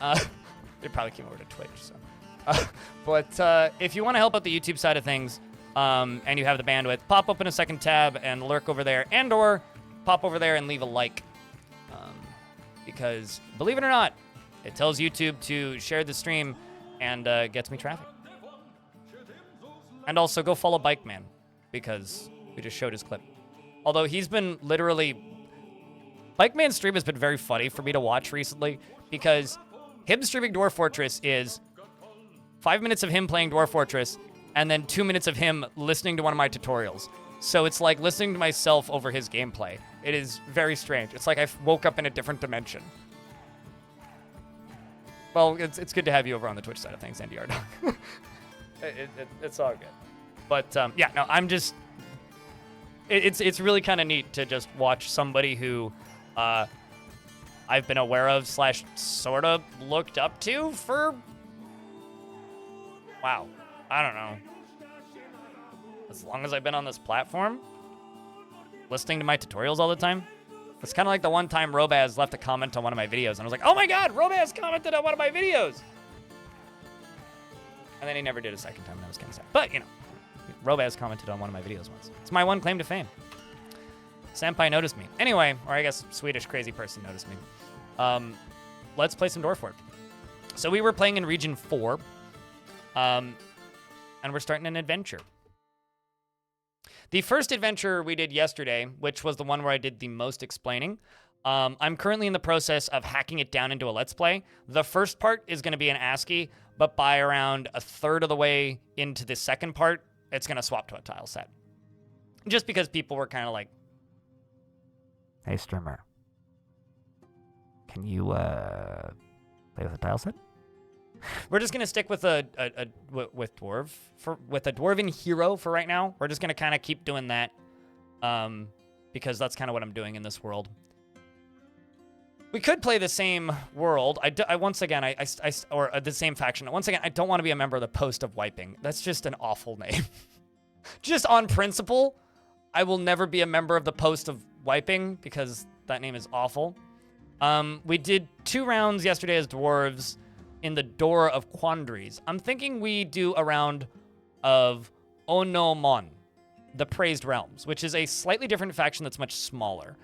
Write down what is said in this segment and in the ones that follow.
It probably came over to Twitch, so. But if you want to help out the YouTube side of things, and you have the bandwidth, pop open a second tab and lurk over there, and/or pop over there and leave a like. Because, believe it or not, it tells YouTube to share the stream and gets me traffic. And also, go follow Bike Man, because we just showed his clip. Although he's been literally... Bike Man's stream has been very funny for me to watch recently, because him streaming Dwarf Fortress is 5 minutes of him playing Dwarf Fortress, and then 2 minutes of him listening to one of my tutorials. So it's like listening to myself over his gameplay. It is very strange. It's like I woke up in a different dimension. Well, it's good to have you over on the Twitch side of things, NDR Dog. It's all good. But yeah, no, I'm just... It's really kind of neat to just watch somebody who I've been aware of / sort of looked up to for... Wow. I don't know. As long as I've been on this platform, listening to my tutorials all the time. It's kind of like the one time Robaz left a comment on one of my videos, and I was like, oh my god, Robaz commented on one of my videos! And then he never did a second time, and I was kind of sad. But, you know, Robaz commented on one of my videos once. It's my one claim to fame. Senpai noticed me. Anyway, or I guess Swedish crazy person noticed me. Let's play some Dwarf work. So we were playing in Region 4, and we're starting an adventure. The first adventure we did yesterday, which was the one where I did the most explaining, I'm currently in the process of hacking it down into a Let's Play. The first part is going to be an ASCII, but by around a third of the way into the second part, it's going to swap to a tile set. Just because people were kind of like, hey, streamer, can you play with a tile set? We're just gonna stick with with a dwarven hero for right now. We're just gonna kind of keep doing that, because that's kind of what I'm doing in this world. We could play the same world. Once again, or the same faction. Once again, I don't want to be a member of the Post of Wiping. That's just an awful name. Just on principle, I will never be a member of the Post of Wiping because that name is awful. We did 2 rounds yesterday as dwarves in the Door of Quandaries. I'm thinking we do a round of Onomon, the Praised Realms, which is a slightly different faction that's much smaller,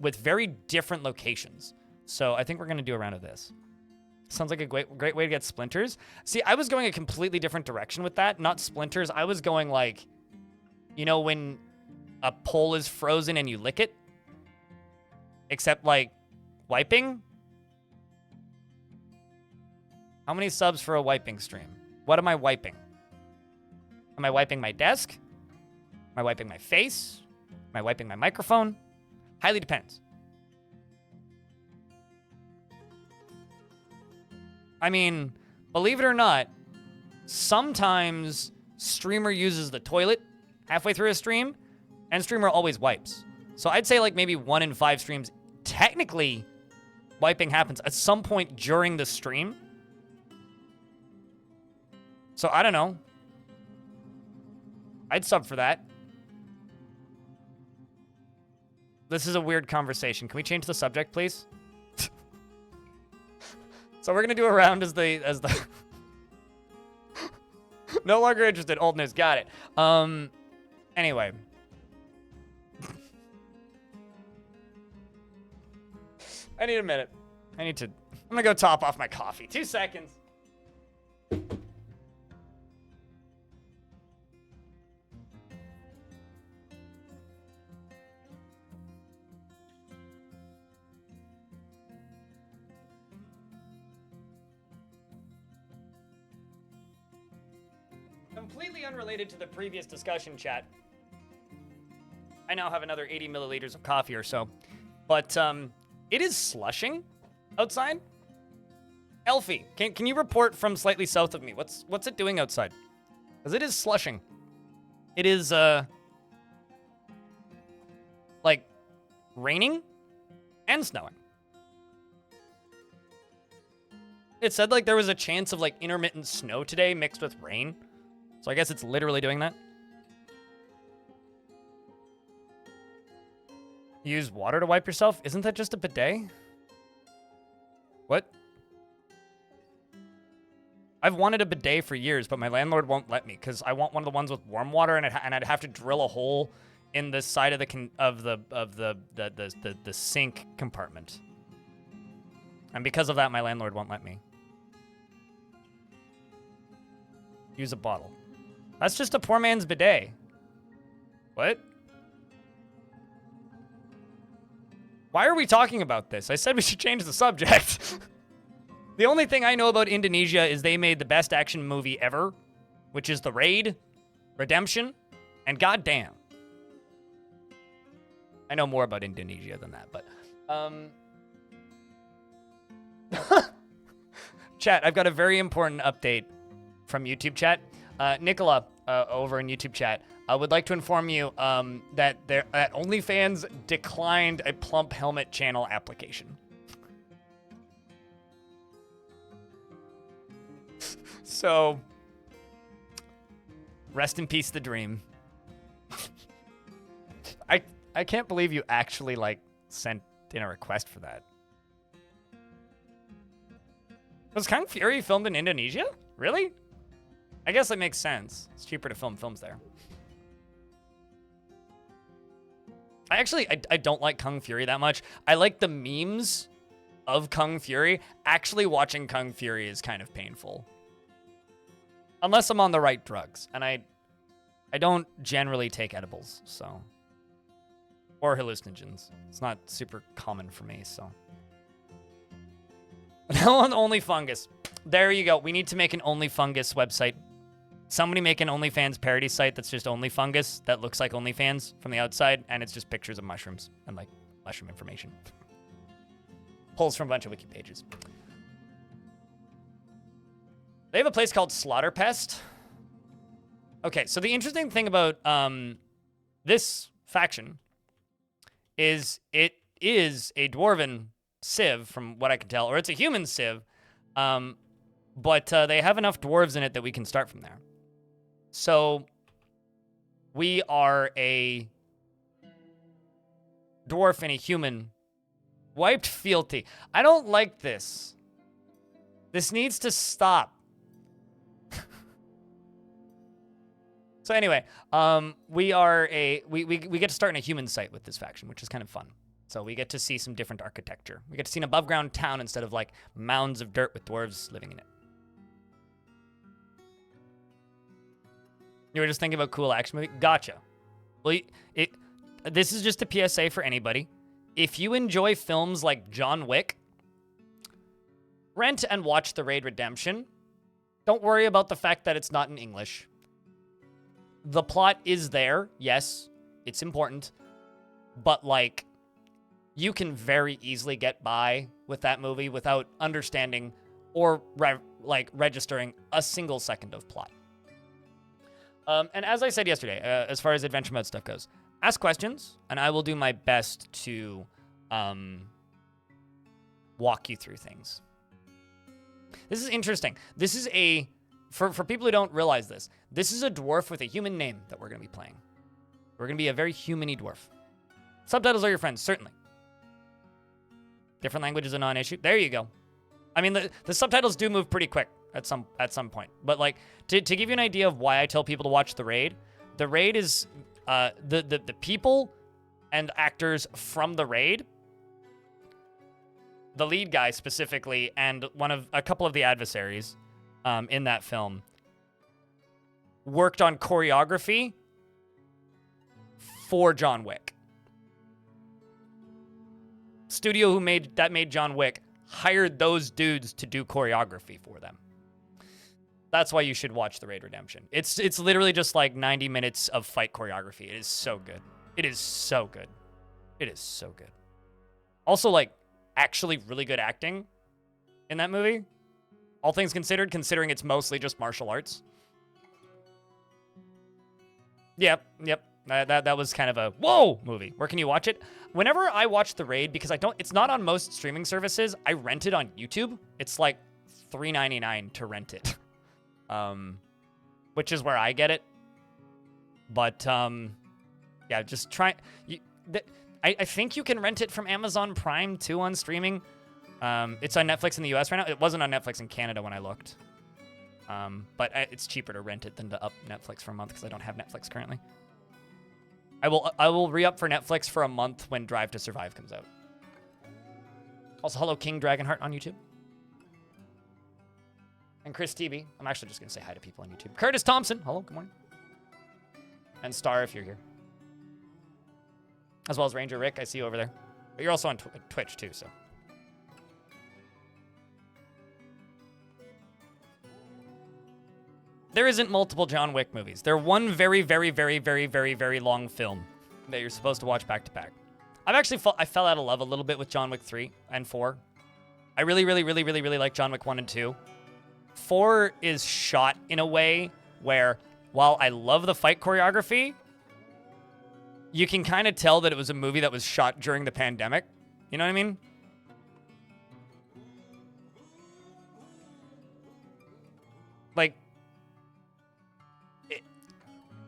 with very different locations. So I think we're going to do a round of this. Sounds like a great way to get splinters. See, I was going a completely different direction with that. Not splinters. I was going like, you know, when a pole is frozen and you lick it? Except like wiping? How many subs for a wiping stream? What am I wiping? Am I wiping my desk? Am I wiping my face? Am I wiping my microphone? Highly depends. I mean, believe it or not, sometimes streamer uses the toilet halfway through a stream, and streamer always wipes. So I'd say like maybe 1 in 5 streams, technically, wiping happens at some point during the stream. So I don't know. I'd sub for that. This is a weird conversation. Can we change the subject, please? So we're gonna do a round as the no longer interested. Old news. Got it. Anyway. I need a minute. I'm gonna go top off my coffee. 2 seconds. Completely unrelated to the previous discussion, chat. I now have another 80 milliliters of coffee or so. But, it is slushing outside. Elfie, can you report from slightly south of me? What's it doing outside? Because it is slushing. It is, like, raining and snowing. It said, like, there was a chance of, like, intermittent snow today mixed with rain. So I guess it's literally doing that. Use water to wipe yourself? Isn't that just a bidet? What? I've wanted a bidet for years, but my landlord won't let me because I want one of the ones with warm water, and I'd have to drill a hole in the side of the sink compartment. And because of that, my landlord won't let me. Use a bottle. That's just a poor man's bidet. What? Why are we talking about this? I said we should change the subject. The only thing I know about Indonesia is they made the best action movie ever, which is The Raid, Redemption, and goddamn. I know more about Indonesia than that, but chat, I've got a very important update from YouTube chat. Nicola over in YouTube chat would like to inform you that OnlyFans declined a Plump Helmet channel application. So, rest in peace, the dream. I can't believe you actually, like, sent in a request for that. Was Kung Fury filmed in Indonesia? Really? I guess that makes sense. It's cheaper to film films there. I don't like Kung Fury that much. I like the memes of Kung Fury. Actually watching Kung Fury is kind of painful. Unless I'm on the right drugs. And I don't generally take edibles, so. Or hallucinogens. It's not super common for me, so. Now on OnlyFungus. There you go. We need to make an OnlyFungus website. Somebody make an OnlyFans parody site that's just OnlyFungus that looks like OnlyFans from the outside, and it's just pictures of mushrooms and, like, mushroom information. Pulls from a bunch of wiki pages. They have a place called Slaughterpest. Okay, so the interesting thing about this faction is it is a dwarven civ, from what I can tell, or it's a human civ, but they have enough dwarves in it that we can start from there. So we are a dwarf and a human. Wiped fealty. I don't like this. This needs to stop. So anyway, we get to start in a human site with this faction, which is kind of fun. So we get to see some different architecture. We get to see an above ground town instead of like mounds of dirt with dwarves living in it. You were just thinking about cool action movie? Gotcha. Well, this is just a PSA for anybody. If you enjoy films like John Wick, rent and watch The Raid Redemption. Don't worry about the fact that it's not in English. The plot is there, yes, it's important, but like, you can very easily get by with that movie without understanding or registering a single second of plot. And as I said yesterday, as far as adventure mode stuff goes, ask questions, and I will do my best to walk you through things. This is interesting. This is for people who don't realize this, this is a dwarf with a human name that we're going to be playing. We're going to be a very human-y dwarf. Subtitles are your friends, certainly. Different language is a non-issue. There you go. I mean, the subtitles do move pretty quick at some point. But like, to give you an idea of why I tell people to watch The Raid is the people and actors from The Raid, the lead guy specifically, and a couple of the adversaries in that film worked on choreography for John Wick. Studio who made John Wick hired those dudes to do choreography for them. That's why you should watch The Raid Redemption. It's literally just like 90 minutes of fight choreography. It is so good. It is so good. It is so good. Also, like, actually really good acting in that movie. All things considered, considering it's mostly just martial arts. Yep. That was kind of a whoa movie. Where can you watch it? Whenever I watch The Raid, because it's not on most streaming services, I rent it on YouTube. It's like $3.99 to rent it. Which is where I get it. But yeah, just try. I think you can rent it from Amazon Prime too on streaming. It's on Netflix in the US right now. It wasn't on Netflix in Canada when I looked. But it's cheaper to rent it than to up Netflix for a month because I don't have Netflix currently. I will re-up for Netflix for a month when Drive to Survive comes out. Also, hello King Dragonheart on YouTube. And Chris TB. I'm actually just going to say hi to people on YouTube. Curtis Thompson. Hello, good morning. And Star if you're here. As well as Ranger Rick. I see you over there. But you're also on Twitch too, so. There isn't multiple John Wick movies. They're one very, very, very, very, very, very long film that you're supposed to watch back to back. I fell out of love a little bit with John Wick 3 and 4. I really, really, really, really, really like John Wick 1 and 2. 4 is shot in a way where, while I love the fight choreography, you can kind of tell that it was a movie that was shot during the pandemic. You know what I mean? Like,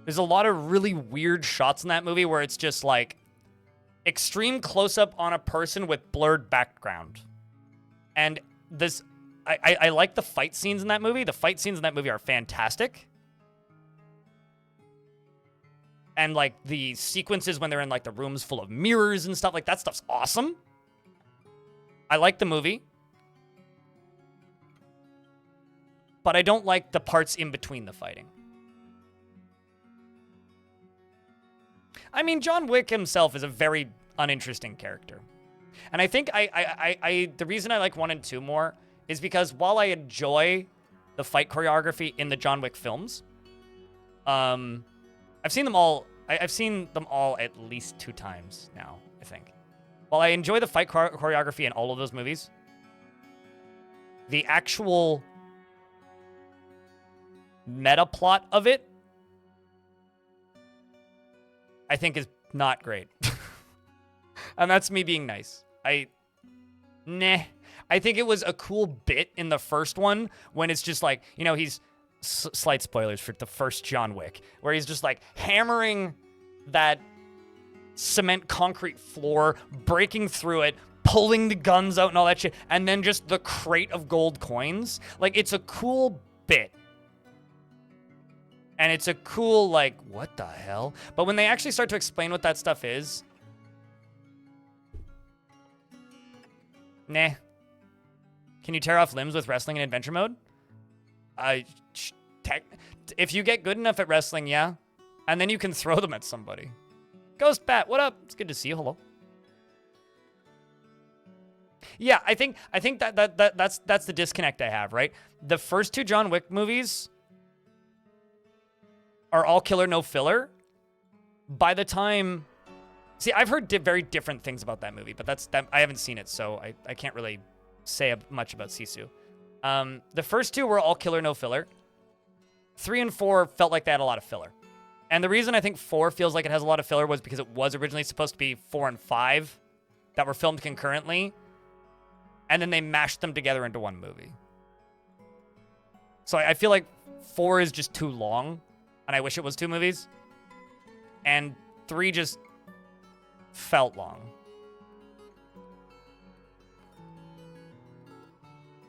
there's a lot of really weird shots in that movie where it's just like extreme close-up on a person with blurred background. And this, I like the fight scenes in that movie. The fight scenes in that movie are fantastic. And like the sequences when they're in like the rooms full of mirrors and stuff, like that stuff's awesome. I like the movie. But I don't like the parts in between the fighting. I mean, John Wick himself is a very uninteresting character. And I think the reason I like 1 and 2 more is because while I enjoy the fight choreography in the John Wick films, I've seen them all at least 2 times now, I think. While I enjoy the fight choreography in all of those movies, the actual meta plot of it, I think is not great. And that's me being nice. I think it was a cool bit in the first one when it's just like, you know, he's slight spoilers for the first John Wick, where he's just like hammering that cement concrete floor, breaking through it, pulling the guns out and all that shit, and then just the crate of gold coins. Like, it's a cool bit. And it's a cool, like, what the hell? But when they actually start to explain what that stuff is, nah. Can you tear off limbs with wrestling in adventure mode? If you get good enough at wrestling, yeah. And then you can throw them at somebody. Ghost Bat, what up? It's good to see you. Hello. Yeah, I think that's the disconnect I have, right? The first 2 John Wick movies are all killer, no filler. By the time... See, I've heard very different things about that movie, but I haven't seen it, so I can't really say much about Sisu. The first 2 were all killer, no filler. 3 and 4 felt like they had a lot of filler. And the reason I think 4 feels like it has a lot of filler was because it was originally supposed to be 4 and 5 that were filmed concurrently, and then they mashed them together into one movie. So I feel like 4 is just too long, and I wish it was 2 movies. And 3 just felt long.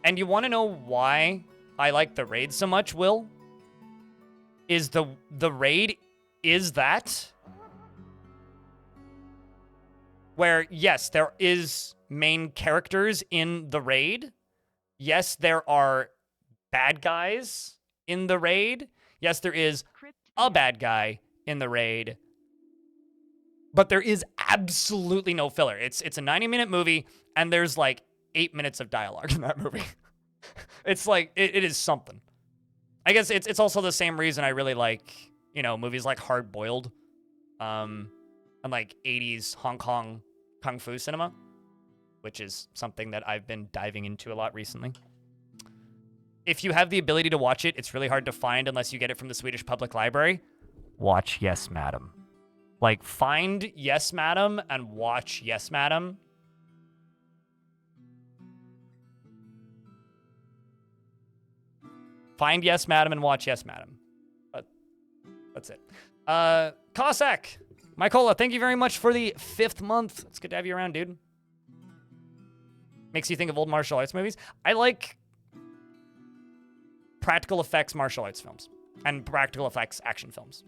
And you want to know why I like the raid so much, Will? Is the raid is that where, yes, there is main characters in the raid. Yes, there are bad guys in the raid. Yes, there is a bad guy in the raid. But there is absolutely no filler. It's a 90-minute movie, and there's like 8 minutes of dialogue in that movie. It's like, it is something. I guess it's also the same reason I really like, you know, movies like Hard Boiled, and like 80s Hong Kong Kung Fu cinema, which is something that I've been diving into a lot recently. If you have the ability to watch it, it's really hard to find unless you get it from the Swedish Public Library. Watch Yes, Madam. Like, find Yes, Madam and watch Yes, Madam. Find Yes, Madam and watch Yes, Madam. But that's it. Cossack, Mykola, thank you very much for the 5th month. It's good to have you around, dude. Makes you think of old martial arts movies. I like practical effects martial arts films and practical effects action films.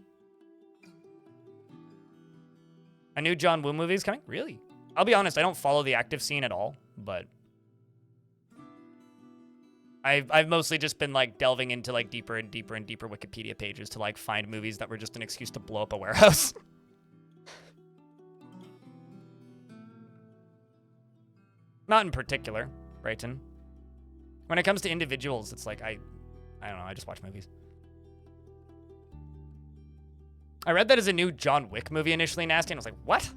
A new John Woo movie is coming? Really? I'll be honest, I don't follow the active scene at all, but I've mostly just been like delving into like deeper and deeper and deeper Wikipedia pages to like find movies that were just an excuse to blow up a warehouse. Not in particular, Brighton. When it comes to individuals, it's like I don't know, I just watch movies. I read that as a new John Wick movie initially, Nasty, and I was like, what?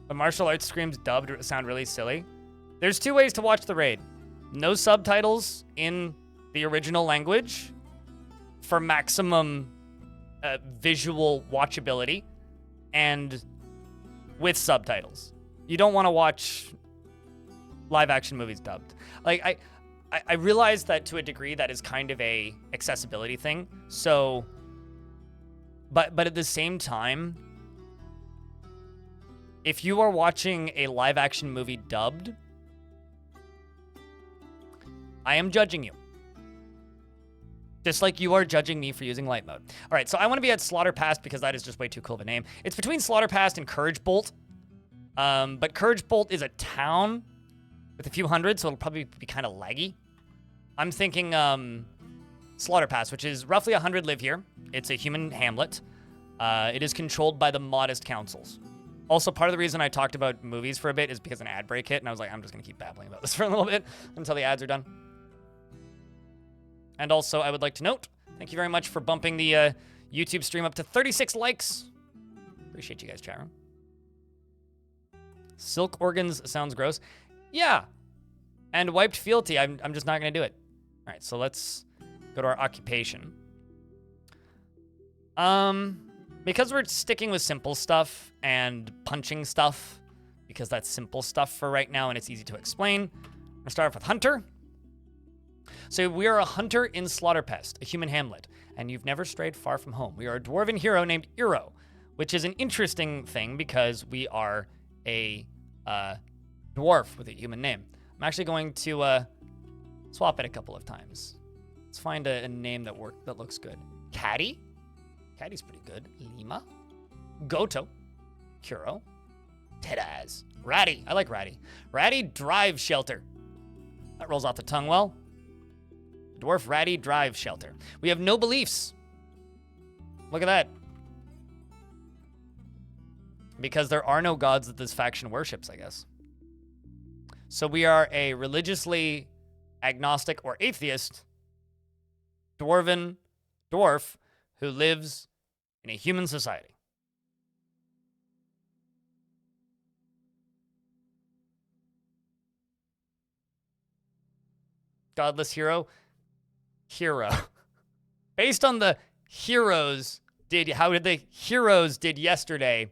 The martial arts screams dubbed sound really silly. There's two ways to watch the raid. No subtitles in the original language for maximum visual watchability, and with subtitles. You don't want to watch live action movies dubbed. Like, I realize that to a degree that is kind of a accessibility thing. So, but at the same time, if you are watching a live action movie dubbed, I am judging you. Just like you are judging me for using light mode. All right, so I want to be at Slaughter Pass because that is just way too cool of a name. It's between Slaughter Pass and Courage Bolt. But Courage Bolt is a town with a few hundred, so it'll probably be kind of laggy. I'm thinking Slaughter Pass, which is roughly 100 live here. It's a human hamlet. It is controlled by the modest councils. Also, part of the reason I talked about movies for a bit is because an ad break hit, and I was like, I'm just going to keep babbling about this for a little bit until the ads are done. And also, I would like to note, thank you very much for bumping the YouTube stream up to 36 likes. Appreciate you guys, chat room. Silk organs sounds gross. Yeah. And wiped fealty, I'm just not going to do it. All right, so let's go to our occupation. Because we're sticking with simple stuff and punching stuff, because that's simple stuff for right now and it's easy to explain, I'm going to start off with Hunter. So we are a hunter in Slaughterpest, a human hamlet, and you've never strayed far from home. We are a dwarven hero named Iro, which is an interesting thing because we are a dwarf with a human name. I'm actually going to swap it a couple of times. Let's find a name that looks good. Caddy? Caddy's pretty good. Lima. Goto. Kuro. Tedaz. Radi. I like Radi. Radi Drive Shelter. That rolls off the tongue well. Dwarf Radi Drive Shelter. We have no beliefs. Look at that. Because there are no gods that this faction worships, I guess. So we are a religiously agnostic or atheist dwarf who lives in a human society. Godless hero. Based on the how the heroes did yesterday,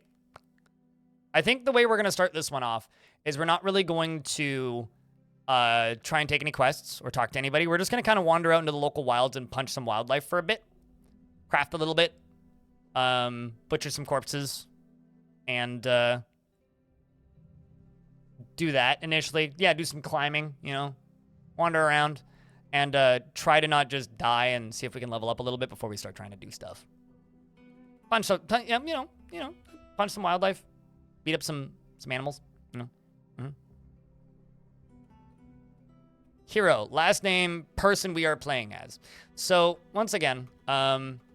I think the way we're going to start this one off is we're not really going to try and take any quests or talk to anybody. We're just going to kind of wander out into the local wilds and punch some wildlife for a bit. Craft a little bit. Butcher some corpses. And do that initially. Yeah, do some climbing, wander around. And try to not just die and see if we can level up a little bit before we start trying to do stuff. Punch some wildlife. Beat up some animals, Mm-hmm. Hero, last name, person we are playing as. So once again,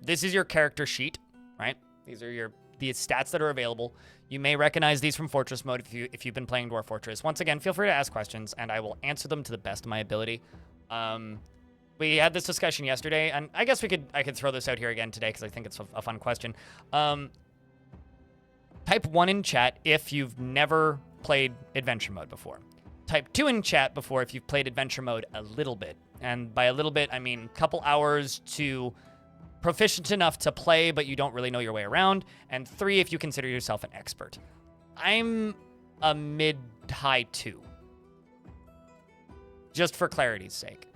this is your character sheet, right? These are the stats that are available. You may recognize these from Fortress mode if you've been playing Dwarf Fortress. Once again, feel free to ask questions and I will answer them to the best of my ability. We had this discussion yesterday, and I guess I could throw this out here again today because I think it's a fun question. Type 1 in chat if you've never played adventure mode before. Type 2 in chat if you've played adventure mode a little bit. And by a little bit, I mean a couple hours to proficient enough to play, but you don't really know your way around. And 3 if you consider yourself an expert. I'm a mid-high 2. Just for clarity's sake.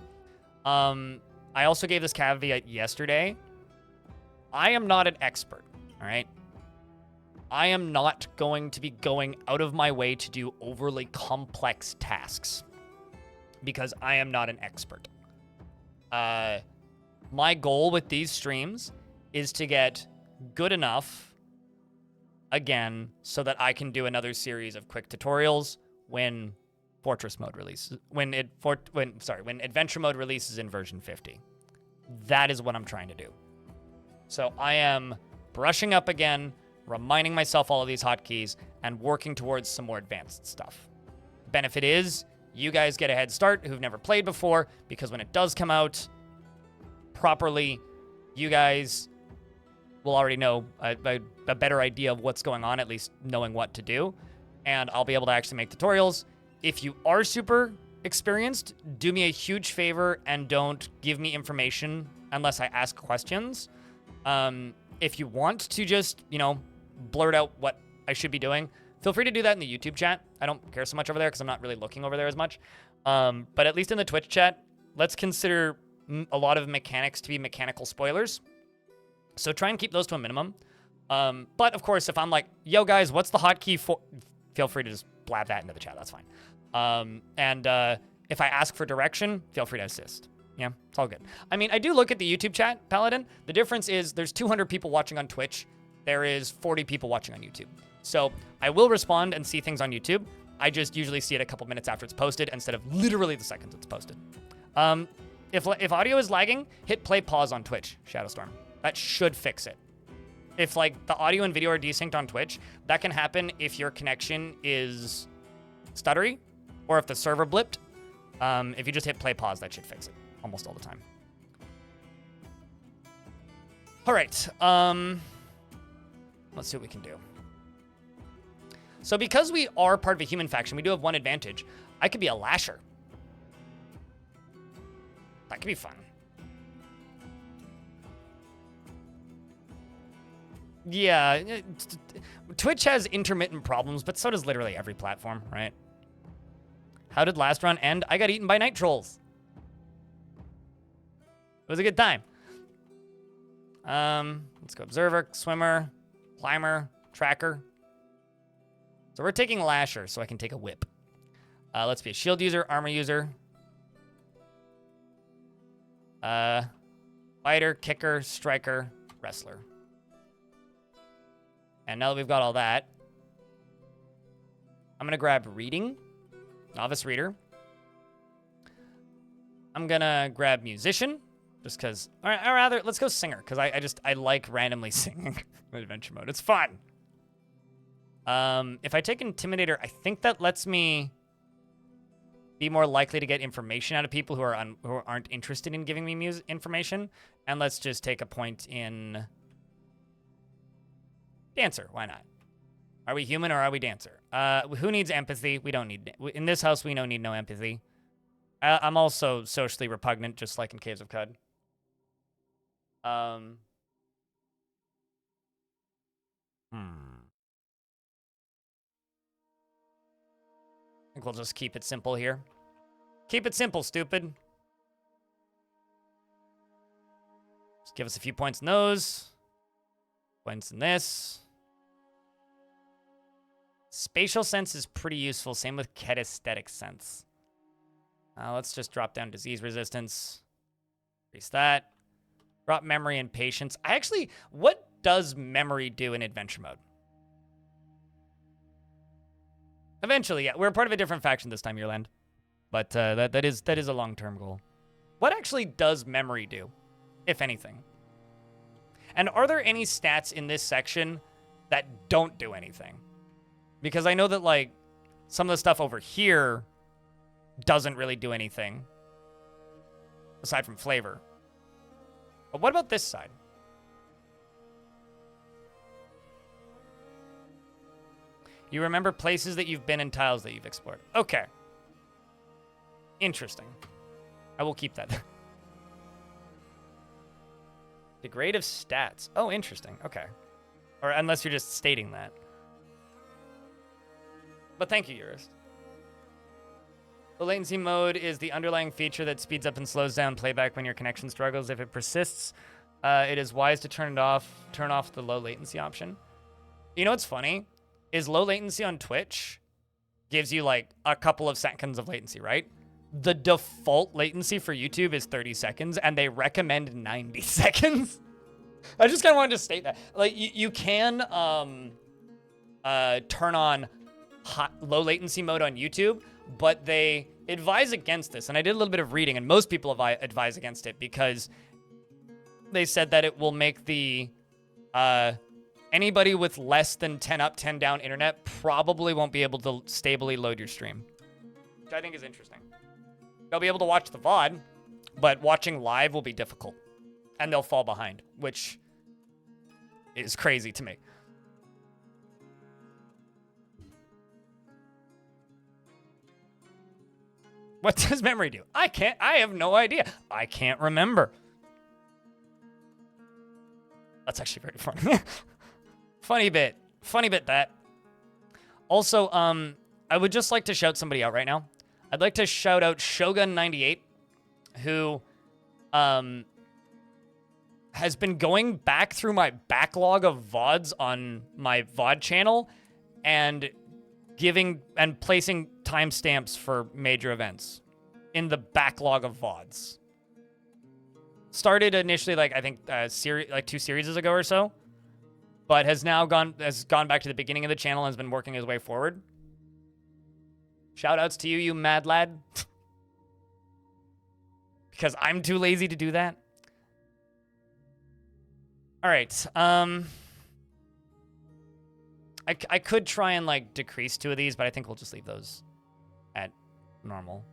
I also gave this caveat yesterday. I am not an expert, all right? I am not going to be going out of my way to do overly complex tasks because I am not an expert. My goal with these streams is to get good enough, again, so that I can do another series of quick tutorials when Fortress mode releases, when Adventure mode releases in version 50. That is what I'm trying to do. So I am brushing up again, reminding myself all of these hotkeys, and working towards some more advanced stuff. Benefit is, you guys get a head start who've never played before, because when it does come out properly, you guys will already know a better idea of what's going on, at least knowing what to do, and I'll be able to actually make tutorials. If you are super experienced, do me a huge favor and don't give me information unless I ask questions. If you want to just, blurt out what I should be doing, feel free to do that in the YouTube chat. I don't care so much over there because I'm not really looking over there as much. But at least in the Twitch chat, let's consider a lot of mechanics to be mechanical spoilers. So try and keep those to a minimum. But of course, if I'm like, yo guys, what's the hotkey for? Feel free to just blab that into the chat. That's fine. If I ask for direction, feel free to assist. Yeah, it's all good. I mean, I do look at the YouTube chat, Paladin. The difference is there's 200 people watching on Twitch. There is 40 people watching on YouTube. So I will respond and see things on YouTube. I just usually see it a couple minutes after it's posted instead of literally the second it's posted. If audio is lagging, hit play pause on Twitch, Shadowstorm. That should fix it. If the audio and video are desynced on Twitch, that can happen if your connection is stuttery or if the server blipped. If you just hit play pause, that should fix it almost all the time. All right. Let's see what we can do. So because we are part of a human faction, we do have one advantage. I could be a lasher. That could be fun. Yeah, Twitch has intermittent problems, but so does literally every platform, right? How did last run end? I got eaten by night trolls. It was a good time. Let's go observer, swimmer, climber, tracker. So we're taking lasher, so I can take a whip. Let's be a shield user, armor user. Fighter, kicker, striker, wrestler. And now that we've got all that, I'm going to grab reading, novice reader. I'm going to grab musician, just because, or rather, let's go singer, because I like randomly singing in adventure mode. It's fun. If I take intimidator, I think that lets me be more likely to get information out of people who aren't interested in giving me information. And let's just take a point in dancer. Why not? Are we human or are we dancer? Who needs empathy? We don't need... In this house, we don't need no empathy. I'm also socially repugnant, just like in Caves of Cud. I think we'll just keep it simple here. Keep it simple, stupid. Just give us a few points in those. Points in this. Spatial sense is pretty useful. Same with kinesthetic sense. Let's just drop down disease resistance. Increase that. Drop memory and patience. What does memory do in adventure mode? Eventually, yeah. We're part of a different faction this time, Yearland. But that is a long-term goal. What actually does memory do, if anything? And are there any stats in this section that don't do anything? Because I know that, like, some of the stuff over here doesn't really do anything. Aside from flavor. But what about this side? You remember places that you've been and tiles that you've explored. Okay. Interesting. I will keep that. Degrade of stats. Oh, interesting. Okay. Or unless you're just stating that. But thank you, Urist. The latency mode is the underlying feature that speeds up and slows down playback when your connection struggles. If it persists, it is wise to turn off the low latency option. You know what's funny? Is low latency on Twitch gives you like a couple of seconds of latency, right? The default latency for YouTube is 30 seconds, and they recommend 90 seconds. I just kind of wanted to state that. Like, you can turn on low latency mode on YouTube, but they advise against this. And I did a little bit of reading, and most people advise against it because they said that it will make the anybody with less than 10 up, 10 down internet probably won't be able to stably load your stream, which I think is interesting. They'll be able to watch the VOD, but watching live will be difficult, and they'll fall behind, which is crazy to me. What does memory do? I have no idea. I can't remember. That's actually very funny. Funny bit that. Also, I would just like to shout somebody out right now. I'd like to shout out Shogun98, who has been going back through my backlog of VODs on my VOD channel and giving and placing timestamps for major events in the backlog of VODs. Started initially, like, I think like 2 series ago or so, but has now gone back to the beginning of the channel and has been working his way forward. Shout outs to you, you mad lad. Because I'm too lazy to do that. All right. I could try and, like, decrease 2 of these, but I think we'll just leave those at normal.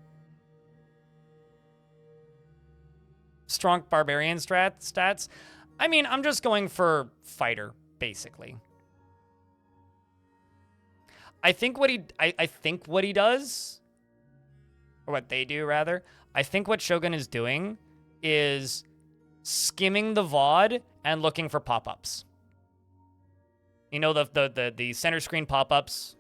Strong barbarian stats. I mean, I'm just going for fighter, basically. I think what he does, or what they do rather, I think what Shogun is doing is skimming the VOD and looking for pop-ups. You know, the center screen pop-ups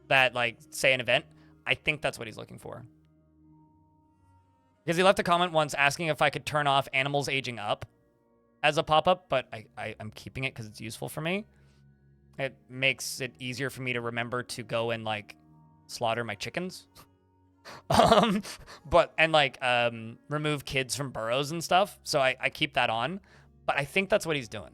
that, like, say an event. I think that's what he's looking for. Because he left a comment once asking if I could turn off animals aging up as a pop-up, but I'm keeping it because it's useful for me. It makes it easier for me to remember to go and, like, slaughter my chickens. Remove kids from burrows and stuff. So I keep that on. But I think that's what he's doing.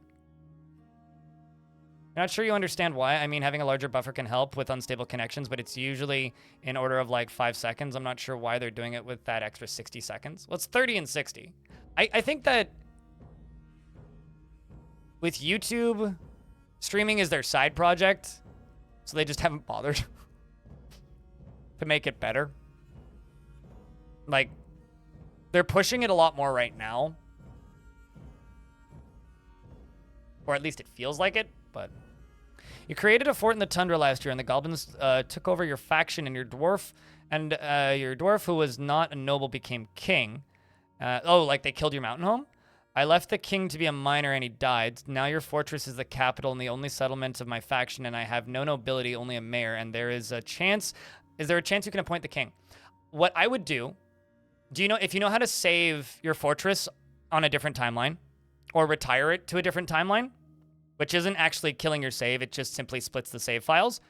I'm not sure you understand why. I mean, having a larger buffer can help with unstable connections, but it's usually in order of, like, 5 seconds. I'm not sure why they're doing it with that extra 60 seconds. Well, it's 30 and 60. I think that with YouTube, streaming is their side project, so they just haven't bothered to make it better. Like, they're pushing it a lot more right now. Or at least it feels like it, but... You created a fort in the tundra last year, and the goblins took over your faction, and your dwarf, who was not a noble, became king. Like they killed your mountain home? I left the king to be a miner, and he died. Now your fortress is the capital and the only settlement of my faction, and I have no nobility, only a mayor, and there is a chance... Is there a chance you can appoint the king? What I would do... if you know how to save your fortress on a different timeline, or retire it to a different timeline, which isn't actually killing your save, it just simply splits the save files.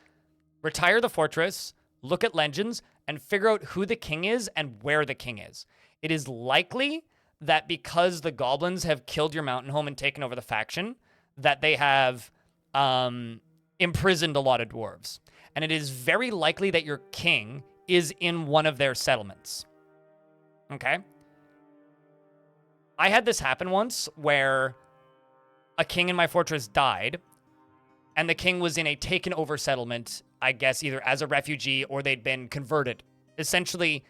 Retire the fortress, look at legends, and figure out who the king is and where the king is. It is likely that because the goblins have killed your mountain home and taken over the faction, that they have imprisoned a lot of dwarves. And it is very likely that your king is in one of their settlements. Okay? I had this happen once where a king in my fortress died, and the king was in a taken over settlement, I guess either as a refugee or they'd been converted. Essentially,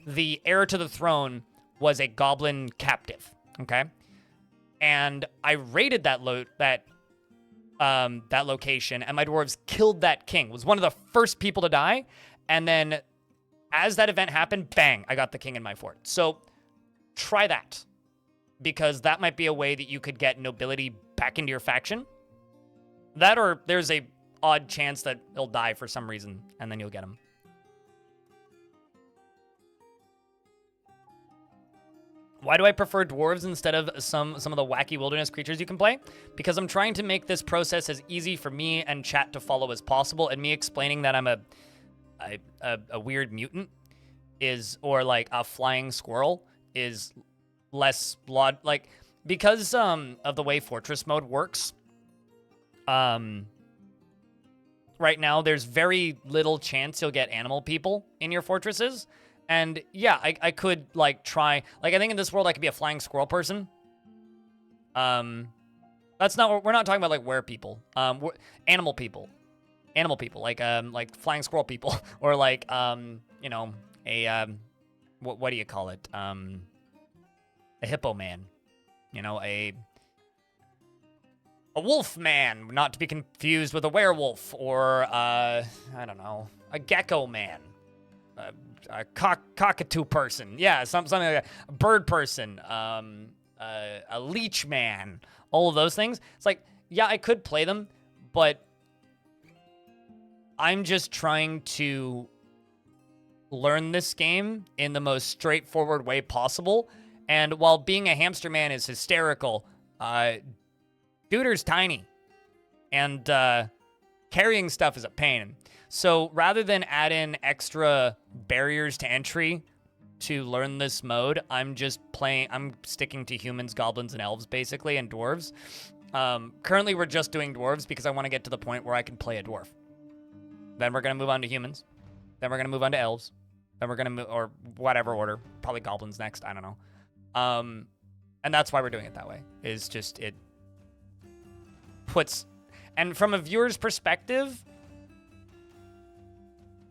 the heir to the throne was a goblin captive, okay? And I raided that location, and my dwarves killed that king. Was one of the first people to die, and then as that event happened, bang, I got the king in my fort. So try that, because that might be a way that you could get nobility back into your faction. That, or there's a odd chance that he'll die for some reason, and then you'll get him. Why do I prefer dwarves instead of some of the wacky wilderness creatures you can play? Because I'm trying to make this process as easy for me and chat to follow as possible, and me explaining that I'm a weird mutant or like a flying squirrel is less because of the way fortress mode works. Right now there's very little chance you'll get animal people in your fortresses. And yeah, I could like try, like I think in this world I could be a flying squirrel person. That's not, we're not talking about like were people, animal people, like flying squirrel people, or like, you know, what do you call it? A hippo man, you know, a wolf man, not to be confused with a werewolf, or, I don't know, a gecko man. A cockatoo person, yeah, something like that. A bird person, a leech man, all of those things. It's like, yeah, I could play them, but I'm just trying to learn this game in the most straightforward way possible. And while being a hamster man is hysterical, Duder's tiny, and carrying stuff is a pain. So rather than add in extra barriers to entry to learn this mode, I'm sticking to humans, goblins, and elves, basically, and dwarves. Currently, we're just doing dwarves because I want to get to the point where I can play a dwarf. Then we're going to move on to humans. Then we're going to move on to elves. Then we're going to move, or whatever order, probably goblins next, I don't know. And that's why we're doing it that way, is just it puts... And from a viewer's perspective...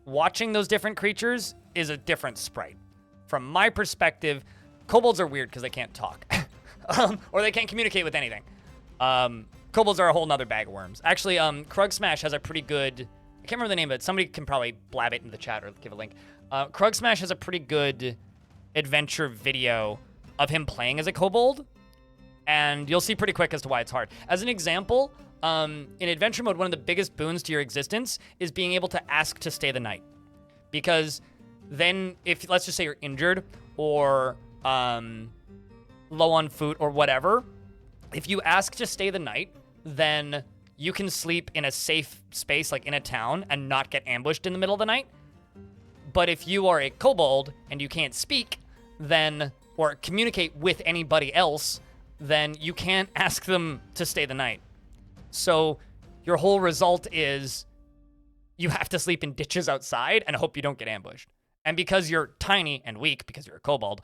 watching those different creatures is a different sprite. From my perspective, kobolds are weird because they can't talk. Or they can't communicate with anything. Kobolds are a whole nother bag of worms. Actually, Krug Smash has a pretty good... I can't remember the name of it. Somebody can probably blab it in the chat or give a link. Krug Smash has a pretty good adventure video of him playing as a kobold. And you'll see pretty quick as to why it's hard. As an example... in adventure mode, one of the biggest boons to your existence is being able to ask to stay the night. Because then if, let's just say you're injured or low on food or whatever, if you ask to stay the night, then you can sleep in a safe space, like in a town, and not get ambushed in the middle of the night. But if you are a kobold and you can't speak, then, or communicate with anybody else, then you can't ask them to stay the night. So your whole result is you have to sleep in ditches outside and hope you don't get ambushed. And because you're tiny and weak, because you're a kobold,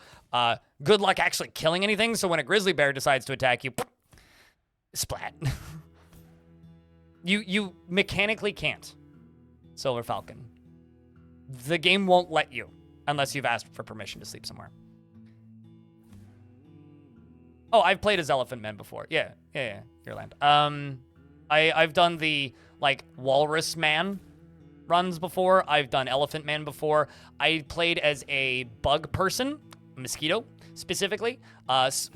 good luck actually killing anything. So when a grizzly bear decides to attack you, splat. You mechanically can't. Silver Falcon. The game won't let you unless you've asked for permission to sleep somewhere. Oh, I've played as Elephant Men before. Yeah, your land. I've done the, like, Walrus Man runs before. I've done Elephant Man before. I played as a bug person, mosquito, specifically,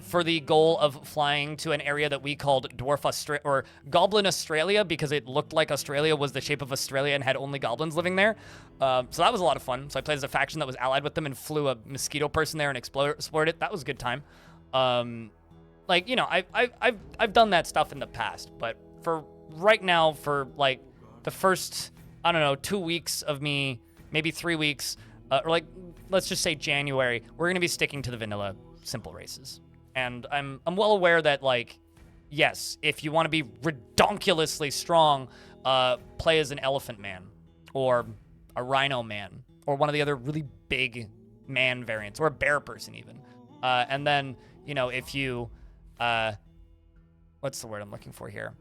for the goal of flying to an area that we called Dwarf or Goblin Australia, because it looked like Australia was the shape of Australia and had only goblins living there. So that was a lot of fun. So I played as a faction that was allied with them and flew a mosquito person there and explored it. That was a good time. Like, you know, I've done that stuff in the past, but for right now, for like the first, I don't know, 2 weeks of me, maybe 3 weeks, or like, let's just say January, we're going to be sticking to the vanilla simple races. And I'm well aware that, like, yes, if you want to be redonkulously strong, play as an elephant man or a rhino man or one of the other really big man variants, or a bear person even. And then, you know, if you... what's the word I'm looking for here?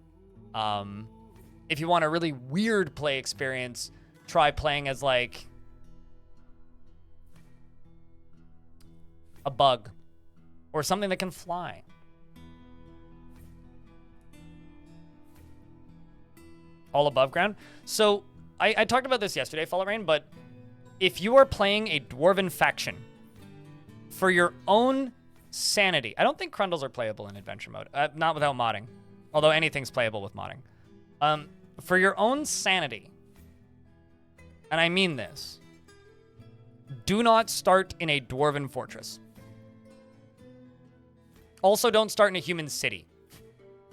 If you want a really weird play experience, try playing as, like, a bug or something that can fly. All above ground. So I talked about this yesterday, Fallout Rain, but if you are playing a dwarven faction for your own sanity, I don't think Crundles are playable in adventure mode, not without modding, although anything's playable with modding. For your own sanity, and I mean this, do not start in a dwarven fortress. Also, don't start in a human city.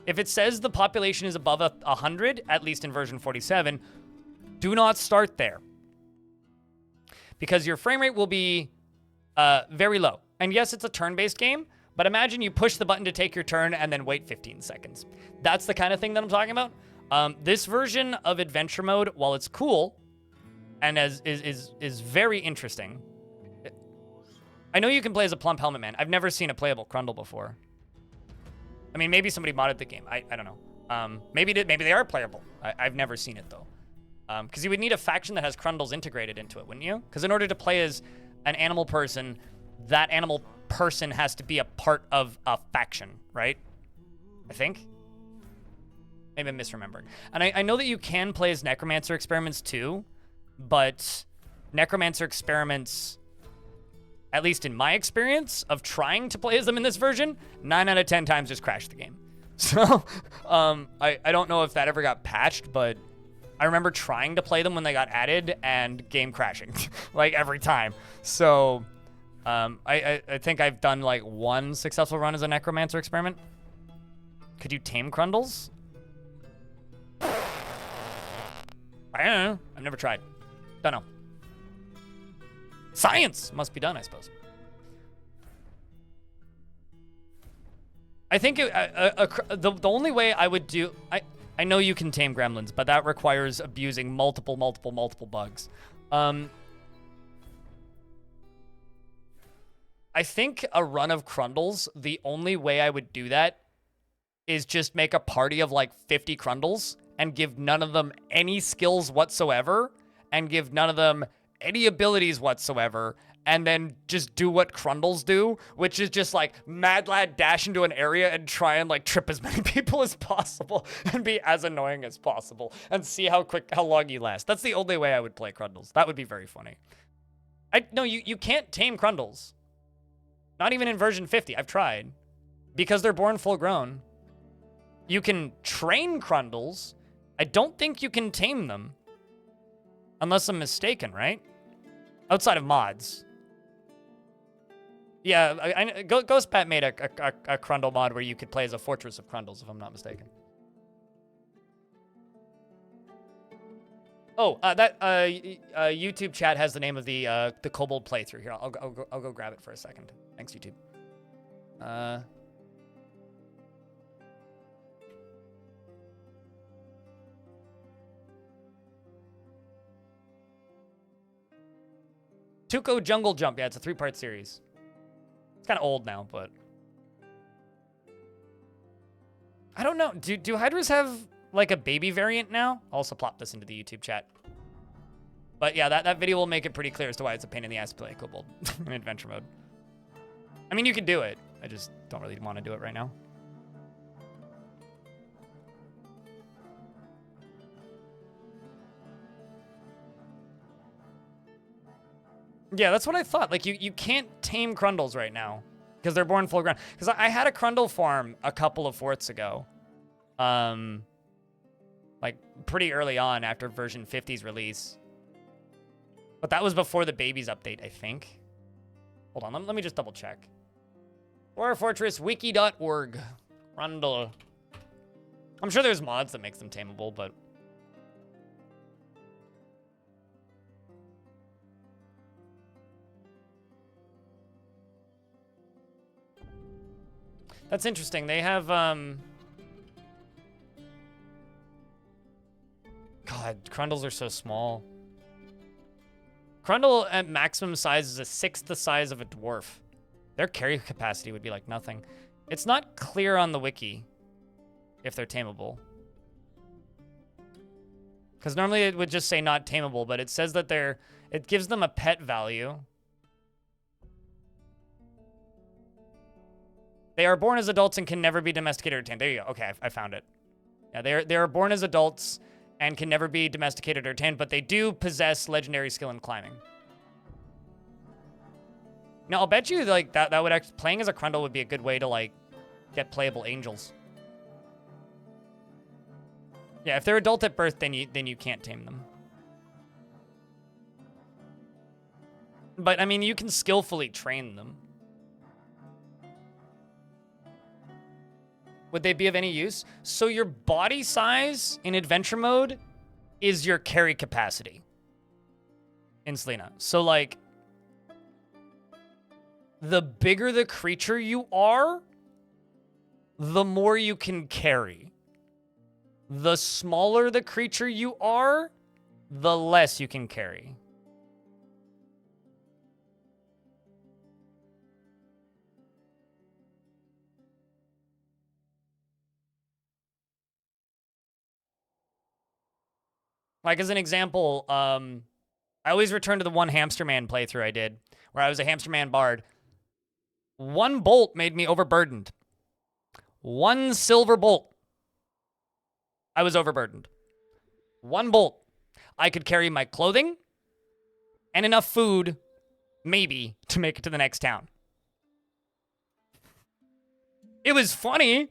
If it says the population is above 100, at least in version 47, do not start there. Because your frame rate will be very low. And yes, it's a turn-based game, but imagine you push the button to take your turn and then wait 15 seconds. That's the kind of thing that I'm talking about. This version of adventure mode, while it's cool and is very interesting, I know you can play as a plump helmet man. I've never seen a playable Crundle before. I mean, maybe somebody modded the game. I don't know. Maybe they are playable. I've never seen it though. Because you would need a faction that has Crundles integrated into it, wouldn't you? Because in order to play as an animal person, that animal person has to be a part of a faction, right? I think. Maybe I'm misremembering. And I know that you can play as Necromancer Experiments too, but Necromancer Experiments, at least in my experience of trying to play as them in this version, 9 out of 10 times just crashed the game. So, I don't know if that ever got patched, but I remember trying to play them when they got added and game crashing, like every time. So, I think I've done like one successful run as a Necromancer Experiment. Could you tame Crundles? I don't know. I've never tried. Don't know. Science must be done, I suppose. I think the only way I would do... I know you can tame gremlins, but that requires abusing multiple bugs. I think a run of Crundles, the only way I would do that is just make a party of like 50 Crundles and give none of them any skills whatsoever and give none of them any abilities whatsoever, and then just do what Crundles do, which is just like mad lad dash into an area and try and like trip as many people as possible and be as annoying as possible and see how long you last. That's the only way I would play Crundles. That would be very funny. No, you can't tame Crundles. Not even in version 50. I've tried. Because they're born full grown. You can train Crundles. I don't think you can tame them. Unless I'm mistaken, right? Outside of mods. Yeah, Ghostpat made a Crundle mod where you could play as a Fortress of Crundles, if I'm not mistaken. Oh, that YouTube chat has the name of the Kobold playthrough here. I'll go grab it for a second. Thanks, YouTube. Tuco Jungle Jump. Yeah, it's a 3-part series. It's kind of old now, but I don't know. Do Hydras have like a baby variant now? I'll also plop this into the YouTube chat. But yeah, that video will make it pretty clear as to why it's a pain in the ass to play Kobold in adventure mode. I mean, you can do it. I just don't really want to do it right now. Yeah, that's what I thought. Like, you can't tame Crundles right now because they're born full grown. Because I had a Crundle farm a couple of forts ago. Like, pretty early on after version 50's release. But that was before the babies update, I think. Hold on, let me just double check. WarFortressWiki.org. Crundle. I'm sure there's mods that makes them tameable, but... That's interesting. They have, God, Crundles are so small. Crundle at maximum size is a 1/6 the size of a Dwarf. Their carry capacity would be like nothing. It's not clear on the wiki if they're tameable. Because normally it would just say not tameable, but it says that it gives them a pet value. They are born as adults and can never be domesticated or tamed. There you go. Okay, I found it. Yeah, they are born as adults and can never be domesticated or tamed, but they do possess legendary skill in climbing. Now, I'll bet you like that would actually, playing as a Crundle would be a good way to like get playable angels. Yeah, if they're adult at birth, then you can't tame them. But I mean, you can skillfully train them. Would they be of any use? So your body size in adventure mode is your carry capacity in Selena. So like, the bigger the creature you are, the more you can carry. The smaller the creature you are, the less you can carry. Like, as an example, I always return to the one Hamster Man playthrough I did, where I was a Hamster Man bard. One bolt made me overburdened. One silver bolt. I was overburdened. One bolt. I could carry my clothing and enough food, maybe, to make it to the next town. It was funny,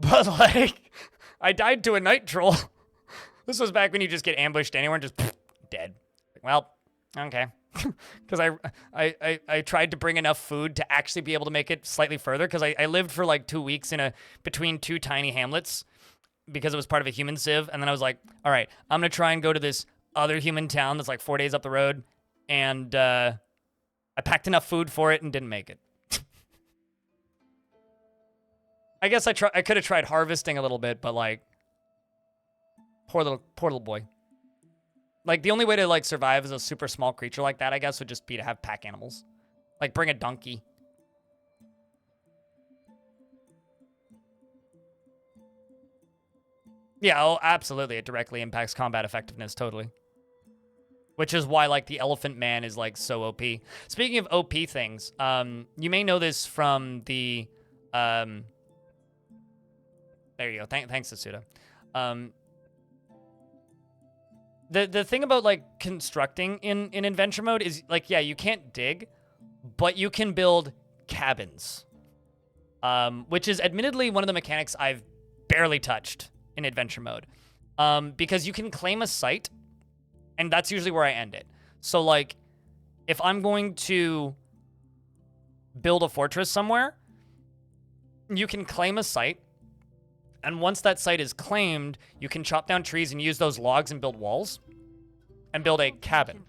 but like, I died to a night troll. This was back when you just get ambushed anywhere and just dead. Well, okay. Because I tried to bring enough food to actually be able to make it slightly further, because I lived for like 2 weeks between two tiny hamlets because it was part of a human civ, and then I was like, all right, I'm going to try and go to this other human town that's like 4 days up the road, and I packed enough food for it and didn't make it. I guess I could have tried harvesting a little bit, but like, poor little boy. Like, the only way to like survive as a super small creature like that, I guess, would just be to have pack animals. Like, bring a donkey. Yeah, oh, absolutely. It directly impacts combat effectiveness, totally. Which is why, like, the Elephant Man is, like, so OP. Speaking of OP things, you may know this from the, there you go. Thanks, Asuda. The thing about, like, constructing in adventure mode is, like, yeah, you can't dig, but you can build cabins. Which is admittedly one of the mechanics I've barely touched in adventure mode. Because you can claim a site, and that's usually where I end it. So, like, if I'm going to build a fortress somewhere, you can claim a site, and once that site is claimed, you can chop down trees and use those logs and build walls and build a cabin.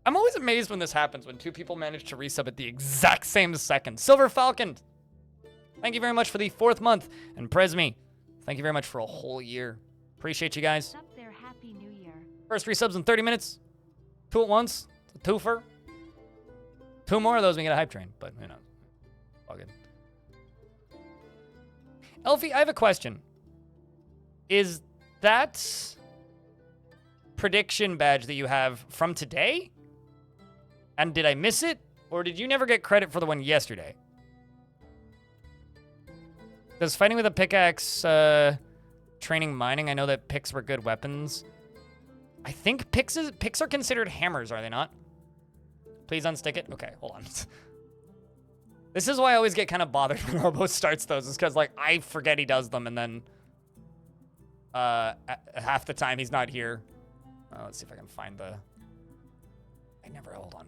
I'm always amazed when this happens, when two people manage to resub at the exact same second. Silver Falcon, thank you very much for the 4th month. And Presme, thank you very much for a whole year. Appreciate you guys. Up there, Happy New Year. First 3 subs in 30 minutes. 2 at once. It's a twofer. 2 more of those, we get a hype train. But, you know, all good. Elfie, I have a question. Is that prediction badge that you have from today? And did I miss it? Or did you never get credit for the one yesterday? Does fighting with a pickaxe training mining? I know that picks were good weapons. I think picks are considered hammers, are they not? Please unstick it. Okay, hold on. This is why I always get kind of bothered when Orbo starts those, is because, like, I forget he does them, and then half the time he's not here. Let's see if I can find the... hold on.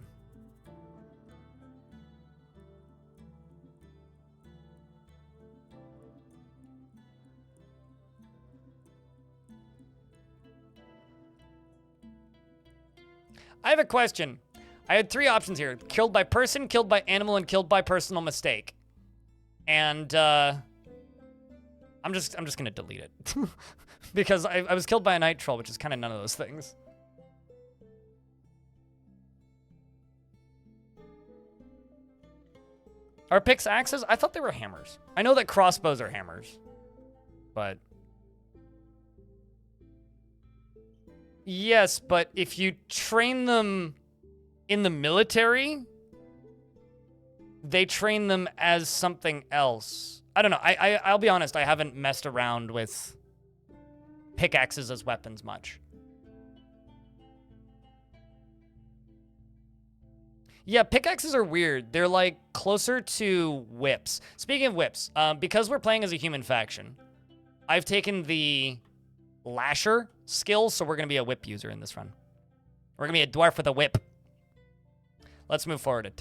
I have a question. I had 3 options here: killed by person, killed by animal, and killed by personal mistake. And I'm just gonna delete it because I was killed by a night troll, which is kind of none of those things. Are picks axes? I thought they were hammers. I know that crossbows are hammers, but yes, but if you train them in the military, they train them as something else. I don't know. I'll be honest, I haven't messed around with pickaxes as weapons much. Yeah, pickaxes are weird. They're like closer to whips. Speaking of whips, because we're playing as a human faction, I've taken the lasher skill, so we're going to be a whip user in this run. We're going to be a dwarf with a whip. let's move forward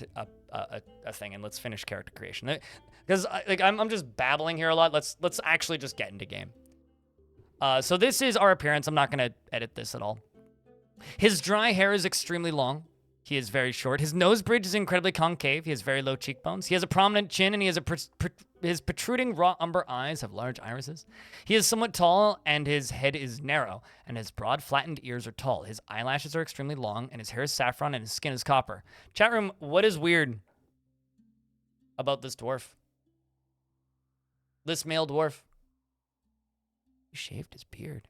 a thing and let's finish character creation. Because I'm just babbling here a lot. Let's actually just get into game. So this is our appearance. I'm not going to edit this at all. His dry hair is extremely long. He is very short. His nose bridge is incredibly concave. He has very low cheekbones. He has a prominent chin, and he has his protruding raw umber eyes have large irises. He is somewhat tall, and his head is narrow, and his broad, flattened ears are tall. His eyelashes are extremely long, and his hair is saffron, and his skin is copper. Chat room, what is weird about this dwarf? This male dwarf? He shaved his beard.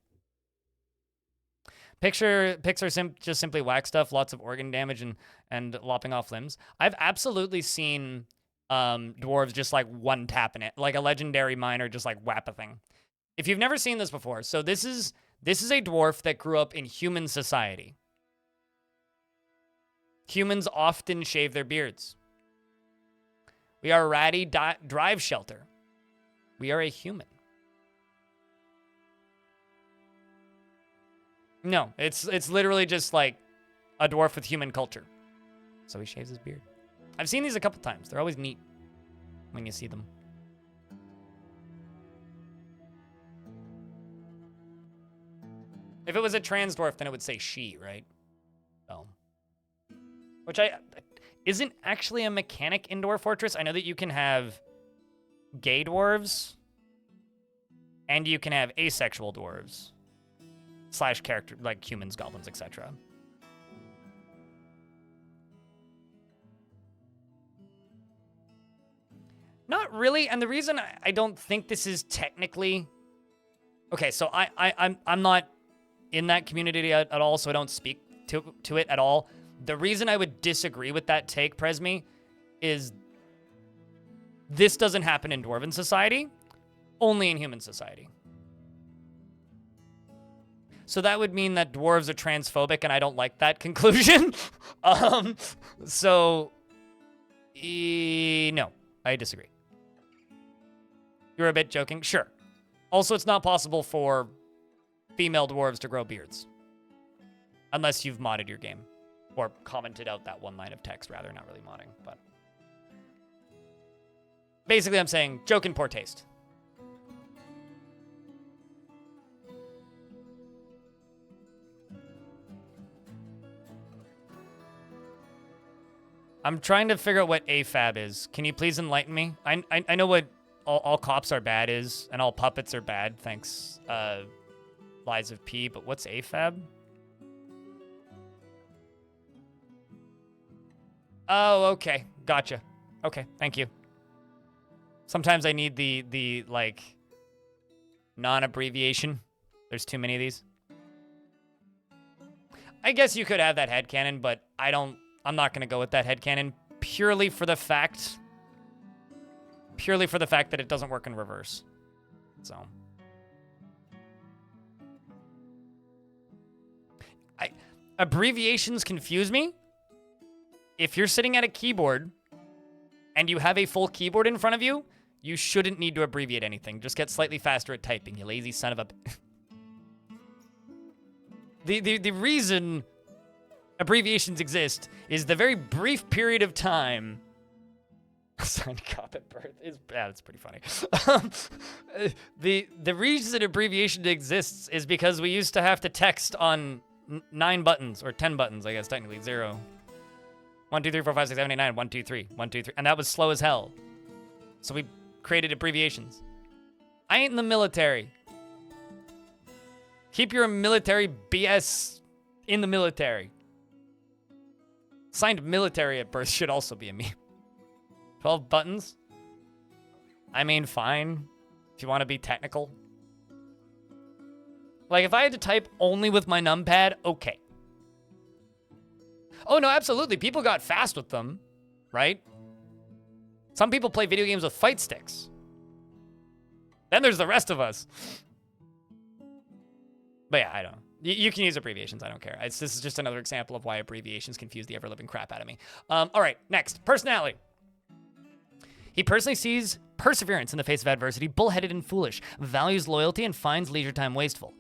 Pics are just simply whack stuff, lots of organ damage and lopping off limbs. I've absolutely seen dwarves just like one tapping it, like a legendary miner just like whap a thing. If you've never seen this before, so this is a dwarf that grew up in human society. Humans often shave their beards. We are Radi drive shelter. We are a human. No, it's literally just like a dwarf with human culture. So he shaves his beard. I've seen these a couple times. They're always neat when you see them. If it was a trans dwarf, then it would say she, right? Oh. Which isn't actually a mechanic in Dwarf Fortress. I know that you can have gay dwarves and you can have asexual dwarves. / character, like humans, goblins, etc. Not really, and the reason I don't think this is technically... Okay, so I'm not in that community at all, so I don't speak to it at all. The reason I would disagree with that take, Presme, is this doesn't happen in Dwarven society, only in human society. So that would mean that dwarves are transphobic, and I don't like that conclusion. No, I disagree. You're a bit joking? Sure. Also, it's not possible for female dwarves to grow beards. Unless you've modded your game. Or commented out that one line of text, rather. Not really modding, but... Basically, I'm saying, joke in poor taste. I'm trying to figure out what AFAB is. Can you please enlighten me? I know what all cops are bad is, and all puppets are bad, thanks, Lies of P, but what's AFAB? Oh, okay. Gotcha. Okay, thank you. Sometimes I need the like, non-abbreviation. There's too many of these. I guess you could have that headcanon, but I'm not going to go with that headcanon purely for the fact that it doesn't work in reverse. So. Abbreviations confuse me. If you're sitting at a keyboard and you have a full keyboard in front of you, you shouldn't need to abbreviate anything. Just get slightly faster at typing, you lazy son of a... The reason abbreviations exist is the very brief period of time. Signed cop at birth is that's pretty funny. The reason abbreviation exists is because we used to have to text on 9 buttons or 10 buttons, I guess technically 0. 1 2 3 4 5 6 7 8 9 1 2 3 1 2 3, and that was slow as hell. So we created abbreviations. I ain't in the military. Keep your military BS in the military. Signed military at birth should also be a meme. 12 buttons? I mean, fine. If you want to be technical. Like, if I had to type only with my numpad, okay. Oh, no, absolutely. People got fast with them, right? Some people play video games with fight sticks. Then there's the rest of us. But yeah, I don't know. You can use abbreviations. I don't care. This is just another example of why abbreviations confuse the ever-living crap out of me. All right, next. Personality. He personally sees perseverance in the face of adversity, bullheaded and foolish, values loyalty, and finds leisure time wasteful.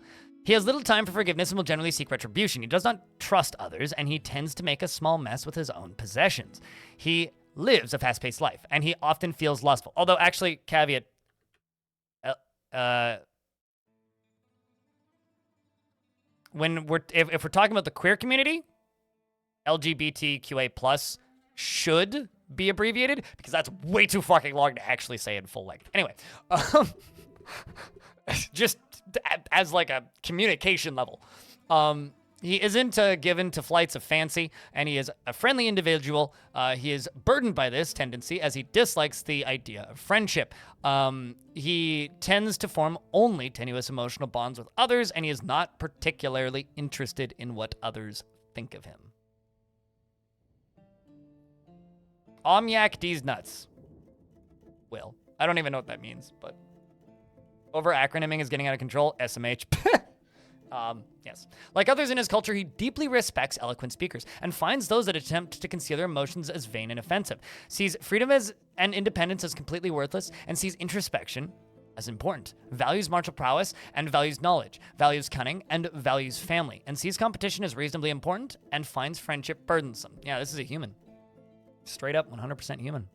He has little time for forgiveness and will generally seek retribution. He does not trust others, and he tends to make a small mess with his own possessions. He lives a fast-paced life, and he often feels lustful. Although, actually, caveat, if we're talking about the queer community, LGBTQA+ should be abbreviated, because that's way too fucking long to actually say in full length. Anyway, just as like a communication level. He isn't given to flights of fancy, and he is a friendly individual. He is burdened by this tendency as he dislikes the idea of friendship. He tends to form only tenuous emotional bonds with others, and he is not particularly interested in what others think of him. Omyak D's nuts. Will. I don't even know what that means, but over-acronyming is getting out of control. SMH. Yes. Like others in his culture, he deeply respects eloquent speakers and finds those that attempt to conceal their emotions as vain and offensive, sees freedom and independence as completely worthless, and sees introspection as important, values martial prowess and values knowledge, values cunning and values family, and sees competition as reasonably important and finds friendship burdensome. Yeah, this is a human. Straight up 100% human.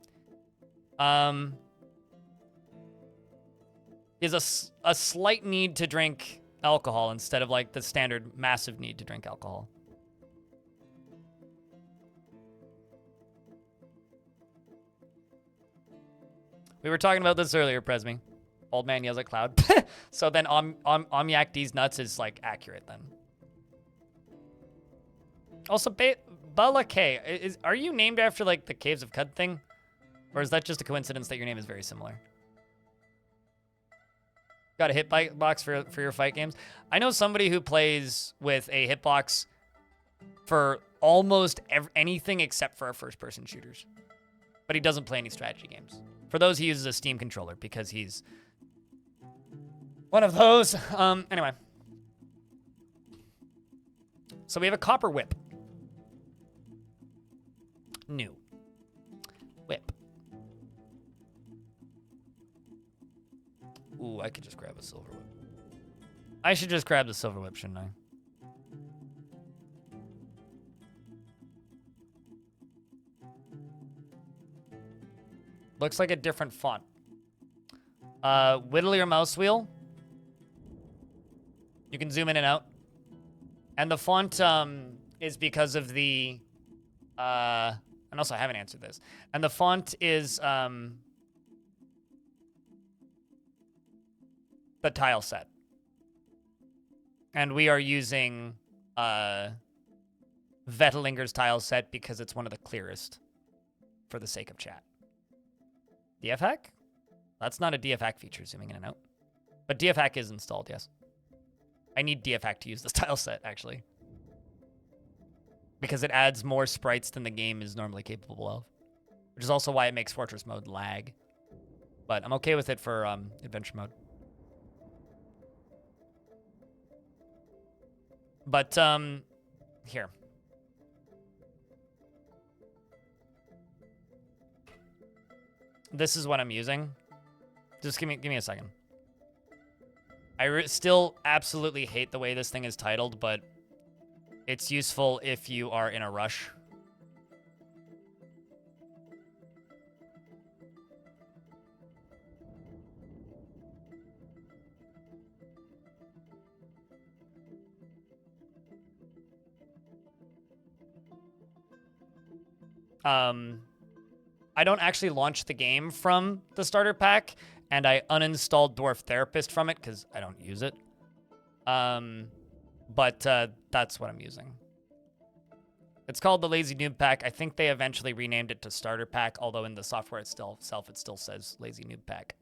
He has a slight need to drink alcohol instead of like the standard massive need to drink alcohol. We were talking about this earlier, Presme. Old man yells at cloud. So then Omyak D's nuts is like accurate then. Also, Bala K, are you named after like the Caves of Cud thing? Or is that just a coincidence that your name is very similar? Got a hitbox for your fight games? I know somebody who plays with a hitbox for almost anything except for our first-person shooters. But he doesn't play any strategy games. For those, he uses a Steam controller because he's one of those. Anyway. So we have a copper whip. New. Whip. Ooh, I could just grab a silver whip. I should just grab the silver whip, shouldn't I? Looks like a different font. Whittle your mouse wheel. You can zoom in and out. And the font is because of the... and also, I haven't answered this. And the font is... the tile set. And we are using Vettelinger's tile set because it's one of the clearest for the sake of chat. DF hack? That's not a DF hack feature, zooming in and out. But DF hack is installed, yes. I need DF hack to use this tile set, actually. Because it adds more sprites than the game is normally capable of. Which is also why it makes Fortress mode lag. But I'm okay with it for adventure mode. But, here. This is what I'm using. Just give me a second. I still absolutely hate the way this thing is titled, but it's useful if you are in a rush. I don't actually launch the game from the starter pack, and I uninstalled Dwarf Therapist from it because I don't use it. But that's what I'm using. It's called the Lazy Noob Pack. I think they eventually renamed it to Starter Pack, although in the software itself it still says Lazy Noob Pack.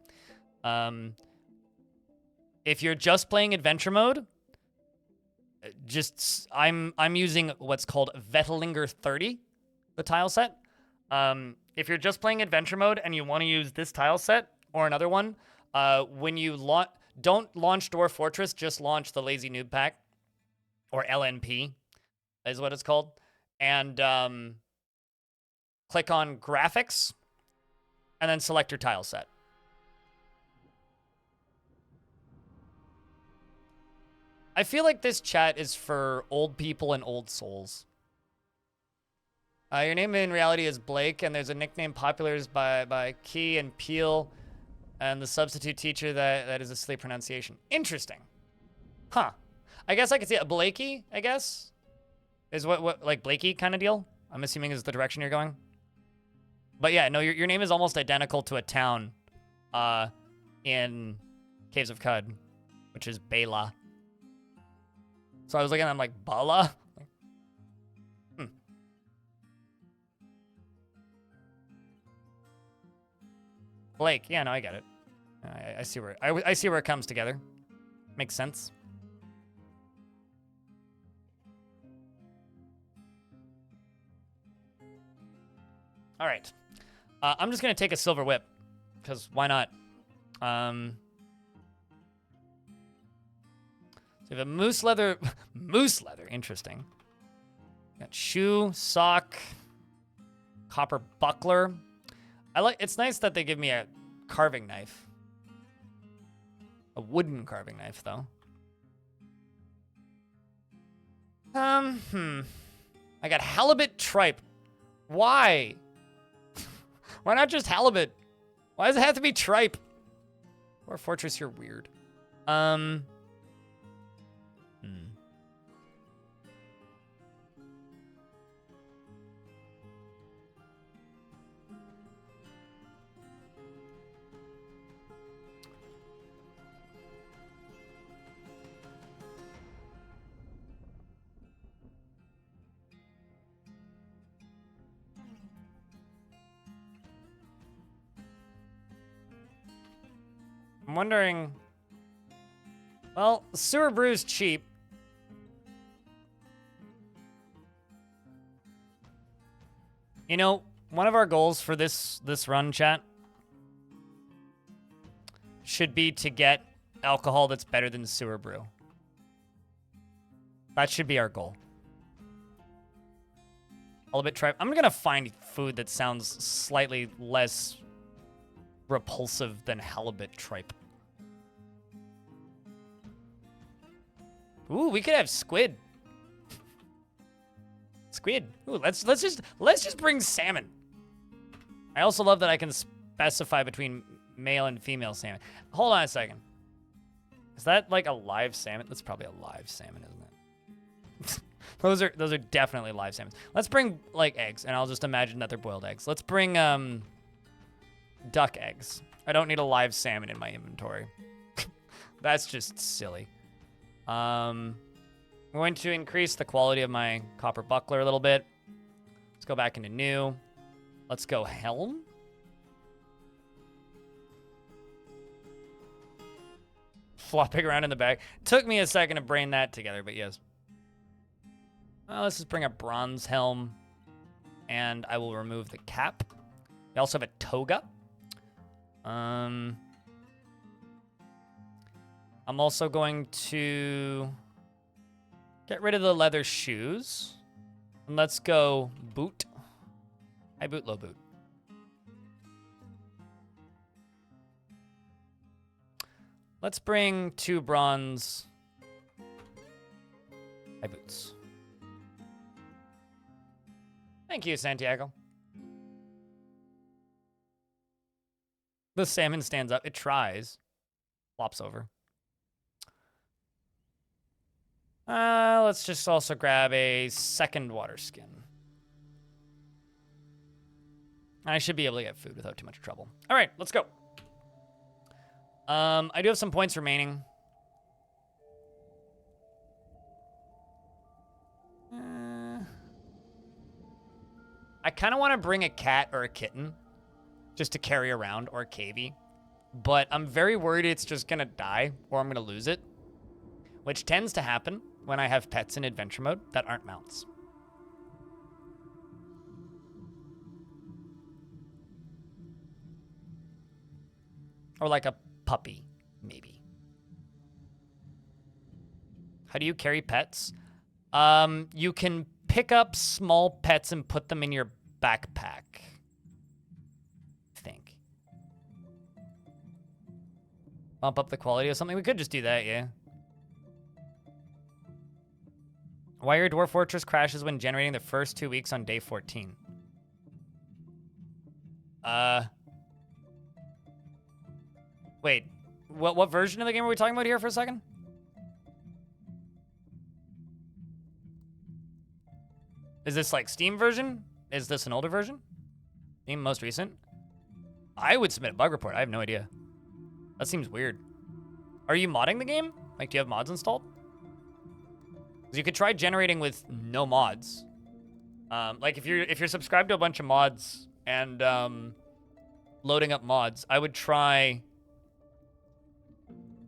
If you're just playing adventure mode, I'm using what's called Vettelinger 30, the tile set. If you're just playing adventure mode and you want to use this tile set or another one, when you don't launch Dwarf Fortress, just launch the Lazy Noob Pack, or LNP is what it's called, and click on Graphics, and then select your tile set. I feel like this chat is for old people and old souls. Your name in reality is Blake, and there's a nickname popular by Key and Peel, and the substitute teacher that is a silly pronunciation. Interesting. Huh. I guess I could see it. Blakey, I guess, is what like Blakey kind of deal. I'm assuming is the direction you're going. But yeah, no, your name is almost identical to a town in Caves of Cud, which is Bela. So I was looking, I'm like, Bala? Blake, yeah, no, I get it. I see where I see where it comes together. Makes sense. All right, I'm just gonna take a silver whip, because why not? So we have a moose leather, interesting. Got shoe, sock, copper buckler. It's nice that they give me a carving knife. A wooden carving knife, though. I got halibut tripe. Why? Why not just halibut? Why does it have to be tripe? Or fortress, you're weird. I'm wondering, well, sewer brew's cheap. You know, one of our goals for this run, chat, should be to get alcohol that's better than sewer brew. That should be our goal. A little bit tripe. I'm gonna find food that sounds slightly less repulsive than halibut tripe. Ooh, we could have squid. Squid. Ooh, let's just bring salmon. I also love that I can specify between male and female salmon. Hold on a second. Is that like a live salmon? That's probably a live salmon, isn't it? those are definitely live salmon. Let's bring like eggs, and I'll just imagine that they're boiled eggs. Let's bring duck eggs. I don't need a live salmon in my inventory. That's just silly. I'm going to increase the quality of my copper buckler a little bit. Let's go back into new. Let's go helm. Flopping around in the bag. Took me a second to brain that together, but yes. Well, let's just bring a bronze helm. And I will remove the cap. We also have a toga. I'm also going to get rid of the leather shoes. And let's go boot. High boot, low boot. Let's bring 2 bronze high boots. Thank you, Santiago. The salmon stands up. It tries. Flops over. Let's just also grab a second water skin. I should be able to get food without too much trouble. All right, let's go. I do have some points remaining. I kind of want to bring a cat or a kitten just to carry around, or a cavie. But I'm very worried it's just going to die or I'm going to lose it, which tends to happen when I have pets in adventure mode that aren't mounts. Or like a puppy, maybe. How do you carry pets? You can pick up small pets and put them in your backpack. I think. Bump up the quality of something. We could just do that, yeah. Why your Dwarf Fortress crashes when generating the first 2 weeks on day 14? Wait, what version of the game are we talking about here for a second? Is this like Steam version? Is this an older version? Steam most recent? I would submit a bug report. I have no idea. That seems weird. Are you modding the game? Like, do you have mods installed? Because you could try generating with no mods. Like if you're subscribed to a bunch of mods and loading up mods, I would try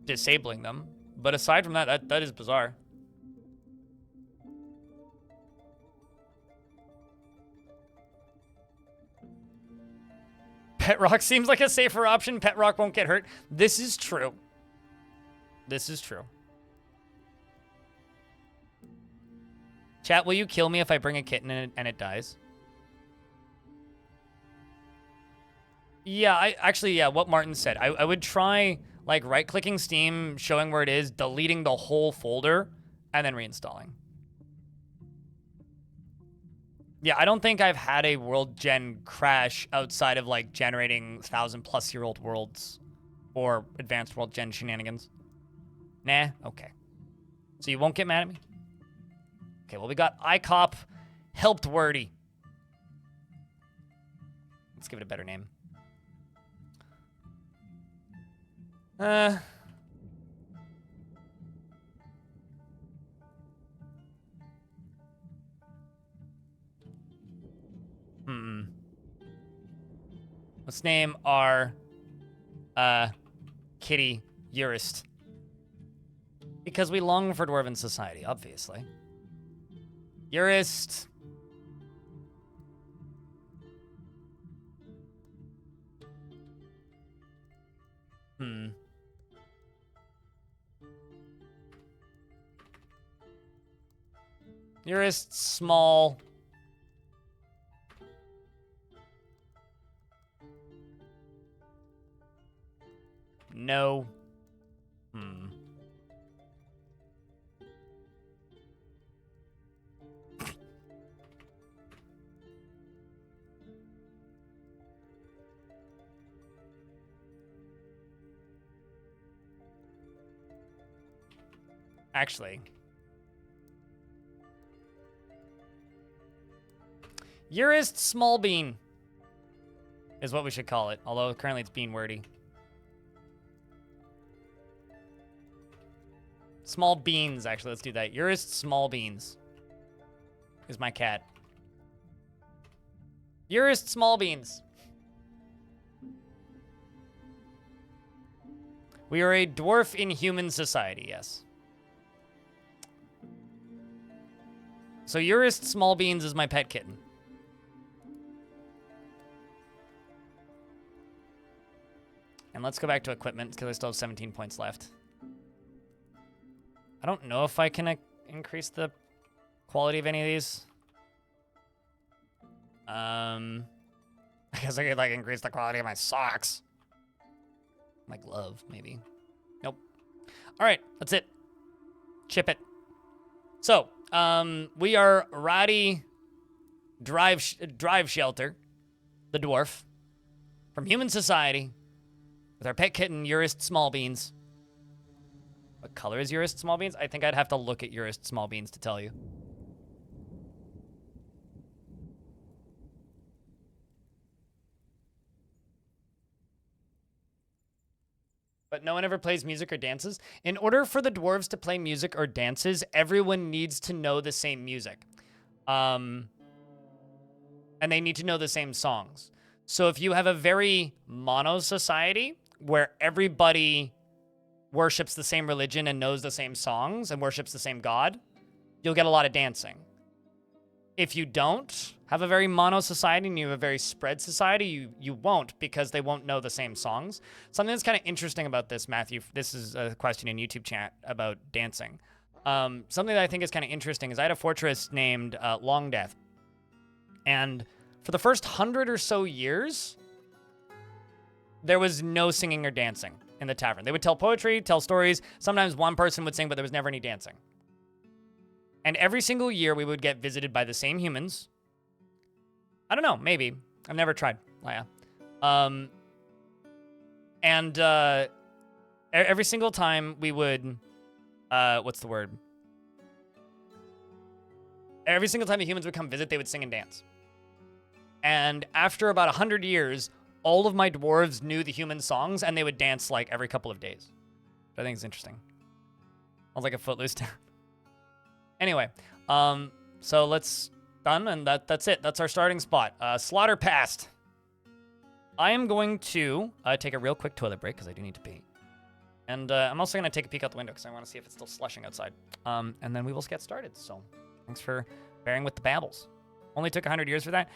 disabling them. But aside from that is bizarre. Pet Rock seems like a safer option. Pet Rock won't get hurt. This is true. This is true. Chat, will you kill me if I bring a kitten and it dies? Yeah, yeah, what Martin said. I would try, like, right-clicking Steam, showing where it is, deleting the whole folder, and then reinstalling. Yeah, I don't think I've had a world gen crash outside of, like, generating 1,000-plus-year-old worlds or advanced world gen shenanigans. Nah? Okay. So you won't get mad at me? Okay, well, we got ICOP helped wordy. Let's give it a better name. Let's name our kitty Urist. Because we long for dwarven society, obviously. Urist. Urist, small. No. Actually. Urist small bean is what we should call it, although currently it's bean wordy. Small beans, actually, let's do that. Urist small beans is my cat. Urist small beans. We are a dwarf in human society, yes. So Urist small beans is my pet kitten. And let's go back to equipment, because I still have 17 points left. I don't know if I can increase the quality of any of these. I guess I could, like, increase the quality of my socks. My glove, maybe. Nope. All right, that's it. Chip it. So, we are Radi Drive Shelter, the dwarf, from human society, with our pet kitten, Urist Small Beans. What color is Urist Small Beans? I think I'd have to look at Urist Small Beans to tell you. But no one ever plays music or dances. In order for the dwarves to play music or dances, everyone needs to know the same music. And they need to know the same songs. So if you have a very mono society where everybody worships the same religion and knows the same songs and worships the same god, you'll get a lot of dancing. If you don't have a very mono society and you have a very spread society, you won't, because they won't know the same songs. Something that's kind of interesting about this, Matthew, this is a question in YouTube chat about dancing. Something that I think is kind of interesting is I had a fortress named Long Death. And for the first 100 or so years, there was no singing or dancing in the tavern. They would tell poetry, tell stories. Sometimes one person would sing, but there was never any dancing. And every single year we would get visited by the same humans. I don't know, maybe. I've never tried. Leia. Every single time we would, what's the word? Every single time the humans would come visit, they would sing and dance. And after about 100 years, all of my dwarves knew the human songs, and they would dance like every couple of days. I think it's interesting. Sounds like a Footloose town. Anyway, so let's done, and that's it. That's our starting spot. Slaughter passed. I am going to take a real quick toilet break because I do need to pee. And I'm also going to take a peek out the window because I want to see if it's still slushing outside. And then we will get started. So thanks for bearing with the babbles. Only took 100 years for that?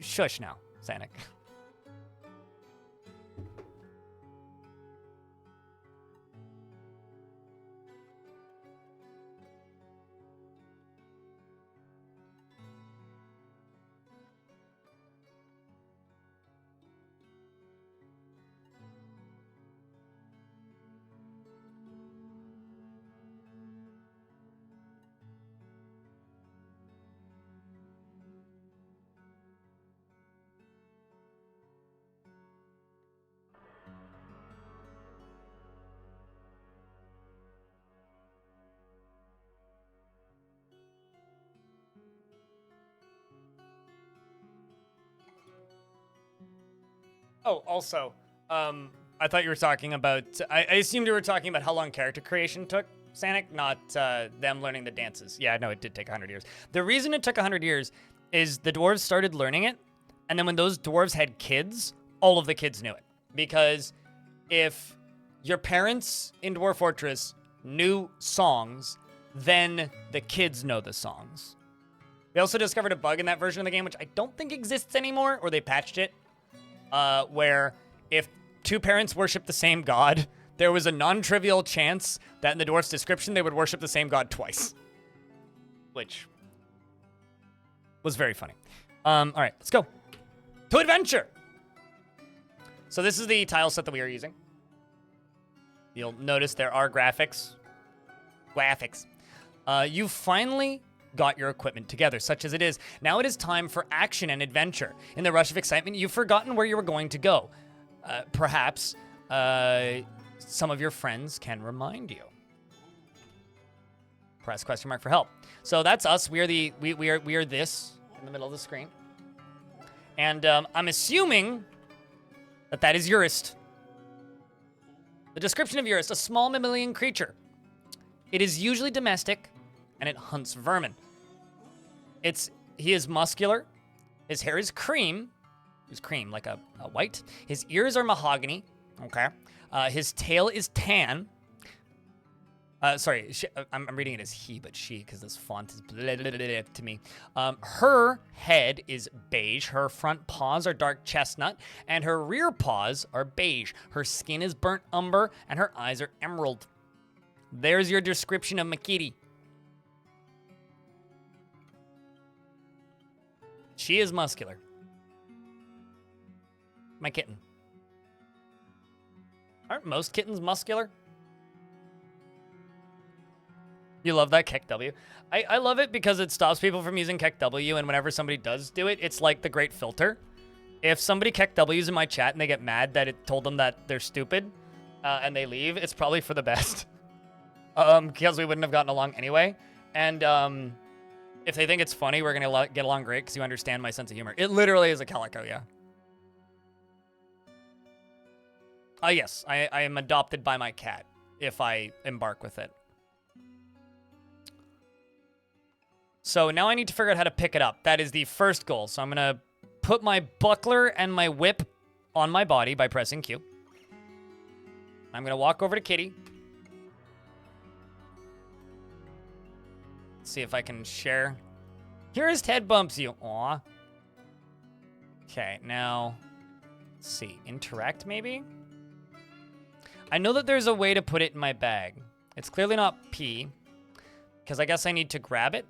Shush now, Sanic. Oh, also, I thought you were talking about, I assumed you were talking about how long character creation took, Sanic, not them learning the dances. Yeah, no, it did take 100 years. The reason it took 100 years is the dwarves started learning it, and then when those dwarves had kids, all of the kids knew it. Because if your parents in Dwarf Fortress knew songs, then the kids know the songs. We also discovered a bug in that version of the game, which I don't think exists anymore, or they patched it. Where if two parents worship the same god, there was a non-trivial chance that in the dwarf's description they would worship the same god twice. Which was very funny. All right, let's go. To adventure! So this is the tile set that we are using. You'll notice there are graphics. You finally got your equipment together, such as it is. Now it is time for action and adventure. In the rush of excitement, you've forgotten where you were going to go. Perhaps some of your friends can remind you. Press question mark for help. So that's us. We are this in the middle of the screen. And I'm assuming that is Urist. The description of Urist: a small mammalian creature. It is usually domestic, and it hunts vermin. He is muscular. His hair is cream. It's cream, like a white. His ears are mahogany. Okay. His tail is tan. Sorry, I'm reading it as he, but she, because this font is to me. Her head is beige. Her front paws are dark chestnut, and her rear paws are beige. Her skin is burnt umber, and her eyes are emerald. There's your description of my kitty. She is muscular. My kitten. Aren't most kittens muscular? You love that Keck W. I love it because it stops people from using Keck W, and whenever somebody does do it, it's like the great filter. If somebody Keck W's in my chat and they get mad that it told them that they're stupid, and they leave, it's probably for the best. Because we wouldn't have gotten along anyway. And if they think it's funny, we're going to get along great because you understand my sense of humor. It literally is a calico, yeah. Yes, I am adopted by my cat if I embark with it. So now I need to figure out how to pick it up. That is the first goal. So I'm going to put my buckler and my whip on my body by pressing Q. I'm going to walk over to Kitty. See if I can share. Urist head bumps you. Aw. Okay, now, let's see. Interact, maybe? I know that there's a way to put it in my bag. It's clearly not P, because I guess I need to grab it.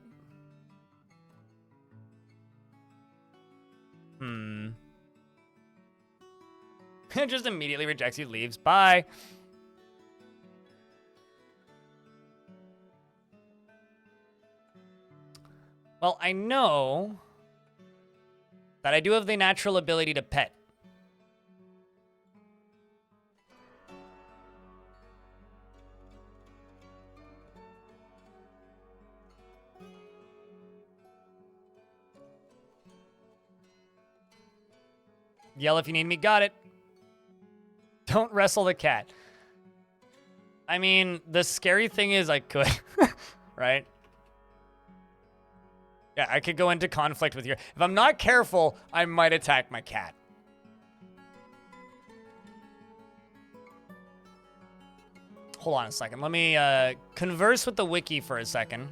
It just immediately rejects you, leaves. Bye. Well, I know that I do have the natural ability to pet. Yell if you need me. Got it. Don't wrestle the cat. I mean, the scary thing is I could, right? Yeah, I could go into conflict with you. If I'm not careful, I might attack my cat. Hold on a second. Let me converse with the wiki for a second.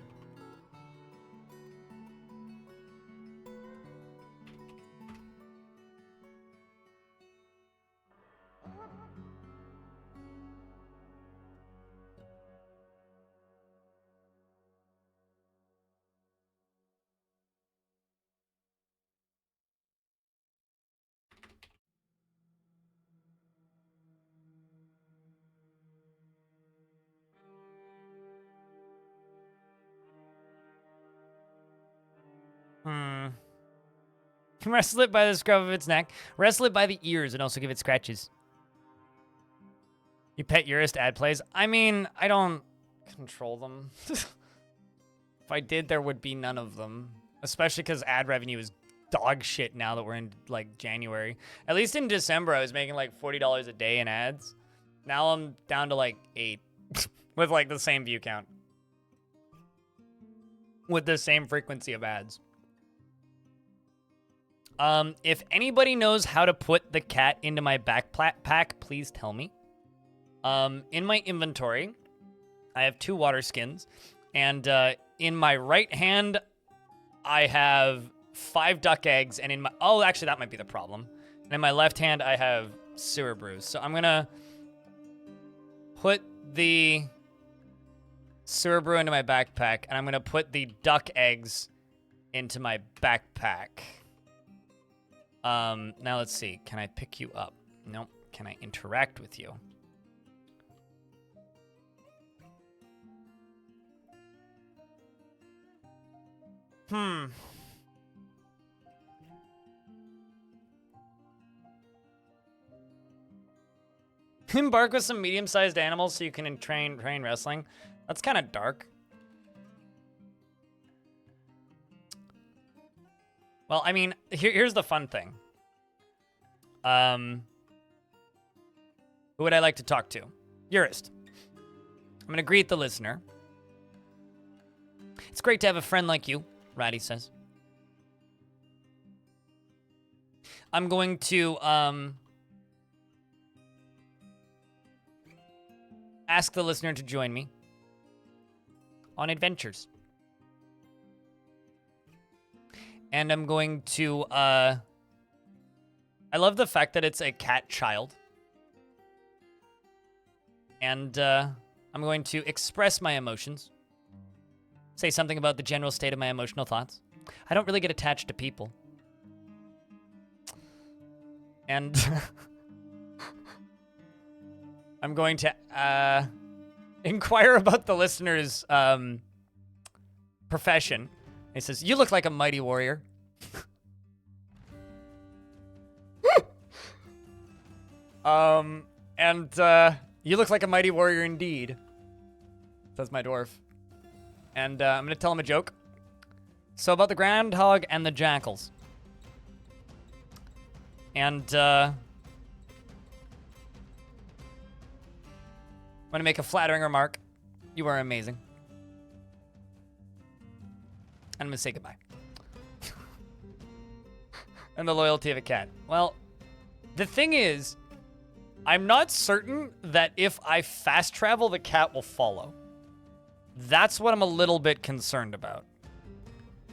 Wrestle it by the scruff of its neck. Wrestle it by the ears and also give it scratches. You pet Urist ad plays? I mean, I don't control them. If I did, there would be none of them. Especially because ad revenue is dog shit now that we're in, like, January. At least in December, I was making, like, $40 a day in ads. Now I'm down to, like, 8. With, like, the same view count. With the same frequency of ads. If anybody knows how to put the cat into my backpack, please tell me. In my inventory, I have 2 water skins, and in my right hand, I have 5 duck eggs, and in my actually that might be the problem. And in my left hand, I have sewer brews. So I'm gonna put the sewer brew into my backpack, and I'm gonna put the duck eggs into my backpack. Now let's see. Can I pick you up? Nope. Can I interact with you? Embark with some medium-sized animals so you can train wrestling. That's kind of dark. Well, I mean, here's the fun thing. Who would I like to talk to? Urist. I'm going to greet the listener. It's great to have a friend like you, Radi says. I'm going to ask the listener to join me on adventures. And I'm going to, I love the fact that it's a cat child. And I'm going to express my emotions. Say something about the general state of my emotional thoughts. I don't really get attached to people. And I'm going to inquire about the listener's profession. He says, "You look like a mighty warrior." You look like a mighty warrior indeed, says my dwarf. And I'm going to tell him a joke. So about the groundhog and the jackals. And I'm going to make a flattering remark. You are amazing. And I'm going to say goodbye. And the loyalty of a cat. Well, the thing is, I'm not certain that if I fast travel, the cat will follow. That's what I'm a little bit concerned about.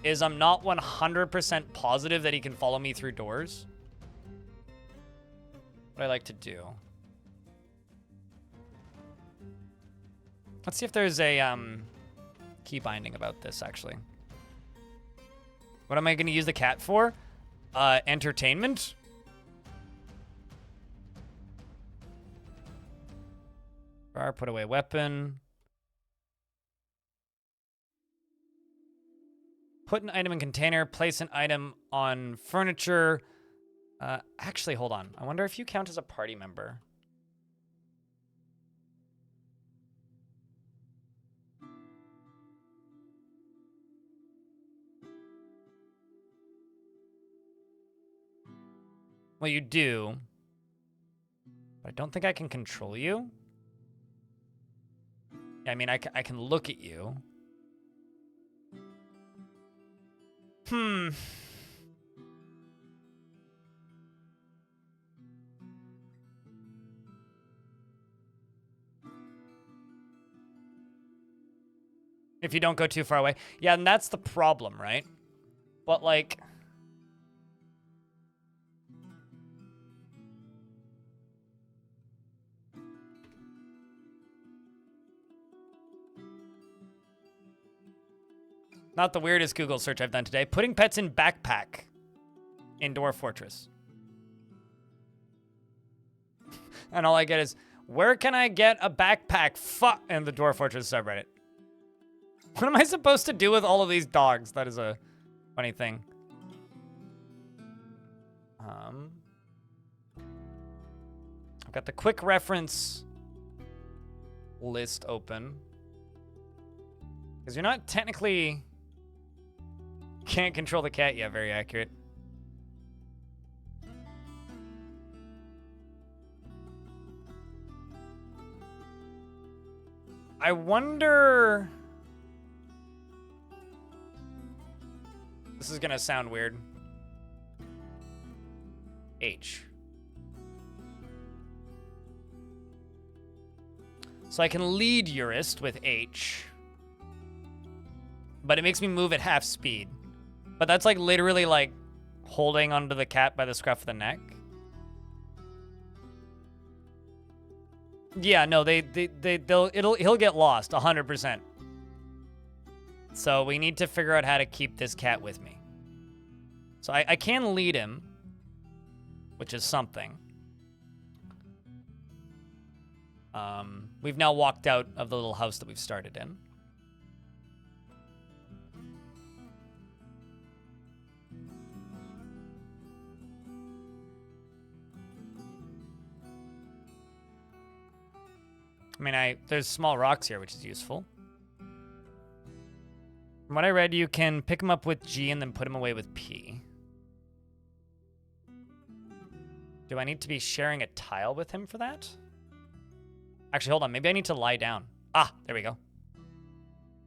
Is I'm not 100% positive that he can follow me through doors. What I like to do. Let's see if there's a key binding about this, actually. What am I going to use the cat for? Entertainment? Put away weapon. Put an item in container, place an item on furniture. Actually, hold on. I wonder if you count as a party member. Well, you do. But I don't think I can control you. Yeah, I mean, I can look at you. If you don't go too far away. Yeah, and that's the problem, right? But, like... Not the weirdest Google search I've done today. Putting pets in backpack in Dwarf Fortress. And all I get is, where can I get a backpack? Fuck! And the Dwarf Fortress subreddit. What am I supposed to do with all of these dogs? That is a funny thing. I've got the quick reference list open. Because you're not technically... Can't control the cat yet, very accurate. I wonder... This is gonna sound weird. H. So I can lead Urist with H. But it makes me move at half speed. But that's like literally like holding onto the cat by the scruff of the neck. Yeah, no, he'll get lost 100%. So we need to figure out how to keep this cat with me. So I can lead him, which is something. We've now walked out of the little house that we've started in. I mean, there's small rocks here, which is useful. From what I read, you can pick them up with G and then put them away with P. Do I need to be sharing a tile with him for that? Actually, hold on. Maybe I need to lie down. Ah, there we go.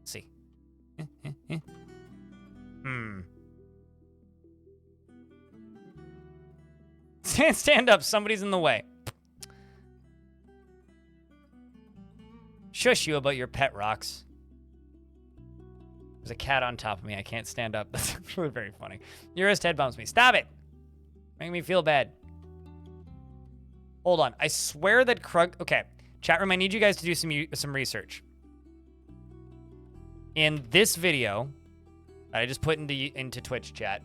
Let's see. Stand up. Somebody's in the way. Shush you about your pet rocks. There's a cat on top of me. I can't stand up. That's actually very funny. Urist head bumps me. Stop it! Making me feel bad. Hold on. I swear that Krug... Okay. Chat room, I need you guys to do some research. In this video, that I just put into Twitch chat,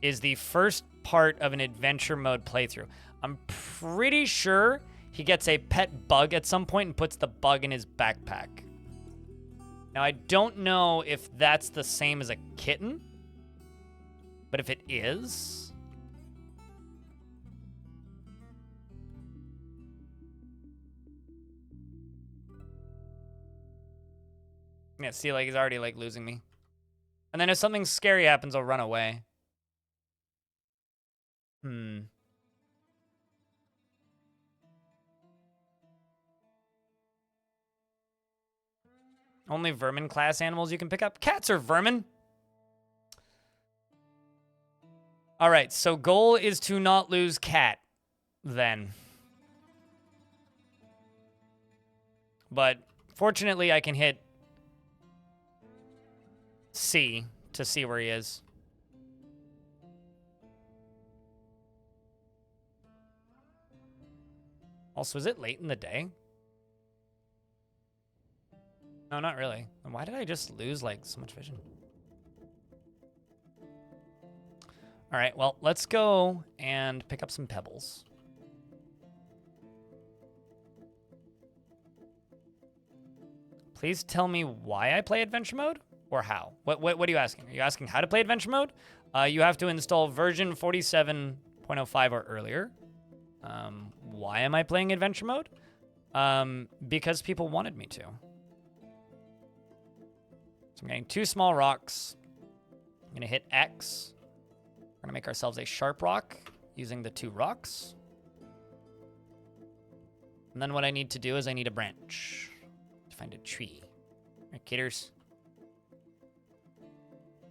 is the first part of an adventure mode playthrough. I'm pretty sure he gets a pet bug at some point and puts the bug in his backpack. Now, I don't know if that's the same as a kitten, but if it is... Yeah, see, like, he's already, like, losing me. And then if something scary happens, I'll run away. Only vermin class animals you can pick up? Cats are vermin. All right, so goal is to not lose cat, then. But fortunately, I can hit C to see where he is. Also, is it late in the day? No, not really. And why did I just lose, like, so much vision? All right, well, let's go and pick up some pebbles. Please tell me why I play adventure mode? Or how? What are you asking? Are you asking how to play adventure mode? You have to install version 47.05 or earlier. Why am I playing adventure mode? Because people wanted me to. So I'm getting 2 small rocks. I'm going to hit X. We're going to make ourselves a sharp rock using the 2 rocks. And then what I need to do is I need a branch to find a tree. Right, kidders.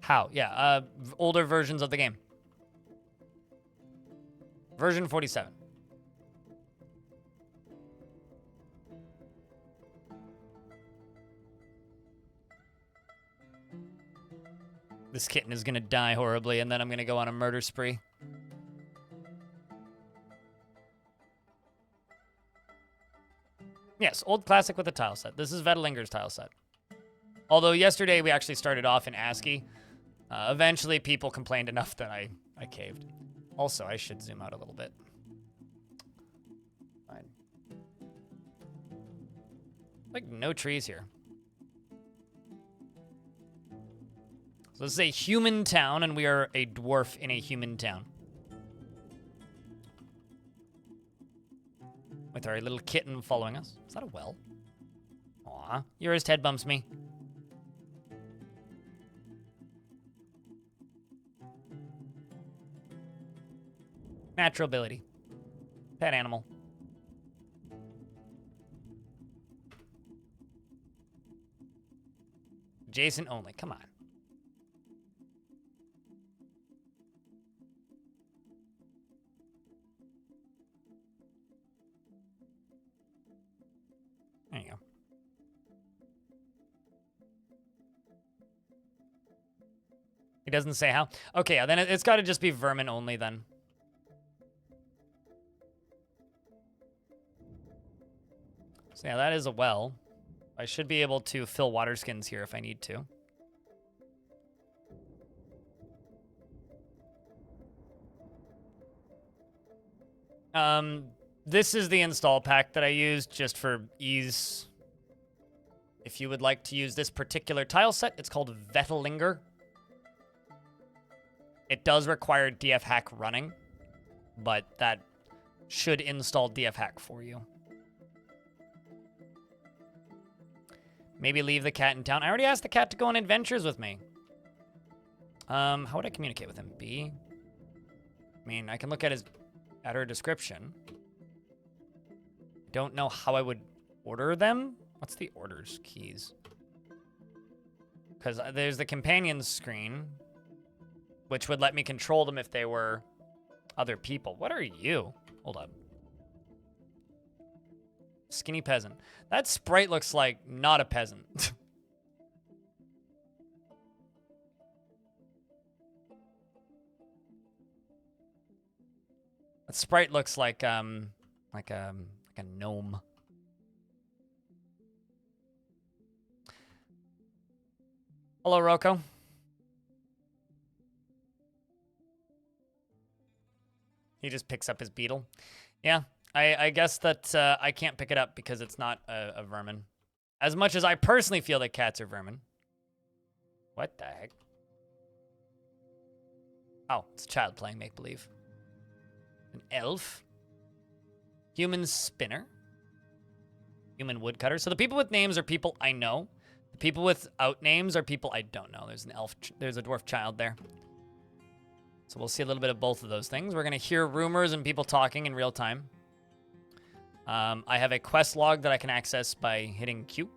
How? Yeah, older versions of the game. Version 47. This kitten is gonna die horribly, and then I'm gonna go on a murder spree. Yes, old classic with a tile set. This is Vetelinger's tile set. Although yesterday we actually started off in ASCII. Eventually people complained enough that I caved. Also, I should zoom out a little bit. Fine. Like, no trees here. So this is a human town, and we are a dwarf in a human town. With our little kitten following us. Is that a well? Aw, Urist head bumps me. Natural ability. Pet animal. Adjacent only. Come on. There you go. He doesn't say how. Okay, then it's got to just be vermin only then. So yeah, that is a well. I should be able to fill water skins here if I need to. This is the install pack that I used just for ease. If you would like to use this particular tile set, it's called Vetelinger. It does require DF hack running, but that should install DF hack for you. Maybe leave the cat in town. I already asked the cat to go on adventures with me. How would I communicate with him? B? I mean, I can look at her description. Don't know how I would order them. What's the orders keys? Because there's the companions screen, which would let me control them if they were other people. What are you? Hold up. Skinny peasant. That sprite looks like not a peasant. That sprite looks like a gnome. Hello, Rocco. He just picks up his beetle. Yeah, I guess that I can't pick it up because it's not a vermin. As much as I personally feel that cats are vermin. What the heck? Oh, it's a child playing make-believe. An elf. Human spinner. Human woodcutter. So the people with names are people I know. The people without names are people I don't know. There's an elf, there's a dwarf child there. So we'll see a little bit of both of those things. We're going to hear rumors and people talking in real time. I have a quest log that I can access by hitting Q.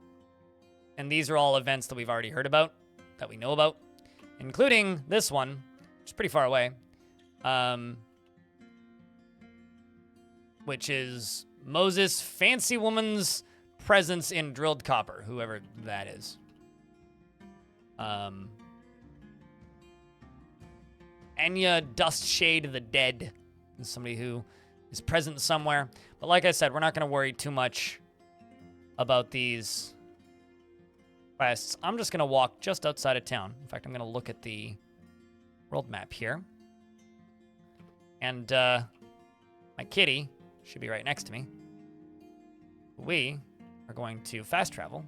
And these are all events that we've already heard about, that we know about, including this one, which is pretty far away, which is Moses' fancy woman's presence in drilled copper, whoever that is. Enya Dustshade the Dead is somebody who is present somewhere. But like I said, we're not going to worry too much about these quests. I'm just going to walk just outside of town. In fact, I'm going to look at the world map here. And my kitty should be right next to me. We are going to fast travel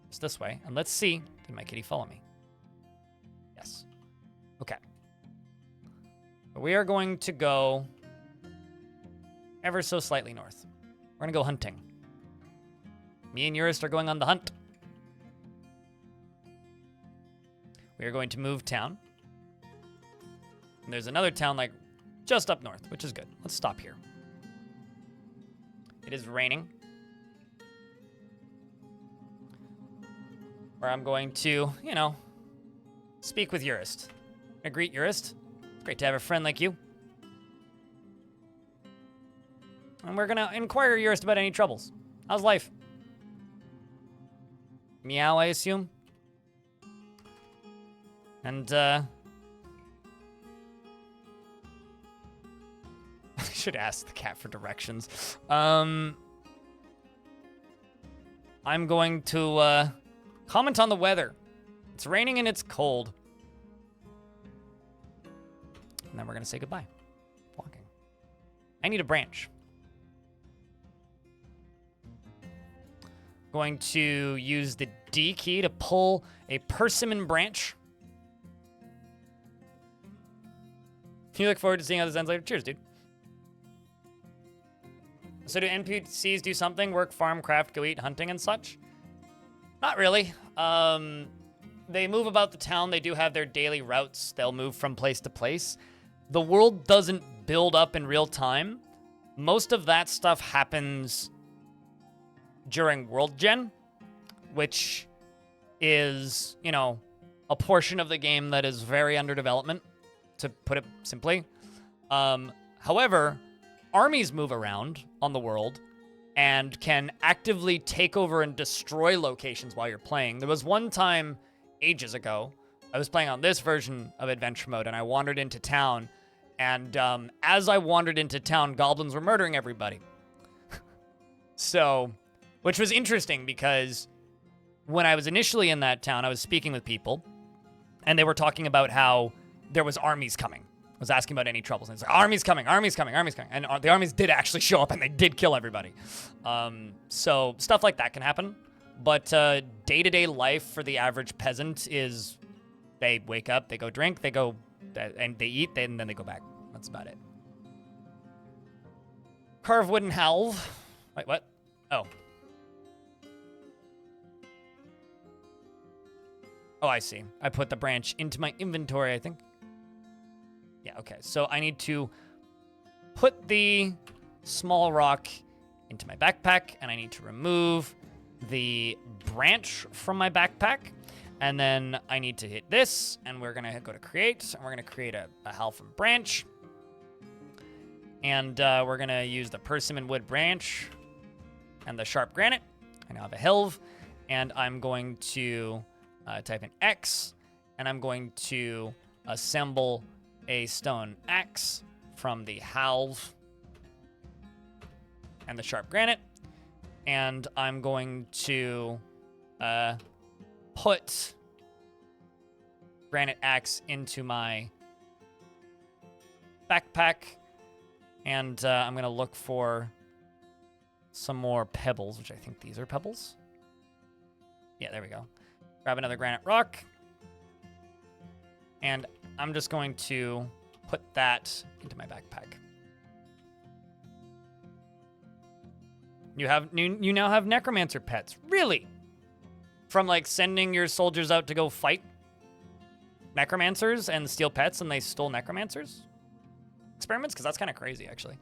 just this way. And let's see, did my kitty follow me? Yes. Okay. We are going to go ever so slightly north. We're going to go hunting. Me and Urist are going on the hunt. We are going to move town. And there's another town like just up north, which is good. Let's stop here. It is raining. Where I'm going to, you know, speak with Urist. Greet Urist. It's great to have a friend like you. And we're gonna inquire Urist about any troubles. How's life? Meow, I assume. And, I should ask the cat for directions. I'm going to, comment on the weather. It's raining and it's cold. And then we're gonna say goodbye. Walking. I need a branch. Going to use the D key to pull a persimmon branch. You look forward to seeing how this ends later. Cheers, dude. So do NPCs do something? Work, farm, craft, go eat, hunting, and such? Not really. They move about the town. They do have their daily routes. They'll move from place to place. The world doesn't build up in real time. Most of that stuff happens during World Gen, which is, you know, a portion of the game that is very under development, to put it simply. However, armies move around on the world and can actively take over and destroy locations while you're playing. There was one time ages ago, I was playing on this version of Adventure Mode, and I wandered into town, and as I wandered into town, goblins were murdering everybody. So, which was interesting because when I was initially in that town, I was speaking with people, and they were talking about how there was armies coming. I was asking about any troubles, and it's like, armies coming, armies coming, armies coming. And the armies did actually show up, and they did kill everybody. So stuff like that can happen. But day-to-day life for the average peasant is they wake up, they go drink, they go, and they eat, and then they go back. That's about it. Carve wooden halve. Wait, what? Oh. Oh, I see. I put the branch into my inventory, I think. Yeah, okay. So I need to put the small rock into my backpack, and I need to remove the branch from my backpack. And then I need to hit this, and we're going to go to create, and we're going to create a half branch. And we're going to use the persimmon wood branch and the sharp granite. I now have a helve, and I'm going to type in X, and I'm going to assemble a stone axe from the halve and the sharp granite. And I'm going to put granite axe into my backpack. And I'm going to look for some more pebbles, which I think these are pebbles. Yeah, there we go. Grab another granite rock. And I'm just going to put that into my backpack. You now have necromancer pets. Really? From like sending your soldiers out to go fight necromancers and steal pets, and they stole necromancers experiments? Because that's kind of crazy, actually.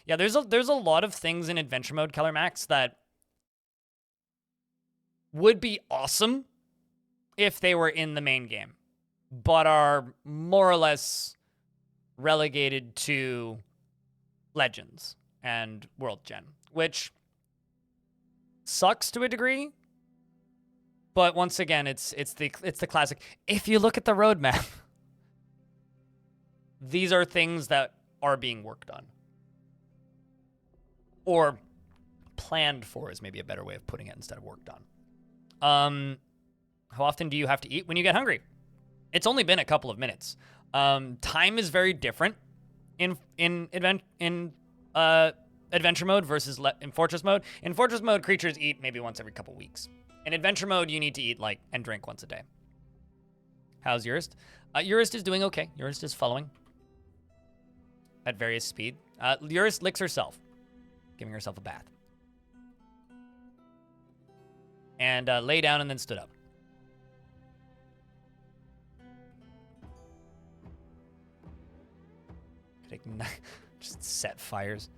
Yeah, there's a lot of things in Adventure Mode, Keller Max, that would be awesome if they were in the main game, but are more or less relegated to Legends and World Gen, which sucks to a degree. But once again, it's the classic. If you look at the roadmap, these are things that are being worked on. Or planned for is maybe a better way of putting it instead of worked on. How often do you have to eat when you get hungry? It's only been a couple of minutes. Time is very different in adventure mode versus in fortress mode. In fortress mode, creatures eat maybe once every couple weeks. In adventure mode, you need to eat like and drink once a day. How's Urist? Urist is doing okay. Urist is following at various speed. Urist licks herself, giving herself a bath. And lay down and then stood up. Just set fires.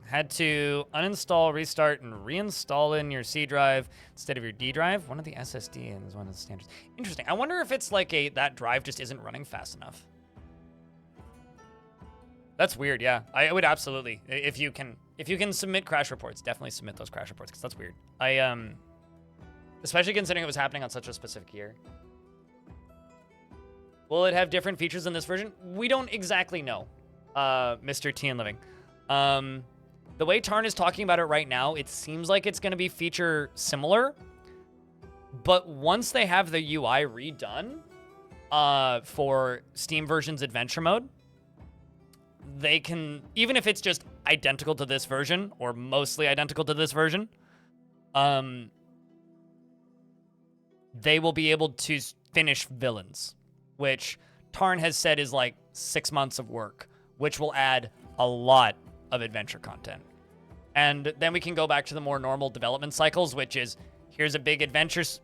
Had to uninstall, restart, and reinstall in your C drive instead of your D drive. One of the SSD and one of the standards. Interesting. I wonder if it's like that drive just isn't running fast enough. That's weird. Yeah, I would absolutely. If you can submit crash reports, definitely submit those crash reports because that's weird. Especially considering it was happening on such a specific year. Will it have different features in this version? We don't exactly know, Mr. T and Living. The way Tarn is talking about it right now, it seems like it's going to be feature similar. But once they have the UI redone for Steam version's adventure mode, they can, even if it's just identical to this version or mostly identical to this version, they will be able to finish villains, which Tarn has said is like 6 months of work, which will add a lot of adventure content. And then we can go back to the more normal development cycles, which is here's a big adventures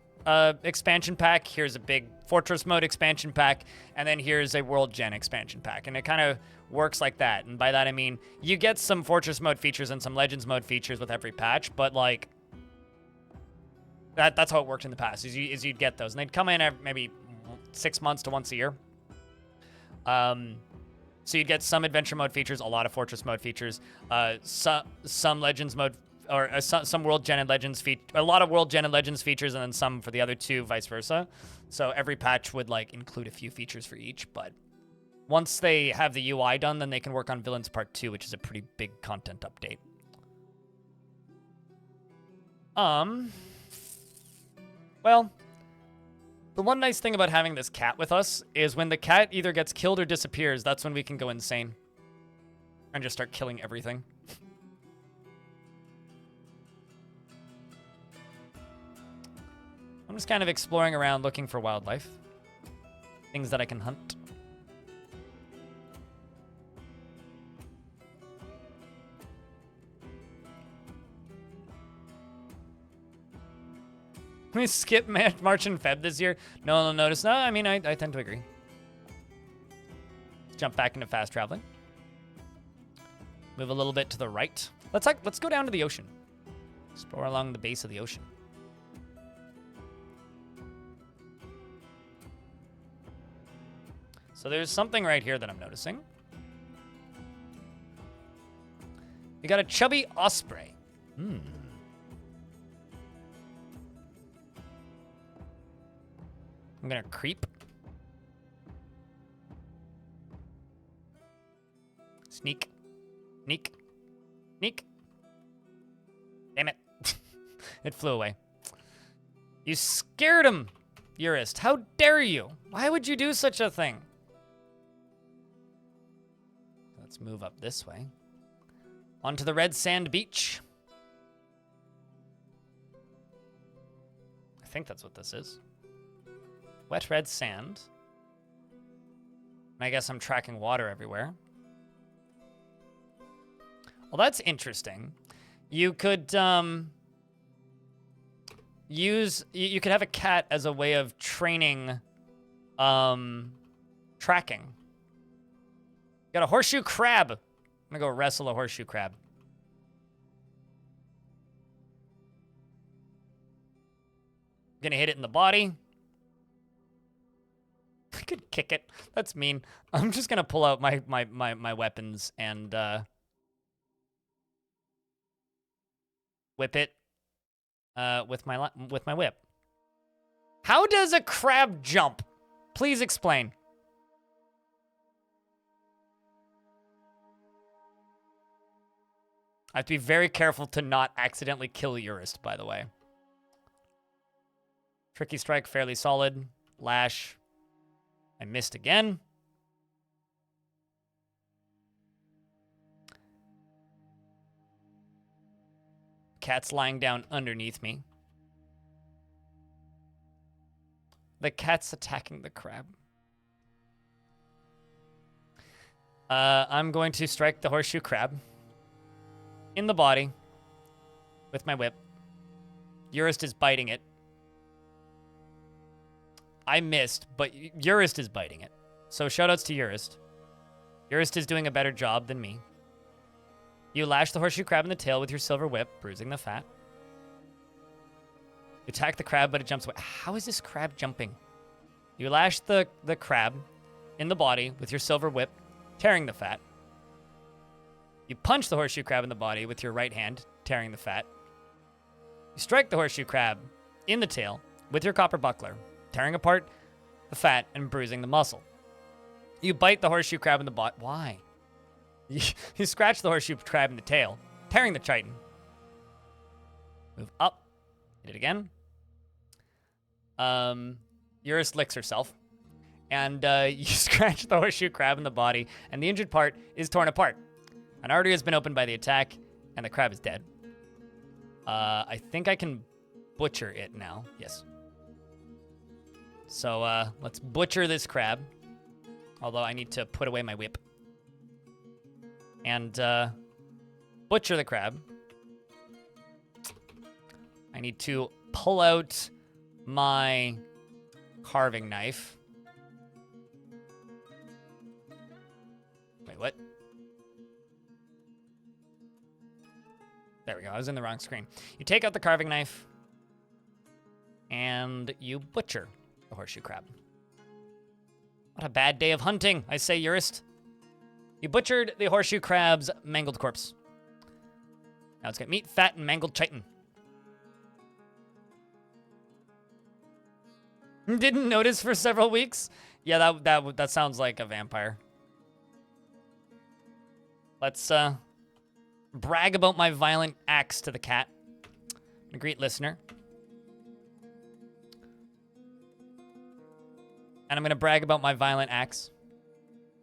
expansion pack, here's a big fortress mode expansion pack, and then here's a world gen expansion pack. And it kind of works like that. And by that I mean you get some fortress mode features and some legends mode features with every patch, but like that's how it worked in the past. Is you'd get those, and they'd come in every, maybe 6 months to once a year. So you'd get some adventure mode features, a lot of fortress mode features, some legends mode, or some world gen and legends a lot of world gen and legends features, and then some for the other two, vice versa. So every patch would like include a few features for each. But once they have the UI done, then they can work on Villains Part 2, which is a pretty big content update. Well, the one nice thing about having this cat with us is when the cat either gets killed or disappears, that's when we can go insane and just start killing everything. I'm just kind of exploring around looking for wildlife, things that I can hunt. Can we skip March and Feb this year? No one will notice. No, I mean, I tend to agree. Let's jump back into fast traveling. Move a little bit to the right. Let's go down to the ocean. Explore along the base of the ocean. So there's something right here that I'm noticing. We got a chubby osprey. I'm gonna creep. Sneak. Sneak. Sneak. Damn it. It flew away. You scared him, Urist. How dare you? Why would you do such a thing? Let's move up this way. Onto the red sand beach. I think that's what this is. Wet red sand. And I guess I'm tracking water everywhere. Well, that's interesting. You could you could have a cat as a way of training tracking. Got a horseshoe crab. I'm gonna go wrestle a horseshoe crab. Gonna hit it in the body. I could kick it. That's mean. I'm just gonna pull out my weapons and whip it with my whip. How does a crab jump? Please explain. I have to be very careful to not accidentally kill Urist, by the way. Tricky strike, fairly solid. Lash. I missed again. cat's lying down underneath me. The cat's attacking the crab. I'm going to strike the horseshoe crab in the body with my whip. Urist is biting it. I missed, but Urist is biting it. So shoutouts to Urist. Urist is doing a better job than me. You lash the horseshoe crab in the tail with your silver whip, bruising the fat. You attack the crab, but it jumps away. How is this crab jumping? You lash the crab in the body with your silver whip, tearing the fat. You punch the horseshoe crab in the body with your right hand, tearing the fat. You strike the horseshoe crab in the tail with your copper buckler, tearing apart the fat and bruising the muscle. You bite the horseshoe crab in the body. Why? You scratch the horseshoe crab in the tail, tearing the chitin. Move up. Hit it again. Urist licks herself. And you scratch the horseshoe crab in the body, and the injured part is torn apart. An artery has been opened by the attack, and the crab is dead. I think I can butcher it now. Yes. So let's butcher this crab. Although I need to put away my whip. And butcher the crab. I need to pull out my carving knife. Wait, what? There we go. I was in the wrong screen. You take out the carving knife, and you butcher the horseshoe crab. What a bad day of hunting, I say, Urist. You butchered the horseshoe crab's mangled corpse. Now it's got meat, fat, and mangled chitin. Didn't notice for several weeks? Yeah, that sounds like a vampire. Let's brag about my violent acts to the cat. A great listener. And I'm going to brag about my violent acts.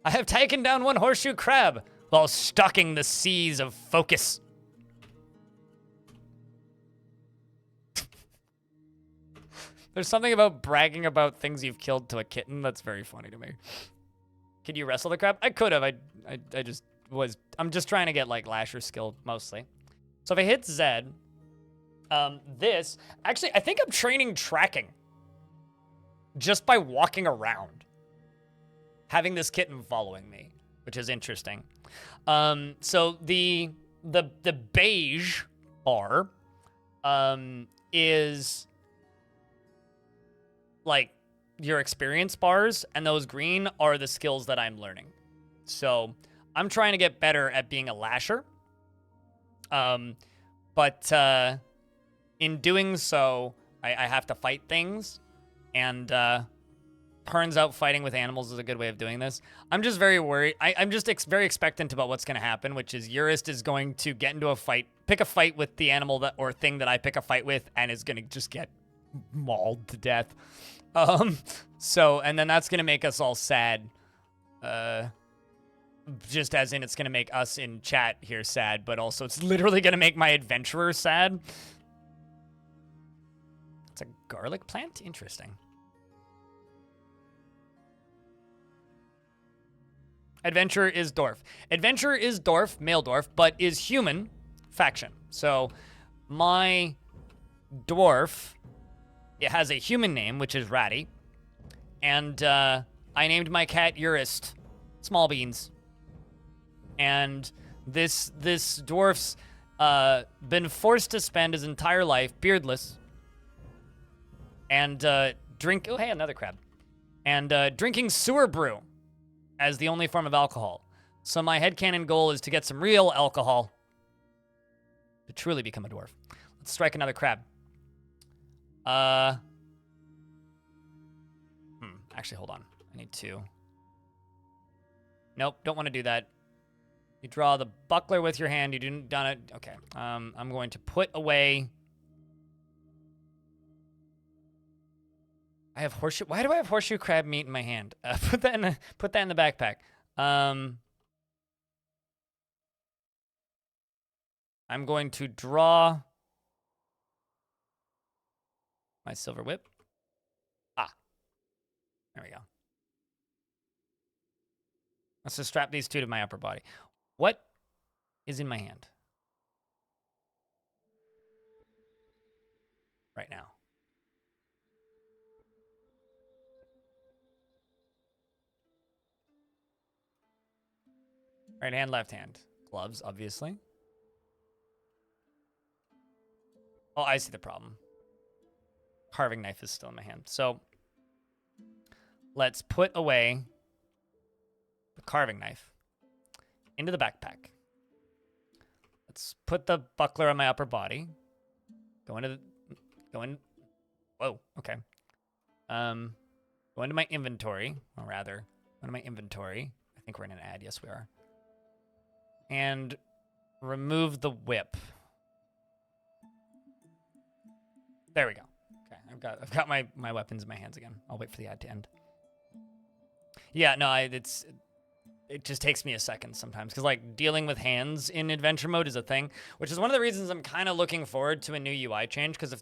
I have taken down one horseshoe crab while stalking the seas of focus. There's something about bragging about things you've killed to a kitten that's very funny to me. Could you wrestle the crab? I could have. I'm just trying to get like lasher skill mostly. So if I hit Z, actually, I think I'm training tracking. Just by walking around, having this kitten following me, which is interesting. So the beige bar is like your experience bars, and those green are the skills that I'm learning. So I'm trying to get better at being a lasher. But in doing so, I have to fight things. And turns out fighting with animals is a good way of doing this. I'm just very worried. I'm just very expectant about what's going to happen, which is Urist is going to get into a fight, pick a fight with the animal that or thing that I pick a fight with, and is going to just get mauled to death. And then that's going to make us all sad. Just as in it's going to make us in chat here sad, but also it's literally going to make my adventurer sad. It's a garlic plant? Interesting. Adventurer is Dwarf. Adventurer is Dwarf, male Dwarf, but is human faction. So my Dwarf, it has a human name, which is Radi. And I named my cat Urist, small beans. And this dwarf's been forced to spend his entire life beardless and drink. Oh, hey, another crab. And drinking sewer brew as the only form of alcohol. So my headcanon goal is to get some real alcohol to truly become a dwarf. Let's strike another crab. Actually, hold on. I need to. Nope, don't want to do that. You draw the buckler with your hand. You didn't done it. Okay. I'm going to put away. I have horseshoe. Why do I have horseshoe crab meat in my hand? Put that in the backpack. I'm going to draw my silver whip. Ah, there we go. Let's just strap these two to my upper body. What is in my hand right now? Right hand, left hand. Gloves, obviously. Oh, I see the problem. Carving knife is still in my hand. So let's put away the carving knife into the backpack. Let's put the buckler on my upper body. Go in. Whoa, okay. Go into my inventory, or rather, go into my inventory. I think we're in an ad. Yes, we are. And remove the whip. There we go. Okay, I've got my weapons in my hands again. I'll wait for the ad to end. Yeah, no, it just takes me a second sometimes because like dealing with hands in adventure mode is a thing, which is one of the reasons I'm kind of looking forward to a new UI change. Because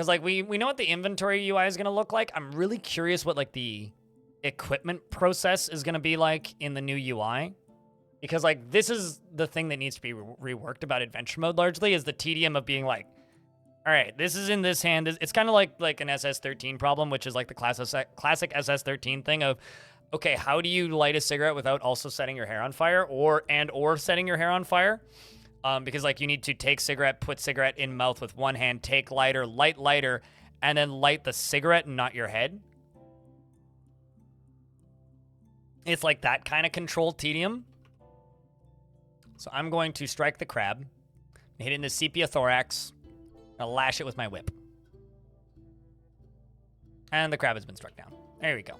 like we know what the inventory UI is gonna look like. I'm really curious what like the equipment process is gonna be like in the new UI. Because like this is the thing that needs to be reworked about adventure mode largely is the tedium of being like, all right, this is in this hand. It's kind of like an SS13 problem, which is like the classic SS13 thing of, okay, how do you light a cigarette without also setting your hair on fire or setting your hair on fire? Because like you need to take cigarette, put cigarette in mouth with one hand, take lighter, light lighter, and then light the cigarette and not your head. It's like that kind of controlled tedium. So I'm going to strike the crab, hit it in the sepia thorax, I'll lash it with my whip. And the crab has been struck down. There we go.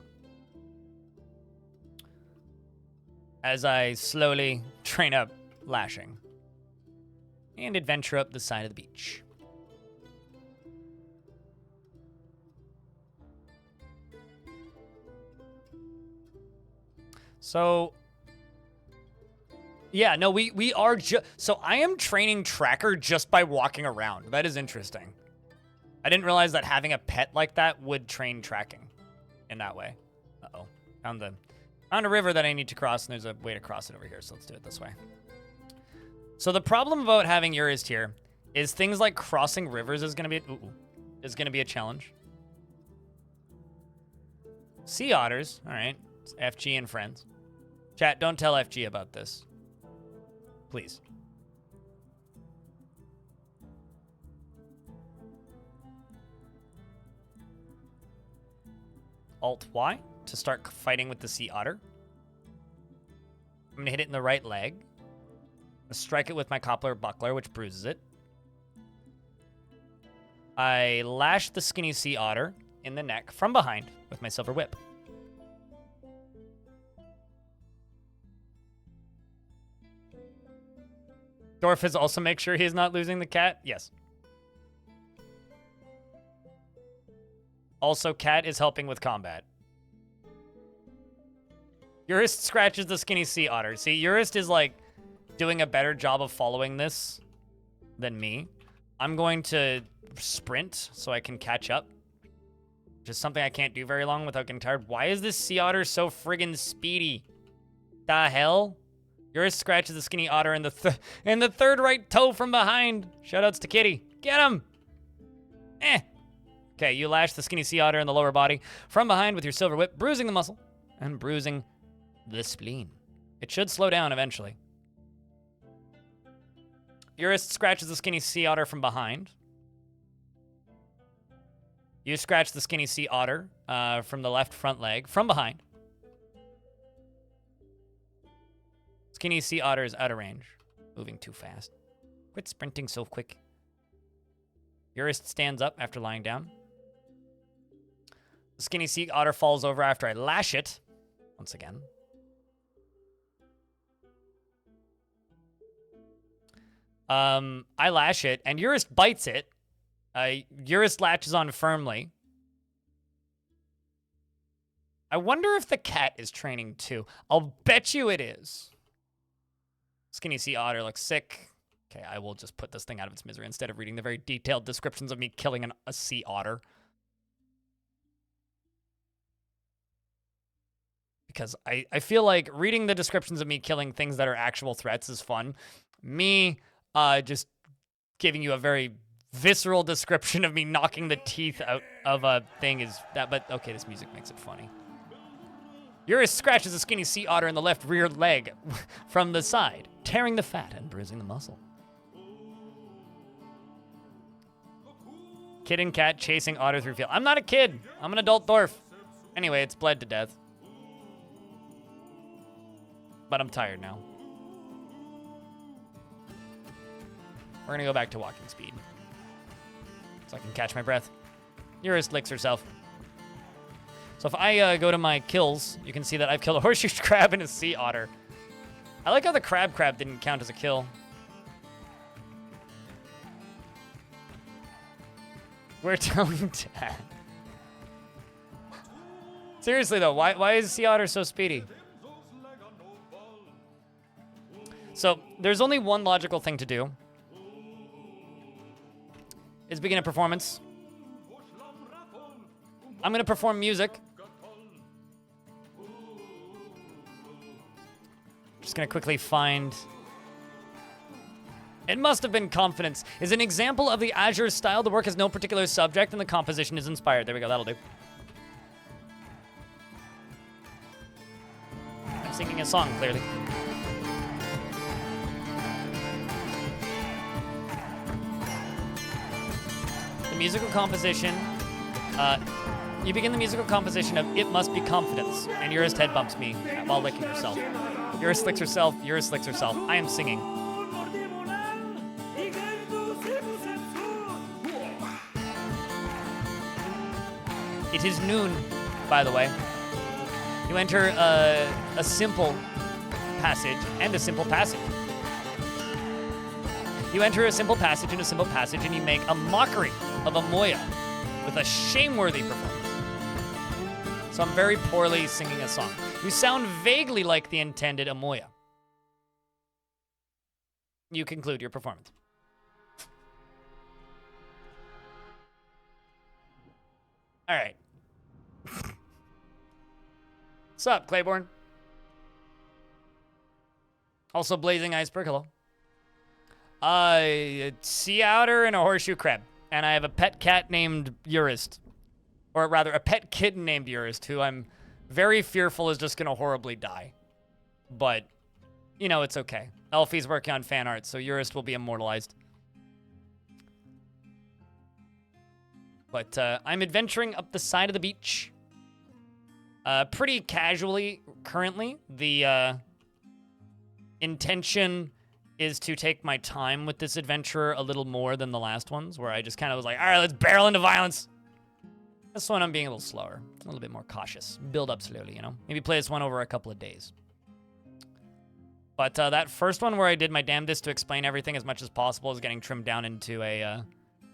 As I slowly train up lashing and adventure up the side of the beach. So, yeah, no, we are so I am training Tracker just by walking around. That is interesting. I didn't realize that having a pet like that would train tracking in that way. Uh-oh. Found a river that I need to cross, and there's a way to cross it over here, so let's do it this way. So the problem about having Urist here is things like crossing rivers is going to be a challenge. Sea otters. All right. It's FG and friends. Chat, don't tell FG about this. Please. Alt-Y to start fighting with the sea otter. I'm going to hit it in the right leg. Strike it with my coupler buckler, which bruises it. I lash the skinny sea otter in the neck from behind with my silver whip. Dwarf is also make sure he's not losing the cat. Yes. Also, cat is helping with combat. Urist scratches the skinny sea otter. See, Urist is like doing a better job of following this than me. I'm going to sprint so I can catch up. Which is something I can't do very long without getting tired. Why is this sea otter so friggin' speedy? The hell? Urist scratches the skinny otter in the third right toe from behind. Shoutouts to Kitty. Get him! Okay, you lash the skinny sea otter in the lower body from behind with your silver whip, bruising the muscle and bruising the spleen. It should slow down eventually. Urist scratches the skinny sea otter from behind. You scratch the skinny sea otter from the left front leg from behind. Skinny sea otter is out of range. Moving too fast. Quit sprinting so quick. Urist stands up after lying down. The skinny sea otter falls over after I lash it. Once again. I lash it, and Urist bites it. Urist latches on firmly. I wonder if the cat is training too. I'll bet you it is. Skinny sea otter looks sick. Okay, I will just put this thing out of its misery instead of reading the very detailed descriptions of me killing a sea otter. Because I feel like reading the descriptions of me killing things that are actual threats is fun. Me just giving you a very visceral description of me knocking the teeth out of a thing is that, but okay, this music makes it funny. Urist scratches a skinny sea otter in the left rear leg from the side, tearing the fat and bruising the muscle. Kid and cat chasing otter through field. I'm not a kid. I'm an adult dwarf. Anyway, it's bled to death. But I'm tired now. We're gonna go back to walking speed. So I can catch my breath. Urist licks herself. So if I go to my kills, you can see that I've killed a horseshoe crab and a sea otter. I like how the crab didn't count as a kill. We're telling Dad. Seriously though, why is sea otter so speedy? So there's only one logical thing to do. Is begin a performance. I'm gonna perform music. Just gonna quickly find. It must have been confidence. Is an example of the Azure style. The work has no particular subject and the composition is inspired. There we go, that'll do. I'm singing a song, clearly. The musical composition, you begin the musical composition of It Must Be Confidence, and Urist head bumps me while licking herself. Urist licks herself, Urist licks herself. I am singing. It is noon, by the way. You enter a simple passage and a simple passage. You enter a simple passage and a simple passage, and you make a mockery of a Moya with a shameworthy performance. So I'm very poorly singing a song. You sound vaguely like the intended Amoya. You conclude your performance. All right. What's up, Claiborne? Also, Blazing Iceberg, hello. A sea otter and a horseshoe crab. And I have a pet cat named Urist. Or rather, a pet kitten named Urist, who I'm very fearful is just going to horribly die. But, you know, it's okay. Elfie's working on fan art, so Urist will be immortalized. But I'm adventuring up the side of the beach. Pretty casually, currently. The intention is to take my time with this adventure a little more than the last ones, where I just kind of was like, all right, let's barrel into violence. This one I'm being a little slower, a little bit more cautious. Build up slowly, you know? Maybe play this one over a couple of days. But that first one where I did my damnedest to explain everything as much as possible is getting trimmed down into a,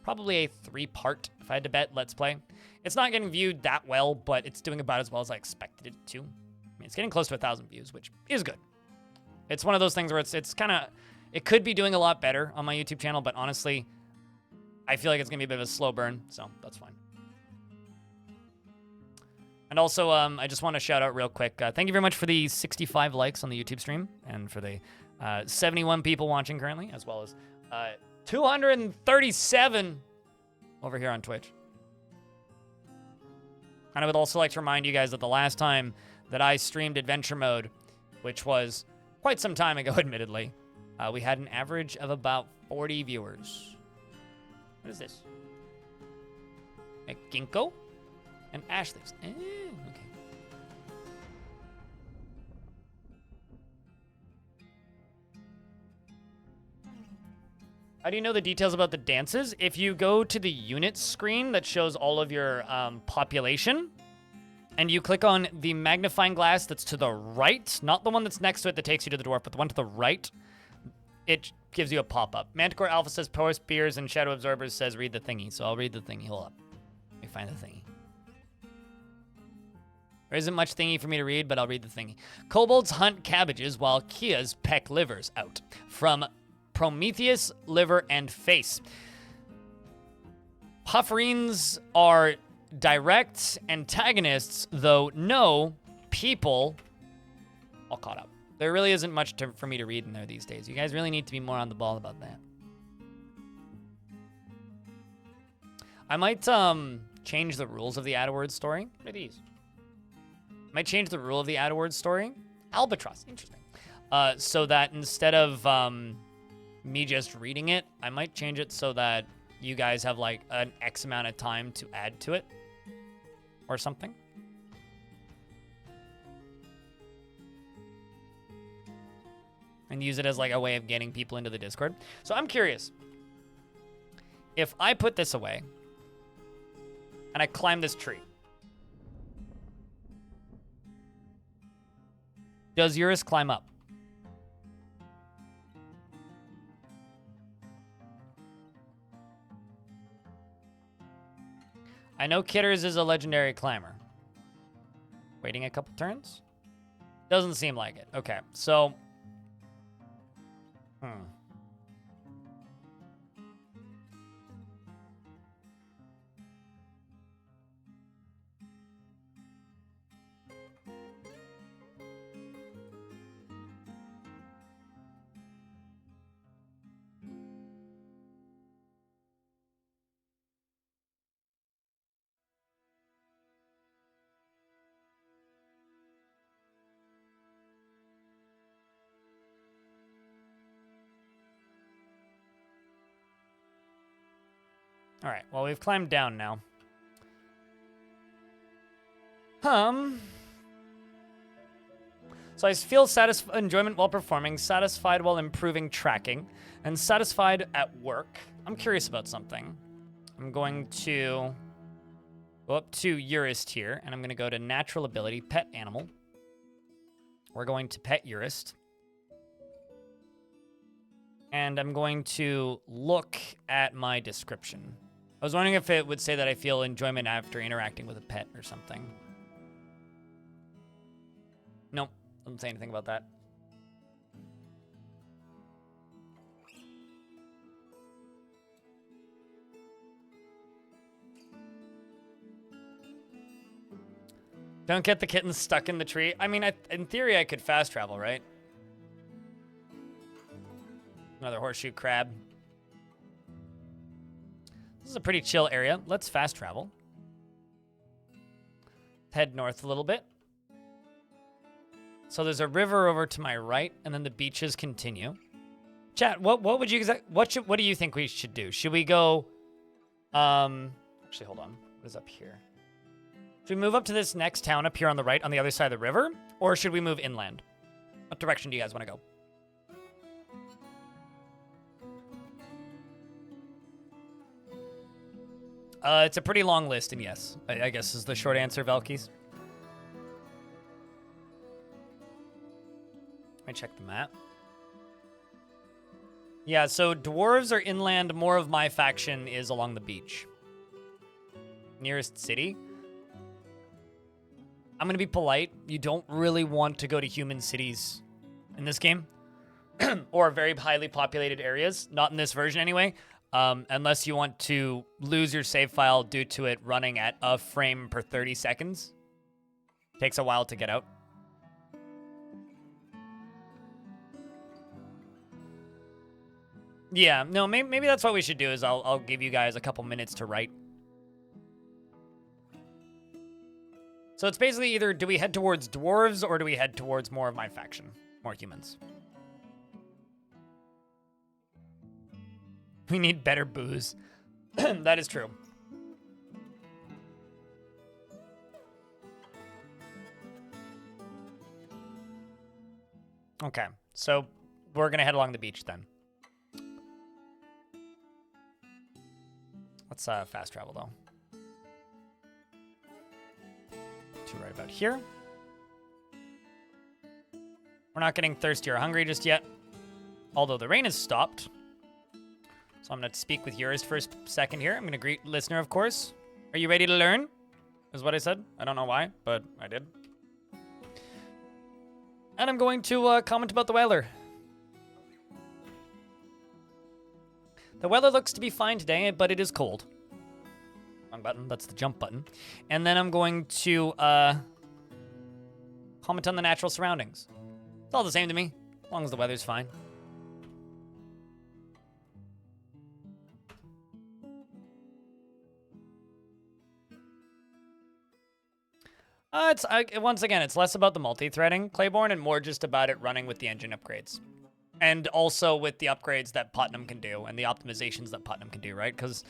probably a 3-part, if I had to bet, Let's Play. It's not getting viewed that well, but it's doing about as well as I expected it to. I mean, it's getting close to 1,000 views, which is good. It's one of those things where it's kind of, it could be doing a lot better on my YouTube channel, but honestly, I feel like it's going to be a bit of a slow burn, so that's fine. And also, I just want to shout out real quick. Thank you very much for the 65 likes on the YouTube stream, and for the 71 people watching currently, as well as 237 over here on Twitch. And I would also like to remind you guys that the last time that I streamed Adventure Mode, which was quite some time ago, admittedly, we had an average of about 40 viewers. What is this? A ginkgo? And ash leaves. Okay. How do you know the details about the dances? If you go to the units screen that shows all of your population, and you click on the magnifying glass that's to the right, not the one that's next to it that takes you to the dwarf, but the one to the right, it gives you a pop-up. Manticore Alpha says post beers, and Shadow Absorbers says read the thingy. So I'll read the thingy. Hold up. Let me find the thingy. There isn't much thingy for me to read, but I'll read the thingy. Kobolds hunt cabbages while Kias peck livers out. From Prometheus, liver, and face. Pufferines are direct antagonists, though no people all caught up. There really isn't much for me to read in there these days. You guys really need to be more on the ball about that. I might change the rules of the AdWords story. What are these? Might change the rule of the AdWords story. Albatross, interesting. So that instead of me just reading it, I might change it so that you guys have like an X amount of time to add to it or something. And use it as like a way of getting people into the Discord. So I'm curious. If I put this away and I climb this tree, does Urist climb up? I know Kitters is a legendary climber. Waiting a couple turns? Doesn't seem like it. Okay, so... All right, well, we've climbed down now. So I feel enjoyment while performing, satisfied while improving tracking, and satisfied at work. I'm curious about something. I'm going to go up to Urist here, and I'm going to go to Natural Ability, Pet Animal. We're going to Pet Urist. And I'm going to look at my description. I was wondering if it would say that I feel enjoyment after interacting with a pet or something. Nope, doesn't say anything about that. Don't get the kitten stuck in the tree. I mean, in theory, I could fast travel, right? Another horseshoe crab. This is a pretty chill area. Let's fast travel. Head north a little bit. So there's a river over to my right, and then the beaches continue. Chat, what would you what do you think we should do? Should we go? Actually, hold on. What is up here? Should we move up to this next town up here on the right, on the other side of the river, or should we move inland? What direction do you guys want to go? It's a pretty long list, and yes, I guess is the short answer, Velkies. Let me check the map. Yeah, so dwarves are inland. More of my faction is along the beach. Nearest city. I'm going to be polite. You don't really want to go to human cities in this game. Or very highly populated areas. Not in this version, anyway. Unless you want to lose your save file due to it running at a frame per 30 seconds. Takes a while to get out. Yeah, no, maybe that's what we should do is I'll give you guys a couple minutes to write. So it's basically either do we head towards dwarves or do we head towards more of my faction? More humans. We need better booze. That is true. Okay, so we're going to head along the beach then. Let's fast travel, though. To right about here. We're not getting thirsty or hungry just yet. Although the rain has stopped. So I'm going to speak with Urist for a second here. I'm going to greet listener, of course. Are you ready to learn? Is what I said. I don't know why, but I did. And I'm going to comment about the weather. The weather looks to be fine today, but it is cold. Wrong button. That's the jump button. And then I'm going to comment on the natural surroundings. It's all the same to me, as long as the weather's fine. Once again, it's less about the multi-threading, Claiborne, and more just about it running with the engine upgrades. And also with the upgrades that Putnam can do and the optimizations that Putnam can do, right? Because,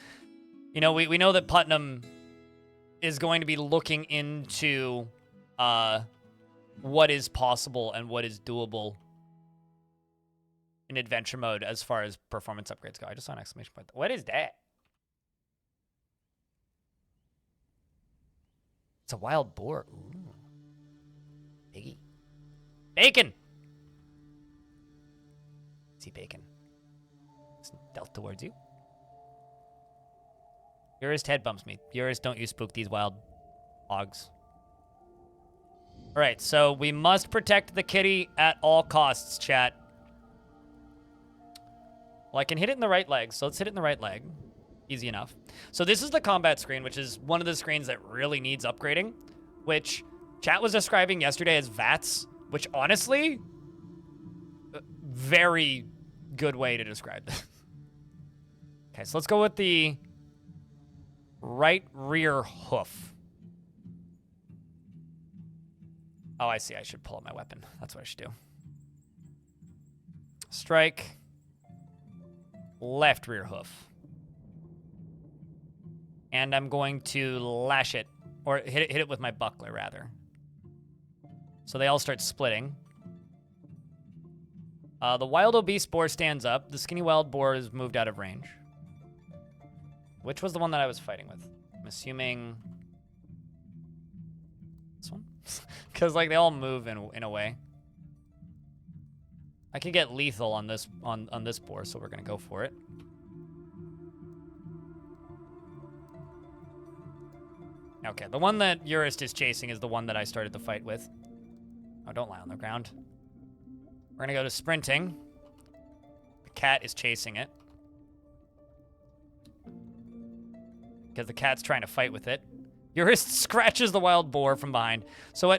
you know, we know that Putnam is going to be looking into what is possible and what is doable in adventure mode as far as performance upgrades go. I just saw an exclamation point. What is that? It's a wild boar. Ooh. Biggie. Bacon! See bacon. It's dealt towards you. Urist head bumps me. Urist, don't you spook these wild hogs. Alright, so we must protect the kitty at all costs, chat. Well, I can hit it in the right leg, so let's hit it in the right leg. Easy enough. So this is the combat screen, which is one of the screens that really needs upgrading, which chat was describing yesterday as VATS, which honestly, very good way to describe this. Okay, so let's go with the right rear hoof. Oh, I see. I should pull out my weapon. That's what I should do. Strike. Left rear hoof. And I'm going to lash it, or hit it with my buckler, rather. So they all start splitting. The wild obese boar stands up. The skinny wild boar is moved out of range. Which was the one that I was fighting with? I'm assuming this one? Because, like, they all move in a way. I could get lethal on this on this boar, so we're going to go for it. Okay, the one that Urist is chasing is the one that I started the fight with. Oh, don't lie on the ground. We're gonna go to sprinting. The cat is chasing it. Because the cat's trying to fight with it. Urist scratches the wild boar from behind. So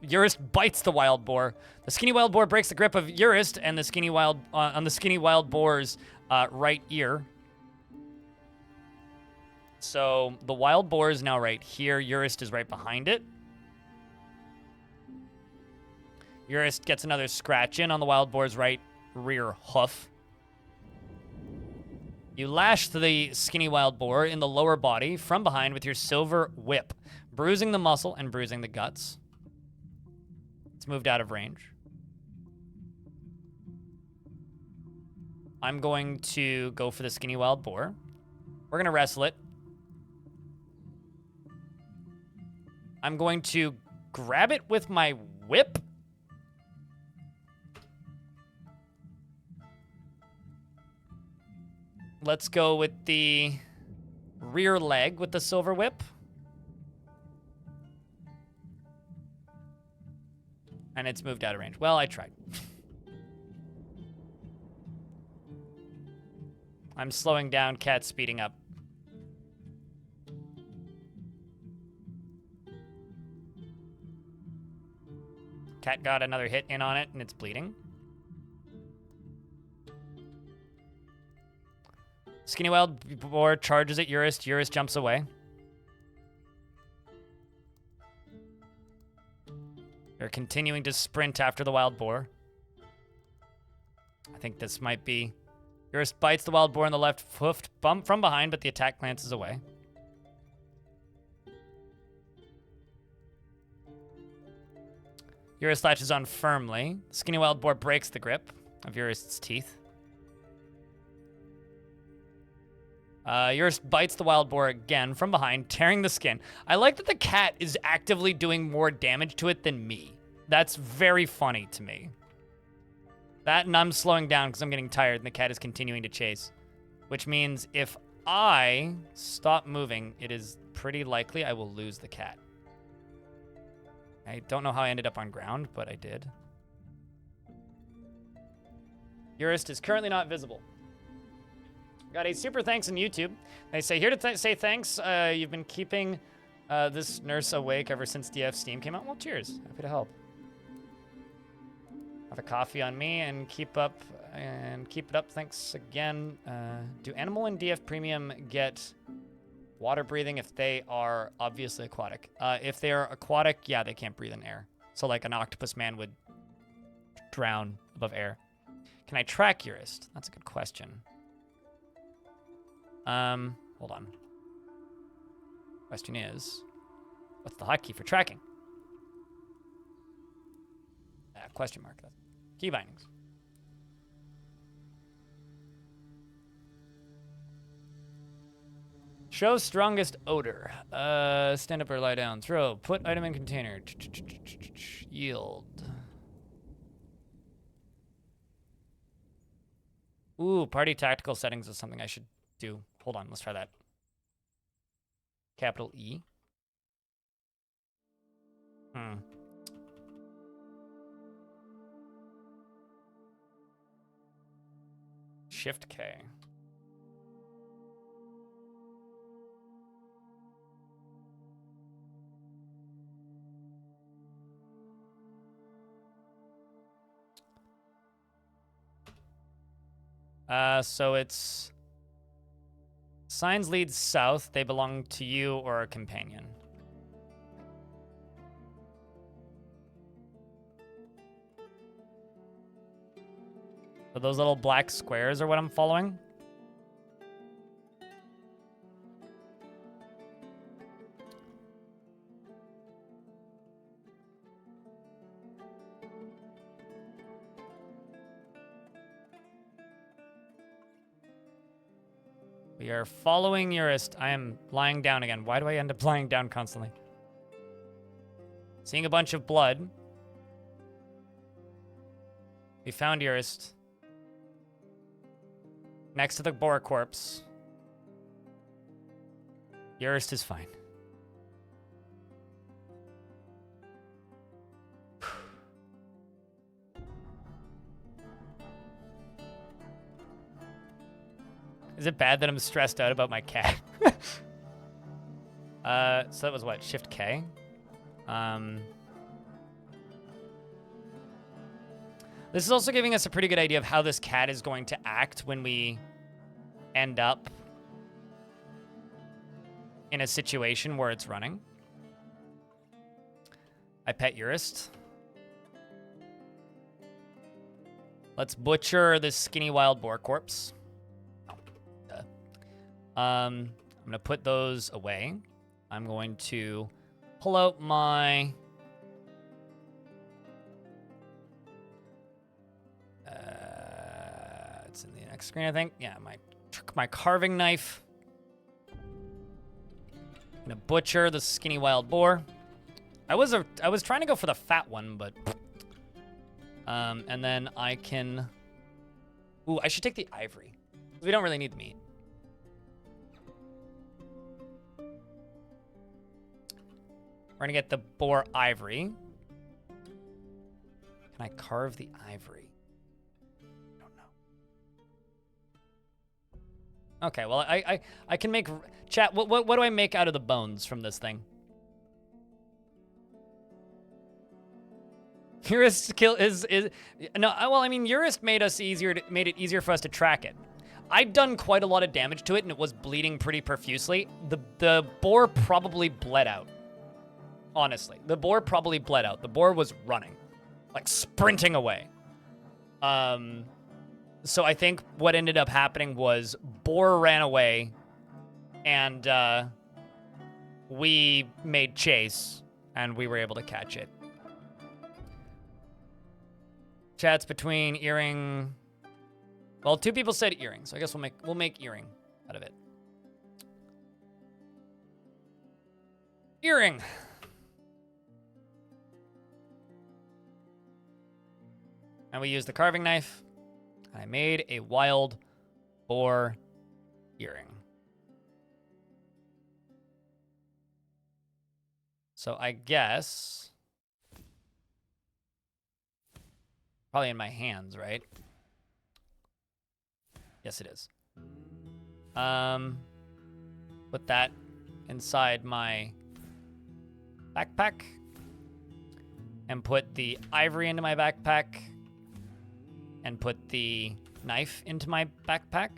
Urist bites the wild boar. The skinny wild boar breaks the grip of Urist and the skinny wild on the skinny wild boar's right ear. So the wild boar is now right here. Urist is right behind it. Urist gets another scratch in on the wild boar's right rear hoof. You lash the skinny wild boar in the lower body from behind with your silver whip, bruising the muscle and bruising the guts. It's moved out of range. I'm going to go for the skinny wild boar. We're going to wrestle it. I'm going to grab it with my whip. Let's go with the rear leg with the silver whip. And it's moved out of range. Well, I tried. I'm slowing down, cat speeding up. Cat got another hit in on it, and it's bleeding. Skinny wild boar charges at Urist. Urist jumps away. They're continuing to sprint after the wild boar. I think this might be... Urist bites the wild boar in the left hoof bump from behind, but the attack glances away. Urist latches on firmly. The skinny wild boar breaks the grip of Urist's teeth. Urist bites the wild boar again from behind, tearing the skin. I like that the cat is actively doing more damage to it than me. That's very funny to me. That, and I'm slowing down because I'm getting tired, and the cat is continuing to chase. Which means if I stop moving, it is pretty likely I will lose the cat. I don't know how I ended up on ground, but I did. Urist is currently not visible. Got a super thanks on YouTube. They say, here to say thanks. You've been keeping this nurse awake ever since DF Steam came out. Well, cheers. Happy to help. Have a coffee on me and keep up and keep it up. Thanks again. Do animal and DF Premium get water breathing if they are obviously aquatic? If they are aquatic, yeah, they can't breathe in air. So like an octopus man would drown above air. Can I track Urist? That's a good question. Hold on. Question is, what's the hotkey for tracking? Question mark. Key bindings. Show strongest odor. Stand up or lie down. Throw. Put item in container. Yield. Ooh, party tactical settings is something I should do. Hold on, let's try that. Capital E. Shift K. So it's signs lead south. They belong to you or a companion. So those little black squares are what I'm following. We are following Urist. I am lying down again. Why do I end up lying down constantly? Seeing a bunch of blood. We found Urist. Next to the boar corpse. Urist is fine. Is it bad that I'm stressed out about my cat? So that was what? Shift K? This is also giving us a pretty good idea of how this cat is going to act when we end up in a situation where it's running. I pet Urist. Let's butcher this skinny wild boar corpse. I'm gonna put those away. I'm going to pull out my it's in the next screen, I think. Yeah, my carving knife. I'm gonna butcher the skinny wild boar. I was trying to go for the fat one, but and then I can. Ooh, I should take the ivory. We don't really need the meat. We're gonna get the boar ivory. Can I carve the ivory? I don't know. Okay, well I can make chat. What do I make out of the bones from this thing? Urist kill is no. Well, I mean, Urist made it easier for us to track it. I'd done quite a lot of damage to it, and it was bleeding pretty profusely. The boar probably bled out. Honestly, the boar probably bled out. The boar was running, like sprinting away. So I think what ended up happening was boar ran away, and we made chase, and we were able to catch it. Chats between earring. Well, two people said earring, so I guess we'll make earring out of it. Earring. And we used the carving knife. I made a wild boar earring. So I guess probably in my hands, right? Yes, it is. Put that inside my backpack. And put the ivory into my backpack. And put the knife into my backpack.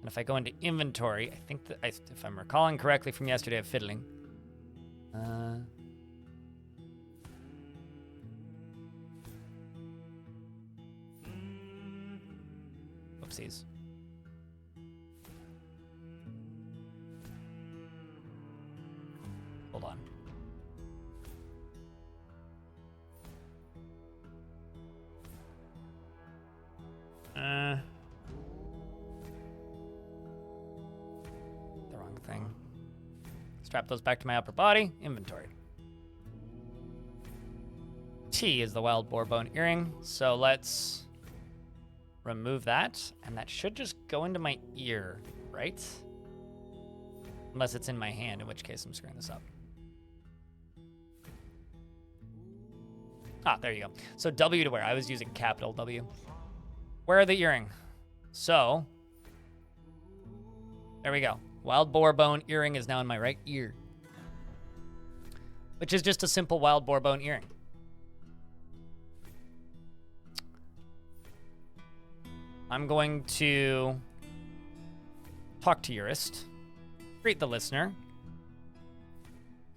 And if I go into inventory, I think that if I'm recalling correctly from yesterday of fiddling, oopsies. Hold on. The wrong thing. Strap those back to my upper body. Inventory. T is the wild boar bone earring. So let's remove that. And that should just go into my ear, right? Unless it's in my hand, in which case I'm screwing this up. Ah, there you go. So W to wear. I was using capital W. Wear the earring. So, there we go. Wild boar bone earring is now in my right ear. Which is just a simple wild boar bone earring. I'm going to talk to Urist. Greet the listener.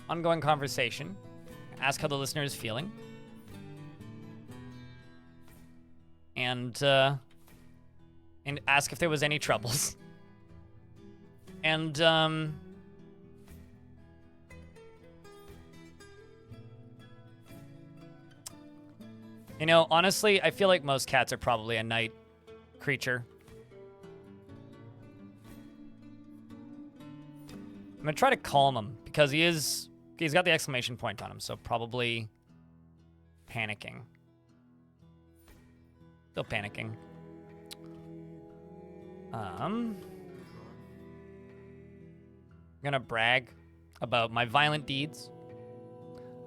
Ongoing conversation. Ask how the listener is feeling. And ask if there was any troubles. And, you know, honestly, I feel like most cats are probably a night creature. I'm gonna try to calm him, because he's got the exclamation point on him, so probably panicking. Still panicking. I'm gonna brag about my violent deeds.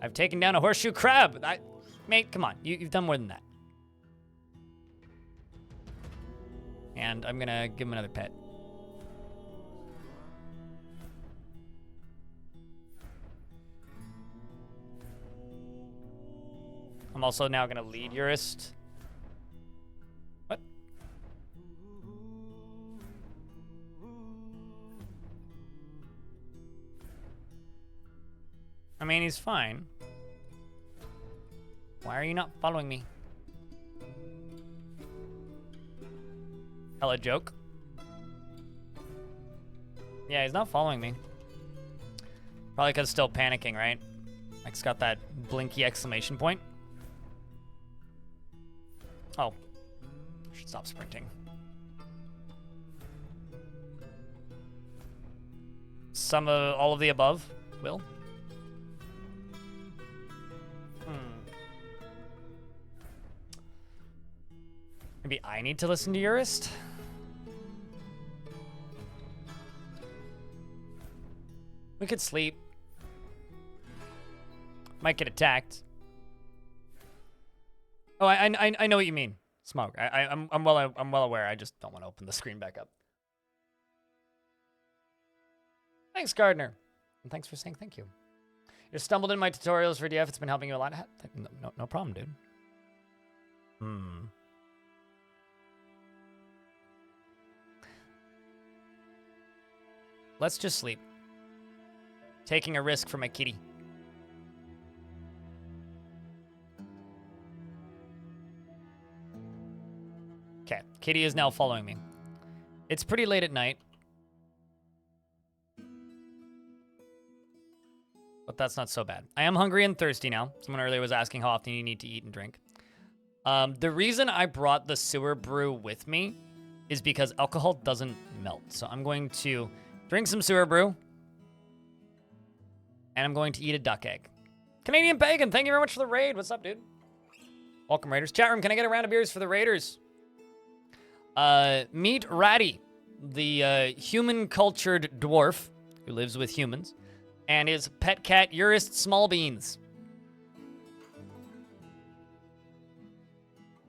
I've taken down a horseshoe crab. Mate, come on. You've done more than that. And I'm gonna give him another pet. I'm also now gonna lead Urist. What? I mean, he's fine. Why are you not following me? Hella joke. Yeah, he's not following me. Probably because still panicking, right? Like, it's got that blinky exclamation point. Oh. Should stop sprinting. All of the above, Will? Maybe I need to listen to Urist? We could sleep. Might get attacked. Oh, I know what you mean. Smoke. I'm well aware. I just don't want to open the screen back up. Thanks, Gardner. And thanks for saying thank you. You stumbled in my tutorials for DF. It's been helping you a lot. No problem, dude. Let's just sleep. Taking a risk for my kitty. Okay, kitty is now following me. It's pretty late at night. But that's not so bad. I am hungry and thirsty now. Someone earlier was asking how often you need to eat and drink. The reason I brought the sewer brew with me is because alcohol doesn't melt. So I'm going to drink some sewer brew. And I'm going to eat a duck egg. Canadian Pagan, thank you very much for the raid. What's up, dude? Welcome, Raiders. Chat room, can I get a round of beers for the Raiders? Meet Radi, the human-cultured dwarf who lives with humans, and his pet cat, Urist Smallbeans.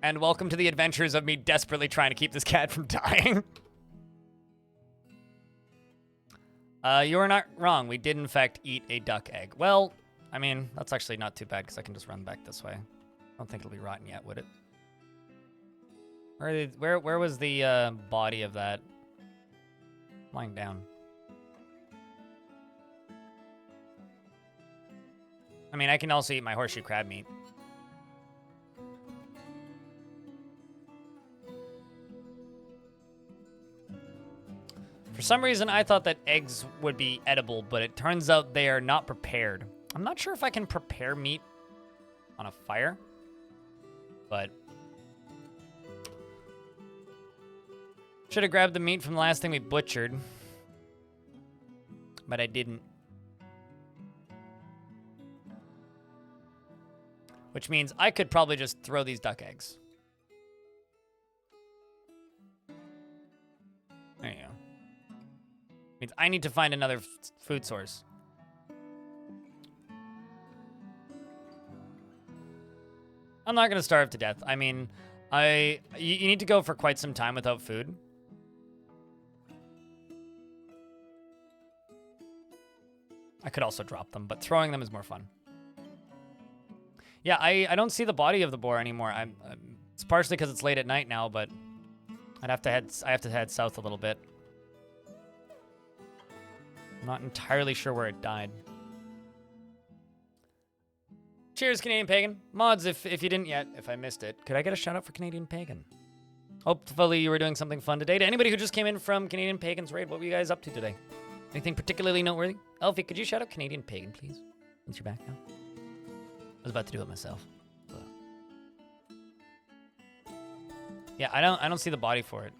And welcome to the adventures of me desperately trying to keep this cat from dying. You are not wrong. We did, in fact, eat a duck egg. Well, I mean, that's actually not too bad because I can just run back this way. I don't think it'll be rotten yet, would it? Where was the body of that? Lying down. I mean, I can also eat my horseshoe crab meat. For some reason, I thought that eggs would be edible, but it turns out they are not prepared. I'm not sure if I can prepare meat on a fire, but should have grabbed the meat from the last thing we butchered, but I didn't. Which means I could probably just throw these duck eggs. There you go. Means I need to find another food source. I'm not gonna starve to death. I mean, you need to go for quite some time without food. I could also drop them, but throwing them is more fun. Yeah, I don't see the body of the boar anymore. It's partially because it's late at night now, but I have to head south a little bit. I'm not entirely sure where it died. Cheers, Canadian Pagan. Mods, if you didn't yet, if I missed it, could I get a shout out for Canadian Pagan? Hopefully you were doing something fun today. To anybody who just came in from Canadian Pagan's raid, what were you guys up to today? Anything particularly noteworthy? Elfie, could you shout out Canadian Pagan, please? Since you're back now. I was about to do it myself. But... yeah, I don't see the body for it.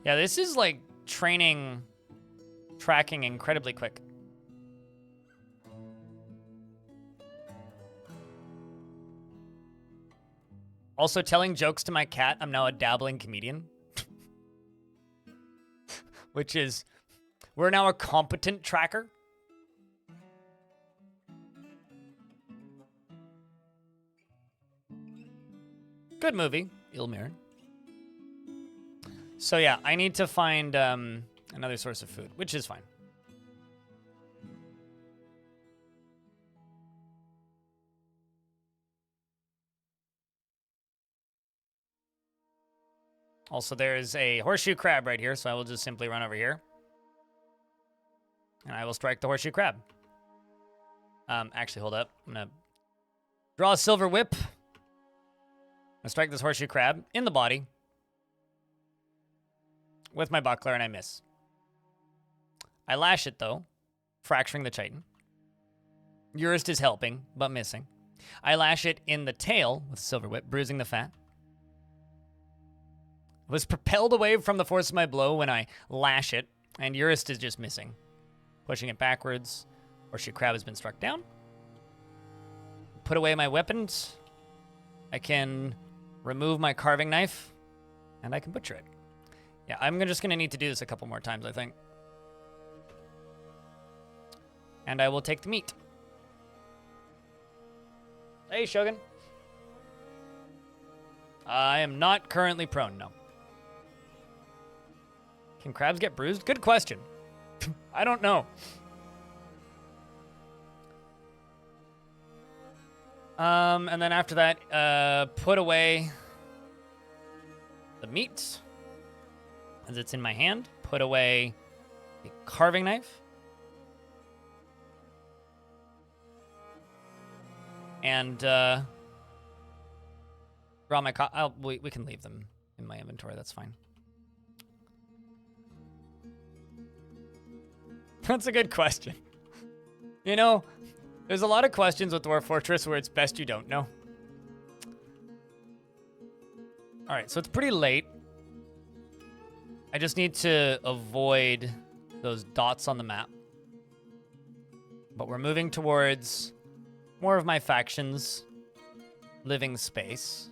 Yeah, this is like tracking incredibly quick. Also, telling jokes to my cat, I'm now a dabbling comedian. Which is, we're now a competent tracker. Good movie, Ilmir. So yeah, I need to find another source of food, which is fine. Also, there's a horseshoe crab right here, so I will just simply run over here. And I will strike the horseshoe crab. Actually, hold up. I'm going to draw a silver whip. I'm going to strike this horseshoe crab in the body with my buckler, and I miss. I lash it, though, fracturing the chitin. Urist is helping, but missing. I lash it in the tail with a silver whip, bruising the fat. Was propelled away from the force of my blow when I lash it, and Urist is just missing. Pushing it backwards. Horseshoe crab has been struck down. Put away my weapons. I can remove my carving knife, and I can butcher it. Yeah, I'm just gonna need to do this a couple more times, I think. And I will take the meat. Hey, Shogun. I am not currently prone, no. Can crabs get bruised? Good question. I don't know. And then after that, put away the meat as it's in my hand. Put away the carving knife. And draw my... we can leave them in my inventory. That's fine. That's a good question. You know, there's a lot of questions with Dwarf Fortress where it's best you don't know. All right, so it's pretty late. I just need to avoid those dots on the map. But we're moving towards more of my faction's living space.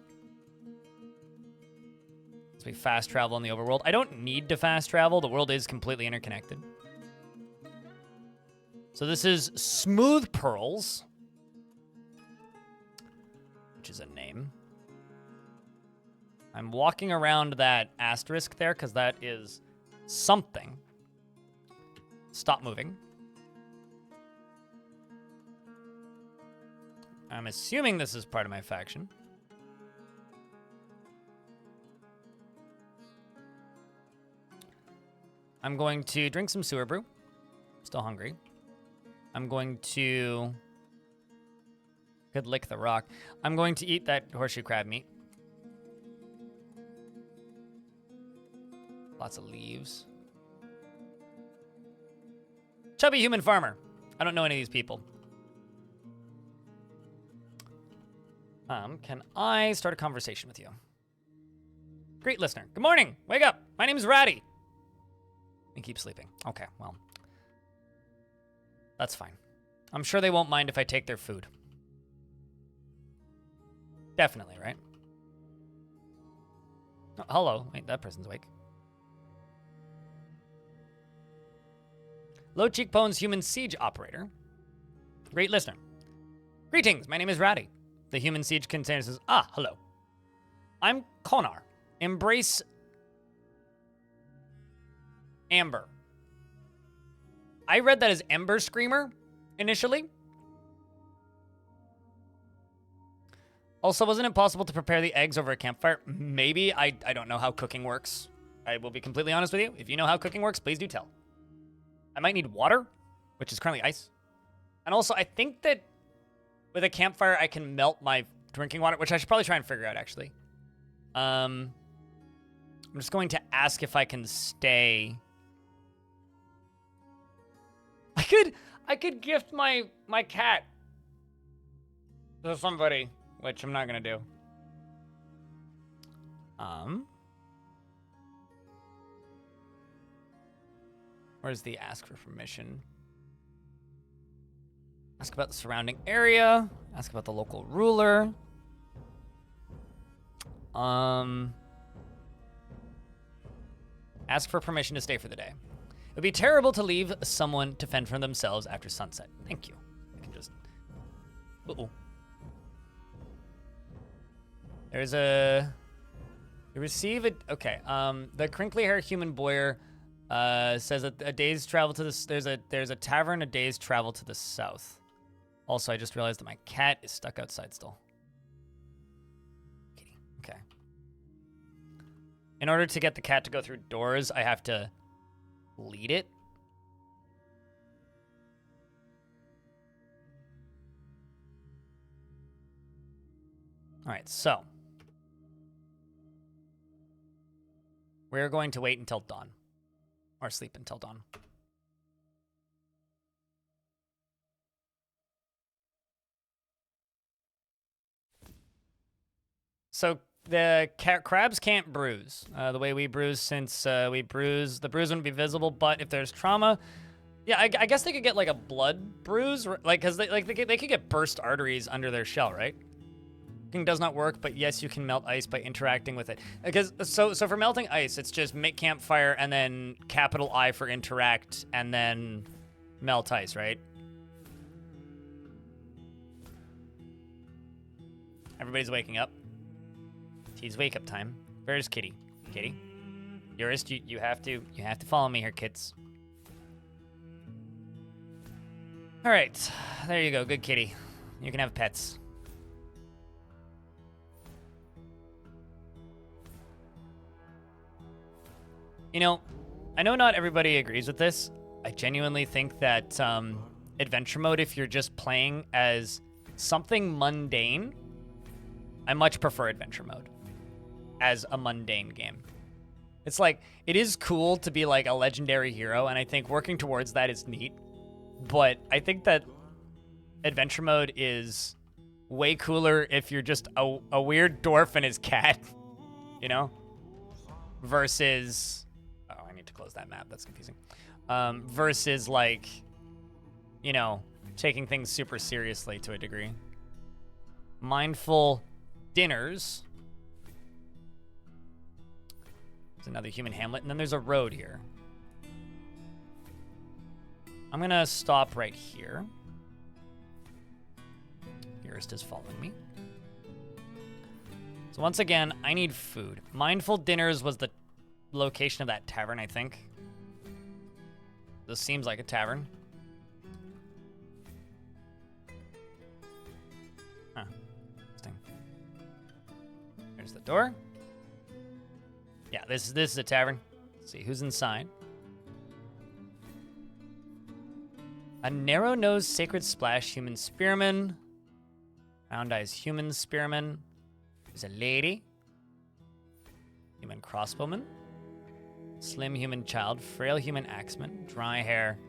As we fast travel in the overworld. I don't need to fast travel. The world is completely interconnected. So this is Smooth Pearls, which is a name. I'm walking around that asterisk there because that is something. Stop moving. I'm assuming this is part of my faction. I'm going to drink some sewer brew. Still hungry. I'm going to... Could lick the rock. I'm going to eat that horseshoe crab meat. Lots of leaves. Chubby human farmer. I don't know any of these people. Can I start a conversation with you? Great listener. Good morning. Wake up. My name is Radi. And keep sleeping. Okay, well. That's fine. I'm sure they won't mind if I take their food. Definitely, right? Oh, hello. Wait, that person's awake. Low cheekbones human siege operator. Great listener. Greetings, my name is Radi. The human siege container says, hello. I'm Konar. Embrace Amber. I read that as Ember Screamer initially. Also, wasn't it possible to prepare the eggs over a campfire? Maybe. I don't know how cooking works. I will be completely honest with you. If you know how cooking works, please do tell. I might need water, which is currently ice. And also, I think that with a campfire, I can melt my drinking water, which I should probably try and figure out, actually. I'm just going to ask if I can stay. I could gift my cat to somebody, which I'm not gonna do. Where's the ask for permission? Ask about the surrounding area. Ask about the local ruler. Ask for permission to stay for the day. It would be terrible to leave someone to fend for themselves after sunset. Thank you. I can just... Uh-oh. There's a... You receive it... Okay. The crinkly hair human boyer says that a day's travel to the... There's a tavern a day's travel to the south. Also, I just realized that my cat is stuck outside still. Kitty. Okay. In order to get the cat to go through doors, I have to lead it. All right, so we're going to wait until dawn, or sleep until dawn. So the crabs can't bruise the way we bruise, since we bruise. The bruise wouldn't be visible, but if there's trauma, yeah, I guess they could get like a blood bruise, like because they could get burst arteries under their shell, right? Cooking does not work, but yes, you can melt ice by interacting with it. Because so for melting ice, it's just make campfire and then capital I for interact and then melt ice, right? Everybody's waking up. It's wake up time. Where's Kitty? Kitty? Urist, you have to follow me here, kids. All right, there you go. Good kitty. You can have pets. You know, I know not everybody agrees with this. I genuinely think that adventure mode, if you're just playing as something mundane, I much prefer adventure mode as a mundane game. It's like, it is cool to be like a legendary hero, and I think working towards that is neat. But I think that adventure mode is way cooler if you're just a weird dwarf and his cat, you know? Versus... Oh, I need to close that map. That's confusing. Versus, like, you know, taking things super seriously to a degree. Mindful dinners. There's another human hamlet, and then there's a road here. I'm gonna stop right here. Urist is following me. So once again, I need food. Mindful Dinners was the location of that tavern, I think. This seems like a tavern. Huh. Interesting. There's the door. Yeah, this is a tavern. Let's see who's inside. A narrow-nosed sacred splash human spearman. Round-eyes human spearman. There's a lady. Human crossbowman. Slim human child. Frail human axeman. Dry hair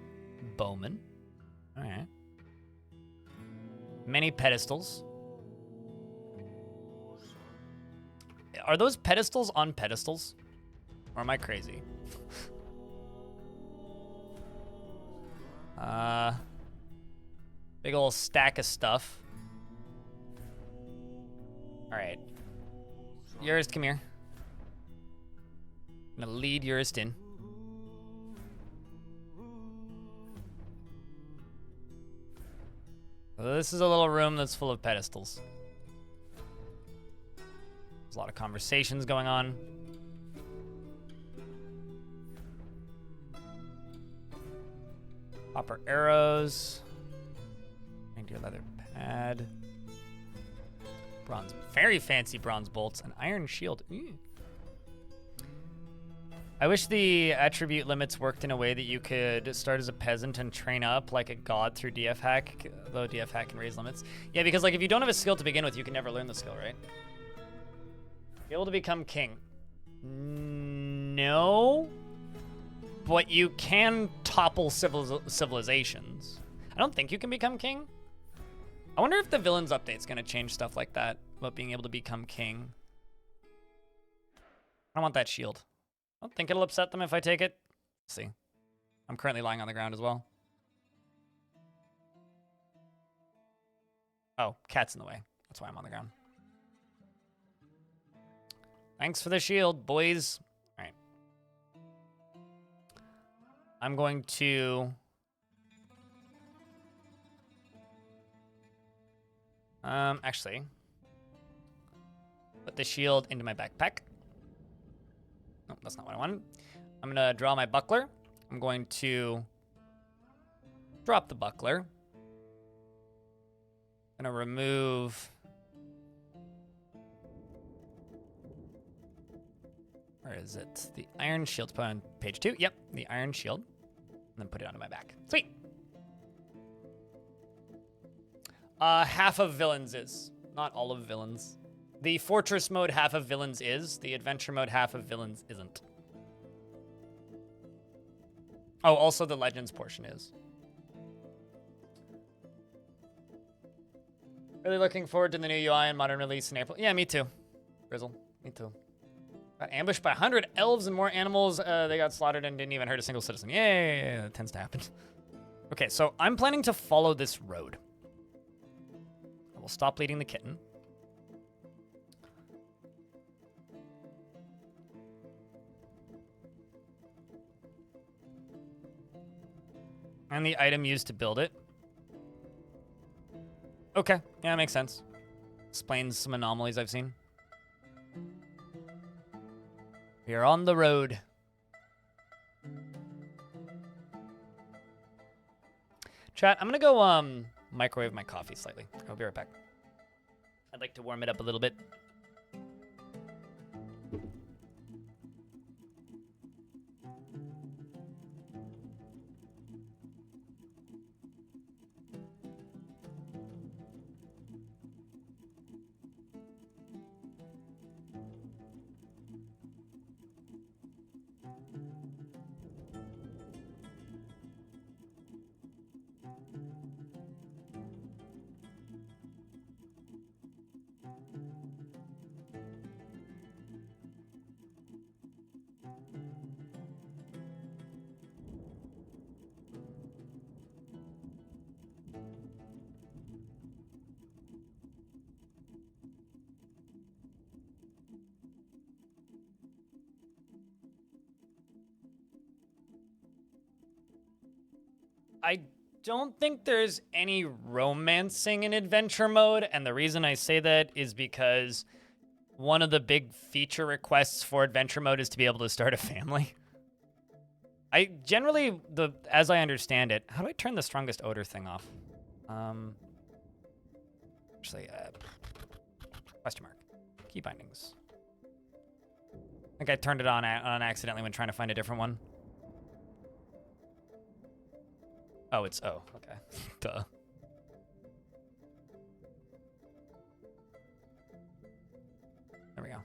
bowman. All right. Many pedestals. Are those pedestals on pedestals? Or am I crazy? Big ol' stack of stuff. All right. Urist, come here. I'm gonna lead Urist in. So this is a little room that's full of pedestals. There's a lot of conversations going on. Copper arrows. Reindeer leather pad. Bronze, very fancy bronze bolts. An iron shield. Ooh. I wish the attribute limits worked in a way that you could start as a peasant and train up like a god through DF hack, though DF hack can raise limits. Yeah, because like if you don't have a skill to begin with, you can never learn the skill, right? Be able to become king. No. But you can topple civilizations. I don't think you can become king. I wonder if the villains update's gonna change stuff like that about being able to become king. I want that shield. I don't think it'll upset them if I take it. Let's see. I'm currently lying on the ground as well. Oh, cat's in the way. That's why I'm on the ground. Thanks for the shield, boys. All right. I'm going to... actually, put the shield into my backpack. No, that's not what I wanted. I'm gonna draw my buckler. I'm going to drop the buckler. Gonna remove... Where is it? The iron shield. Put on page 2. Yep, the iron shield. And then put it onto my back. Sweet. Half of villains is. Not all of villains. The fortress mode half of villains is. The adventure mode half of villains isn't. Oh, also the legends portion is. Really looking forward to the new UI and modern release in April. Yeah, me too. Grizzle, me too. Got ambushed by 100 elves and more animals. They got slaughtered and didn't even hurt a single citizen. Yay, that tends to happen. Okay, so I'm planning to follow this road. I will stop leading the kitten. And the item used to build it. Okay, yeah, that makes sense. Explains some anomalies I've seen. We are on the road. Chat, I'm gonna go microwave my coffee slightly. I'll be right back. I'd like to warm it up a little bit. I don't think there's any romancing in adventure mode, and the reason I say that is because one of the big feature requests for adventure mode is to be able to start a family. I generally, as I understand it, how do I turn the strongest odor thing off? Actually, question mark. Key bindings. I think I turned it on accidentally when trying to find a different one. Oh, it's O. Okay. Duh. There we go.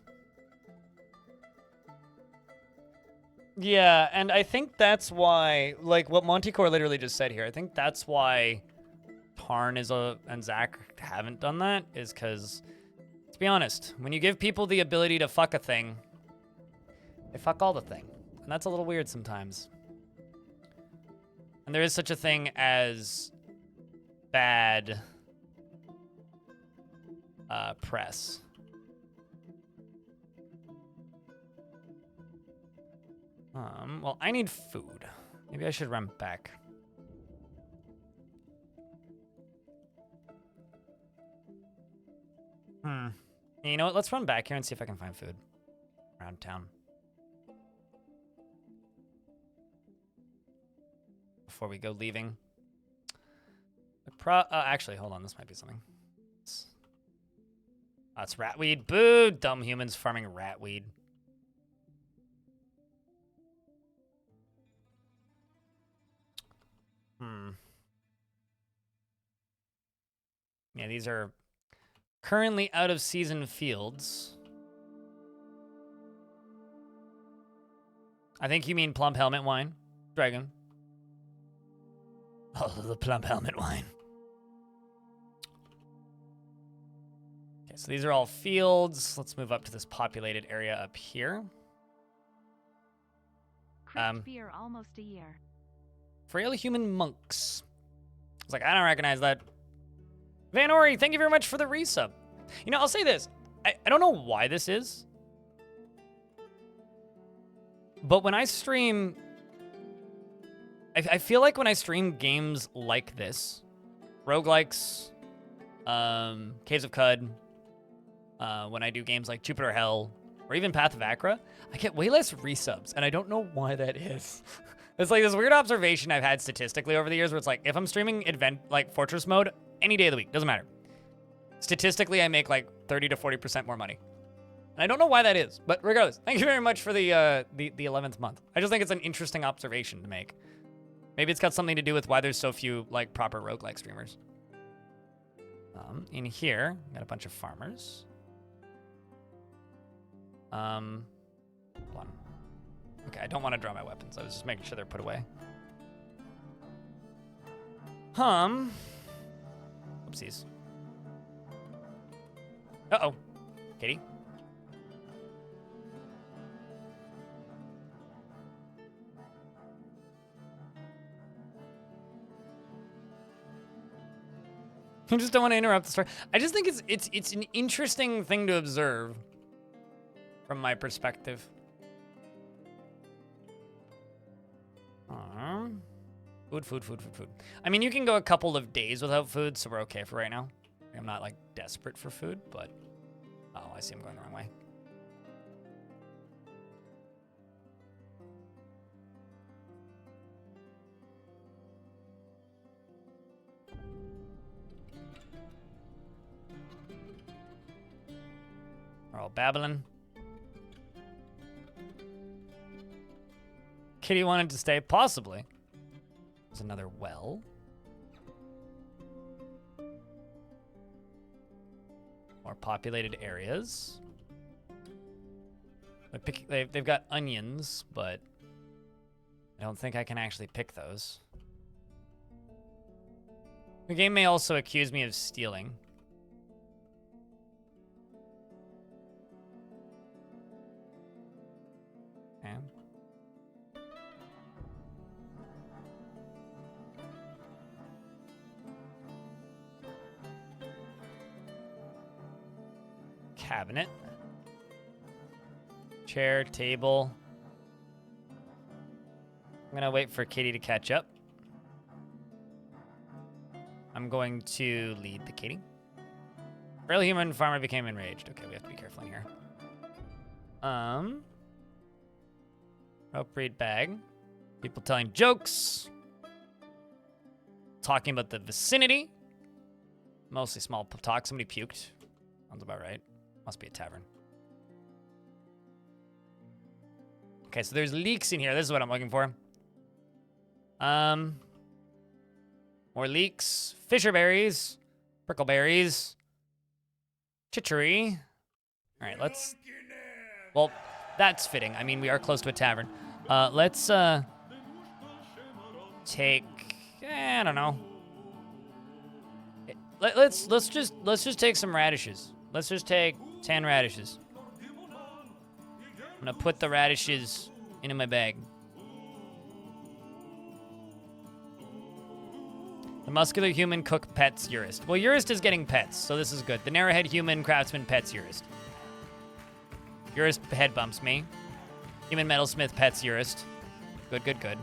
Yeah, and I think that's why, like what Montecore literally just said here, I think that's why Tarn and Zach haven't done that, is because, let's be honest, when you give people the ability to fuck a thing, they fuck all the thing. And that's a little weird sometimes. And there is such a thing as bad press. Well, I need food. Maybe I should run back. You know what? Let's run back here and see if I can find food around town. Before we go leaving. Actually, hold on. This might be something. That's ratweed. Boo! Dumb humans farming ratweed. Yeah, these are currently out of season fields. I think you mean plump helmet wine, Dragon. Oh, the plump helmet wine. Okay, so these are all fields. Let's move up to this populated area up here. Beer almost a year. Frail human monks. I was like, I don't recognize that. Van Ori, thank you very much for the resub. You know, I'll say this. I don't know why this is. But when I stream... I feel like when I stream games like this, roguelikes, Caves of Cud, when I do games like Jupiter Hell, or even Path of Acra, I get way less resubs, and I don't know why that is. It's like this weird observation I've had statistically over the years where it's like, if I'm streaming Fortress mode, any day of the week, doesn't matter. Statistically, I make like 30 to 40% more money. And I don't know why that is, but regardless, thank you very much for the 11th month. I just think it's an interesting observation to make. Maybe it's got something to do with why there's so few like proper roguelike streamers. In here, got a bunch of farmers. One. Okay, I don't want to draw my weapons. I was just making sure they're put away. Oopsies. Uh-oh. Kitty. I just don't want to interrupt the story. I just think it's an interesting thing to observe from my perspective. Food. I mean, you can go a couple of days without food, so we're okay for right now. I'm not, like, desperate for food, but... Oh, I see I'm going the wrong way. We're all babbling. Kitty wanted to stay, possibly. There's another well. More populated areas. They've got onions, but I don't think I can actually pick those. The game may also accuse me of stealing. Okay. Cabinet. Chair, table. I'm gonna wait for Kitty to catch up. I'm going to lead the kitty. Real human farmer became enraged. Okay, we have to be careful in here. Rope read bag. People telling jokes. Talking about the vicinity. Mostly small talk. Somebody puked. Sounds about right. Must be a tavern. Okay, so there's leeks in here. This is what I'm looking for. More leeks. Fisherberries. Prickleberries. Chichery. All right, let's... Well, that's fitting. I mean, we are close to a tavern. Let's take... I don't know. Let's just take some radishes. Let's just take 10 radishes. I'm gonna put the radishes into my bag. The muscular human cook pets Urist. Well, Urist is getting pets, so this is good. The narrowhead human craftsman pets Urist. Urist head bumps me. Human metalsmith pets Urist. Good, good, good.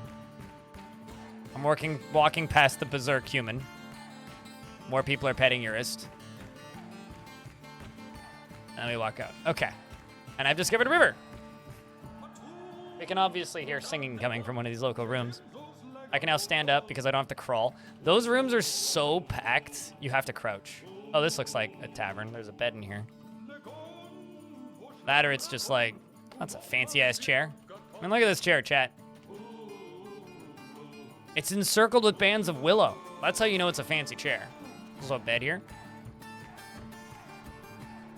I'm walking past the berserk human. More people are petting Urist. And we walk out. Okay. And I've discovered a river. We can obviously hear singing coming from one of these local rooms. I can now stand up because I don't have to crawl. Those rooms are so packed, you have to crouch. Oh, this looks like a tavern. There's a bed in here. That or it's just like, that's a fancy-ass chair. I mean, look at this chair, chat. It's encircled with bands of willow. That's how you know it's a fancy chair. There's a bed here.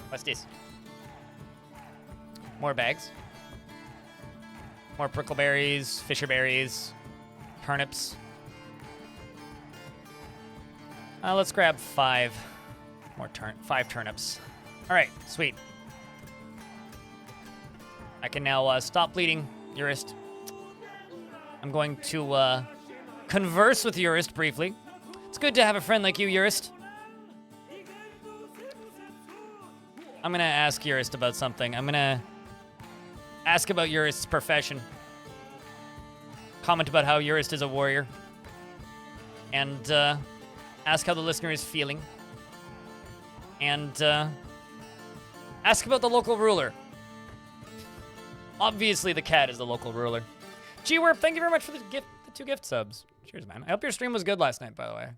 What's this? More bags. More prickleberries, fisherberries, turnips. Let's grab 5 turnips. All right, sweet. I can now stop bleeding, Urist. I'm going to converse with Urist briefly. It's good to have a friend like you, Urist. I'm gonna ask Urist about something. I'm gonna ask about Urist's profession. Comment about how Urist is a warrior. And ask how the listener is feeling. And ask about the local ruler. Obviously, the cat is the local ruler. G-Warp, thank you very much for the 2 gift subs. Cheers, man. I hope your stream was good last night, by the way.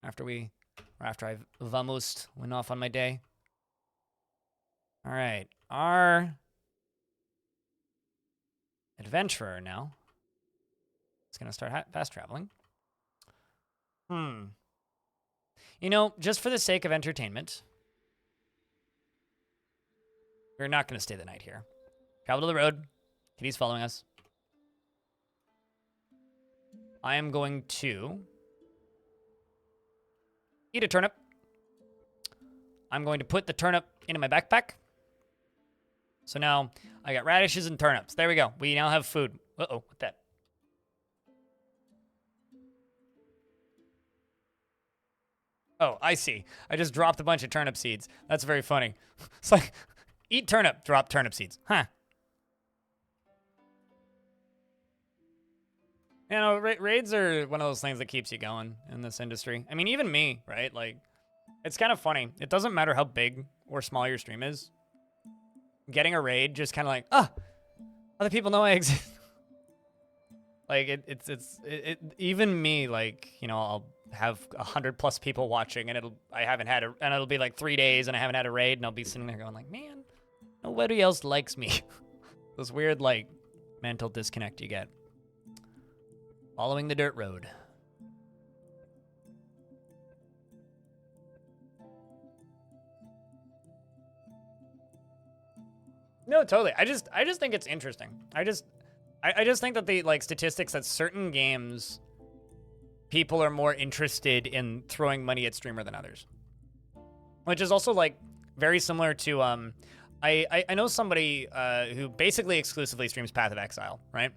After I vamoosed, went off on my day. All right, our adventurer now is gonna start fast traveling. You know, just for the sake of entertainment, we're not gonna stay the night here. Travel to the road. Kitty's following us. I am going to eat a turnip. I'm going to put the turnip into my backpack. So now I got radishes and turnips. There we go. We now have food. Uh-oh, what that? Oh, I see. I just dropped a bunch of turnip seeds. That's very funny. It's like, eat turnip, drop turnip seeds. Huh. You know, raids are one of those things that keeps you going in this industry. I mean, even me, right? Like, it's kind of funny. It doesn't matter how big or small your stream is. Getting a raid just kind of like, other people know I exist. Like, even me, like, you know, I'll have 100+ people watching and it'll be like 3 days and I haven't had a raid and I'll be sitting there going like, man, nobody else likes me. This weird, like, mental disconnect you get. Following the dirt road. No, totally. I just think it's interesting. I just think that the like statistics that certain games people are more interested in throwing money at streamer than others. Which is also like very similar to I know somebody who basically exclusively streams Path of Exile, right?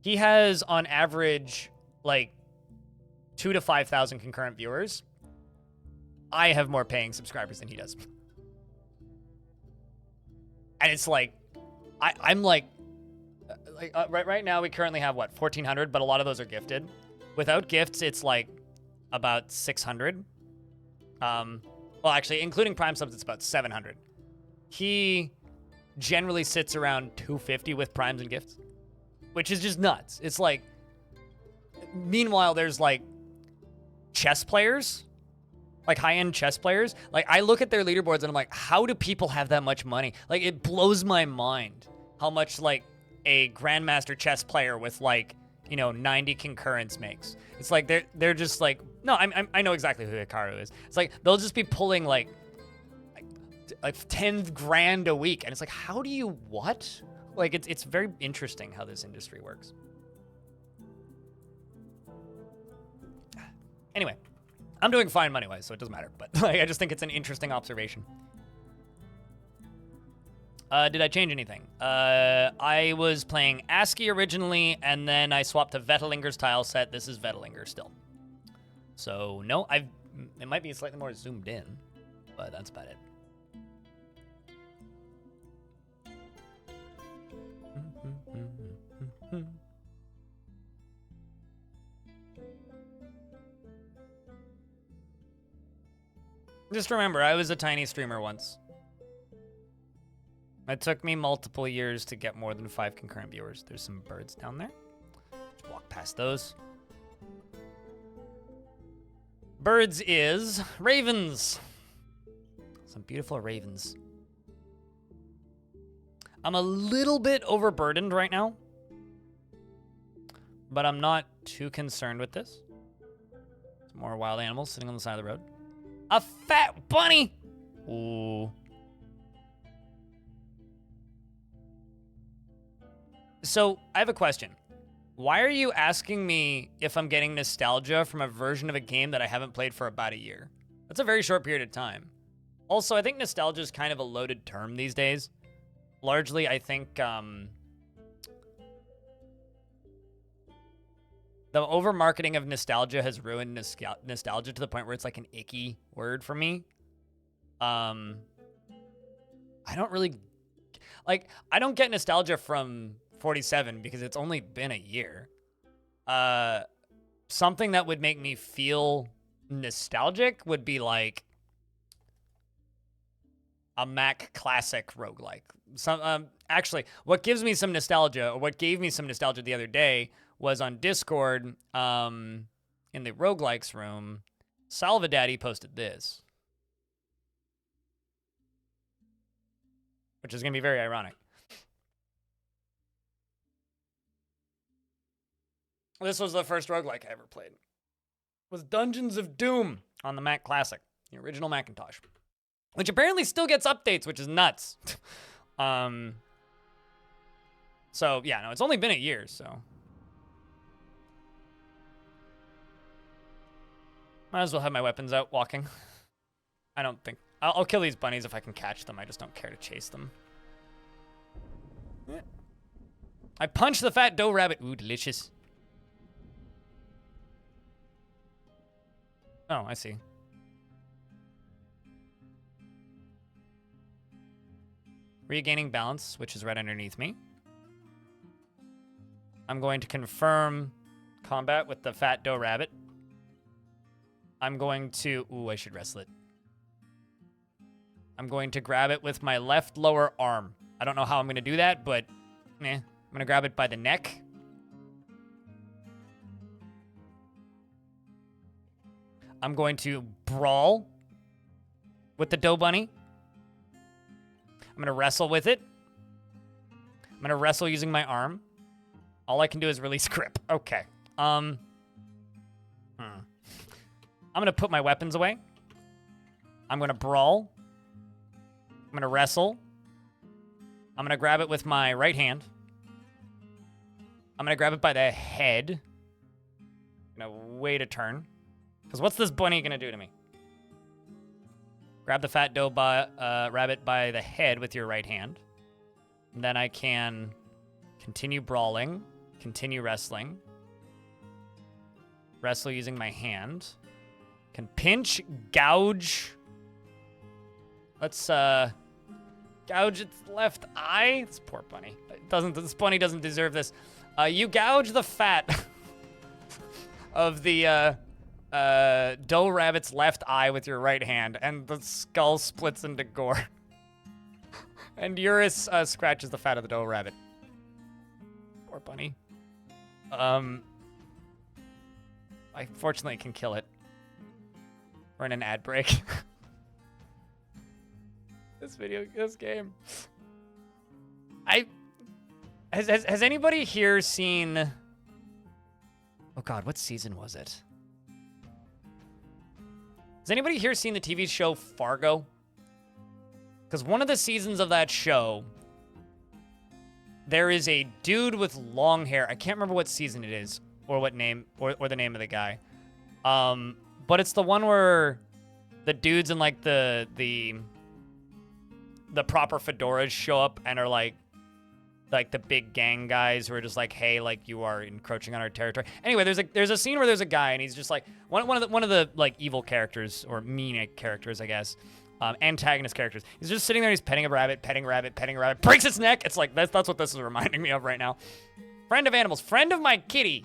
He has, on average, like 2,000 to 5,000 concurrent viewers. I have more paying subscribers than he does. And it's like, I'm like right now we currently have, what, 1,400, but a lot of those are gifted. Without gifts, it's like about 600. Well, actually, including Prime subs, it's about 700. He generally sits around 250 with primes and gifts, which is just nuts. It's like, meanwhile, there's like chess players, like high-end chess players. Like, I look at their leaderboards and I'm like, how do people have that much money? Like, it blows my mind how much like a grandmaster chess player with like, you know, 90 concurrence makes. It's like they're just like, no, I know exactly who Hikaru is. It's like they'll just be pulling like 10 grand a week, and it's like, how do you what? Like, it's very interesting how this industry works. Anyway, I'm doing fine money-wise, so it doesn't matter. But like, I just think it's an interesting observation. Did I change anything? I was playing ASCII originally, and then I swapped to Vetelinger's tile set. This is Vetelinger still. So, no, it might be slightly more zoomed in, but that's about it. Just remember, I was a tiny streamer once. It took me multiple years to get more than 5 concurrent viewers. There's some birds down there. Just walk past those. Birds is ravens. Some beautiful ravens. I'm a little bit overburdened right now, but I'm not too concerned with this. Some more wild animals sitting on the side of the road. A fat bunny! Ooh. So, I have a question. Why are you asking me if I'm getting nostalgia from a version of a game that I haven't played for about a year? That's a very short period of time. Also, I think nostalgia is kind of a loaded term these days. Largely, I think, the over-marketing of nostalgia has ruined nostalgia to the point where it's like an icky word for me. I don't really... Like, I don't get nostalgia from 47 because it's only been a year. Something that would make me feel nostalgic would be like a Mac classic roguelike. Actually, what gives me some nostalgia, or what gave me some nostalgia the other day, was on Discord, in the roguelikes room, Salvadaddy posted this, which is going to be very ironic. This was the first roguelike I ever played. It was Dungeons of Doom on the Mac Classic, the original Macintosh, which apparently still gets updates, which is nuts. So, yeah, no, it's only been a year, so. Might as well have my weapons out walking. I don't think... I'll kill these bunnies if I can catch them. I just don't care to chase them. Yeah. I punched the fat dough rabbit. Ooh, delicious. Oh, I see. Regaining balance, which is right underneath me. I'm going to confirm combat with the fat dough rabbit. I'm going to... Ooh, I should wrestle it. I'm going to grab it with my left lower arm. I don't know how I'm going to do that, but... I'm going to grab it by the neck. I'm going to brawl with the dough bunny. I'm going to wrestle with it. I'm going to wrestle using my arm. All I can do is release grip. Okay. I'm going to put my weapons away. I'm going to brawl. I'm going to wrestle. I'm going to grab it with my right hand. I'm going to grab it by the head. I'm going to wait a turn. Because what's this bunny going to do to me? Grab the fat dough rabbit by the head with your right hand. And then I can continue brawling, continue wrestling. Wrestle using my hand. Can pinch, gouge. Let's gouge its left eye. This poor bunny. This bunny doesn't deserve this. You gouge the fat of the Doe Rabbit's left eye with your right hand, and the skull splits into gore. And Urist scratches the fat of the Doe Rabbit. Poor bunny. I fortunately can kill it. Or in an ad break. This game. Has anybody here seen... Oh god, what season was it? Has anybody here seen the TV show Fargo? Because one of the seasons of that show, there is a dude with long hair. I can't remember what season it is, or what name, or the name of the guy. But it's the one where the dudes in like the proper fedoras show up and are like the big gang guys who are just like, hey, like you are encroaching on our territory. Anyway, there's a scene where there's a guy and he's just like one of the like evil characters or mean characters, I guess, antagonist characters. He's just sitting there, he's petting a rabbit, breaks its neck. It's like that's what this is reminding me of right now. Friend of animals, friend of my kitty.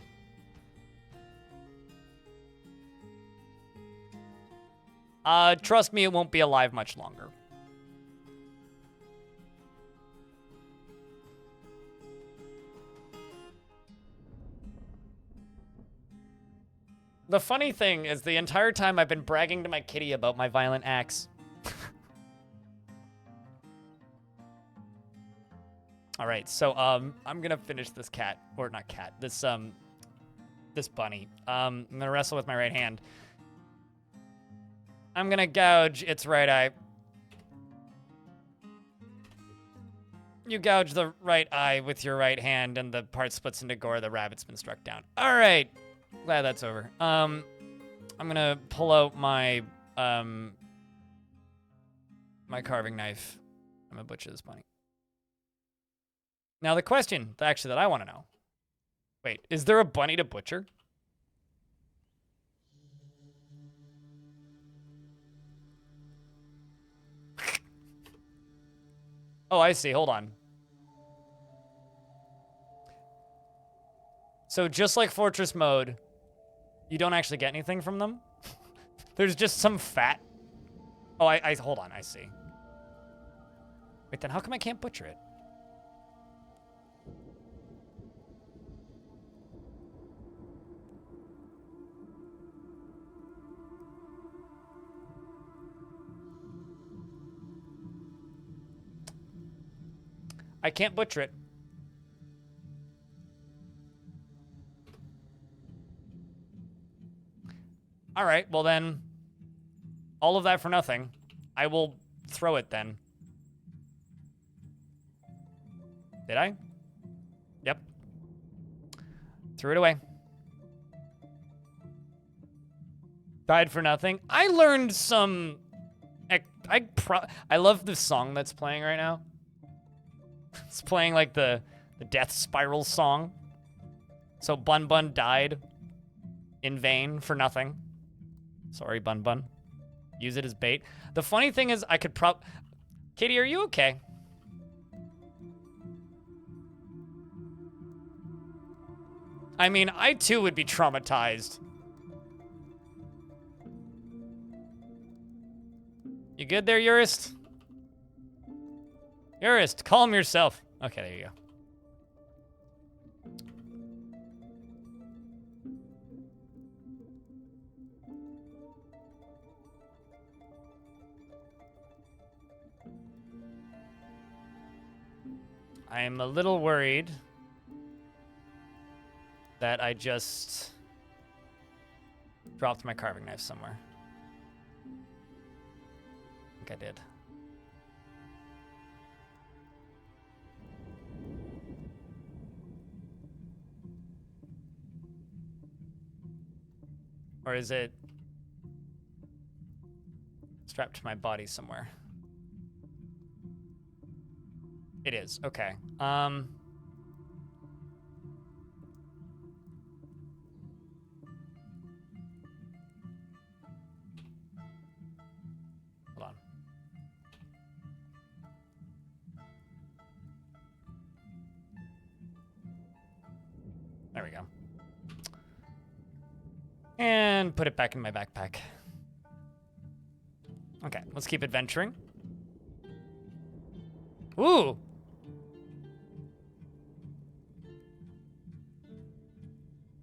Trust me, it won't be alive much longer. The funny thing is the entire time I've been bragging to my kitty about my violent acts. All right, so I'm gonna finish this cat, or not cat, this bunny. I'm gonna wrestle with my right hand. I'm gonna gouge its right eye. You gouge the right eye with your right hand, and the part splits into gore. The rabbit's been struck down. All right. Glad that's over. I'm gonna pull out my my carving knife. I'm gonna butcher this bunny. Now the question, actually, that I want to know. Wait, is there a bunny to butcher? Oh, I see. Hold on. So just like Fortress mode, you don't actually get anything from them? There's just some fat. Oh, I hold on, I see. Wait, then how come I can't butcher it? I can't butcher it. All right, well then, all of that for nothing. I will throw it then. Did I? Yep. Threw it away. Died for nothing. I learned some... I love the song that's playing right now. It's playing like the Death Spiral song. So Bun Bun died in vain for nothing. Sorry, Bun Bun. Use it as bait. The funny thing is I could Kitty, are you okay? I mean, I too would be traumatized. You good there, Urist? Urist, calm yourself. Okay, there you go. I'm a little worried that I just dropped my carving knife somewhere. I think I did. Or is it strapped to my body somewhere? It is, okay. Hold on. There we go. And put it back in my backpack. Okay, let's keep adventuring. Ooh!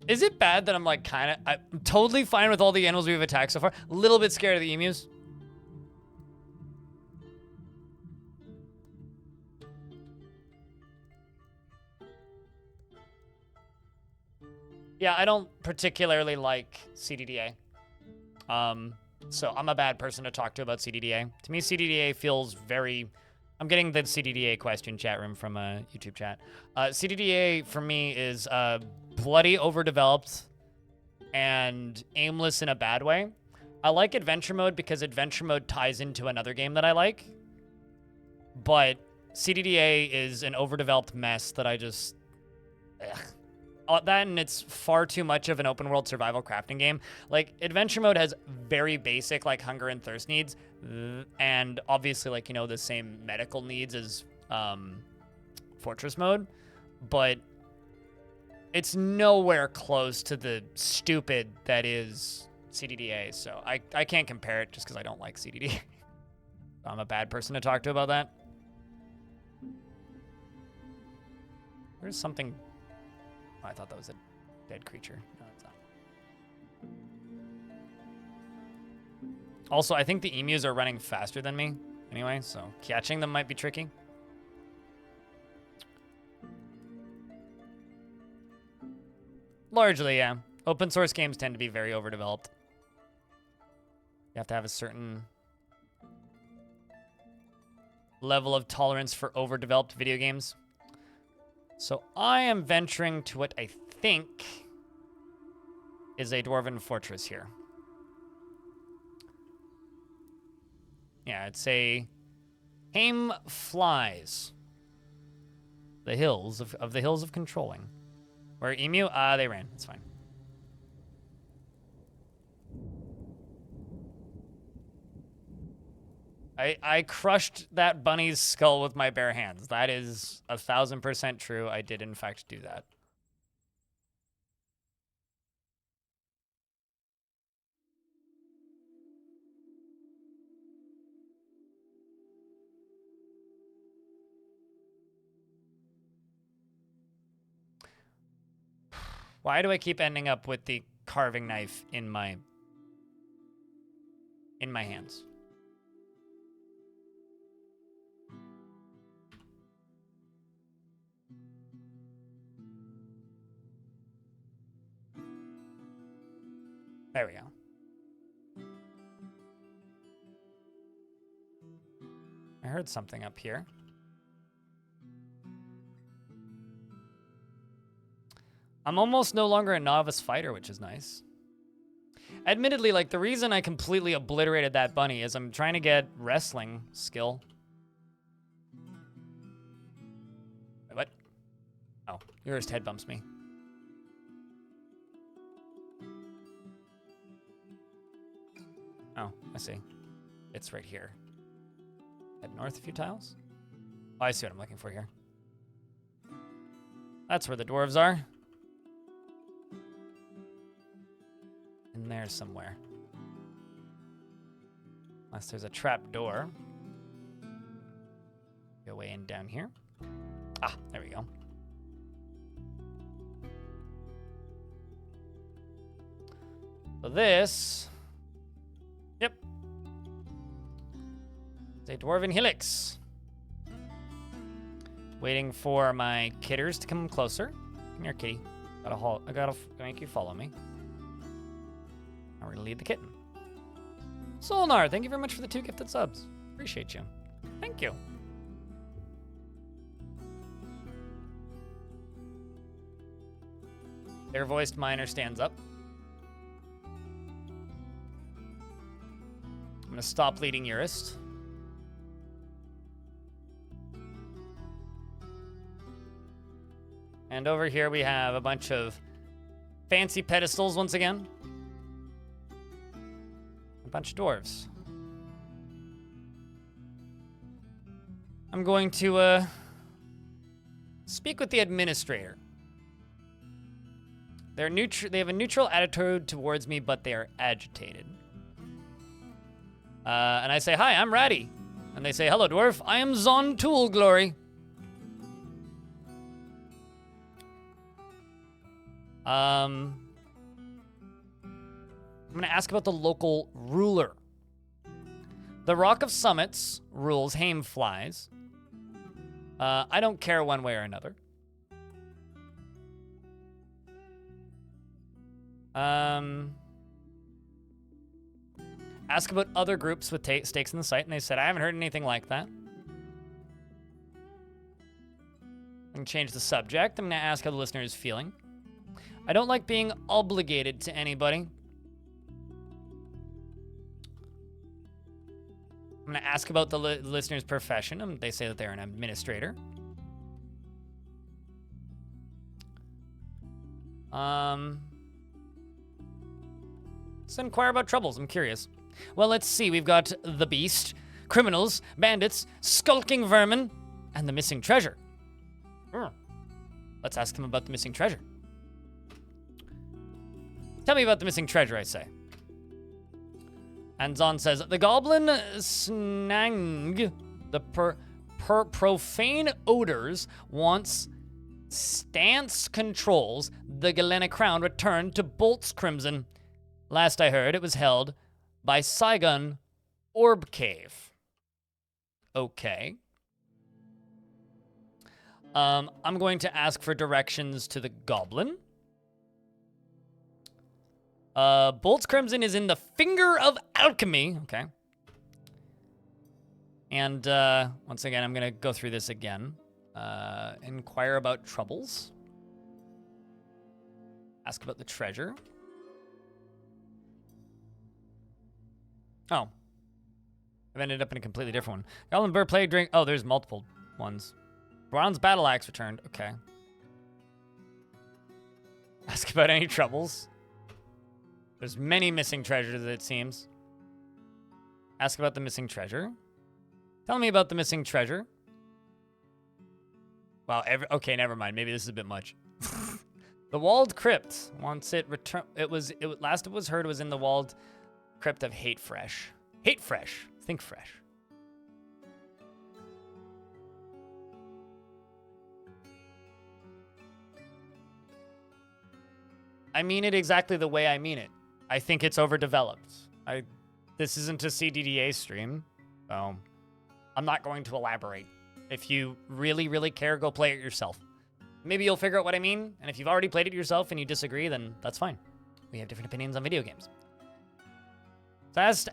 Is it bad that I'm like I'm totally fine with all the animals we've attacked so far? A little bit scared of the emus. Yeah, I don't particularly like CDDA. So I'm a bad person to talk to about CDDA. To me, CDDA feels very... I'm getting the CDDA question chat room from a YouTube chat. CDDA for me is bloody overdeveloped and aimless in a bad way. I like adventure mode because adventure mode ties into another game that I like. But CDDA is an overdeveloped mess that I just... Ugh. That and it's far too much of an open world survival crafting game. Like, adventure mode has very basic, like, hunger and thirst needs, and obviously, like, you know, the same medical needs as fortress mode, but it's nowhere close to the stupid that is CDDA, so I can't compare it just because I don't like CDDA. I'm a bad person to talk to about that. There's something... I thought that was a dead creature. No, it's not. Also, I think the emus are running faster than me anyway, so catching them might be tricky. Largely, yeah. Open source games tend to be very overdeveloped. You have to have a certain level of tolerance for overdeveloped video games. So I am venturing to what I think is a dwarven fortress here. Yeah, it's a Hame Flies. The hills of the hills of controlling. Where emu? They ran. It's fine. I crushed that bunny's skull with my bare hands. That is 1000% true. I did, in fact, do that. Why do I keep ending up with the carving knife in my hands? There we go. I heard something up here. I'm almost no longer a novice fighter, which is nice. Admittedly, like, the reason I completely obliterated that bunny is I'm trying to get wrestling skill. Wait, what? Oh, Urist head bumps me. Oh, I see. It's right here. Head north a few tiles. Oh, I see what I'm looking for here. That's where the dwarves are. In there somewhere. Unless there's a trap door. Go way in down here. Ah, there we go. So this... Yep. It's a dwarven helix. Waiting for my kitters to come closer. Come here, kitty. I gotta make you follow me. Now we're gonna lead the kitten. Solnar, thank you very much for the 2 gifted subs. Appreciate you. Thank you. Their voiced miner stands up. I'm gonna stop leading Urist. And over here we have a bunch of fancy pedestals once again. A bunch of dwarves. I'm going to speak with the administrator. They're they have a neutral attitude towards me, but they are agitated. And I say, hi, I'm Radi. And they say, hello, Dwarf. I am Zon Tool Glory. I'm gonna ask about the local ruler. The Rock of Summits rules Hameflies. I don't care one way or another. Ask about other groups with stakes in the site, and they said, I haven't heard anything like that. I'm gonna change the subject. I'm gonna ask how the listener is feeling. I don't like being obligated to anybody. I'm gonna ask about the listener's profession. They say that they're an administrator. Let's inquire about troubles. I'm curious. Well, let's see. We've got the beast, criminals, bandits, skulking vermin, and the missing treasure. Let's ask them about the missing treasure. Tell me about the missing treasure, I say. And Zon says, the goblin Snang, the profane odors, wants stance controls the Galena crown returned to Bolt's Crimson. Last I heard, it was held by Saigon Orb Cave. Okay. I'm going to ask for directions to the goblin. Bolt's Crimson is in the Finger of Alchemy. Okay. And once again, I'm going to go through this again. Inquire about troubles. Ask about the treasure. Oh. I've ended up in a completely different one. Goblin Burr played drink. Oh, there's multiple ones. Bronze Battle Axe returned. Okay. Ask about any troubles. There's many missing treasures, it seems. Ask about the missing treasure. Tell me about the missing treasure. Wow, okay, never mind. Maybe this is a bit much. The Walled Crypt wants it returned. Last it was heard was in the Walled Crypt of Hate Fresh. Hate Fresh. Think fresh. I mean it exactly the way I mean it. I think it's overdeveloped. This isn't a CDDA stream, so I'm not going to elaborate. If you really, really care, go play it yourself. Maybe you'll figure out what I mean, and if you've already played it yourself and you disagree, then that's fine. We have different opinions on video games.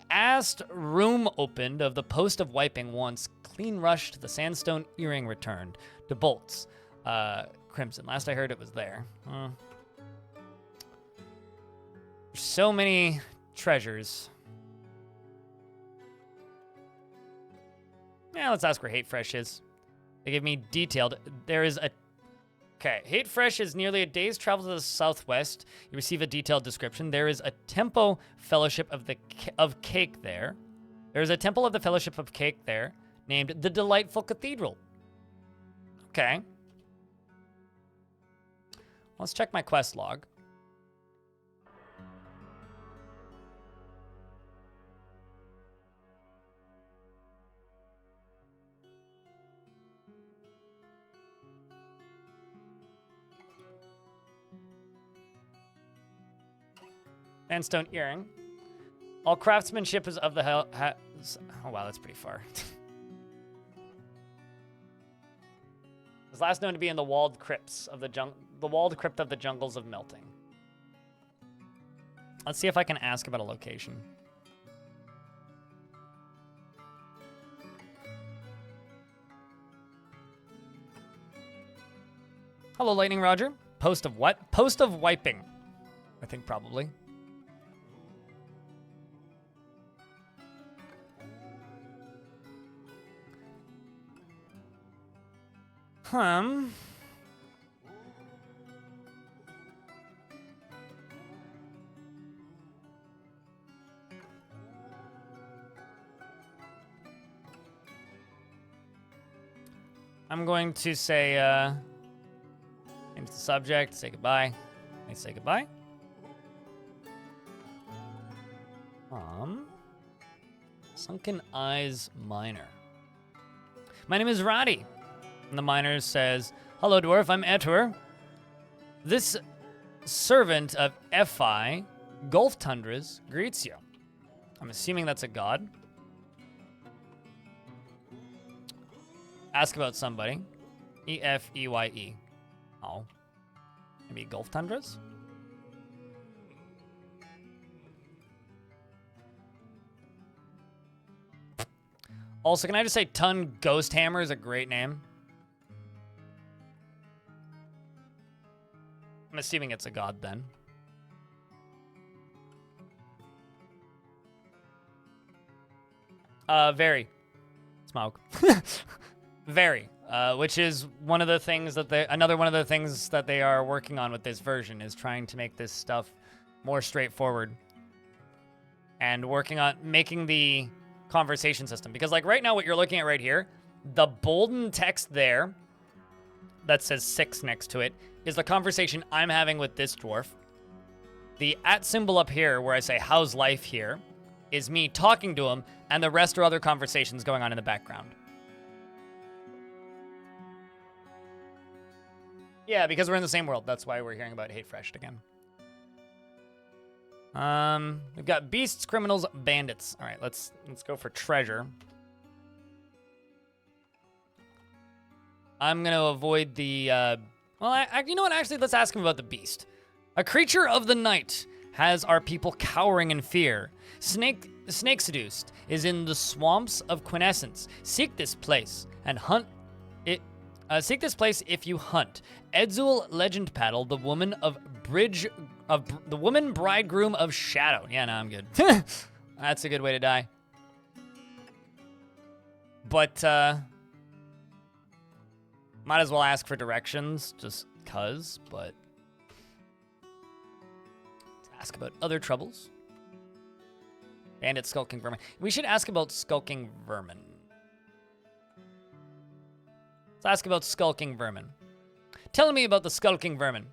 Asked room opened of the post of wiping once clean rushed, the sandstone earring returned to Bolt's Crimson. Last I heard it was there. So many treasures. Yeah, let's ask where Hate Fresh is. They give me detailed. There is a... Okay, Hate Fresh is nearly a day's travel to the southwest. You receive a detailed description. There is a Tempo Fellowship of Cake there. There is a Temple of the Fellowship of Cake there, named the Delightful Cathedral. Okay. Let's check my quest log. Sandstone earring. All craftsmanship is of the hell. Oh wow, that's pretty far. Was last known to be in the walled crypts of the walled crypt of the jungles of melting. Let's see if I can ask about a location. Hello, Lightning Roger. Post of what? Post of wiping. I think probably. I'm going to say, change the subject, say goodbye. me say goodbye. Sunken Eyes Miner. My name is Radi. And the miner says, hello, dwarf, I'm Etor. This servant of Fi, Gulf Tundras, greets you. I'm assuming that's a god. Ask about somebody. Efeye. Oh. Maybe Gulf Tundras? Also, can I just say Ton Ghost Hammer is a great name? I'm assuming it's a god then. Very. Smoke. Very. Which is one of the things that another one of the things that they are working on with this version is trying to make this stuff more straightforward. And working on making the conversation system. Because like right now what you're looking at right here, the bolden text there that says 6 next to it is the conversation I'm having with this dwarf. The @ symbol up here where I say how's life here is me talking to him, and the rest are other conversations going on in the background. Yeah, because we're in the same world. That's why we're hearing about Hate Fresh again. We've got beasts, criminals, bandits. All right, let's go for treasure. I'm gonna avoid the. Well, you know what? Actually, let's ask him about the beast. A creature of the night has our people cowering in fear. Snake seduced is in the swamps of Quintessence. Seek this place and hunt it. Seek this place if you hunt. Edzul Legend Paddle, the woman bridegroom of Shadow. Yeah, no, I'm good. That's a good way to die. But might as well ask for directions, just cuz. But let's ask about other troubles. Bandit, skulking vermin. We should ask about skulking vermin. Let's ask about skulking vermin. Tell me about the skulking vermin.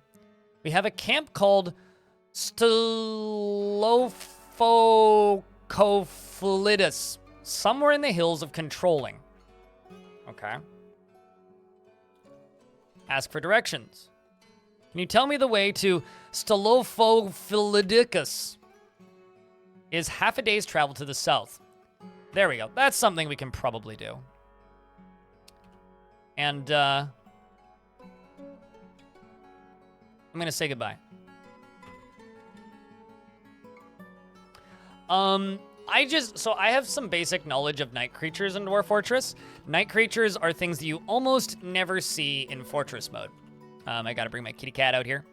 We have a camp called Stylophocophilidus, somewhere in the hills of Controlling. Okay. Ask for directions. Can you tell me the way to Stylophophilidicus? Is half a day's travel to the south. There we go. That's something we can probably do. And, I'm gonna say goodbye. I have some basic knowledge of night creatures in Dwarf Fortress. Night creatures are things that you almost never see in Fortress mode. I gotta bring my kitty cat out here.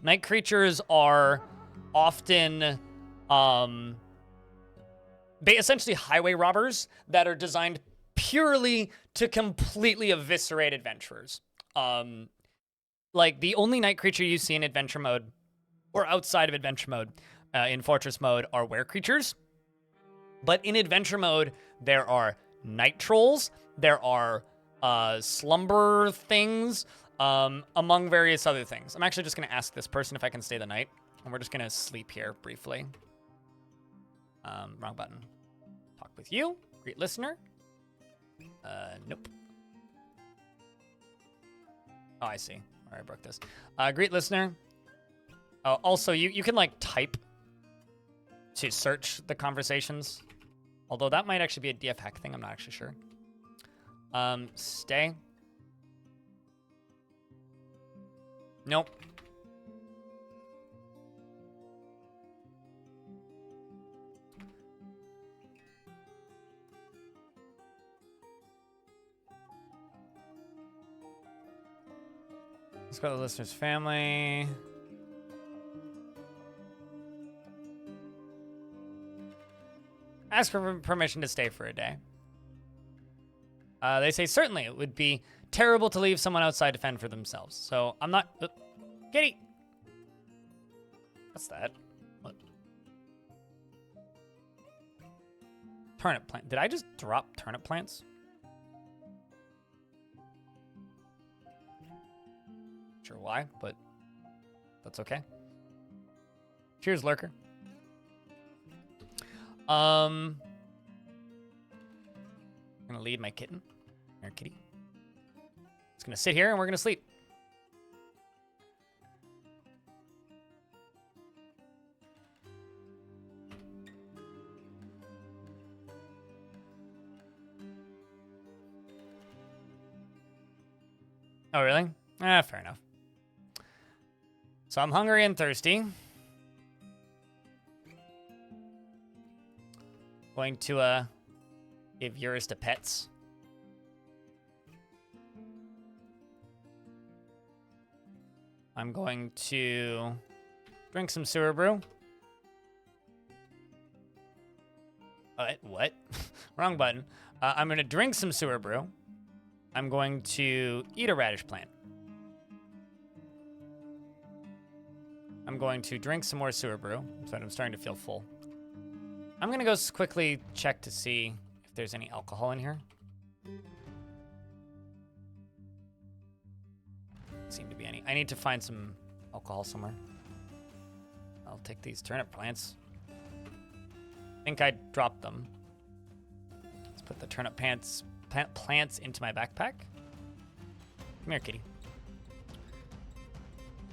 Night creatures are often, essentially highway robbers that are designed purely to completely eviscerate adventurers. Like, the only night creature you see in adventure mode, or outside of adventure mode, in Fortress mode, are were creatures. But in adventure mode, there are night trolls, there are slumber things, among various other things. I'm actually just going to ask this person if I can stay the night, and we're just going to sleep here briefly. Wrong button. Talk with you. Great listener. Nope. Oh, I see. All right, I broke this. Great listener. Also, you can, like, type to search the conversations. Although that might actually be a DF hack thing. I'm not actually sure. Stay. Nope. Let's go to the listener's family. Ask for permission to stay for a day. They say, certainly, it would be terrible to leave someone outside to fend for themselves. So, I'm not... Kitty! What's that? What? Turnip plant. Did I just drop turnip plants? Sure why, but That's okay. Cheers, lurker. I'm gonna lead my kitten. Our kitty. It's gonna sit here and we're gonna sleep. Oh, really? Fair enough. So I'm hungry and thirsty. Going to give Urist a pets. I'm going to drink some sewer brew. What? Wrong button. I'm going to drink some sewer brew. I'm going to eat a radish plant. I'm going to drink some more sewer brew, so I'm starting to feel full. I'm going to go quickly check to see if there's any alcohol in here. Doesn't seem to be any. I need to find some alcohol somewhere. I'll take these turnip plants. I think I dropped them. Let's put the turnip plants into my backpack. Come here, kitty.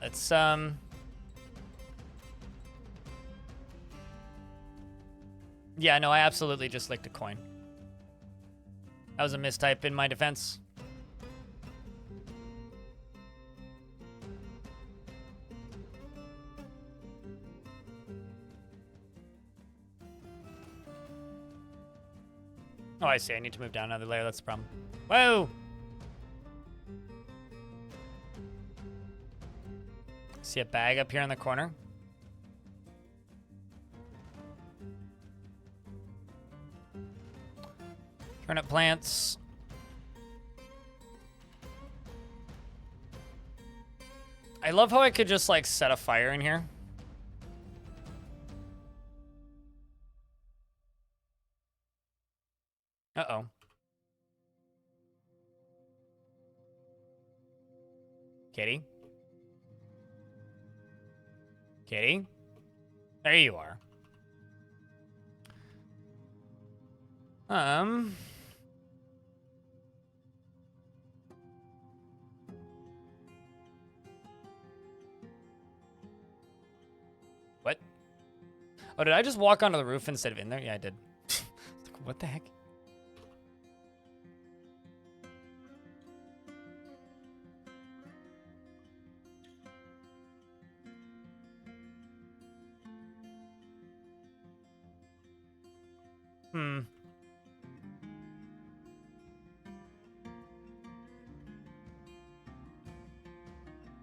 Let's Yeah, no, I absolutely just licked a coin. That was a mistype in my defense. Oh, I see. I need to move down another layer. That's the problem. Whoa! See a bag up here in the corner? Turnip plants. I love how I could just, like, set a fire in here. Uh-oh. Kitty? Kitty? There you are. What? Oh, did I just walk onto the roof instead of in there? Yeah, I did. What the heck?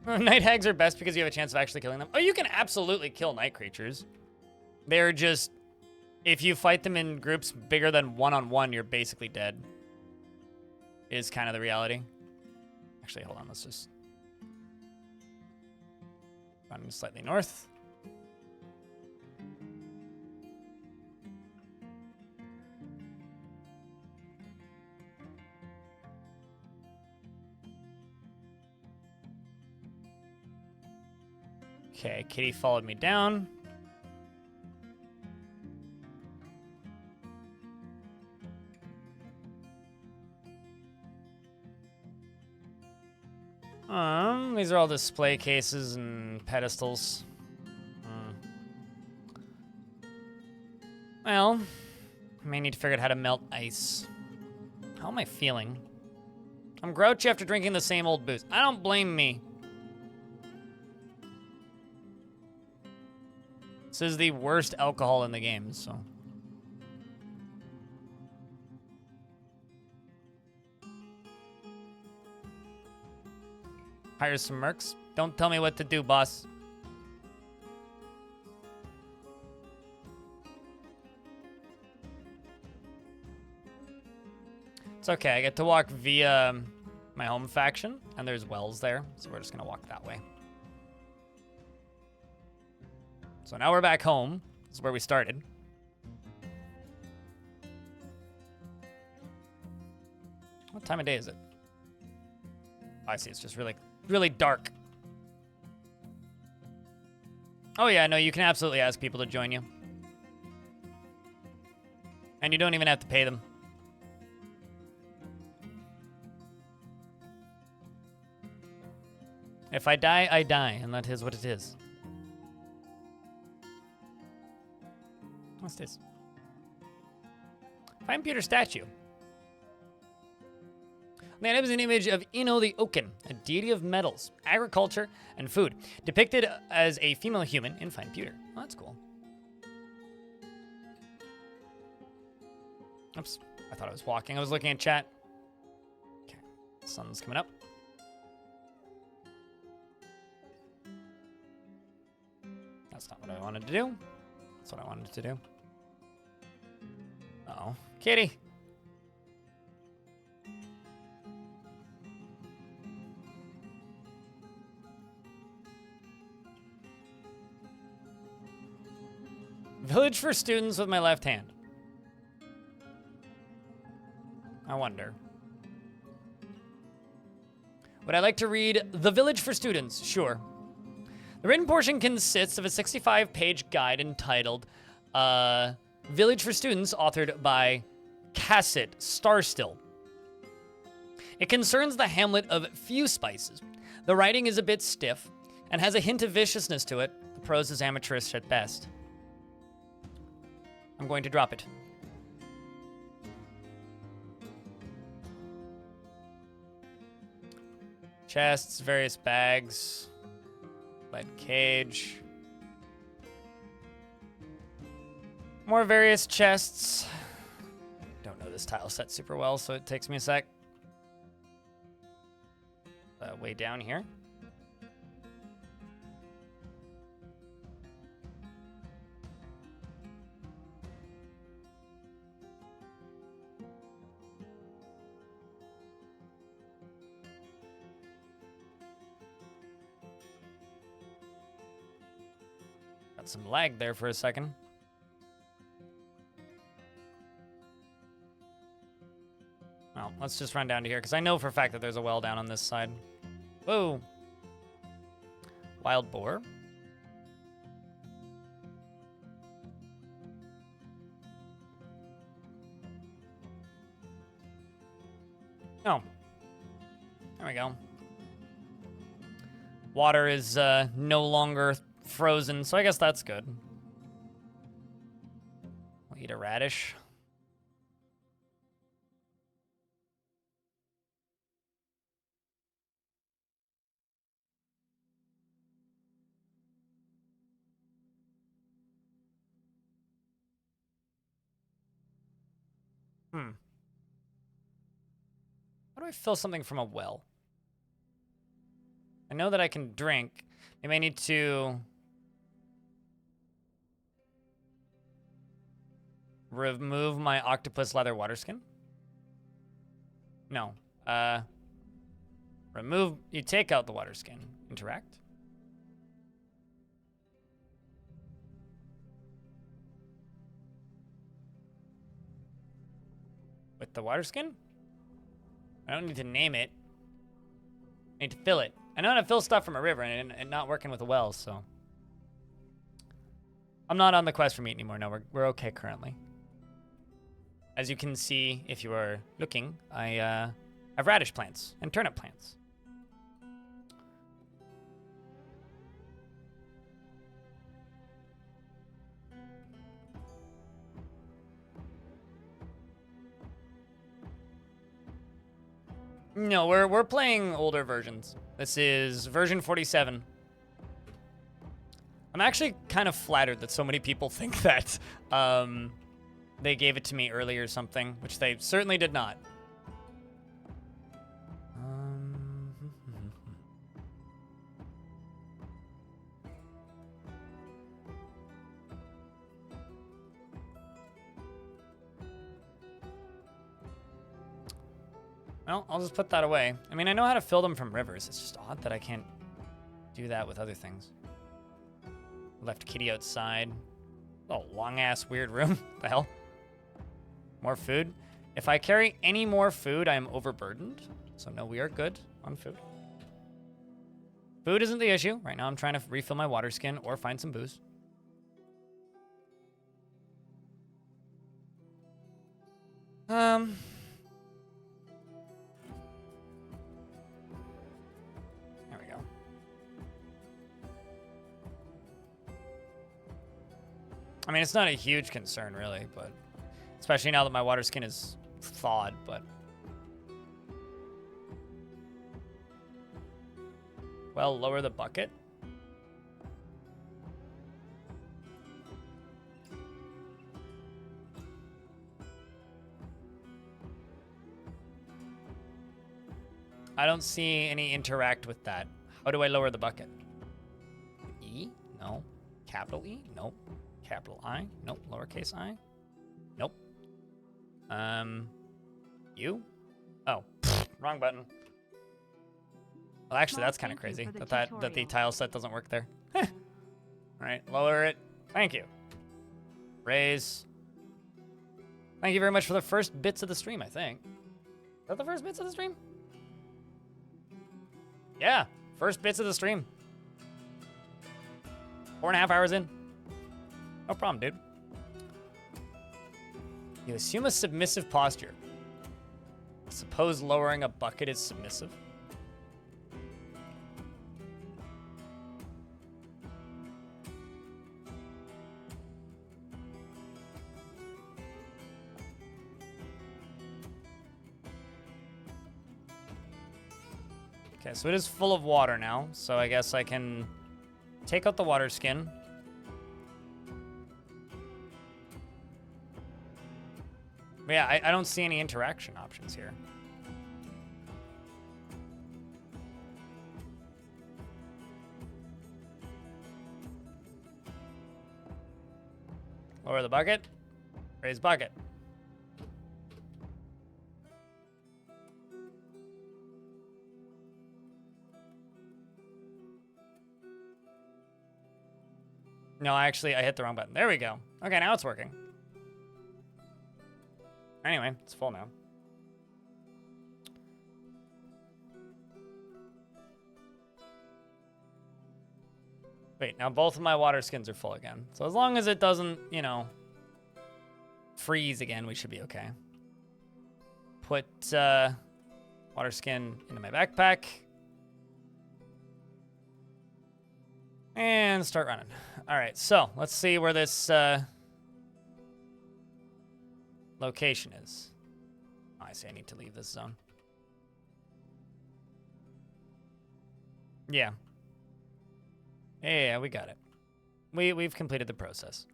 Night hags are best because you have a chance of actually killing them. Oh, you can absolutely kill night creatures. They're just... If you fight them in groups bigger than one-on-one, you're basically dead. Is kind of the reality. Actually, hold on. Let's just... run slightly north. Okay, kitty followed me down. These are all display cases and pedestals. Well, I may need to figure out how to melt ice. How am I feeling? I'm grouchy after drinking the same old booze. I don't blame me. This is the worst alcohol in the game, so. Hire some mercs. Don't tell me what to do, boss. It's okay. I get to walk via my home faction, and there's wells there, so we're just gonna walk that way. So now we're back home. This is where we started. What time of day is it? Oh, I see. It's just really, really dark. Oh yeah, no, you can absolutely ask people to join you. And you don't even have to pay them. If I die, I die, and that is what it is. What's this? Fine pewter statue. Man, it was an image of Ino the Oaken, a deity of metals, agriculture, and food, depicted as a female human in fine pewter. Oh, that's cool. Oops, I thought I was walking. I was looking at chat. Okay, sun's coming up. That's not what I wanted to do. That's what I wanted to do. Uh-oh. Kitty. Village for students with my left hand. I wonder. Would I like to read The Village for Students? Sure. The written portion consists of a 65-page guide entitled Village for Students, authored by Cassett Starstill. It concerns the hamlet of Few Spices. The writing is a bit stiff and has a hint of viciousness to it. The prose is amateurish at best. I'm going to drop it. Chests, various bags, lead cage. More various chests. Don't know this tile set super well, so it takes me a sec. Way down here. Got some lag there for a second. Well, let's just run down to here, because I know for a fact that there's a well down on this side. Whoa. Wild boar. Oh. There we go. Water is no longer frozen, so I guess that's good. We'll eat a radish. How do I fill something from a well? I know that I can drink. Maybe I need to remove my octopus leather water skin? No. Remove, you take out the water skin. Interact. With the water skin? I don't need to name it. I need to fill it. I know how to fill stuff from a river and not working with a well, so. I'm not on the quest for meat anymore. No, we're okay currently. As you can see, if you are looking, I have radish plants and turnip plants. No, we're playing older versions. This is version 47. I'm actually kind of flattered that so many people think that they gave it to me early or something, which they certainly did not. Well, I'll just put that away. I mean, I know how to fill them from rivers. It's just odd that I can't do that with other things. Left kitty outside. Oh, long-ass weird room. The hell? More food. If I carry any more food, I am overburdened. So no, we are good on food. Food isn't the issue. Right now I'm trying to refill my water skin or find some booze. There we go. I mean, it's not a huge concern, really, but especially now that my water skin is thawed, but... Well, lower the bucket. I don't see any interact with that. How do I lower the bucket? E? No. Capital E? Nope. Capital I? Nope. Lowercase I? Nope. U? Oh, wrong button. Well, actually, that's kind of crazy that the tile set doesn't work there. All right, lower it. Thank you. Raise. Thank you very much for the first bits of the stream, I think. Is that the first bits of the stream? Yeah, first bits of the stream. 4.5 hours in. No problem, dude. You assume a submissive posture. Suppose lowering a bucket is submissive. Okay, so it is full of water now, so I guess I can take out the water skin. But yeah, I don't see any interaction options here. Lower the bucket. Raise bucket. No, actually, I hit the wrong button. There we go. Okay, now it's working. Anyway, it's full now. Wait, now both of my water skins are full again. So as long as it doesn't, you know, freeze again, we should be okay. Put water skin into my backpack. And start running. All right, so let's see where this location is. Oh, I see I need to leave this zone. Yeah. Yeah, we got it. We've completed the process.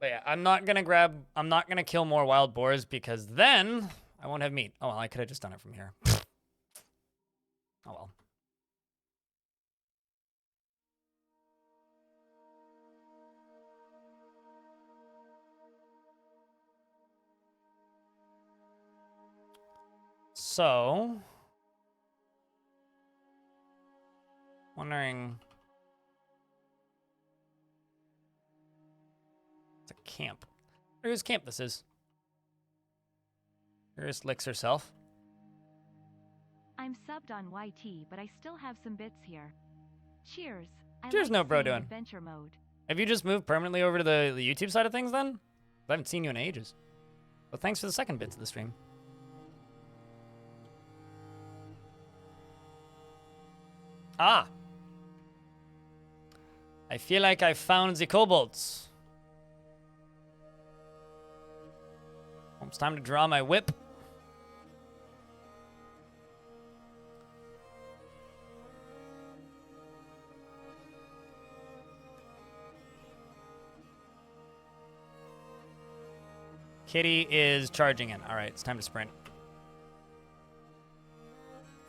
But yeah, I'm not gonna kill more wild boars because then I won't have meat. Oh, well, I could have just done it from here. Oh, well. So, wondering, it's a camp. Whose camp this is? Urist licks herself. I'm subbed on YT, but I still have some bits here. Cheers. Cheers, no bro doing. Adventure mode. Have you just moved permanently over to the YouTube side of things then? I haven't seen you in ages. Well, thanks for the second bits of the stream. Ah. I feel like I found the kobolds. It's time to draw my whip. Kitty is charging in. All right, it's time to sprint.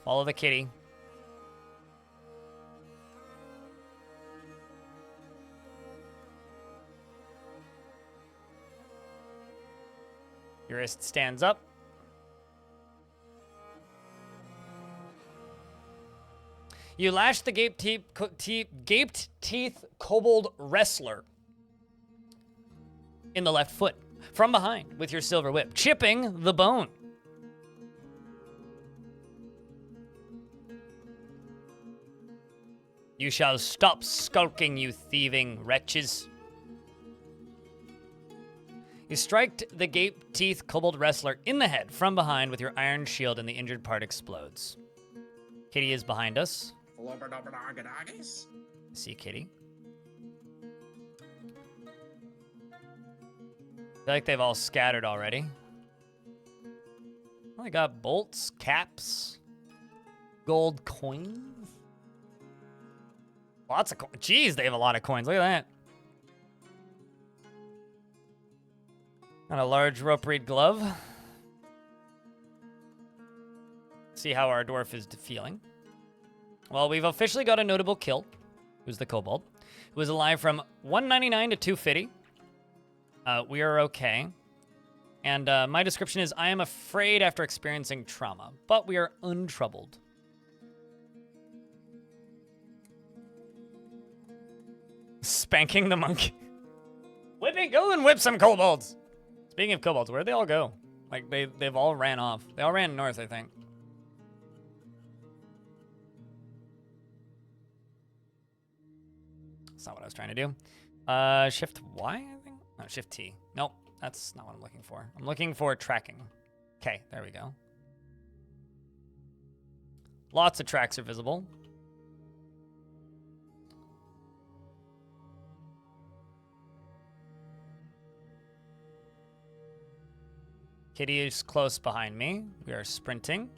Follow the kitty. Urist stands up. You lash the gaped teeth kobold wrestler in the left foot from behind with your silver whip, chipping the bone. You shall stop skulking, you thieving wretches. You strike the gape-teeth kobold wrestler in the head from behind with your iron shield, and the injured part explodes. Kitty is behind us. See Kitty. I feel like they've all scattered already. Oh, they got bolts, caps, gold coins. Lots of coins. Jeez, they have a lot of coins. Look at that. And a large rope reed glove. See how our dwarf is feeling. Well, we've officially got a notable kill. Who's the kobold? Who was alive from 199 to 250. We are okay. And my description is, I am afraid after experiencing trauma, but we are untroubled. Spanking the monkey. Whipping, go and whip some kobolds. Speaking of kobolds, where'd they all go? Like, they've all ran off. They all ran north, I think. That's not what I was trying to do. Shift Y, I think? No, Shift T. Nope, that's not what I'm looking for. I'm looking for tracking. Okay, there we go. Lots of tracks are visible. Kitty is close behind me. We are sprinting.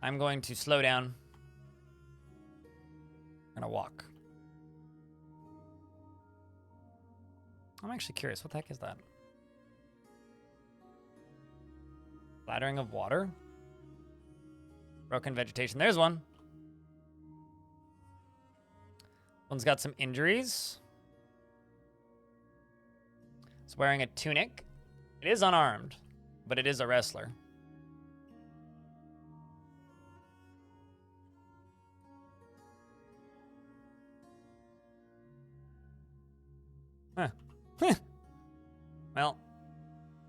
I'm going to slow down. I'm gonna walk. I'm actually curious. What the heck is that? Splattering of water? Broken vegetation. There's one. One's got some injuries. It's wearing a tunic. It is unarmed, but it is a wrestler. Huh. Well,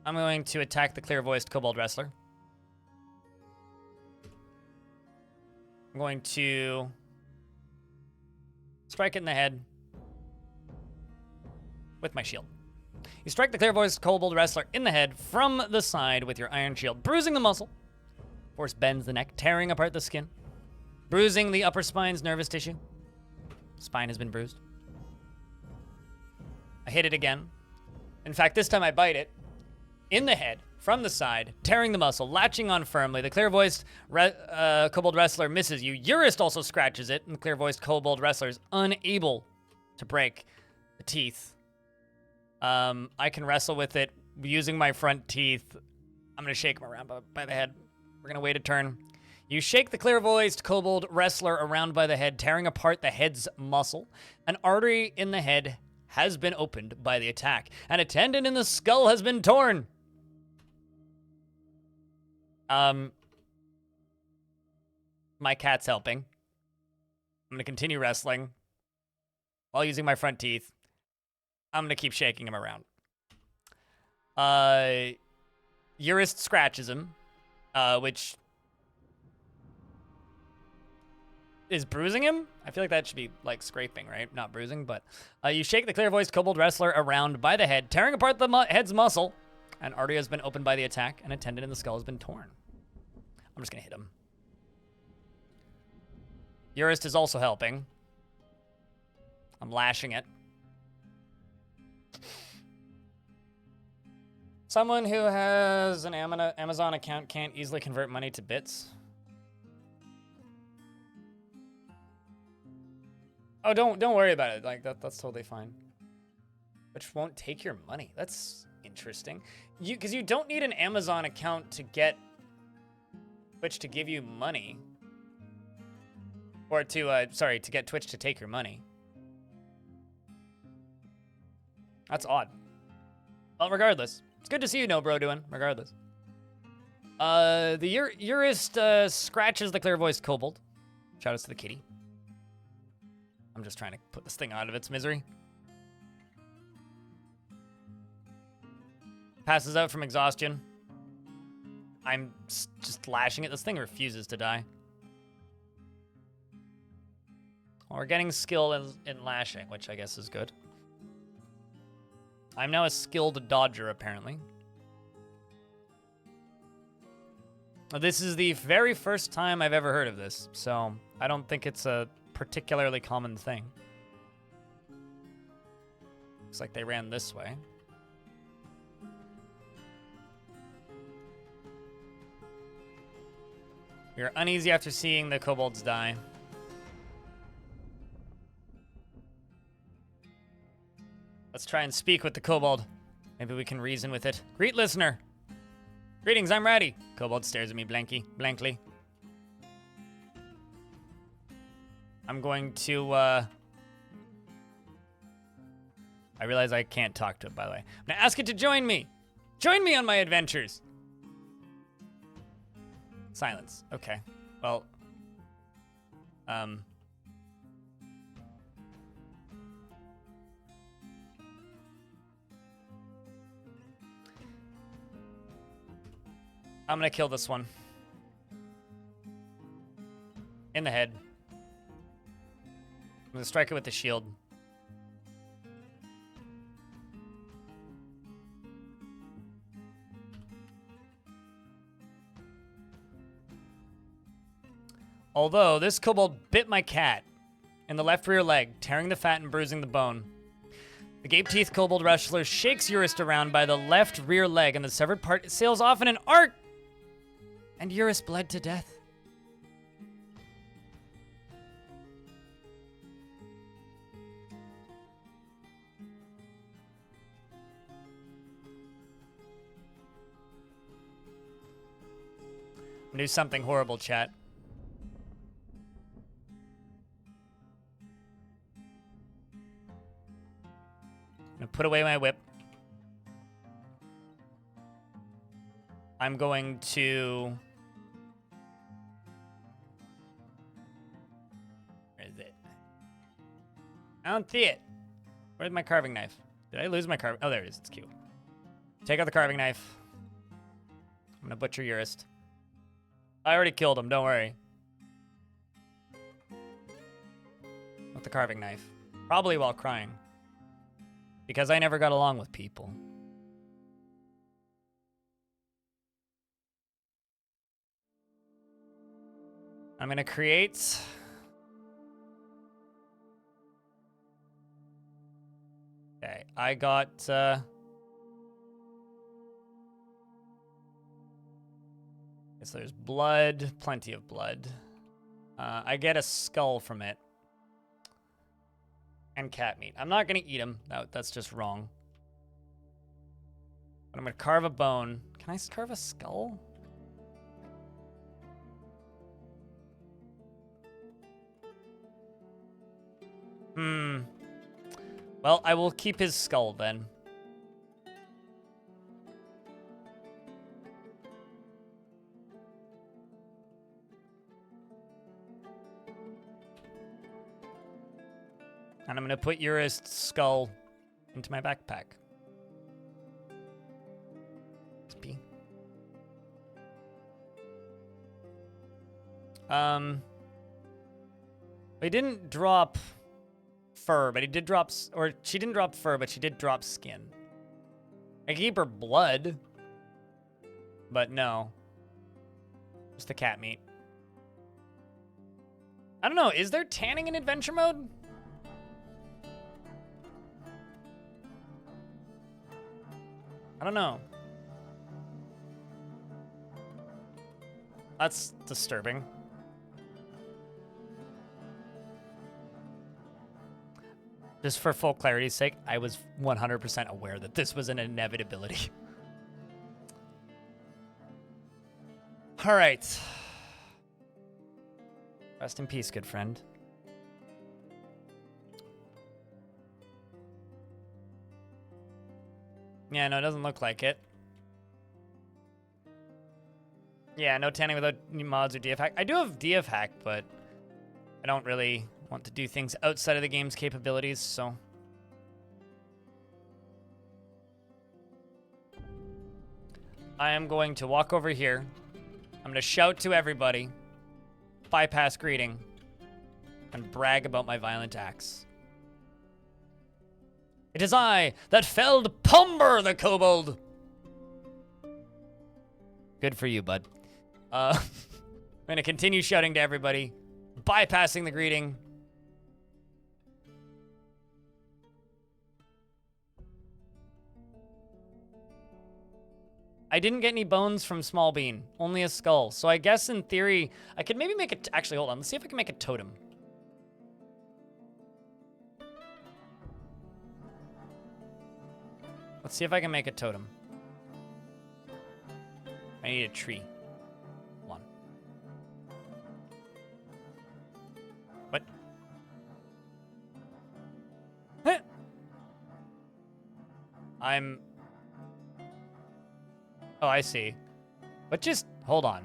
I'm going to attack the clear-voiced kobold wrestler. I'm going to strike it in the head with my shield. You strike the clear-voiced kobold wrestler in the head from the side with your iron shield, bruising the muscle. Force bends the neck, tearing apart the skin, bruising the upper spine's nervous tissue. Spine has been bruised. I hit it again. In fact, this time I bite it in the head from the side, tearing the muscle, latching on firmly. The clear-voiced kobold wrestler misses you. Urist also scratches it, and the clear-voiced kobold wrestler is unable to break the teeth. I can wrestle with it using my front teeth. I'm going to shake him around by the head. We're going to wait a turn. You shake the clear-voiced kobold wrestler around by the head, tearing apart the head's muscle. An artery in the head has been opened by the attack, and a tendon in the skull has been torn. My cat's helping. I'm gonna continue wrestling while using my front teeth. I'm gonna keep shaking him around. Urist scratches him, which is bruising him. I feel like that should be like scraping, right? Not bruising, but you shake the clear-voiced kobold wrestler around by the head, tearing apart the head's muscle. An artery has been opened by the attack, and a tendon in the skull has been torn. I'm just gonna hit him. Urist is also helping. I'm lashing it. Someone who has an Amazon account can't easily convert money to bits. Oh, don't worry about it. Like that's totally fine. Which won't take your money. That's interesting. Because you don't need an Amazon account to get Twitch to give you money. Or to, to get Twitch to take your money. That's odd. Well, regardless. It's good to see you, No Bro, doing, regardless. The Urist scratches the clear-voiced kobold. Shout outs to the kitty. I'm just trying to put this thing out of its misery. Passes out from exhaustion. I'm just lashing it. This thing refuses to die. Well, we're getting skill in lashing, which I guess is good. I'm now a skilled dodger, apparently. This is the very first time I've ever heard of this, so I don't think it's a particularly common thing. Looks like they ran this way. You're uneasy after seeing the kobolds die. Let's try and speak with the kobold. Maybe we can reason with it. Greet, listener. Greetings, I'm Radi. Kobold stares at me blankly. I'm going to, I realize I can't talk to it, by the way. I'm gonna ask it to join me. Join me on my adventures. Silence. Okay. Well, I'm gonna kill this one. In the head. I'm gonna strike it with the shield. Although, this kobold bit my cat in the left rear leg, tearing the fat and bruising the bone. The gape-teeth kobold wrestler shakes Urist around by the left rear leg, and the severed part sails off in an arc, and Urist bled to death. I'm gonna do something horrible, chat. I'm gonna put away my whip. I'm going to... Where is it? I don't see it. Where's my carving knife? Did I lose my carving? Oh, there it is. It's cute. Take out the carving knife. I'm gonna butcher Urist. I already killed him, don't worry. With the carving knife. Probably while crying. Because I never got along with people. I'm gonna create... Okay, I got... So there's blood, plenty of blood. I get a skull from it. And cat meat. I'm not gonna eat them. That's just wrong. But I'm gonna carve a bone. Can I carve a skull? Well, I will keep his skull then. And I'm gonna put Urist's skull into my backpack. B. He didn't drop fur, but he did drop, or she didn't drop fur, but she did drop skin. I keep her blood, but no. Just the cat meat. I don't know, is there tanning in adventure mode? I don't know. That's disturbing. Just for full clarity's sake, I was 100% aware that this was an inevitability. All right. Rest in peace, good friend. Yeah, no, it doesn't look like it. Yeah, no tanning without mods or DF hack. I do have DF hack, but I don't really want to do things outside of the game's capabilities, so. I am going to walk over here. I'm going to shout to everybody, bypass greeting, and brag about my violent acts. It is I that felled Pumber the kobold. Good for you, bud. I'm going to continue shouting to everybody, bypassing the greeting. I didn't get any bones from Small Bean, only a skull. So I guess in theory, I could maybe make it. Actually, hold on. Let's see if I can make a totem. Let's see if I can make a totem. I need a tree. Hold on. What? Huh. Oh, I see. But just hold on.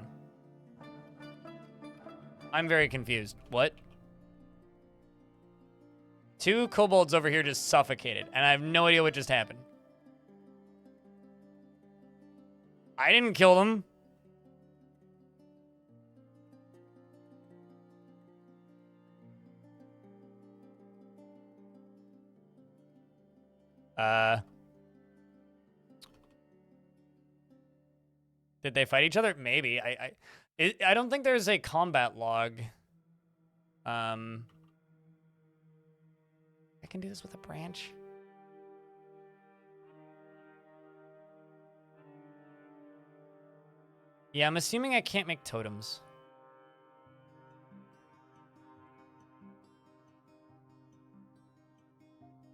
I'm very confused. What? Two kobolds over here just suffocated, and I have no idea what just happened. I didn't kill them. Did they fight each other? Maybe. I don't think there's a combat log. I can do this with a branch. Yeah, I'm assuming I can't make totems.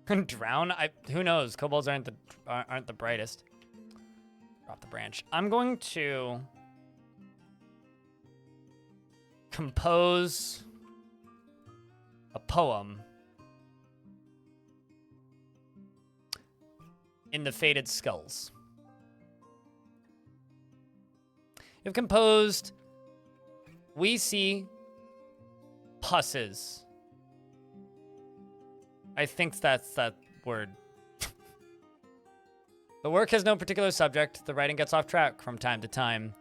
Drown? Who knows? Kobolds aren't the brightest. Drop the branch. I'm going to compose a poem in the Faded Skulls. You've composed We See Pusses. I think that's that word. The work has no particular subject. The writing gets off track from time to time.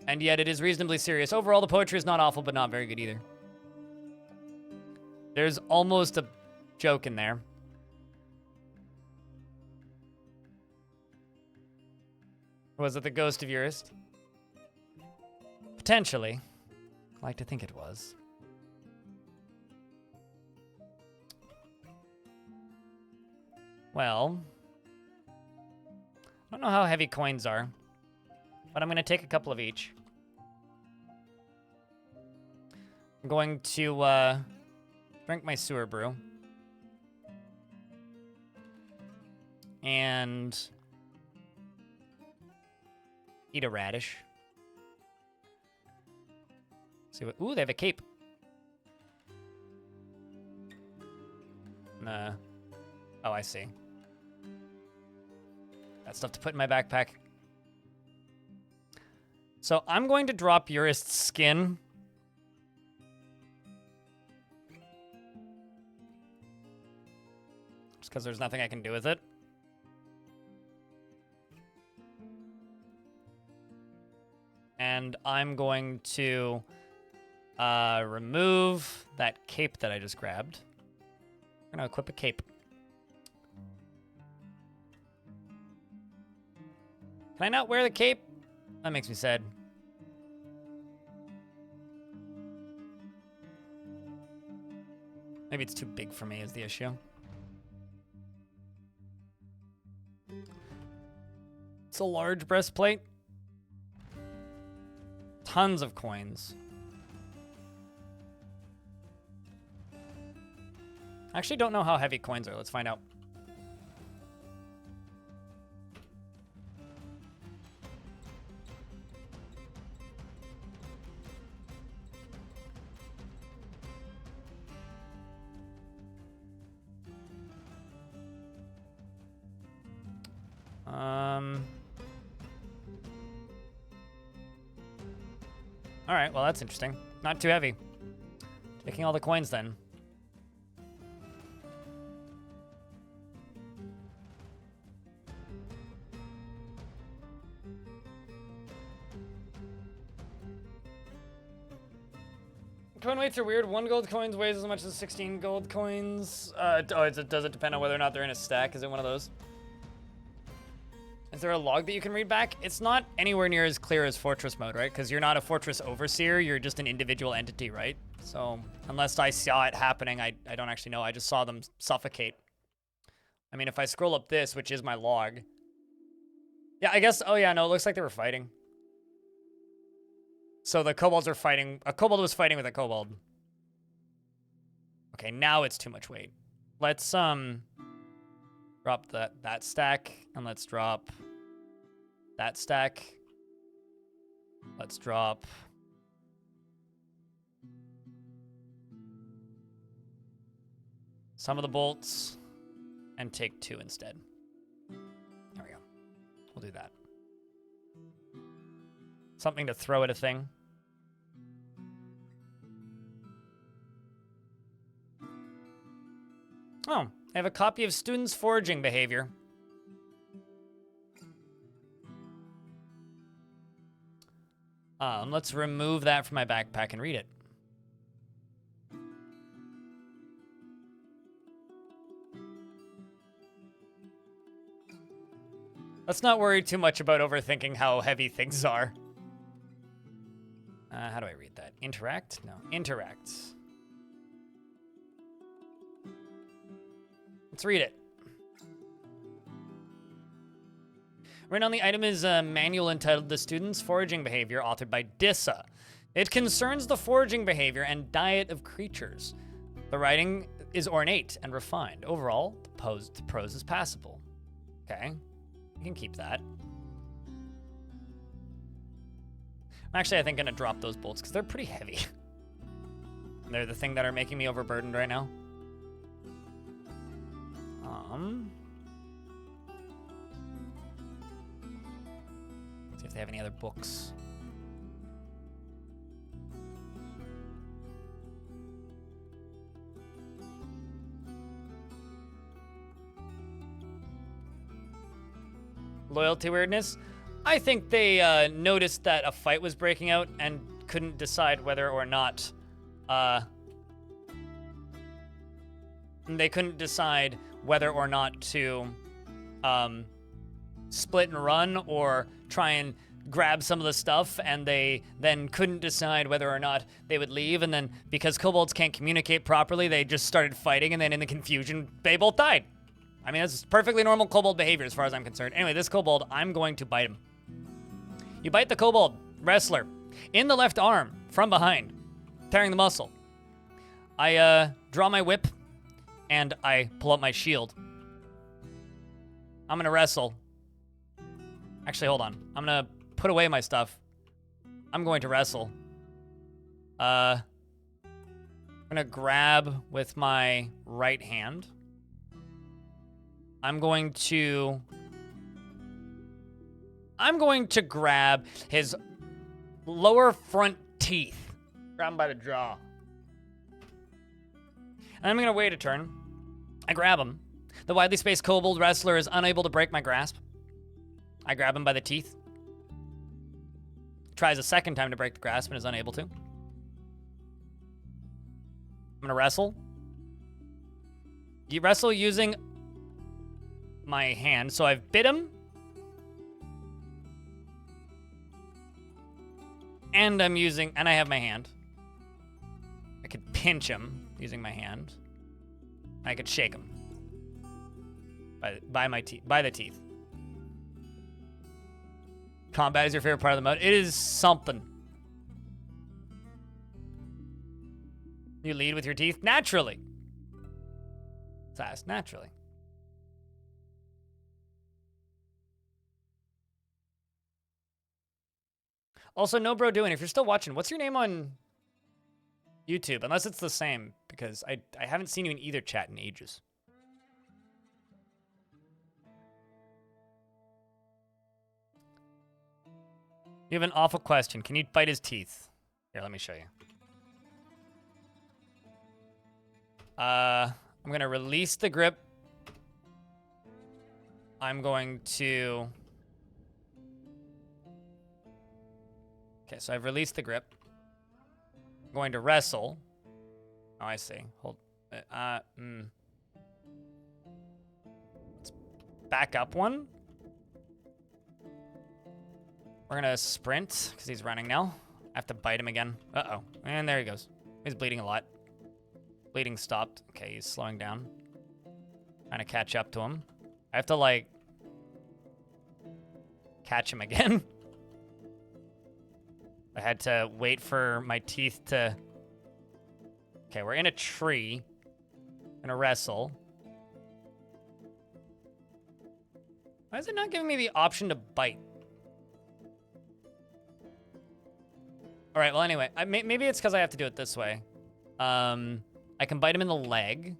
And yet it is reasonably serious. Overall, the poetry is not awful, but not very good either. There's almost a joke in there. Was it the ghost of Urist? Potentially. I like to think it was. Well, I don't know how heavy coins are, but I'm going to take a couple of each. I'm going to drink my sewer brew. And eat a radish. See what? Ooh, they have a cape. Oh, I see. Got stuff to put in my backpack. So I'm going to drop Urist's skin. Just because there's nothing I can do with it. And I'm going to remove that cape that I just grabbed. I'm going to equip a cape. Can I not wear the cape? That makes me sad. Maybe it's too big for me is the issue. It's a large breastplate. Tons of coins. I actually don't know how heavy coins are. Let's find out. All right, well, that's interesting. Not too heavy. Taking all the coins then. Coin weights are weird. 1 gold coins weighs as much as 16 gold coins. Does it depend on whether or not they're in a stack? Is it one of those? Is there a log that you can read back? It's not anywhere near as clear as Fortress mode, right? Because you're not a Fortress Overseer, you're just an individual entity, right? So, unless I saw it happening, I don't actually know. I just saw them suffocate. I mean, if I scroll up this, which is my log. Yeah, I guess, oh yeah, no, it looks like they were fighting. So the kobolds are fighting, a kobold was fighting with a kobold. Okay, now it's too much weight. Let's, drop that stack, and let's drop that stack. Let's drop some of the bolts and take 2 instead. There we go. We'll do that. Something to throw at a thing. Oh, I have a copy of Students' Foraging Behavior. Let's remove that from my backpack and read it. Let's not worry too much about overthinking how heavy things are. How do I read that? Interact? No, interact. Let's read it. Written on the item is a manual entitled The Student's Foraging Behavior, authored by Dissa. It concerns the foraging behavior and diet of creatures. The writing is ornate and refined. Overall, the prose is passable. Okay, you can keep that. I'm actually, I think, gonna drop those bolts because they're pretty heavy. They're the thing that are making me overburdened right now. See if they have any other books. Loyalty weirdness. I think they noticed that a fight was breaking out and couldn't decide whether or not they couldn't decide whether or not to split and run or try and grab some of the stuff, and they then couldn't decide whether or not they would leave, and then because kobolds can't communicate properly, they just started fighting, and then in the confusion, they both died. I mean, that's perfectly normal kobold behavior as far as I'm concerned. Anyway, this kobold, I'm going to bite him. You bite the kobold wrestler in the left arm from behind, tearing the muscle. I draw my whip, and I pull up my shield. I'm gonna wrestle. Actually, hold on. I'm gonna put away my stuff. I'm going to wrestle. I'm gonna grab with my right hand. I'm going to grab his lower front teeth. Grab him by the jaw. And I'm gonna wait a turn. I grab him. The widely spaced kobold wrestler is unable to break my grasp. I grab him by the teeth. Tries a second time to break the grasp and is unable to. I'm gonna wrestle. You wrestle using my hand, so I've bit him. And I have my hand. I could pinch him using my hand. I could shake him by the teeth. Combat is your favorite part of the mode. It is something. You lead with your teeth naturally. Fast, naturally. Also, no bro doing. If you're still watching, what's your name on YouTube? Unless it's the same, because I haven't seen you in either chat in ages. You have an awful question. Can you bite his teeth? Here, let me show you. I'm going to release the grip. I'm going to... Okay, so I've released the grip. I'm going to wrestle. Oh, I see. Hold. Let's back up one. We're gonna sprint, because he's running now. I have to bite him again. Uh-oh. And there he goes. He's bleeding a lot. Bleeding stopped. Okay, he's slowing down. Trying to catch up to him. I have to, like, catch him again. I had to wait for my teeth to... Okay, we're in a tree. Gonna wrestle. Why is it not giving me the option to bite? All right, well, anyway, maybe it's because I have to do it this way. I can bite him in the leg.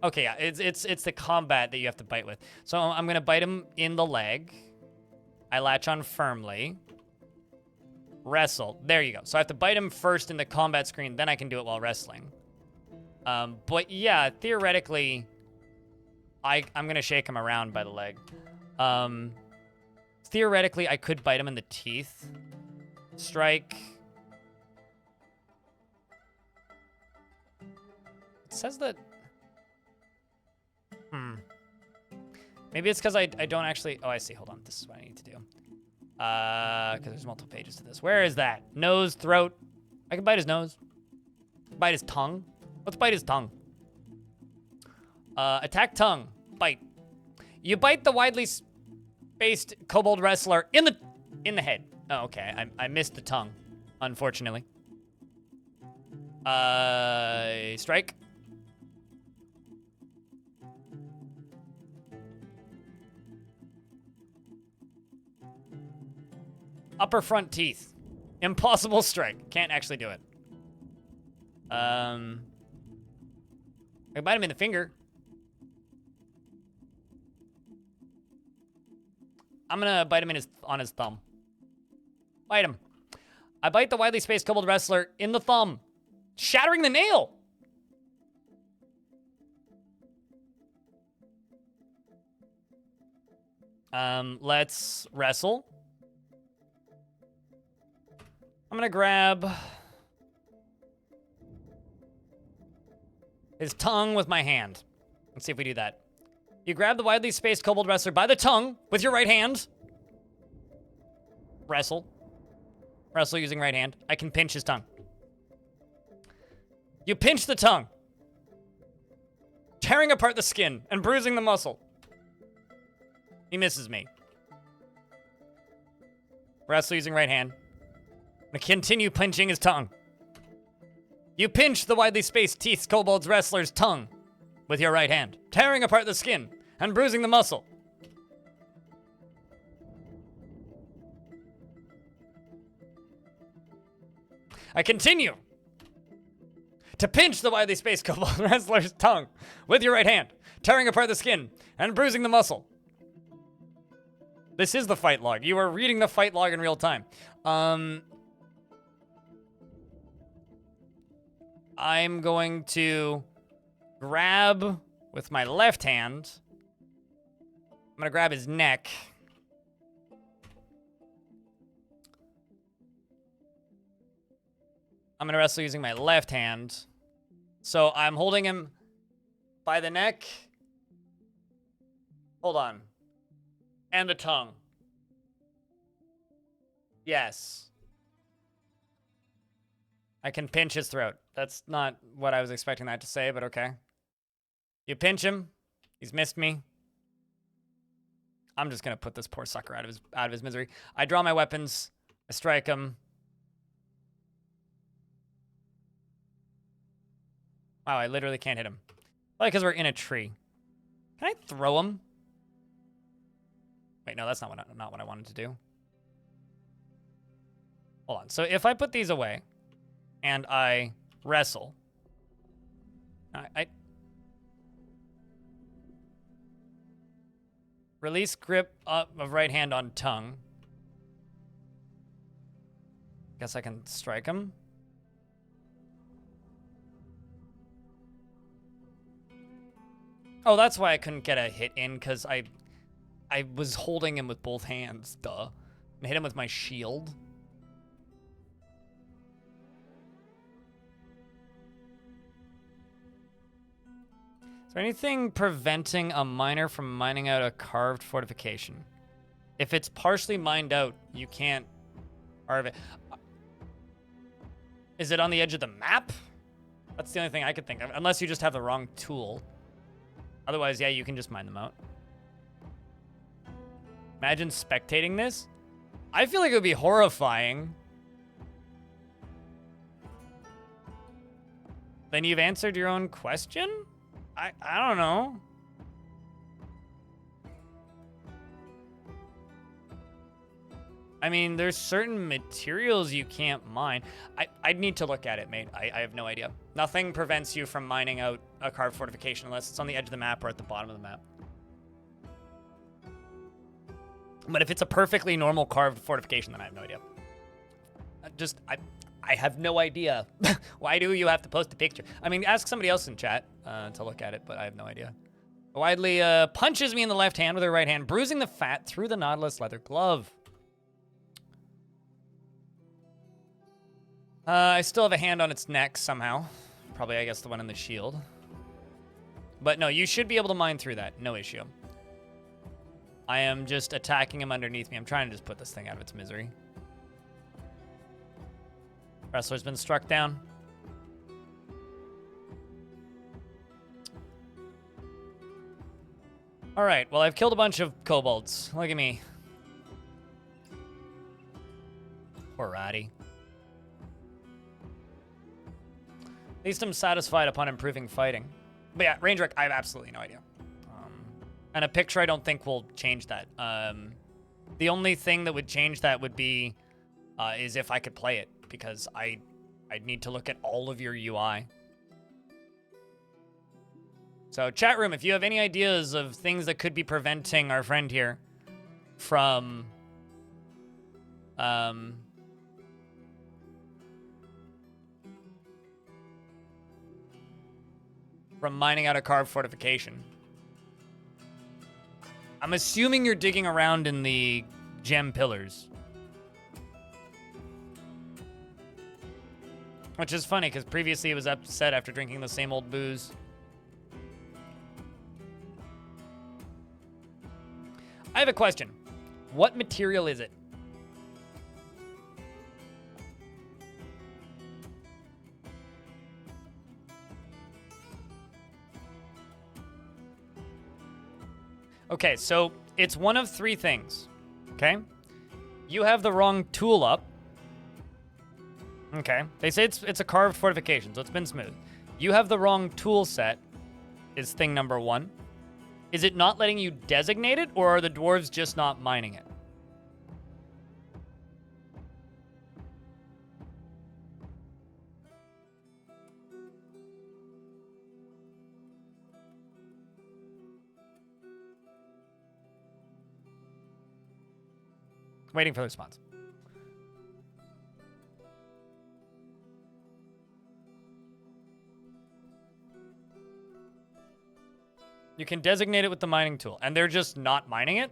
Okay, yeah, it's the combat that you have to bite with. So I'm gonna bite him in the leg. I latch on firmly. Wrestle. There you go. So I have to bite him first in the combat screen, then I can do it while wrestling. But yeah, theoretically, I'm gonna shake him around by the leg. Theoretically, I could bite him in the teeth. Strike. It says that... Maybe it's because I don't actually... Oh, I see. Hold on. This is what I need to do. Because there's multiple pages to this. Where is that? Nose, throat. I can bite his nose. Bite his tongue. Let's bite his tongue. Attack tongue. Bite. You bite the widely spaced kobold wrestler in the head. Oh, okay. I missed the tongue, unfortunately. Strike. Upper front teeth. Impossible strike. Can't actually do it. I bite him in the finger. I'm gonna bite him on his thumb. Bite him. I bite the widely spaced kobold wrestler in the thumb, shattering the nail. Let's wrestle. I'm gonna grab his tongue with my hand. Let's see if we do that. You grab the widely spaced kobold wrestler by the tongue with your right hand. Wrestle. Wrestle using right hand. I can pinch his tongue. You pinch the tongue, tearing apart the skin and bruising the muscle. He misses me. Wrestle using right hand. I'm gonna continue pinching his tongue. You pinch the widely spaced teeth kobold's wrestler's tongue with your right hand, tearing apart the skin and bruising the muscle. I continue to pinch the widely spaced kobold wrestler's tongue with your right hand, tearing apart the skin and bruising the muscle. This is the fight log. You are reading the fight log in real time. I'm going to grab with my left hand. I'm going to grab his neck. I'm going to wrestle using my left hand. So I'm holding him by the neck. Hold on. And the tongue. Yes. I can pinch his throat. That's not what I was expecting that to say, but okay. You pinch him. He's missed me. I'm just going to put this poor sucker out of his misery. I draw my weapons. I strike him. Wow, I literally can't hit him. Probably because we're in a tree. Can I throw him? Wait, no, that's not what I wanted to do. Hold on. So if I put these away and I wrestle, I release grip of right hand on tongue. Guess I can strike him. Oh, that's why I couldn't get a hit in, because I was holding him with both hands, duh. And hit him with my shield. For anything preventing a miner from mining out a carved fortification. If it's partially mined out, you can't carve it. Is it on the edge of the map? That's the only thing I could think of. Unless you just have the wrong tool. Otherwise, yeah, you can just mine them out. Imagine spectating this. I feel like it would be horrifying. Then you've answered your own question? I don't know. I mean, there's certain materials you can't mine. I'd need to look at it, mate. I have no idea. Nothing prevents you from mining out a carved fortification unless it's on the edge of the map or at the bottom of the map. But if it's a perfectly normal carved fortification, then I have no idea. I have no idea. Why do you have to post a picture? I mean, ask somebody else in chat to look at it, but I have no idea. Widely punches me in the left hand with her right hand, bruising the fat through the Nautilus leather glove. I still have a hand on its neck somehow. Probably, I guess, the one in the shield. But no, you should be able to mine through that. No issue. I am just attacking him underneath me. I'm trying to just put this thing out of its misery. Wrestler's been struck down. All right, well, I've killed a bunch of kobolds. Look at me. Poor Radi. At least I'm satisfied upon improving fighting. But yeah, range rec, I have absolutely no idea. And a picture I don't think will change that. The only thing that would change that would be is if I could play it, because I'd need to look at all of your UI. So chat room, if you have any ideas of things that could be preventing our friend here from mining out a carved fortification. I'm assuming you're digging around in the gem pillars. Which is funny, because previously it was upset after drinking the same old booze. I have a question. What material is it? Okay, so it's one of three things, okay? You have the wrong tool up. Okay, they say it's a carved fortification, so it's been smooth. You have the wrong tool set is thing number one. Is it not letting you designate it, or are the dwarves just not mining it? Waiting for the response. You can designate it with the mining tool, and they're just not mining it?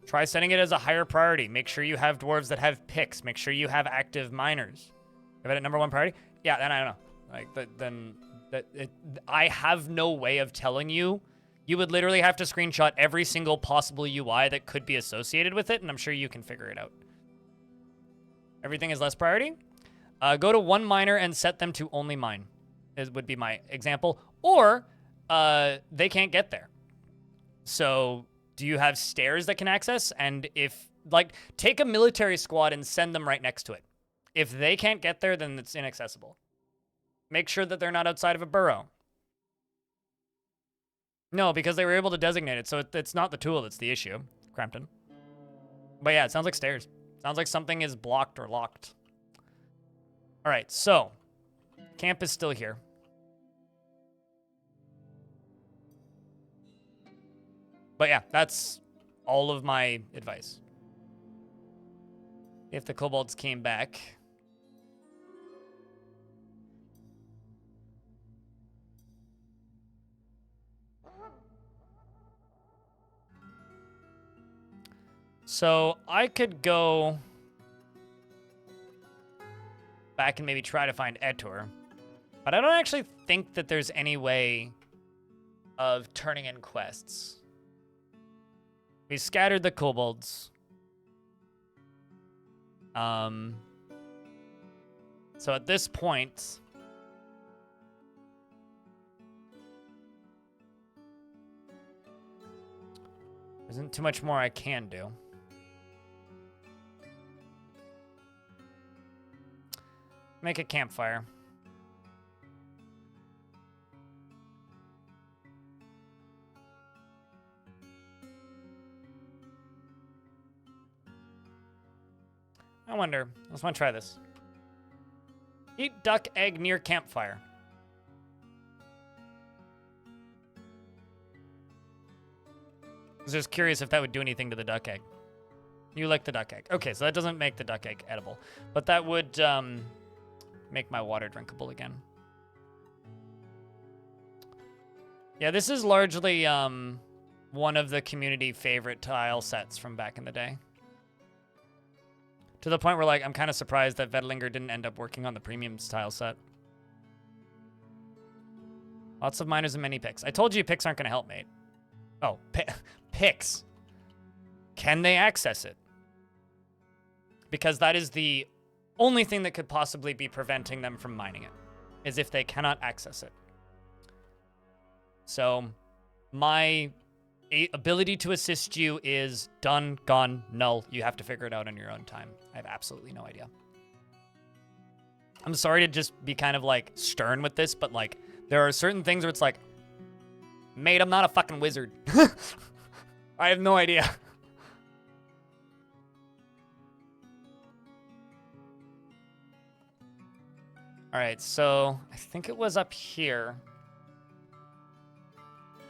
Try setting it as a higher priority. Make sure you have dwarves that have picks. Make sure you have active miners. Have it at number one priority? Yeah, then I don't know. Like, I have no way of telling you. You would literally have to screenshot every single possible UI that could be associated with it, and I'm sure you can figure it out. Everything is less priority. Go to one miner and set them to only mine. Would be my example. Or they can't get there. So do you have stairs that can access? And if, like, take a military squad and send them right next to it. If they can't get there, then it's inaccessible. Make sure that they're not outside of a burrow. No, because they were able to designate it, so it's not the tool that's the issue, Crampton. But yeah, it sounds like stairs. Sounds like something is blocked or locked. All right, so camp is still here. But yeah, that's all of my advice. If the kobolds came back. So I could go back and maybe try to find Etor. But I don't actually think that there's any way of turning in quests. We scattered the kobolds. So at this point, there isn't too much more I can do. Make a campfire. I wonder. I just want to try this. Eat duck egg near campfire. I was just curious if that would do anything to the duck egg. You like the duck egg. Okay, so that doesn't make the duck egg edible. But that would make my water drinkable again. Yeah, this is largely one of the community favorite tile sets from back in the day. To the point where, like, I'm kind of surprised that Vedlinger didn't end up working on the premium tile set. Lots of miners and many picks. I told you picks aren't going to help, mate. Oh, picks. Can they access it? Because that is the only thing that could possibly be preventing them from mining it, is if they cannot access it. So, my ability to assist you is done, gone, null. You have to figure it out on your own time. I have absolutely no idea. I'm sorry to just be kind of, like, stern with this, but, like, there are certain things where it's like, mate, I'm not a fucking wizard. I have no idea. All right, so I think it was up here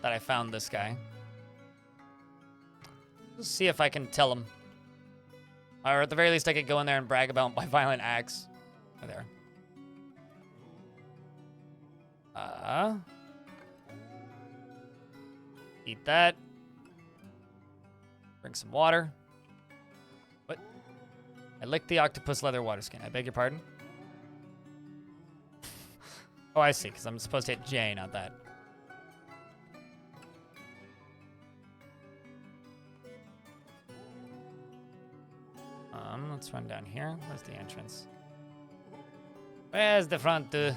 that I found this guy. Let's see if I can tell him. Or at the very least, I could go in there and brag about my violent acts. Oh, there. Eat that. Bring some water. What? I licked the octopus leather water skin. I beg your pardon? Oh, I see, because I'm supposed to hit J, not that. Let's run down here. Where's the entrance? Where's the front? Oh, there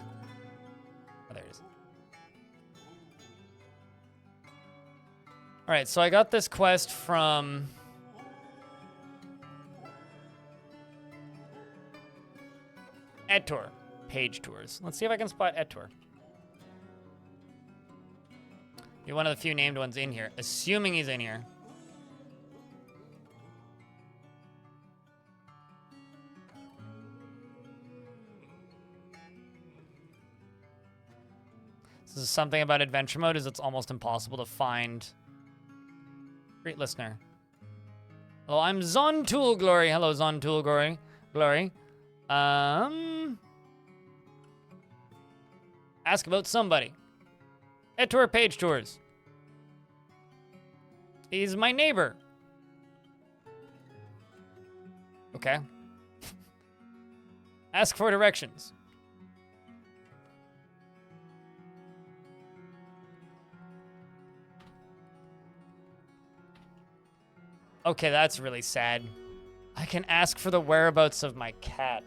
it is. All right, so I got this quest from Etor. Page tours. Let's see if I can spot Etor. You're one of the few named ones in here. Assuming he's in here. This is something about adventure mode is it's almost impossible to find. Great listener. Hello, I'm Zontool Glory. Hello, Zontool Glory. Ask about somebody. Etor Page Tours. He's my neighbor. Okay. Ask for directions. Okay, that's really sad. I can ask for the whereabouts of my cat.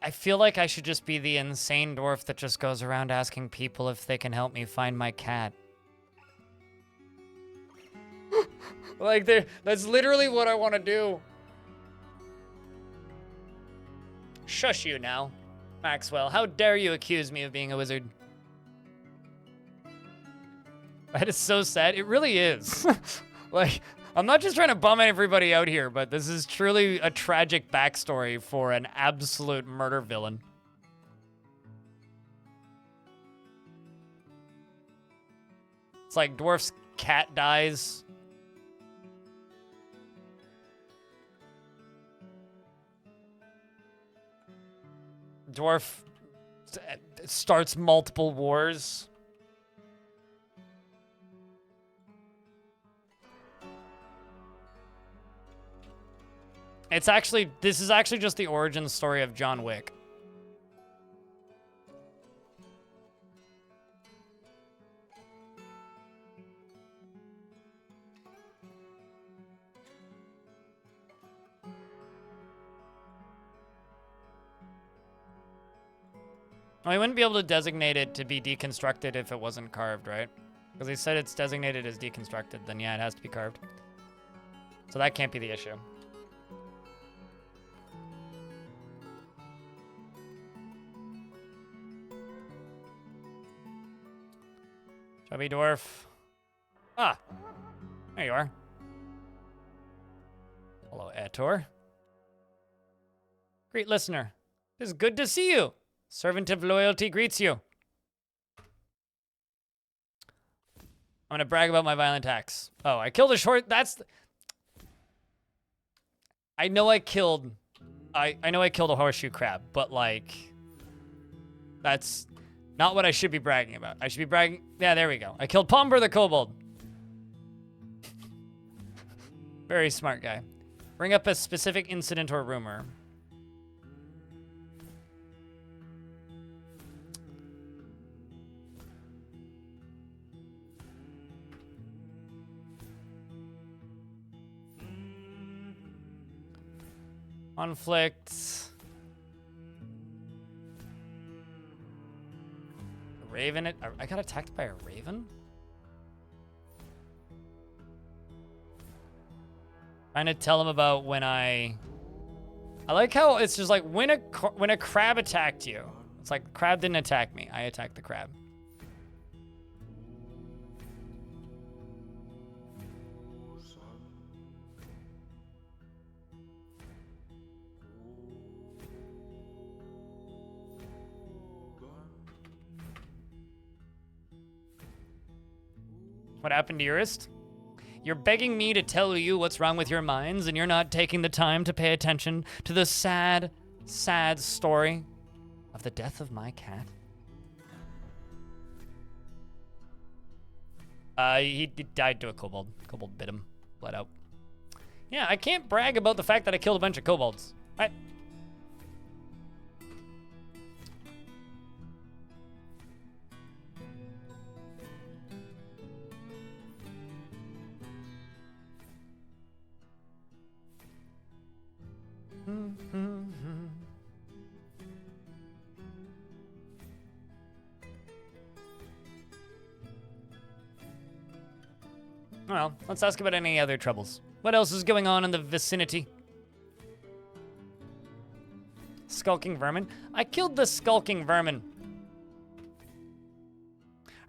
I feel like I should just be the insane dwarf that just goes around asking people if they can help me find my cat. Like, that's literally what I want to do. Shush you now, Maxwell. How dare you accuse me of being a wizard? That is so sad. It really is. Like, I'm not just trying to bum everybody out here, but this is truly a tragic backstory for an absolute murder villain. It's like Dwarf's cat dies. Dwarf starts multiple wars. This is actually just the origin story of John Wick. Well, he wouldn't be able to designate it to be deconstructed if it wasn't carved, right? Because he said it's designated as deconstructed, then yeah, it has to be carved. So that can't be the issue. Chubby Dwarf. Ah, there you are. Hello, Etor. Great listener. It is good to see you. Servant of loyalty greets you. I'm gonna brag about my violent acts. Oh, I killed a short. I know I killed a horseshoe crab, but like, that's not what I should be bragging about. I should be bragging. Yeah, there we go. I killed Pomber the kobold. Very smart guy. Bring up a specific incident or rumor. Conflict. Raven. I got attacked by a raven? Trying to tell him about when I like how it's just like when a crab attacked you. It's like the crab didn't attack me. I attacked the crab. What happened to Urist? You're begging me to tell you what's wrong with your minds, and you're not taking the time to pay attention to the sad, sad story of the death of my cat. He died to a kobold. Kobold bit him, bled out. Yeah, I can't brag about the fact that I killed a bunch of kobolds. Right? Well, let's ask about any other troubles. What else is going on in the vicinity? Skulking vermin? I killed the skulking vermin.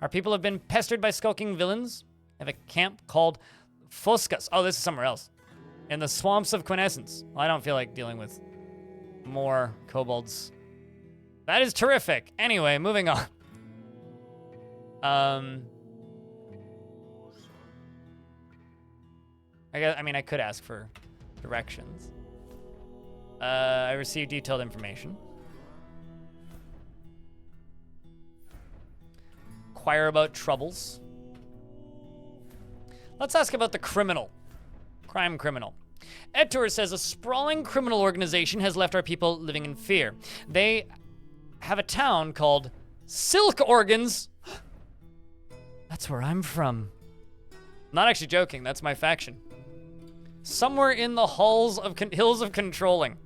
Our people have been pestered by skulking villains. I have a camp called Foscas. Oh, this is somewhere else. In the swamps of Quintessence. Well, I don't feel like dealing with more kobolds. That is terrific. Anyway, moving on. I could ask for directions. I received detailed information. Inquire about troubles. Let's ask about the criminal. Crime criminal. Etor says a sprawling criminal organization has left our people living in fear. They have a town called Silk Organs. That's where I'm from. I'm not actually joking, that's my faction. Somewhere in the hills of controlling.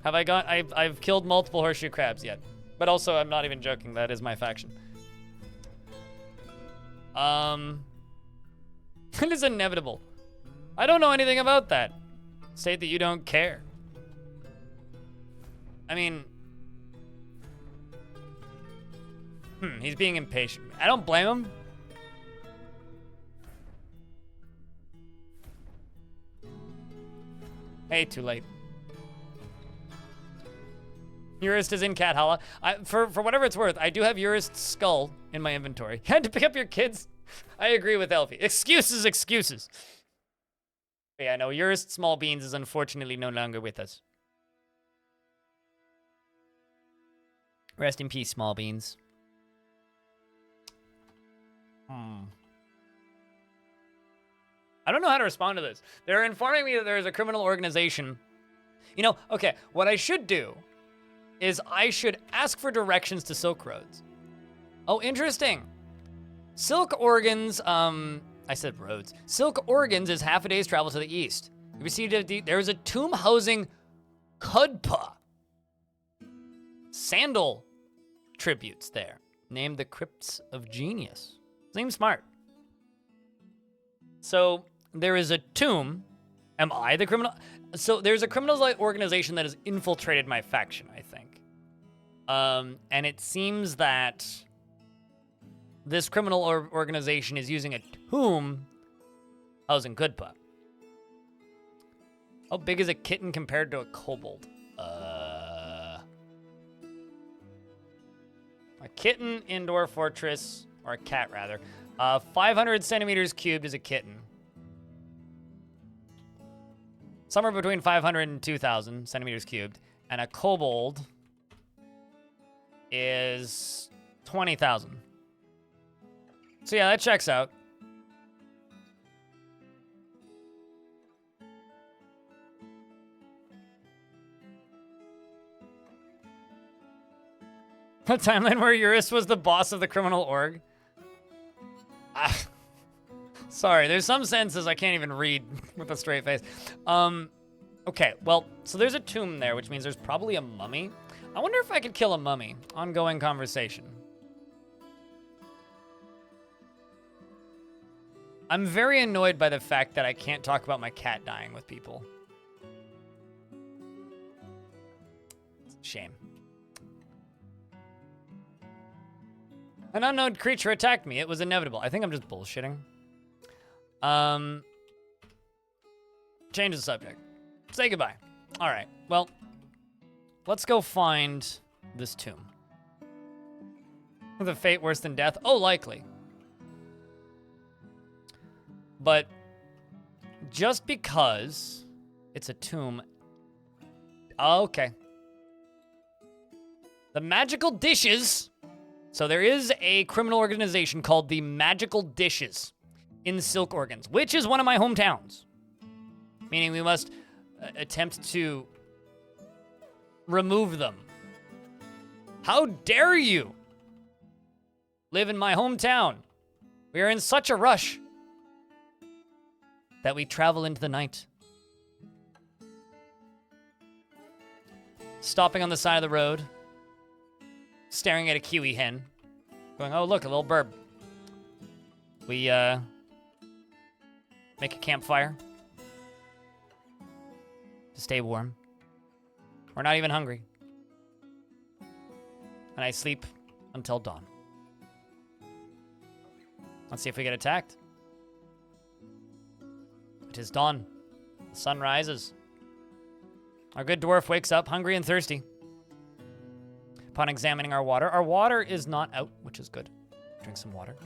I've killed multiple horseshoe crabs yet. But also, I'm not even joking, that is my faction. It is inevitable. I don't know anything about that. State that you don't care. I mean... he's being impatient. I don't blame him. Hey, too late. Urist is in Cat Hala. For whatever it's worth, I do have Urist's skull in my inventory. You had to pick up your kids? I agree with Elfie. Excuses, excuses. But yeah, no, Urist Small Beans is unfortunately no longer with us. Rest in peace, small beans. I don't know how to respond to this. They're informing me that there is a criminal organization. You know, okay, what I should do is I should ask for directions to Silk Roads. Oh, interesting. Silk Organs, I said roads. Silk Organs is half a day's travel to the east. We received there is a tomb housing Kudpa sandal tributes there, named the Crypts of Genius. Seems smart. So there is a tomb. Am I the criminal? So there's a criminal organization that has infiltrated my faction, I think. And it seems that this criminal organization is using a tomb housing Kudpa. How big is a kitten compared to a kobold? A kitten indoor fortress, or a cat rather. 500 centimeters cubed is a kitten. Somewhere between 500 and 2,000 centimeters cubed. And a kobold is 20,000. So yeah, that checks out. A timeline where Urist was the boss of the criminal org. Sorry, there's some sentences I can't even read with a straight face. Okay, well, so there's a tomb there, which means there's probably a mummy. I wonder if I could kill a mummy. Ongoing conversation. I'm very annoyed by the fact that I can't talk about my cat dying with people. Shame. An unknown creature attacked me. It was inevitable. I think I'm just bullshitting. Change the subject. Say goodbye. All right. Well, let's go find this tomb. The fate worse than death? Oh, likely. But just because it's a tomb... Okay. The Magical Dishes... So there is a criminal organization called the Magical Dishes in Silk Organs, which is one of my hometowns. Meaning we must attempt to remove them. How dare you live in my hometown? We are in such a rush that we travel into the night. Stopping on the side of the road. Staring at a kiwi hen. Going, oh, look, a little burb. We, make a campfire. To stay warm. We're not even hungry. And I sleep until dawn. Let's see if we get attacked. It is dawn. The sun rises. Our good dwarf wakes up hungry and thirsty. Upon examining our water is not out, which is good. Drink some water.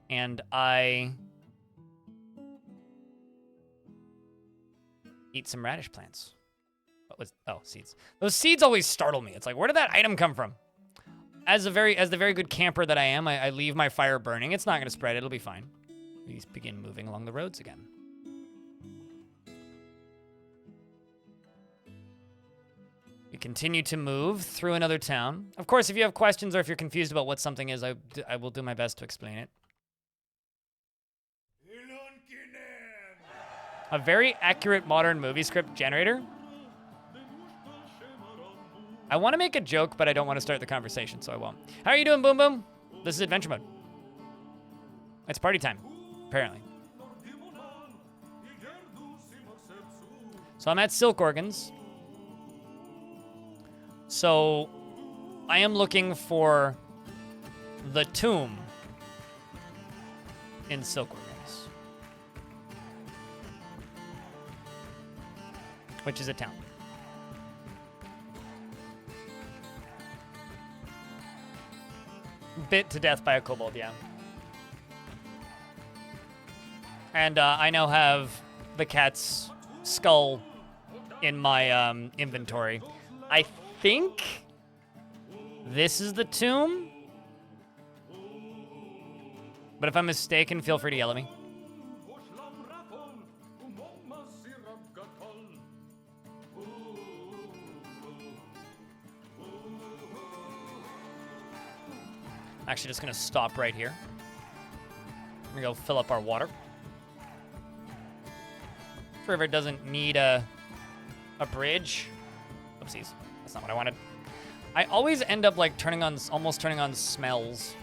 And I eat some radish plants. What was, oh, seeds. Those seeds always startle me. It's like, where did that item come from? As the very good camper that I am, I leave my fire burning. It's not gonna spread, it'll be fine. We begin moving along the roads again. We continue to move through another town. Of course, if you have questions or if you're confused about what something is, I will do my best to explain it. A very accurate modern movie script generator. I want to make a joke, but I don't want to start the conversation, so I won't. How are you doing, Boom Boom? This is adventure mode. It's party time, apparently. So I'm at Silk Organs. So I am looking for the tomb in Silk Organs, which is a town. Bit to death by a kobold, yeah. And I now have the cat's skull in my inventory. I think This is the tomb? But if I'm mistaken, feel free to yell at me. Actually, just gonna stop right here. I'm gonna go fill up our water. This river doesn't need a bridge. Oopsies, that's not what I wanted. I always end up like almost turning on smells.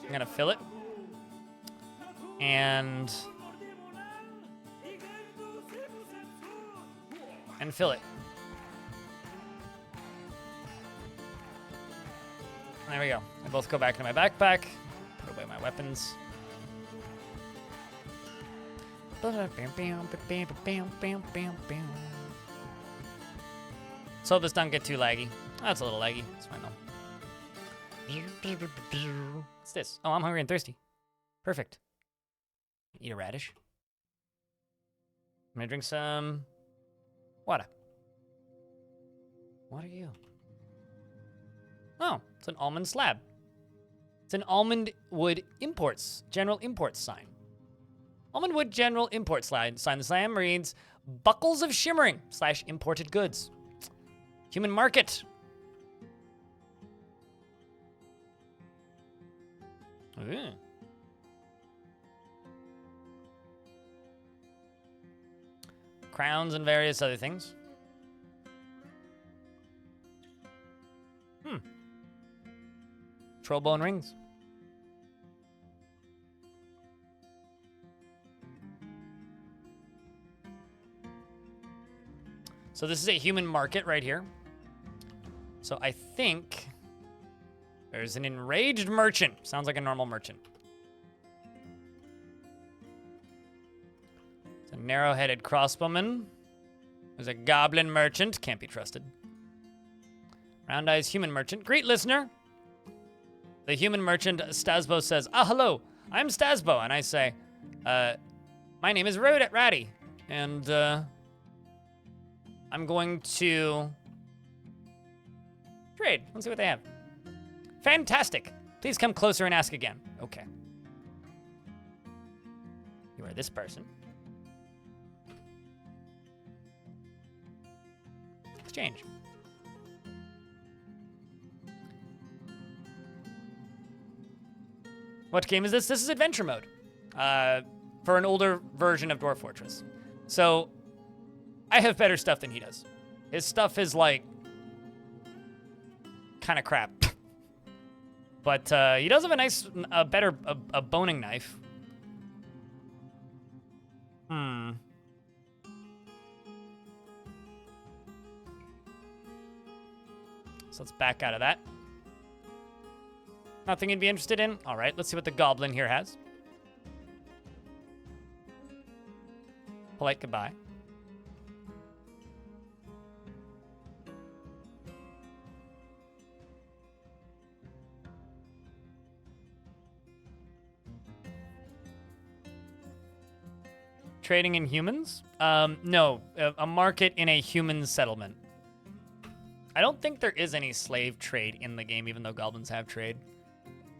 I'm gonna fill it. And fill it. There we go. I both go back into my backpack. Put away my weapons. So hope this doesn't get too laggy. That's a little laggy. It's fine though. What's this? Oh, I'm hungry and thirsty. Perfect. Eat a radish. I'm gonna drink some water. What are you? Oh, it's an almond slab. It's an almond wood imports, general imports sign. Almond wood general imports sign. The slam reads, buckles of shimmering / imported goods. Human market. Ooh. Crowns and various other things. Trollbone rings. So this is a human market right here. So I think there's an enraged merchant. Sounds like a normal merchant. It's a narrow-headed crossbowman. There's a goblin merchant. Can't be trusted. Round-eyes human merchant. Greet, listener. The human merchant, Stasbo, says, hello, I'm Stasbo. And I say, my name is Radi. And, I'm going to trade. Let's see what they have. Fantastic. Please come closer and ask again. Okay. You are this person. Exchange. What game is this? This is adventure mode. For an older version of Dwarf Fortress. So, I have better stuff than he does. His stuff is like kind of crap. But he does have a nice, better boning knife. So let's back out of that. Nothing you'd be interested in? All right, let's see what the goblin here has. Polite goodbye. Trading in humans? No, a market in a human settlement. I don't think there is any slave trade in the game, even though goblins have trade.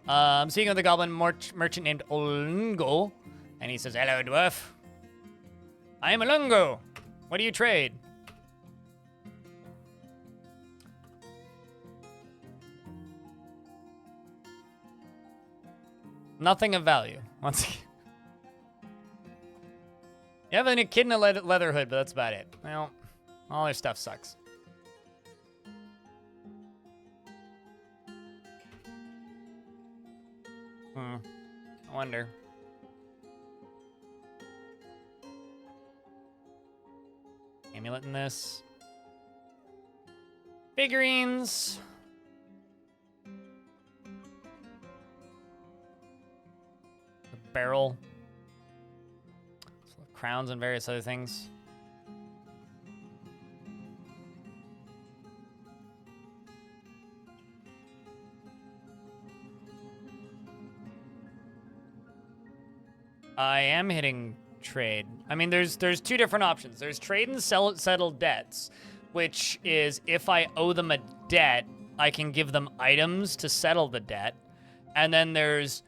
I'm speaking with a goblin merchant named Olungo, and he says, hello, dwarf. I am Olungo. What do you trade? Nothing of value. Once again. You have a kid in a leather hood, but that's about it. Well, all their stuff sucks. I wonder. Amulet in this. Figurines. A barrel. Crowns and various other things. I am hitting trade. I mean, there's two different options. There's trade and settle debts, which is if I owe them a debt, I can give them items to settle the debt. And then there's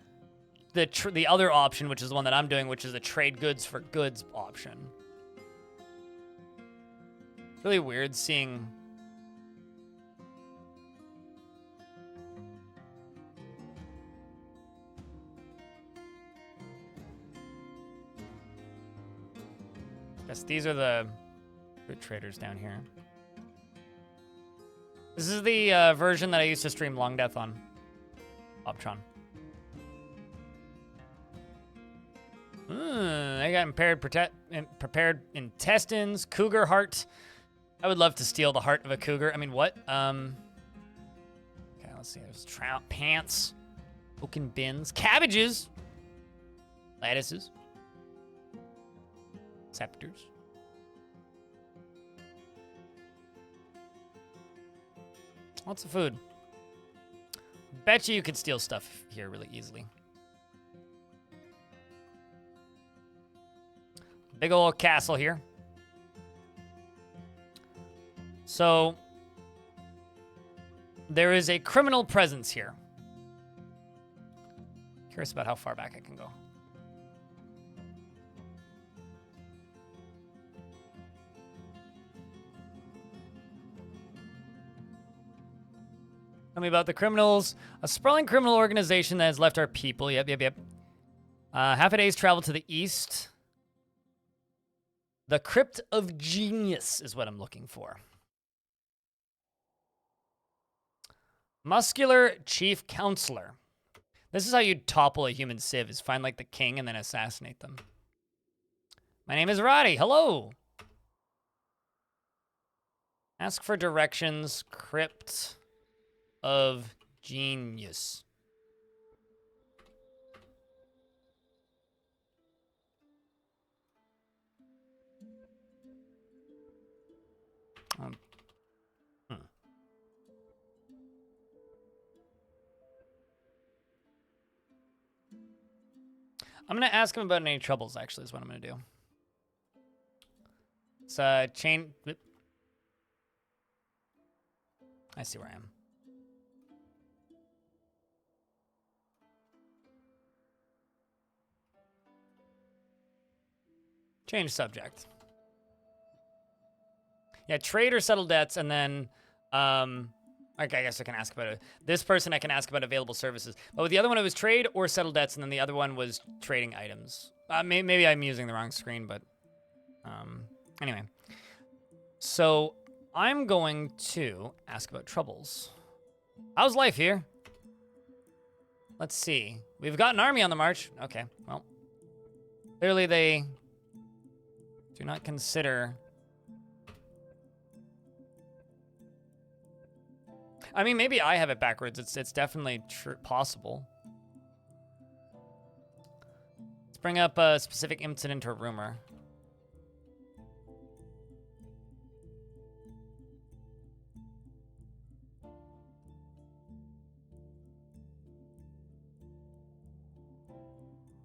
the other option, which is the one that I'm doing, which is the trade goods for goods option. Really weird seeing... Yes, these are the fruit traders down here. This is the version that I used to stream Long Death on. Optron. I got prepared intestines, cougar heart. I would love to steal the heart of a cougar. I mean, what? Okay, let's see. There's trout, pants, oaken bins, cabbages, lettuces, scepters. Lots of food. Bet you could steal stuff here really easily. Big old castle here. So, there is a criminal presence here. Curious about how far back I can go. Tell me about the criminals. A sprawling criminal organization that has left our people. Yep. Half a day's travel to the east. The Crypt of Genius is what I'm looking for. Muscular Chief Counselor. This is how you topple a human civ, is find like the king and then assassinate them. My name is Radi. Hello. Ask for directions. Crypt of Genius. I'm going to ask him about any troubles, actually, is what I'm going to do. It's chain... I see where I am. Change subject. Yeah, trade or settle debts, and then... Okay, I guess I can ask about it. This person I can ask about available services. But with the other one, it was trade or settle debts, and then the other one was trading items. Maybe I'm using the wrong screen, but anyway. So I'm going to ask about troubles. How's life here? Let's see. We've got an army on the march. Okay, well. Clearly they do not consider... I mean, maybe I have it backwards. It's definitely possible. Let's bring up a specific incident or rumor.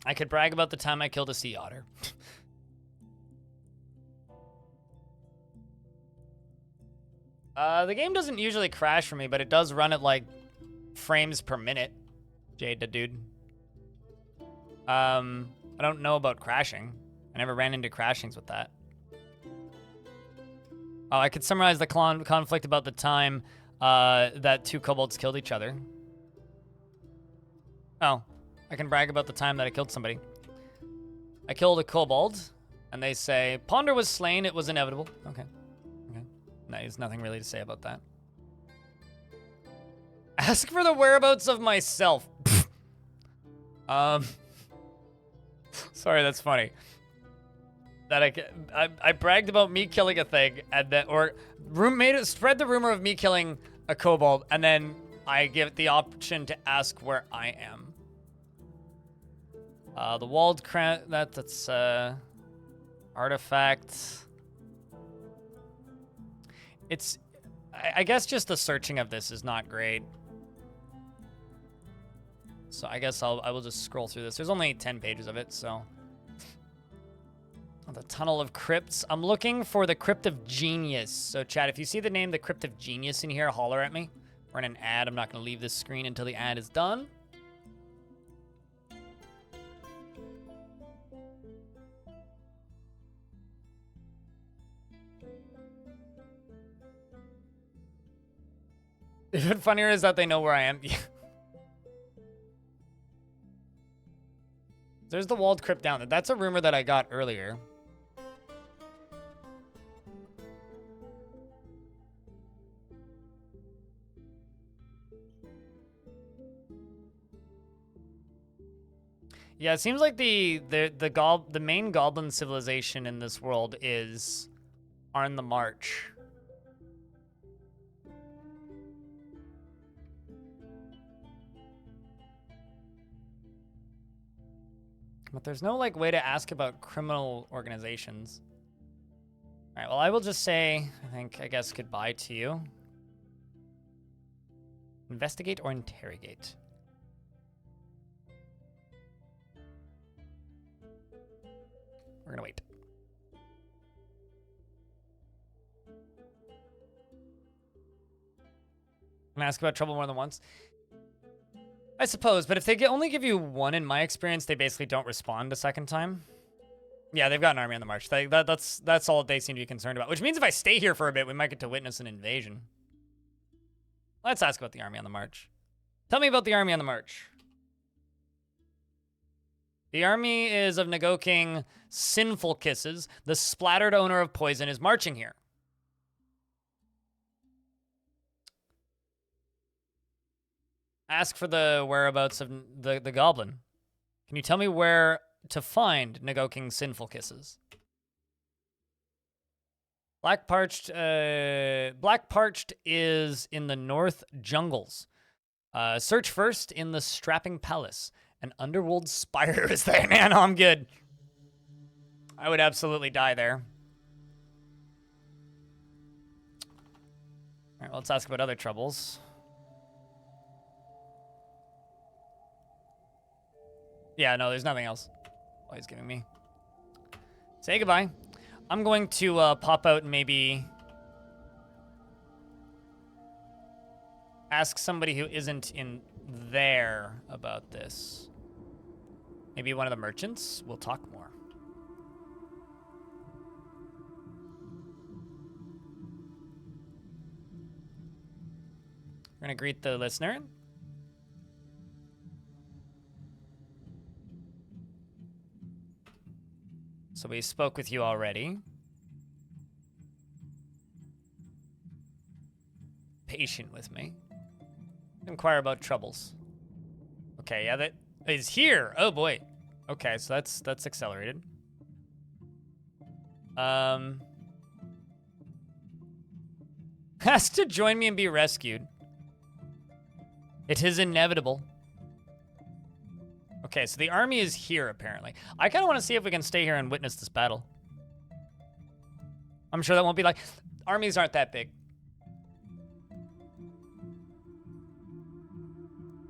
I could brag about the time I killed a sea otter. The game doesn't usually crash for me, but it does run at, like, frames per minute. Jada, dude. I don't know about crashing. I never ran into crashings with that. Oh, I could summarize the conflict about the time that two kobolds killed each other. Oh, I can brag about the time that I killed somebody. I killed a kobold, and they say, Ponder was slain, it was inevitable. Okay. There's nothing really to say about that. Ask for the whereabouts of myself. Sorry, that's funny. That I bragged about me killing a thing, and that spread the rumor of me killing a kobold, and then I give the option to ask where I am. The walled crown. That's artifact. It's, I guess just the searching of this is not great. So I guess I will just scroll through this. There's only 10 pages of it, so The Tunnel of Crypts. I'm looking for the Crypt of Genius. So, chat, if you see the name the Crypt of Genius in here, holler at me. We're in an ad. I'm not going to leave this screen until the ad is done. Even funnier is that they know where I am. There's the walled crypt down there. That's a rumor that I got earlier. Yeah, it seems like the main goblin civilization in this world is Arn the March. But there's no, like, way to ask about criminal organizations. All right, well, I will just say, I guess, goodbye to you. Investigate or interrogate? We're gonna wait. Can I ask about trouble more than once? I suppose, but if they only give you one, in my experience, they basically don't respond a second time. Yeah, they've got an army on the march. That's all they seem to be concerned about. Which means if I stay here for a bit, we might get to witness an invasion. Let's ask about the army on the march. Tell me about the army on the march. The army is of Nago King Sinful Kisses. The splattered owner of poison is marching here. Ask for the whereabouts of the goblin. Can you tell me where to find Nago King Sinful Kisses? Black Parched is in the north jungles. Search first in the Strapping Palace. An underworld spire is there. Man, no, I'm good. I would absolutely die there. All right, well, let's ask about other troubles. Yeah, no, there's nothing else. Oh, he's giving me. Say goodbye. I'm going to pop out and maybe ask somebody who isn't in there about this. Maybe one of the merchants. We'll talk more. We're gonna greet the listener. So we spoke with you already. Patient with me. Inquire about troubles. Okay, yeah, that is here. Oh boy. Okay, so that's accelerated. Has to join me and be rescued. It is inevitable. Okay, so the army is here, apparently. I kind of want to see if we can stay here and witness this battle. I'm sure that won't be like... Armies aren't that big.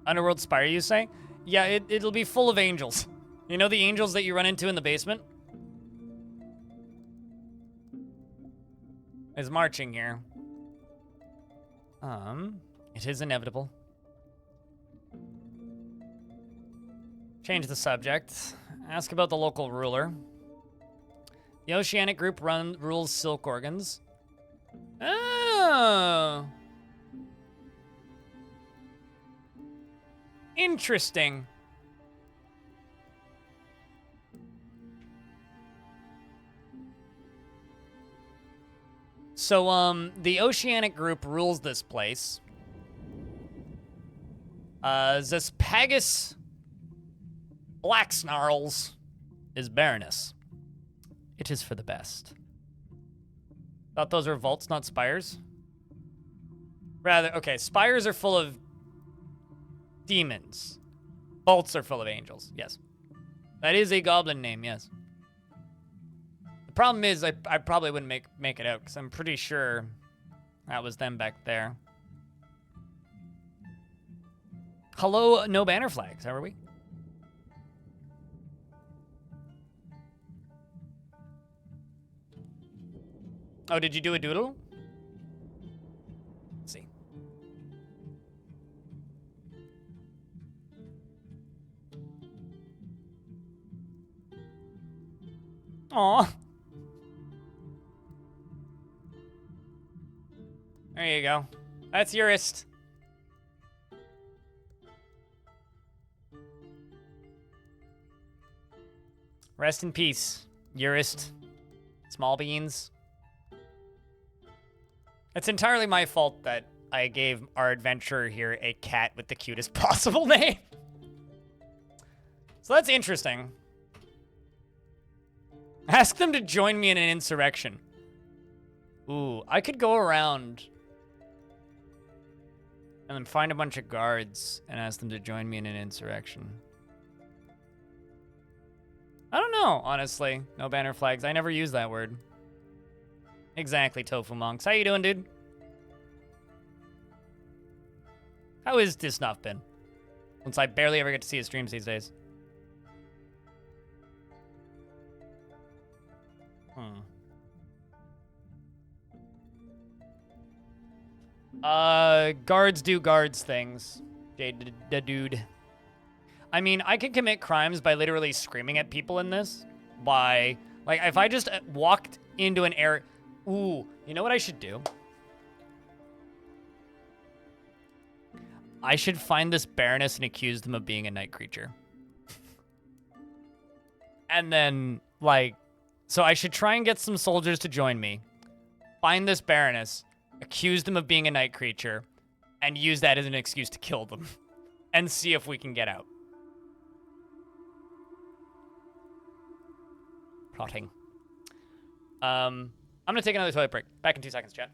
Underworld Spire, you say? Yeah, it'll be full of angels. You know the angels that you run into in the basement? Is marching here. It is inevitable. Change the subject. Ask about the local ruler. The Oceanic Group rules silk organs. Oh. Interesting. So, the Oceanic Group rules this place. Zespagus Black Snarls is Baroness. It is for the best. Thought those were vaults, not spires? Rather, okay, spires are full of demons. Vaults are full of angels, yes. That is a goblin name, yes. The problem is I probably wouldn't make it out, because I'm pretty sure that was them back there. Hello, no banner flags, how are we? Oh, did you do a doodle? Let's see. Aw. There you go. That's Urist. Rest in peace, Urist. Small beans. It's entirely my fault that I gave our adventurer here a cat with the cutest possible name. So that's interesting. Ask them to join me in an insurrection. Ooh, I could go around and then find a bunch of guards and ask them to join me in an insurrection. I don't know, honestly. No banner flags. I never use that word. Exactly, Tofu Monks. How you doing, dude? How is Disnoff been? Since I barely ever get to see his streams these days. Guards do guards things. Dude. I mean, I can commit crimes by literally screaming at people in this. By, like, if I just walked into an area... Ooh, you know what I should do? I should find this Baroness and accuse them of being a night creature. And then, like... So I should try and get some soldiers to join me. Find this Baroness, accuse them of being a night creature, and use that as an excuse to kill them. And see if we can get out. Plotting. I'm gonna take another toilet break. Back in 2 seconds, chat.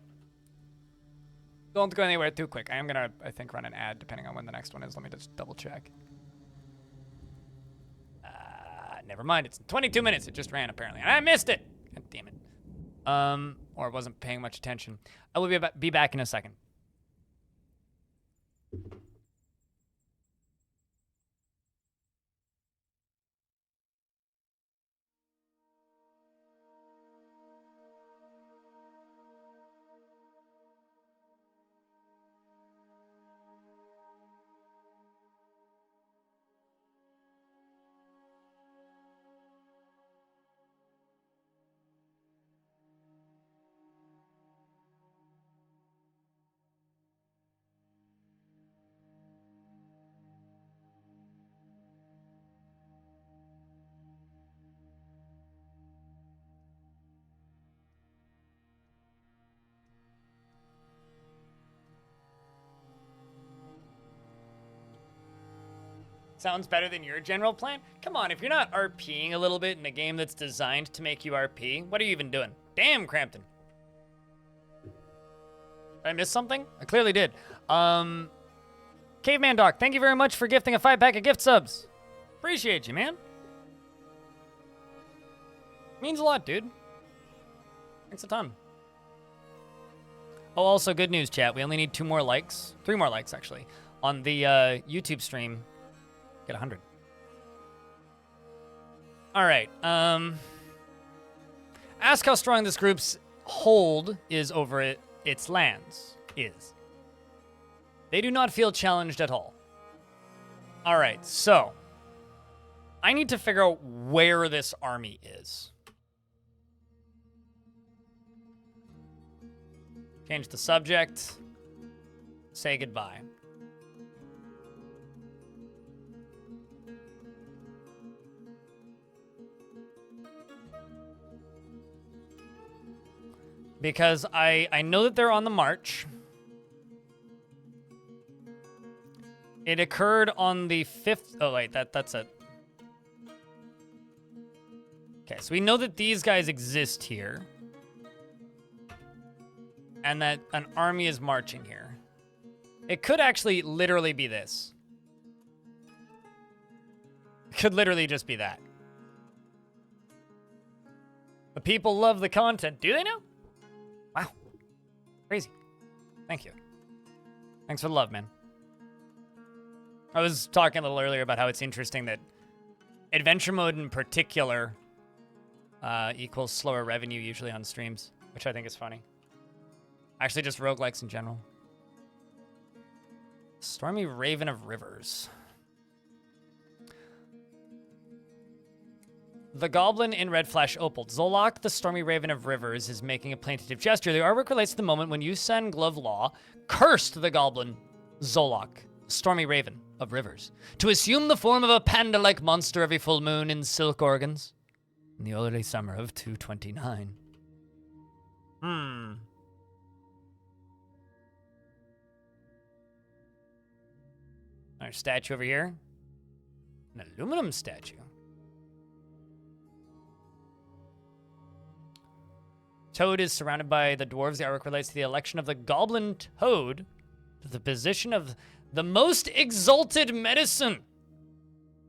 Don't go anywhere too quick. I am gonna, I think, run an ad depending on when the next one is. Let me just double check. Never mind. It's 22 minutes. It just ran apparently, and I missed it. God damn it. Or wasn't paying much attention. I will be back in a second. Sounds better than your general plan? Come on, if you're not RPing a little bit in a game that's designed to make you RP, what are you even doing? Damn, Crampton. Did I miss something? I clearly did. Caveman Doc, thank you very much for gifting a 5-pack of gift subs. Appreciate you, man. Means a lot, dude. Thanks a ton. Oh, also good news, chat. We only need 2 more likes. 3 more likes, actually. On the YouTube stream. Get 100. All right. Ask how strong this group's hold is over its lands. They do not feel challenged at all. All right, so I need to figure out where this army is. Change the subject. Say goodbye. Because I know that they're on the march. It occurred on the 5th. Oh, wait, that's it. Okay, so we know that these guys exist here. And that an army is marching here. It could actually literally be this. It could literally just be that. The people love the content. Do they now? Wow. Crazy. Thank you. Thanks for the love, man. I was talking a little earlier about how it's interesting that adventure mode in particular equals slower revenue usually on streams. which I think is funny. Actually, just roguelikes in general. Stormy Raven of Rivers. The goblin in Red Flash Opal. Zolok, the Stormy Raven of Rivers, is making a plaintive gesture. The artwork relates to the moment when Yusan Glove Law cursed the goblin, Zolok, Stormy Raven of Rivers, to assume the form of a panda-like monster every full moon in silk organs in the early summer of 229. Our statue over here. An aluminum statue. Toad is surrounded by the dwarves. The artwork relates to the election of the goblin Toad to the position of the most exalted medicine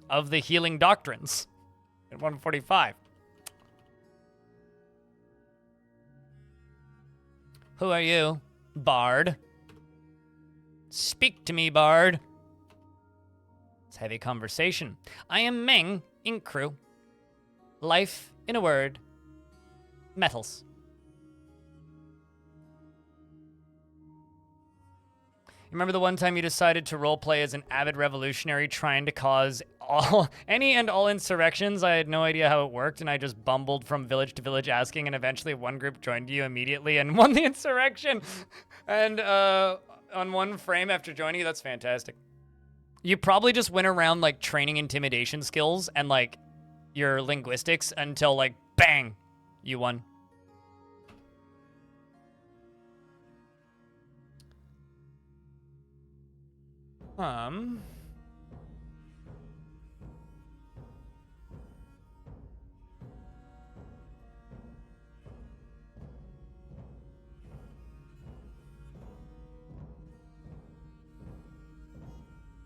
of the healing doctrines at 145. Who are you, Bard? Speak to me, Bard. Let's have a conversation. I am Meng, Ink Crew. Life, in a word, metals. Remember the one time you decided to roleplay as an avid revolutionary trying to cause any and all insurrections? I had no idea how it worked, and I just bumbled from village to village asking, and eventually one group joined you immediately and won the insurrection. And on one frame after joining you, that's fantastic. You probably just went around like training intimidation skills and like your linguistics until like bang, you won.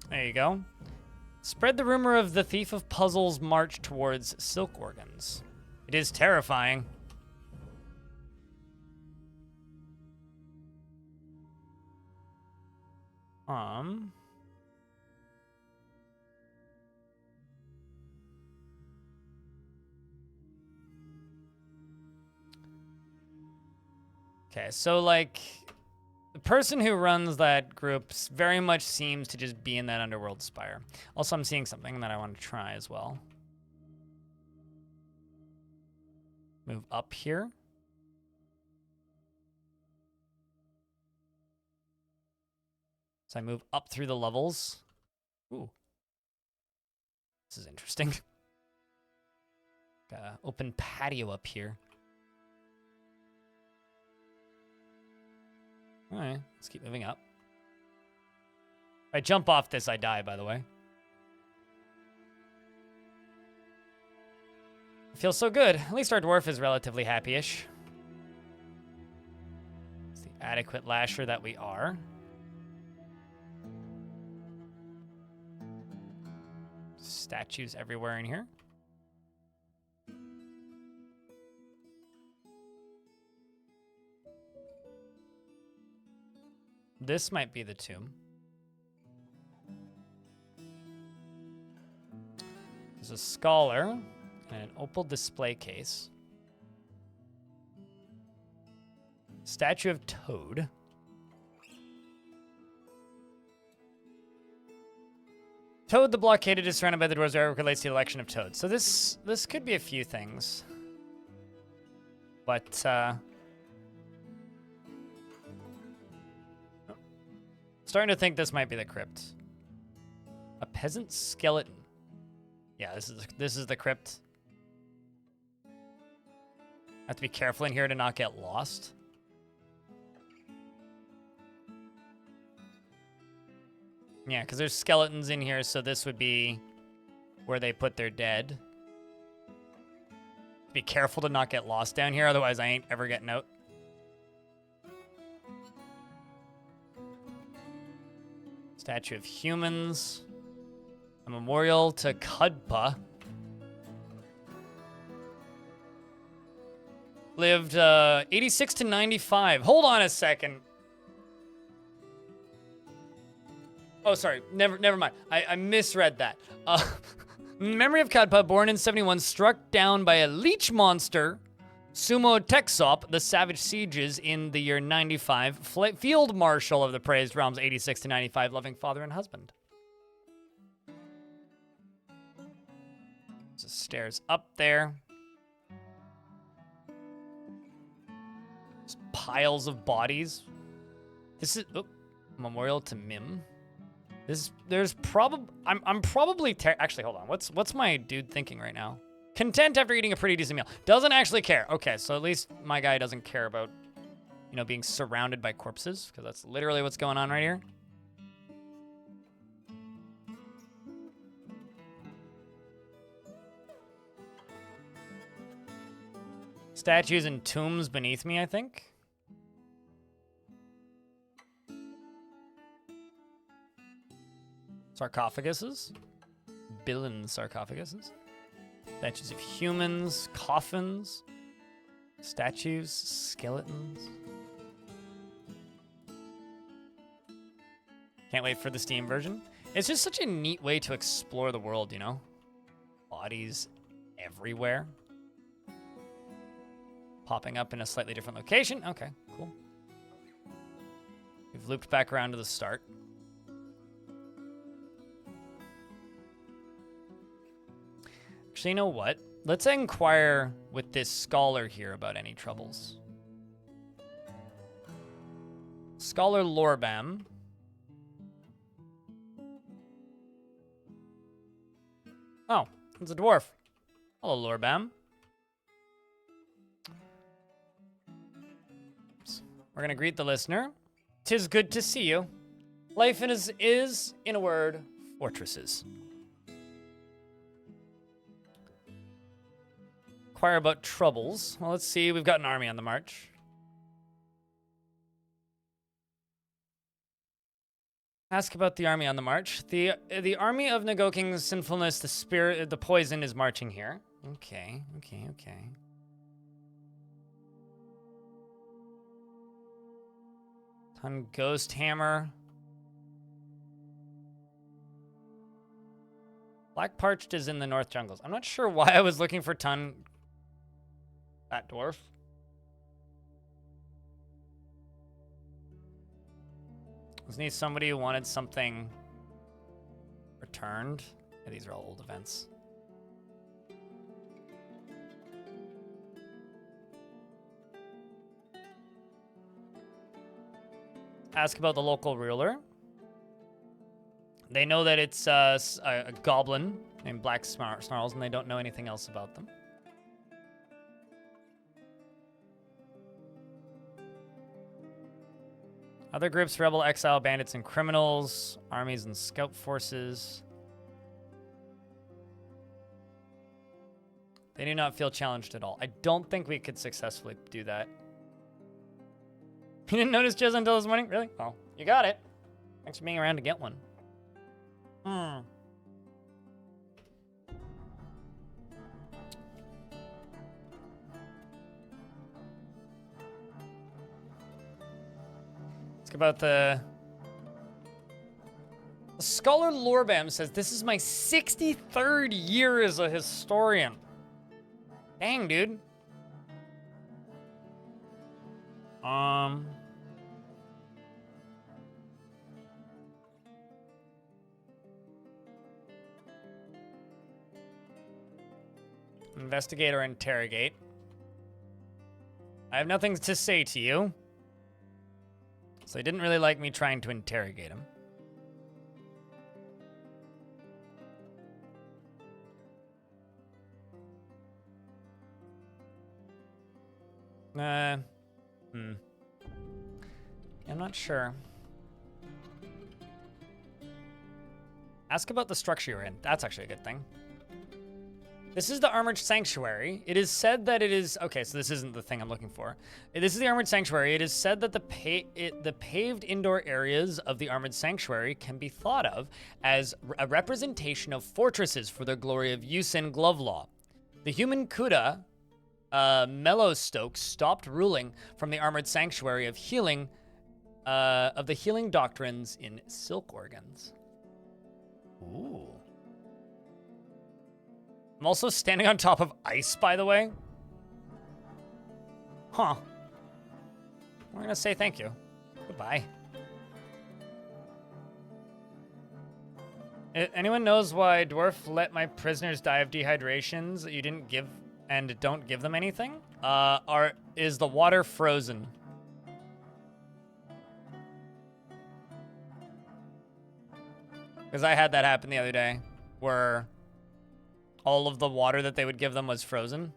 There you go. Spread the rumor of the Thief of Puzzles' march towards silk organs. It is terrifying. Okay, so like the person who runs that group very much seems to just be in that underworld spire. Also, I'm seeing something that I want to try as well. Move up here. So I move up through the levels. Ooh. This is interesting. Got an open patio up here. All right, let's keep moving up. If I jump off this, I die, by the way. It feels so good. At least our dwarf is relatively happy-ish. It's the adequate lasher that we are. Statues everywhere in here. This might be the tomb. There's a scholar and an opal display case. Statue of Toad. Toad the blockaded is surrounded by the dwarves. Where it relates to the election of Toad. So this could be a few things. But starting to think this might be the crypt. A peasant skeleton. Yeah, this is the crypt. I have to be careful in here to not get lost. Yeah, because there's skeletons in here, so this would be where they put their dead. Be careful to not get lost down here, otherwise I ain't ever getting out. Statue of humans. A memorial to Kudpa. Lived 86 to 95. Hold on a second. Oh, sorry. Never mind. I misread that. Memory of Kudpa, born in 71, struck down by a leech monster Sumo Texop, the savage sieges in the year 95, field marshal of the praised realms 86 to 95, loving father and husband. There's stairs up there. There's piles of bodies. This is memorial to Mim. There's probably I'm probably actually hold on. What's my dude thinking right now? Content after eating a pretty decent meal. Doesn't actually care. Okay, so at least my guy doesn't care about, you know, being surrounded by corpses, because that's literally what's going on right here. Statues and tombs beneath me, I think. Sarcophaguses. Billion sarcophaguses. Statues of humans, coffins, statues, skeletons. Can't wait for the Steam version. It's just such a neat way to explore the world, you know? Bodies everywhere. Popping up in a slightly different location. Okay, cool. We've looped back around to the start. Actually, you know what? Let's inquire with this scholar here about any troubles. Scholar Lorbam. Oh, it's a dwarf. Hello, Lorbam. We're gonna greet the listener. 'Tis good to see you. Life is, in a word, fortresses. Inquire about troubles. Well, let's see. We've got an army on the march. Ask about the army on the march. The army of Nagoking's sinfulness, the spirit, the poison is marching here. Okay. Ton Ghost Hammer. Black Parched is in the North Jungles. I'm not sure why I was looking for Ton... That dwarf. Wasn't he somebody who wanted something returned? Yeah, these are all old events. Ask about the local ruler. They know that it's a goblin named Black Snarls, and they don't know anything else about them. Other groups: rebel, exile, bandits, and criminals, armies and scout forces. They do not feel challenged at all. I don't think we could successfully do that. You didn't notice Jizz until this morning? Really? Oh, you got it. Thanks for being around to get one. About the Scholar Lorbam says, this is my 63rd year as a historian. Dang, dude. Investigate or interrogate. I have nothing to say to you. So they didn't really like me trying to interrogate him. I'm not sure. Ask about the structure you're in. That's actually a good thing. This is the Armored Sanctuary. It is said that it is... Okay, so this isn't the thing I'm looking for. This is the Armored Sanctuary. It is said that the paved indoor areas of the Armored Sanctuary can be thought of as a representation of fortresses for the glory of Yusin Glovelaw. The human Kuda, Mellowstoke, stopped ruling from the Armored Sanctuary of healing, of the healing doctrines in silk organs. Ooh. I'm also standing on top of ice, by the way. Huh. We're gonna say thank you. Goodbye. Anyone knows why Dwarf let my prisoners die of dehydrations that you didn't give and don't give them anything? Is the water frozen? Because I had that happen the other day, where all of the water that they would give them was frozen,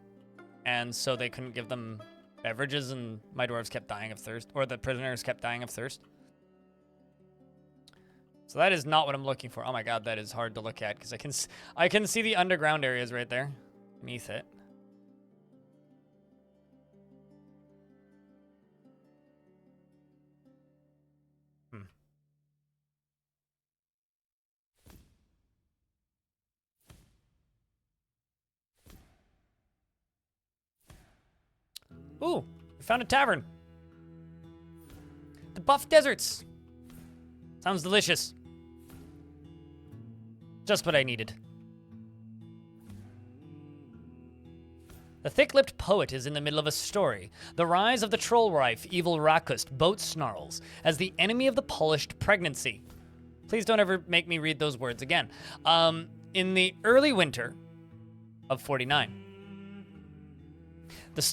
and so they couldn't give them beverages, and my dwarves kept dying of thirst, or the prisoners kept dying of thirst. So that is not what I'm looking for. Oh my god, that is hard to look at, because I can see the underground areas right there, beneath it. Ooh, we found a tavern. The Buff Deserts. Sounds delicious. Just what I needed. The thick-lipped poet is in the middle of a story. The rise of the troll wife, evil Rakust, boat snarls, as the enemy of the polished pregnancy. Please don't ever make me read those words again. In the early winter of 49.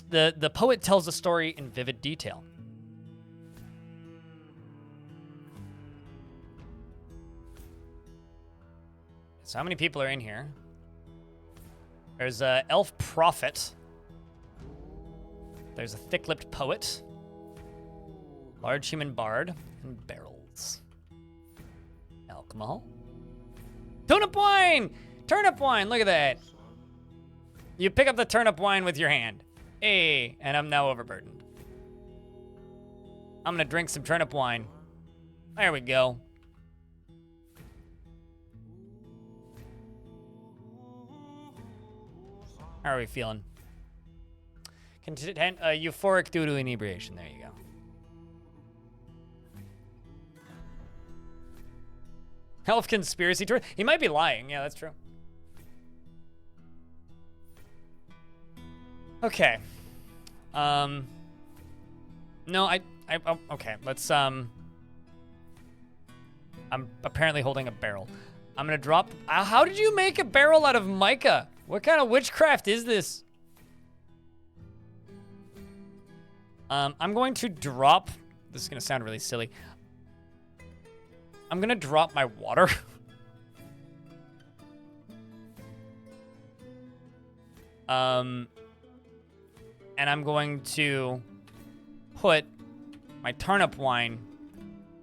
The poet tells the story in vivid detail. So how many people are in here? There's a elf prophet. There's a thick-lipped poet. Large human bard. And barrels. Alcohol. Turnip wine! Turnip wine, look at that. You pick up the turnip wine with your hand. Hey, and I'm now overburdened. I'm gonna drink some turnip wine. There we go. How are we feeling? Euphoric due to inebriation. There you go. Elf conspiracy tour. He might be lying. Yeah, that's true. Okay. No, okay, let's, I'm apparently holding a barrel. I'm gonna drop, how did you make a barrel out of mica? What kind of witchcraft is this? I'm going to drop, this is gonna sound really silly. I'm gonna drop my water. And I'm going to put my turnip wine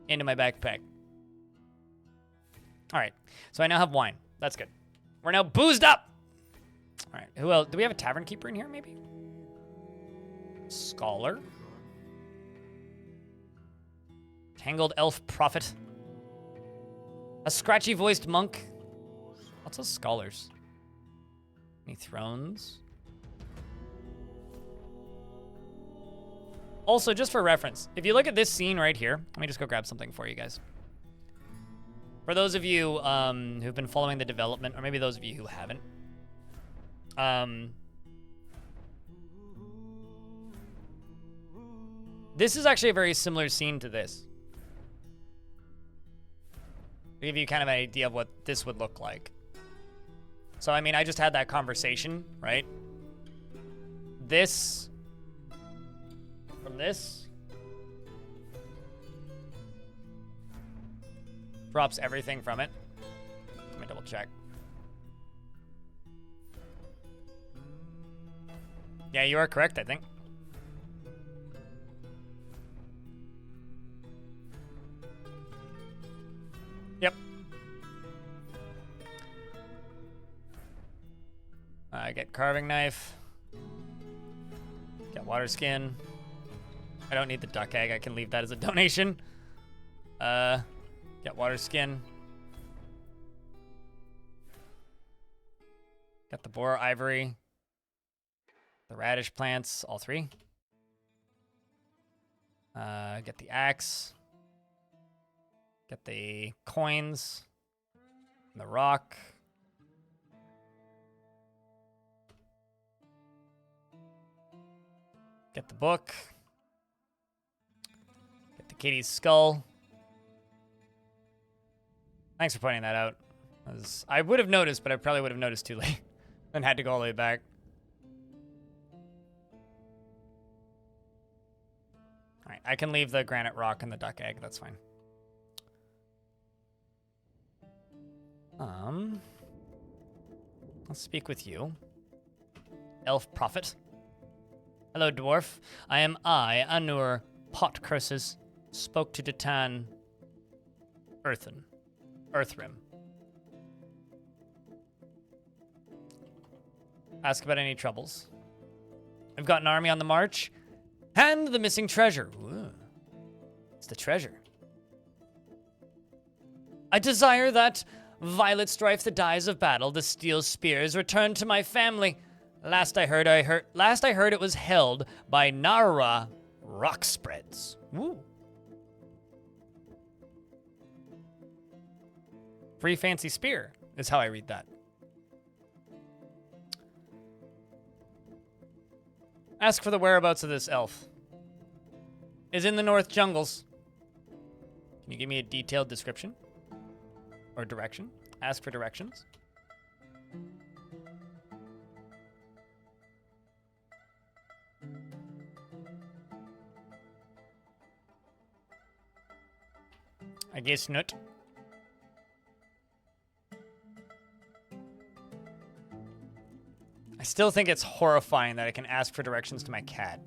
into my backpack. All right, so I now have wine. That's good. We're now boozed up. All right, who else? Do we have a tavern keeper in here, maybe? Scholar. Tangled elf prophet. A scratchy-voiced monk. Lots of scholars. Any thrones? Also, just for reference, if you look at this scene right here, let me just go grab something for you guys. For those of you who've been following the development, or maybe those of you who haven't, this is actually a very similar scene to this. To give you kind of an idea of what this would look like. So, I mean, I just had that conversation, right? This... From this drops everything from it. Let me double check. Yeah, you are correct, I think. Yep. I get carving knife. Get water skin. I don't need the duck egg. I can leave that as a donation. Get water skin. Got the boar ivory. The radish plants, all three. Get the axe. Get the coins. And the rock. Get the book. Get the Katie's skull. Thanks for pointing that out. I would have noticed, but I probably would have noticed too late. And had to go all the way back. Alright, I can leave the granite rock and the duck egg. That's fine. Let's speak with you. Elf Prophet. Hello, Dwarf. I am Anur Pot Curses. Spoke to Detan Earthrim. Ask about any troubles. I've got an army on the march. And the missing treasure. Ooh. It's the treasure. I desire that violet strife, the dyes of battle, the steel spears, return to my family. Last I heard it was held by Nara rock spreads. Woo. Free fancy spear is how I read that. Ask for the whereabouts of this elf. Is in the north jungles. Can you give me a detailed description? Or direction? Ask for directions. I guess not. I still think it's horrifying that I can ask for directions to my cat.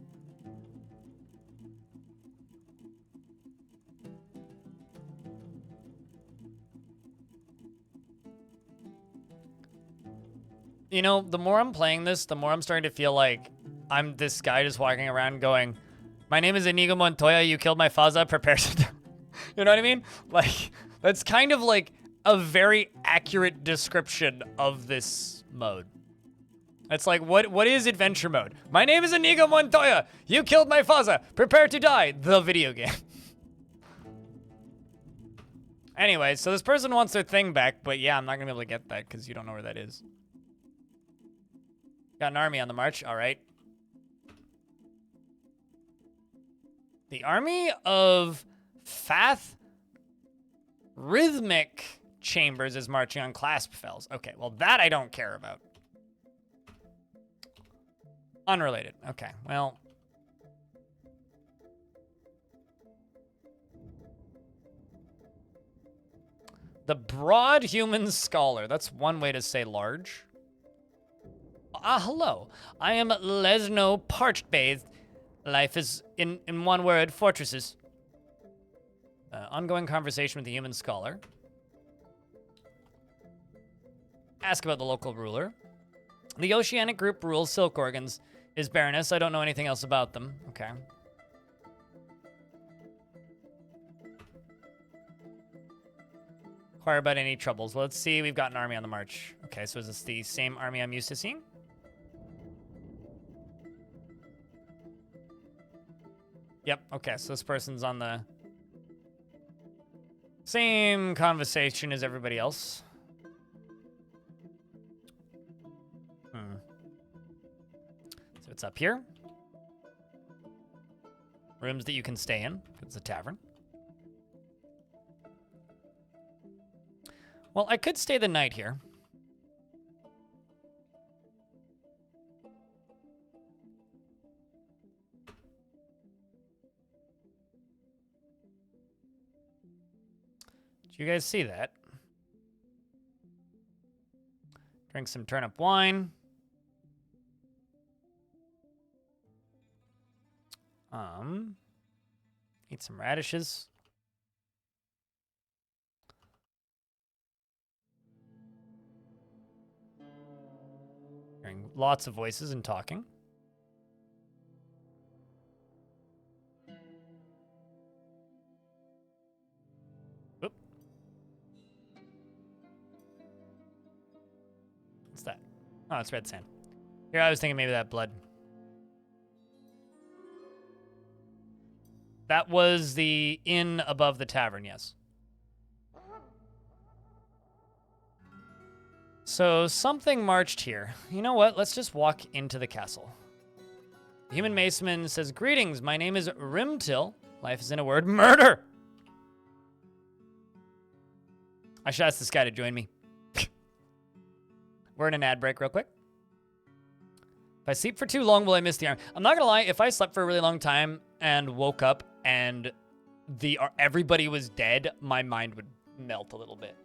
You know, the more I'm playing this, the more I'm starting to feel like I'm this guy just walking around going, my name is Inigo Montoya, you killed my Faza, prepare to... You know what I mean? Like, that's kind of like a very accurate description of this mode. It's like, what is adventure mode? My name is Inigo Montoya, you killed my Faza, prepare to die, the video game. Anyway, so this person wants their thing back, but yeah, I'm not gonna be able to get that because you don't know where that is. Got an army on the march, all right. The army of Fath Rhythmic Chambers is marching on Clasp Fells. Okay, well that I don't care about. Unrelated, okay, well. The Broad Human Scholar, that's one way to say large. Hello. I am Lesno Parched Bathed. Life is, in one word, fortresses. Ongoing conversation with the human scholar. Ask about the local ruler. The Oceanic group rules Silk Organs. Is Baroness. I don't know anything else about them. Okay. Inquire about any troubles. Well, let's see. We've got an army on the march. Okay, so is this the same army I'm used to seeing? Yep, okay, so this person's on the same conversation as everybody else. So it's up here. Rooms that you can stay in. It's a tavern. Well, I could stay the night here. Did you guys see that? Drink some turnip wine. Eat some radishes. Hearing lots of voices and talking. Oop. What's that? Oh, it's red sand. Here, I was thinking maybe that blood. That was the inn above the tavern, yes. So something marched here. You know what? Let's just walk into the castle. The Human Maceman says, greetings, my name is Rimtil. Life is in a word, murder. I should ask this guy to join me. We're in an ad break real quick. If I sleep for too long, will I miss the army? I'm not gonna lie, if I slept for a really long time and woke up and everybody was dead, my mind would melt a little bit.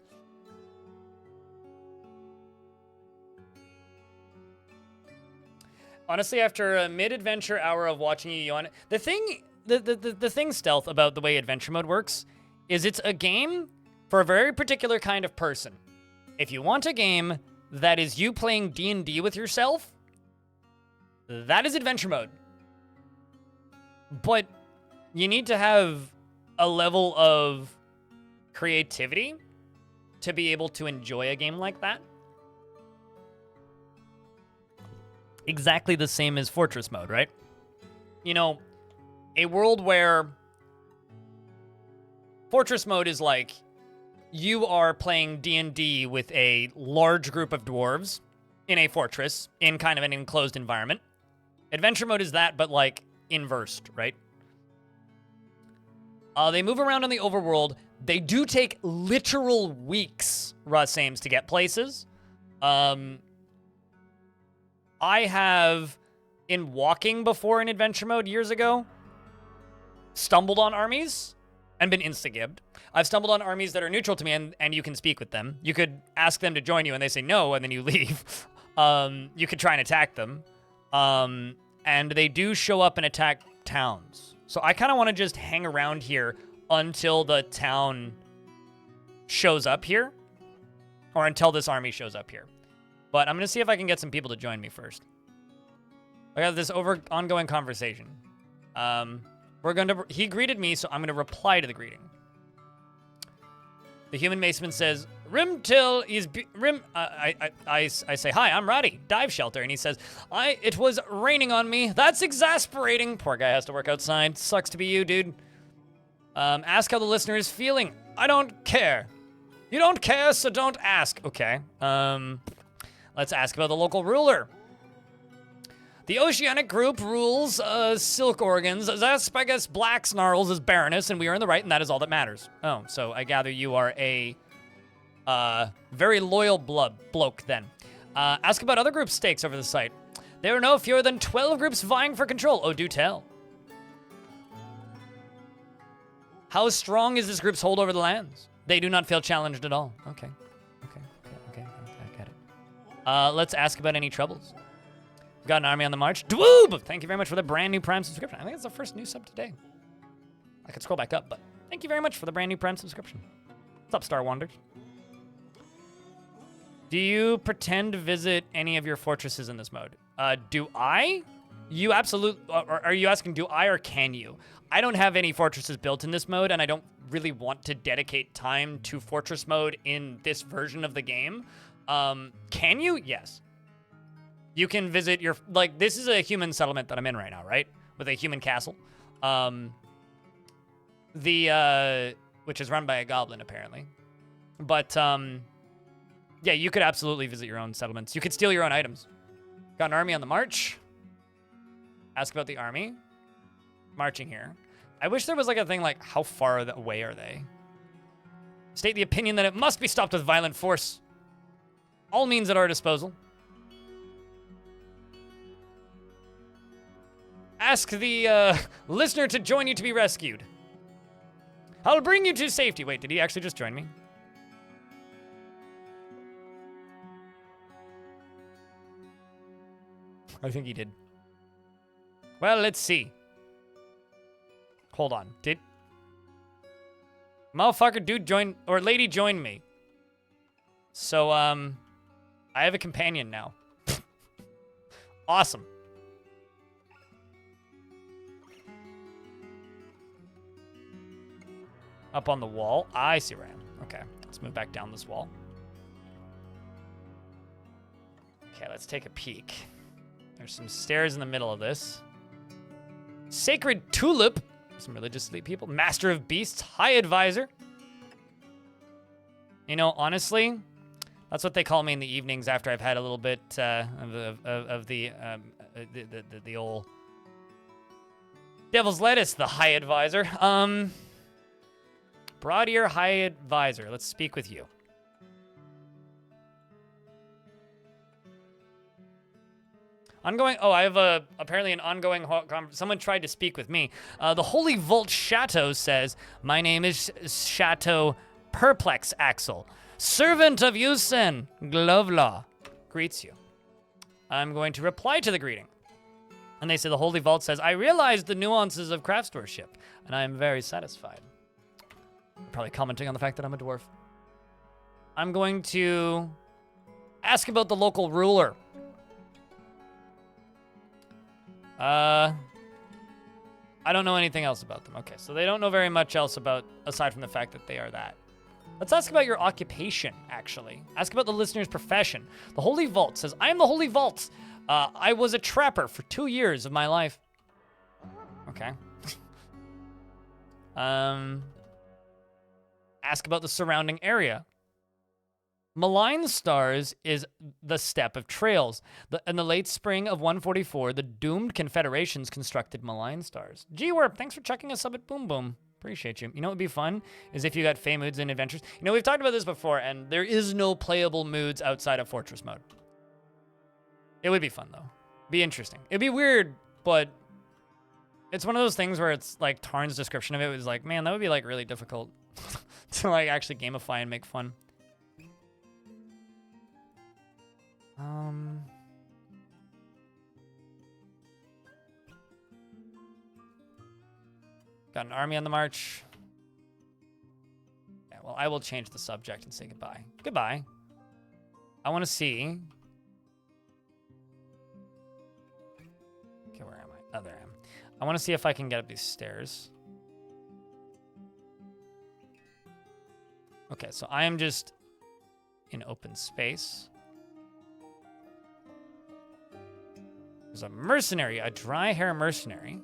Honestly, after a mid-adventure hour of watching you yawn, the thing stealth about the way adventure mode works is it's a game for a very particular kind of person. If you want a game that is you playing D&D with yourself, that is adventure mode. But you need to have a level of creativity to be able to enjoy a game like that. Exactly the same as Fortress mode, right? You know, a world where Fortress mode is like you are playing D&D with a large group of dwarves in a fortress in kind of an enclosed environment. Adventure mode is that, but like inversed, right? They move around on the overworld. They do take literal weeks, Russ Ames, to get places. I have, in walking before in adventure mode years ago, stumbled on armies and been insta-gibbed. I've stumbled on armies that are neutral to me, and you can speak with them. You could ask them to join you, and they say no, and then you leave. You could try and attack them. And they do show up and attack towns. So I kind of want to just hang around here until the town shows up here, or until this army shows up here. But I'm going to see if I can get some people to join me first. I got this ongoing conversation. He greeted me, so I'm going to reply to the greeting. The Human Maceman says, Rimtil is... I say, hi, I'm Radi, dive shelter. And he says, it was raining on me. That's exasperating. Poor guy has to work outside. Sucks to be you, dude. Ask how the listener is feeling. I don't care. You don't care, so don't ask. Okay. Let's ask about the local ruler. The Oceanic Group rules Silk Organs. Zaspagus Black snarls as Baroness, and we are in the right, and that is all that matters. Oh, so I gather you are a very loyal bloke, then. Ask about other group stakes over the site. There are no fewer than 12 groups vying for control. Oh, do tell. How strong is this group's hold over the lands? They do not feel challenged at all. Okay, I get it. Let's ask about any troubles. We've got an army on the march. Dwoob! Thank you very much for the brand new Prime subscription. I think it's the first new sub today. I could scroll back up, but thank you very much for the brand new Prime subscription. What's up, Star Wanders? Do you pretend to visit any of your fortresses in this mode? Do I? You absolutely... Are you asking, do I or can you? I don't have any fortresses built in this mode, and I don't really want to dedicate time to fortress mode in this version of the game. Can you? Yes. You can visit your... Like, this is a human settlement that I'm in right now, right? With a human castle. Which is run by a goblin, apparently. But, yeah, you could absolutely visit your own settlements. You could steal your own items. Got an army on the march. Ask about the army. Marching here. I wish there was, like, a thing like, how far away are they? State the opinion that it must be stopped with violent force. All means at our disposal. Ask the listener to join you to be rescued. I'll bring you to safety. Wait, did he actually just join me? I think he did. Well, let's see. Hold on. Did motherfucker dude join or lady join me? So I have a companion now. Awesome. Up on the wall. I see where I am. Okay, let's move back down this wall. Okay, let's take a peek. There's some stairs in the middle of this. Sacred Tulip. Some religious people. Master of Beasts. High Advisor. You know, honestly, that's what they call me in the evenings after I've had a little bit of the old Devil's Lettuce, the High Advisor. Broadier High Advisor, let's speak with you. Ongoing. Oh, I have apparently an ongoing. Someone tried to speak with me. The Holy Vault Chateau says, "My name is Chateau Perplex Axel, servant of Yusen Glovelaw, greets you." I'm going to reply to the greeting, and they say the Holy Vault says, "I realize the nuances of craftsmanship, and I am very satisfied." Probably commenting on the fact that I'm a dwarf. I'm going to ask about the local ruler. I don't know anything else about them. Okay, so they don't know very much else about, aside from the fact that they are that. Let's ask about your occupation, actually. Ask about the listener's profession. The Holy Vault says, "I am the Holy Vault. I was a trapper for 2 years of my life." Okay. Ask about the surrounding area. Malign Stars is the steppe of trails. In the late spring of 144, the doomed confederations constructed Malign Stars. G-Warp, thanks for checking us up at Boom Boom. Appreciate you. You know what would be fun? Is if you got Fey moods and adventures. You know, we've talked about this before, and there is no playable moods outside of Fortress mode. It would be fun, though. Be interesting. It'd be weird, but it's one of those things where it's like Tarn's description of it was like, man, that would be like really difficult to like actually gamify and make fun. Got an army on the march. Yeah, well, I will change the subject and say goodbye. Goodbye. I want to see. Okay, where am I? Oh, there I am. I want to see if I can get up these stairs. Okay, so I am just in open space. There's a mercenary, a dry hair mercenary.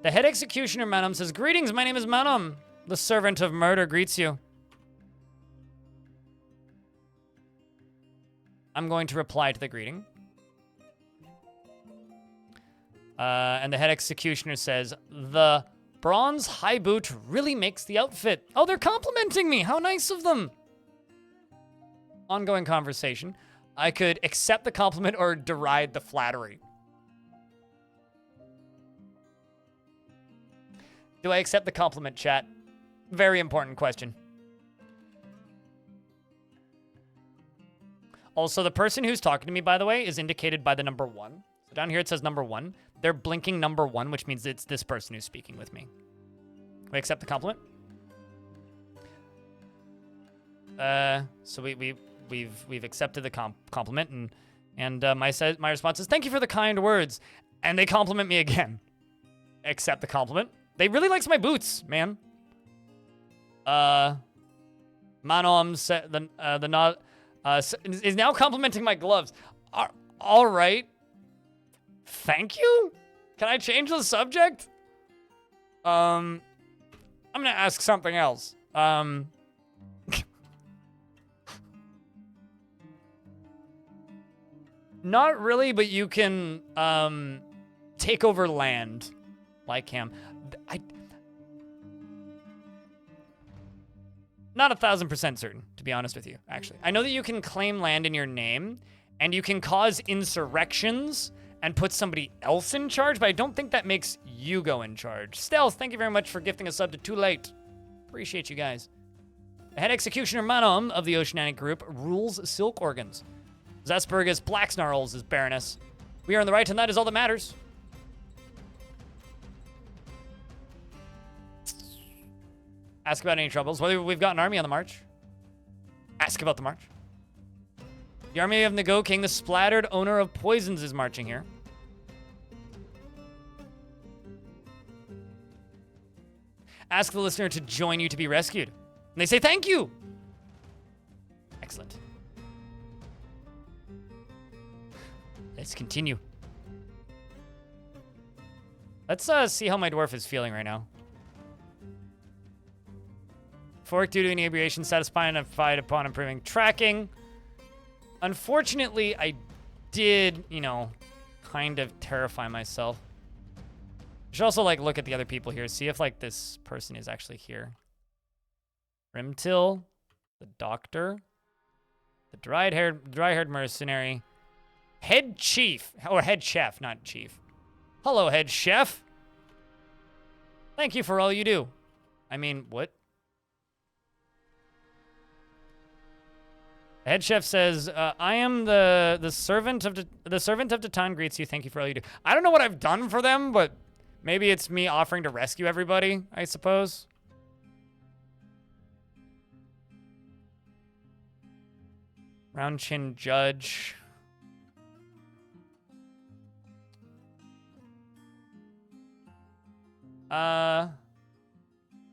The head executioner, Manum, says, "Greetings, my name is Manum. The servant of murder greets you." I'm going to reply to the greeting. And the head executioner says, "The bronze high boot really makes the outfit." Oh, they're complimenting me. How nice of them. Ongoing conversation. I could accept the compliment or deride the flattery. Do I accept the compliment, chat? Very important question. Also, the person who's talking to me, by the way, is indicated by the number 1. So down here it says number 1. They're blinking number 1, which means it's this person who's speaking with me. We accept the compliment? So we've accepted the compliment, and my response is, "Thank you for the kind words," and they compliment me again. Accept the compliment. They really likes my boots, man. Manom said the nod is now complimenting my gloves. All right. Thank you. Can I change the subject? I'm gonna ask something else. Not really, but you can take over land like him. Not 1,000% certain, to be honest with you, actually. I know that you can claim land in your name, and you can cause insurrections and put somebody else in charge, but I don't think that makes you go in charge. Stealth, thank you very much for gifting a sub to Too Late. Appreciate you guys. The head executioner Manom of the Oceanic Group rules silk organs. Zaspergus Blacksnarls is Baroness. We are on the right, and that is all that matters. Ask about any troubles. Whether we've got an army on the march. Ask about the march. The army of Nago King, the splattered owner of poisons, is marching here. Ask the listener to join you to be rescued. And they say thank you. Excellent. Let's continue. Let's see how my dwarf is feeling right now. Fork due to inebriation, satisfying a fight upon improving tracking. Unfortunately, I did, kind of terrify myself. should also like look at the other people here, see if like this person is actually here. Rimtil, the doctor, the dry-haired mercenary, head chief, or head chef, not chief. Hello, head chef. Thank you for all you do. I mean, what? The head chef says, "I am the servant of the town greets you. Thank you for all you do." I don't know what I've done for them, but maybe it's me offering to rescue everybody, I suppose. Round chin judge.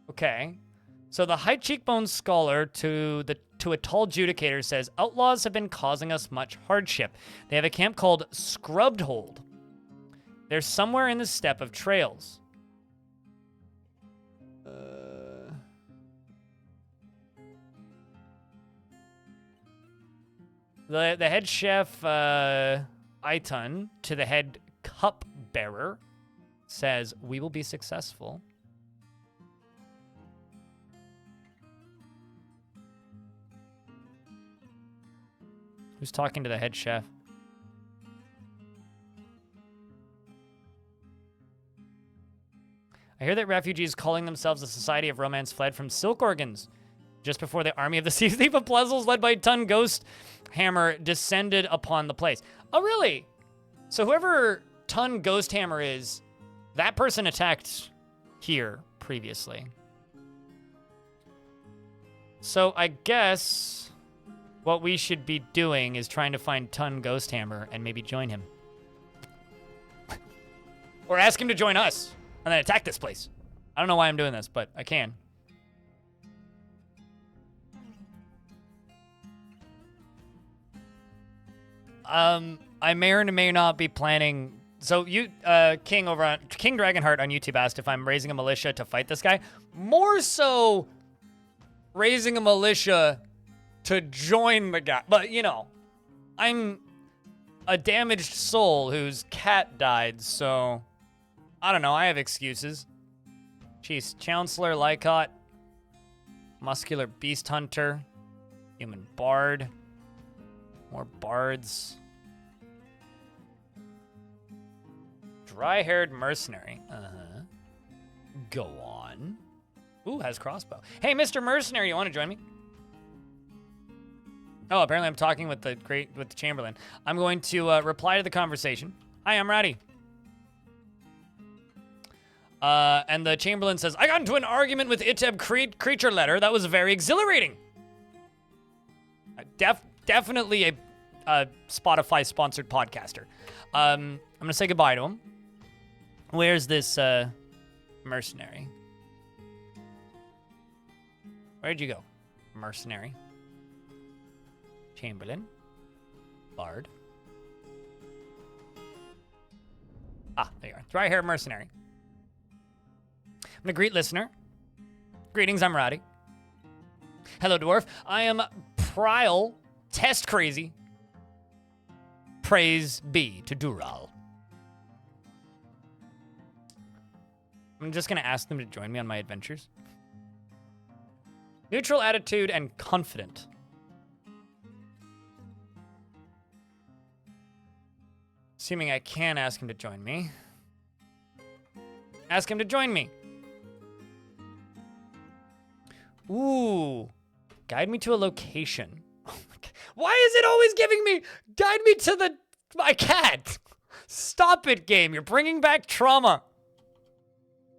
Okay. So the high cheekbone scholar to a tall judicator says, outlaws have been causing us much hardship. They have a camp called Scrubbed Hold. They're somewhere in the steppe of trails. The head chef, Aitan, to the head cup bearer, says, we will be successful. Who's talking to the head chef? I hear that refugees calling themselves the Society of Romance fled from silk organs just before the army of the Sea Thief of Plezzles, led by Tun Ghost Hammer, descended upon the place. Oh, really? So whoever Tun Ghost Hammer is, that person attacked here previously. So I guess what we should be doing is trying to find Tun Ghost Hammer and maybe join him. Or ask him to join us and then attack this place. I don't know why I'm doing this, but I can. I may or may not be planning. So you, King Dragonheart on YouTube asked if I'm raising a militia to fight this guy. More so raising a militia to join the guy. But, you know, I'm a damaged soul whose cat died, so I don't know. I have excuses. Jeez, Chancellor Lycott, Muscular Beast Hunter, Human Bard, more bards. Dry-haired mercenary. Uh-huh. Go on. Ooh, has crossbow. Hey, Mr. Mercenary, you want to join me? Oh, apparently I'm talking with the Chamberlain. I'm going to reply to the conversation. Hi, I'm Radi. And the Chamberlain says, I got into an argument with Iteb Creature Letter. That was very exhilarating. Definitely a Spotify-sponsored podcaster. I'm going to say goodbye to him. Where's this mercenary? Where'd you go? Mercenary. Chamberlain. Bard. Ah, there you are. Dry-haired mercenary. I'm going to greet listener. Greetings, I'm Radi. Hello, Dwarf. I am Prial Test Crazy. Praise be to Dural. I'm just going to ask them to join me on my adventures. Neutral attitude and confident. Assuming I can ask him to join me. Ask him to join me. Ooh. Guide me to a location. Oh my God. Why is it always giving me, guide me to my cat? Stop it, game. You're bringing back trauma.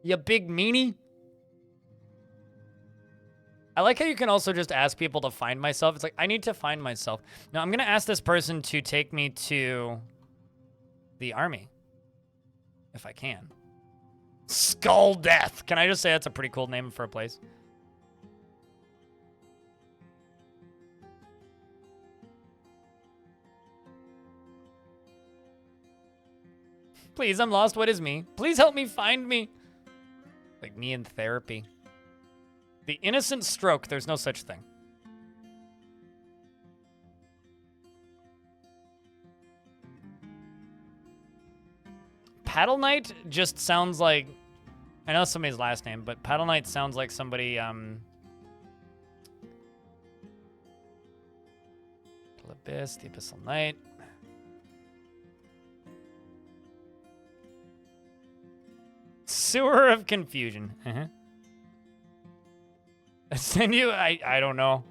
You big meanie. I like how you can also just ask people to find myself. It's like, I need to find myself. Now, I'm going to ask this person to take me to the army. If I can. Skull Death. Can I just say that's a pretty cool name for a place? Please, I'm lost. What is me? Please help me find me. Like me in therapy. The innocent stroke. There's no such thing. Paddle Knight just sounds like... I know somebody's last name, but Paddle Knight sounds like somebody, Abyss, the Abyssal Knight. Sewer of Confusion. Send you? I don't know.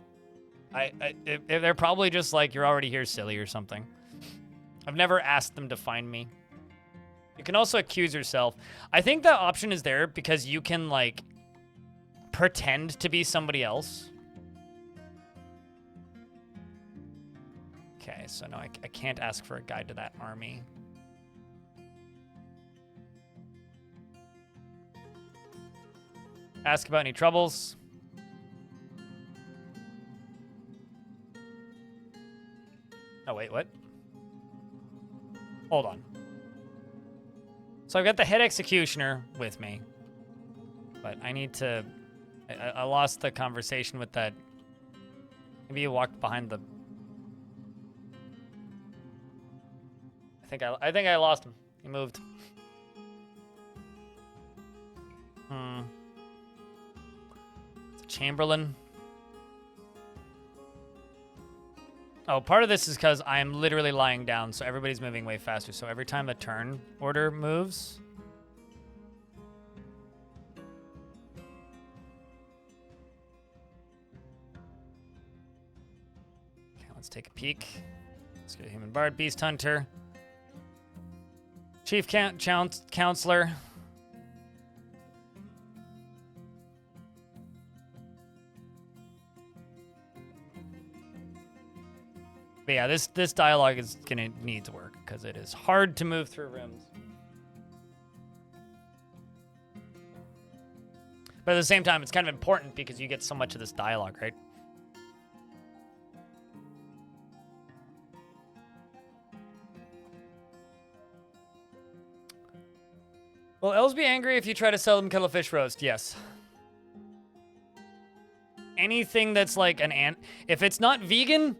If they're probably just like, you're already here, silly, or something. I've never asked them to find me. You can also accuse yourself. I think that option is there because you can, like, pretend to be somebody else. Okay, so no, I can't ask for a guide to that army. Ask about any troubles. Oh, wait, what? Hold on. So I've got the head executioner with me, but I need to... I lost the conversation with that. Maybe you walked behind the... I think I lost him. He moved. It's a Chamberlain. Oh, part of this is because I'm literally lying down, so everybody's moving way faster. So every time the turn order moves... Okay, let's take a peek. Let's get a Human Bard, Beast Hunter. Chief Counselor. But yeah, this dialogue is gonna need to work because it is hard to move through rooms. But at the same time, it's kind of important because you get so much of this dialogue, right? Will elves be angry if you try to sell them cuttlefish roast? Yes. Anything that's like if it's not vegan,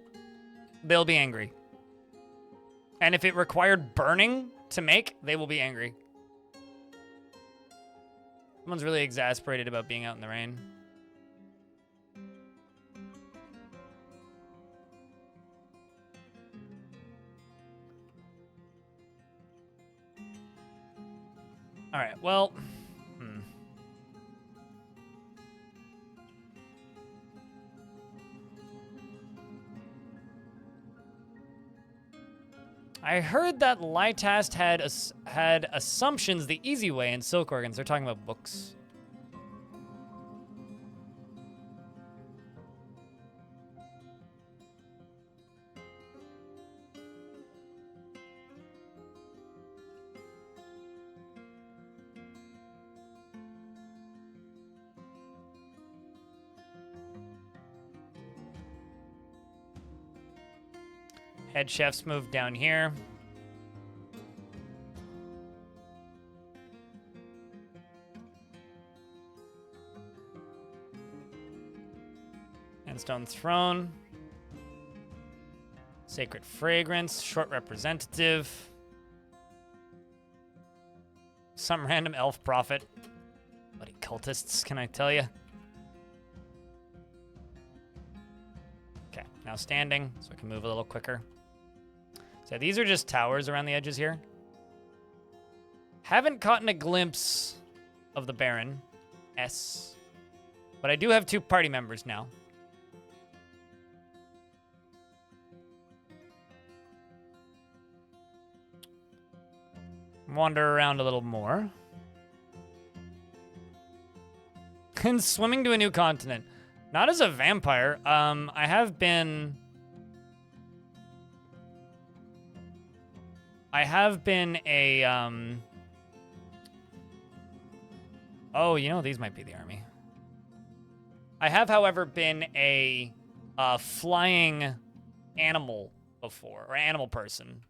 they'll be angry. And if it required burning to make, they will be angry. Someone's really exasperated about being out in the rain. All right, well... I heard that Lytast had assumptions the easy way in Silk Organs. They're talking about books. Head chefs moved down here. Endstone Throne. Sacred Fragrance. Short Representative. Some random elf prophet. Bloody cultists, can I tell you? Okay, now standing, so I can move a little quicker. So these are just towers around the edges here. Haven't caught a glimpse of the Baron S, but I do have 2 party members now. Wander around a little more. And swimming to a new continent. Not as a vampire. I have been a, Oh, you know, these might be the army. I have, however, been a flying animal before, or animal person.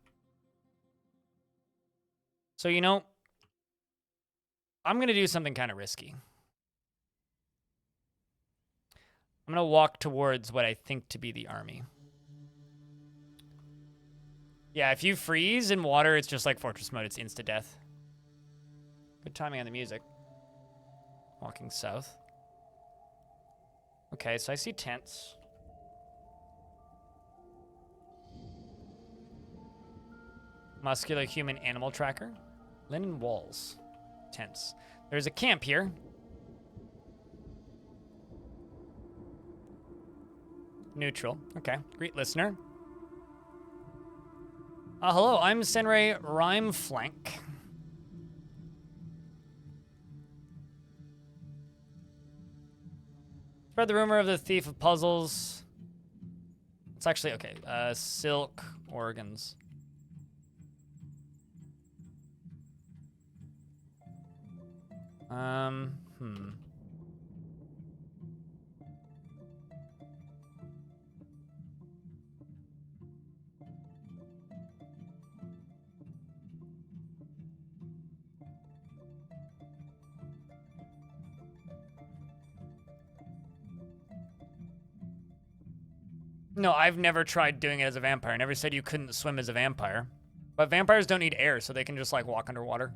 So, you know, I'm going to do something kind of risky. I'm going to walk towards what I think to be the army. Yeah, if you freeze in water, it's just like Fortress mode. It's insta-death. Good timing on the music. Walking south. Okay, so I see tents. Muscular human animal tracker. Linen walls. Tents. There's a camp here. Neutral. Okay. Greet listener. Hello, I'm Senrei Rhymeflank. Spread the rumor of the thief of puzzles. It's actually, okay, silk organs. No, I've never tried doing it as a vampire. I never said you couldn't swim as a vampire. But vampires don't need air, so they can just, like, walk underwater.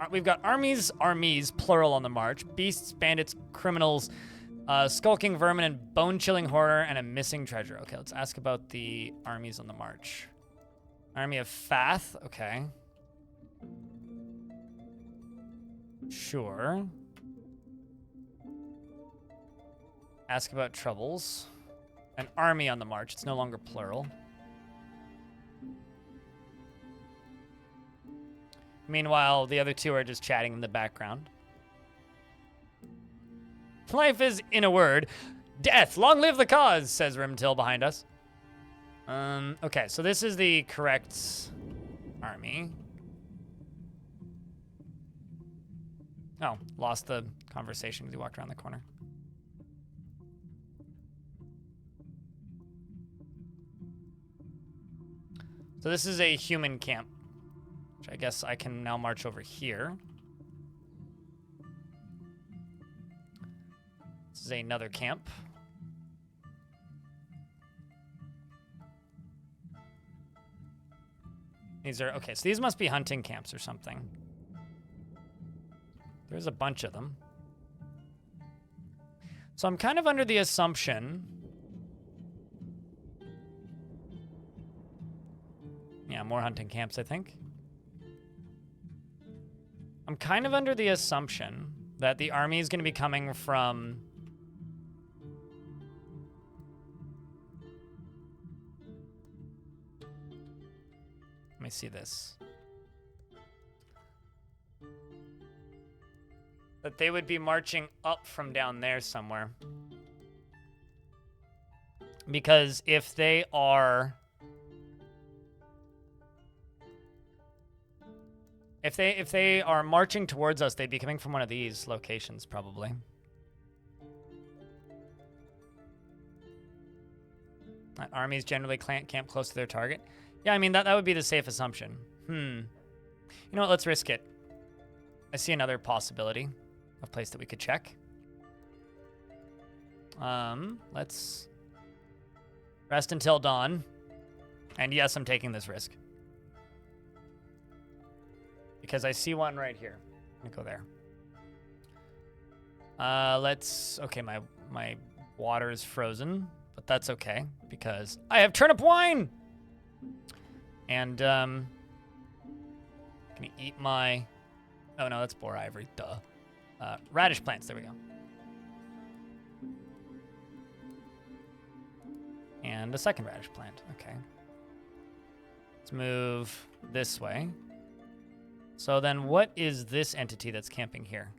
We've got armies, plural on the march. Beasts, bandits, criminals, skulking vermin, and bone-chilling horror, and a missing treasure. Okay, let's ask about the armies on the march. Army of Fath, okay. Sure. Ask about troubles. An army on the march. It's no longer plural. Meanwhile, the other two are just chatting in the background. Life is, in a word, death. Long live the cause, says Rimtil behind us. Okay, so this is the correct army. Oh, lost the conversation because he walked around the corner. So this is a human camp, which I guess I can now march over here. This is another camp. These are, okay, so these must be hunting camps or something. There's a bunch of them. So I'm kind of under the assumption... Yeah, more hunting camps, I think. I'm kind of under the assumption that the army is going to be coming from... Let me see this. That they would be marching up from down there somewhere. Because if they are... If they are marching towards us, they'd be coming from one of these locations, probably. Armies generally camp close to their target. Yeah, I mean, that would be the safe assumption. You know what? Let's risk it. I see another possibility of place that we could check. Let's rest until dawn. And yes, I'm taking this risk. Because I see one right here. I'm gonna go there. Let's... Okay, my water is frozen. But that's okay, because I have turnip wine! And, gonna eat my... Oh, no, that's boar ivory. Duh. Radish plants. There we go. And a second radish plant. Okay. Let's move this way. So then what is this entity that's camping here?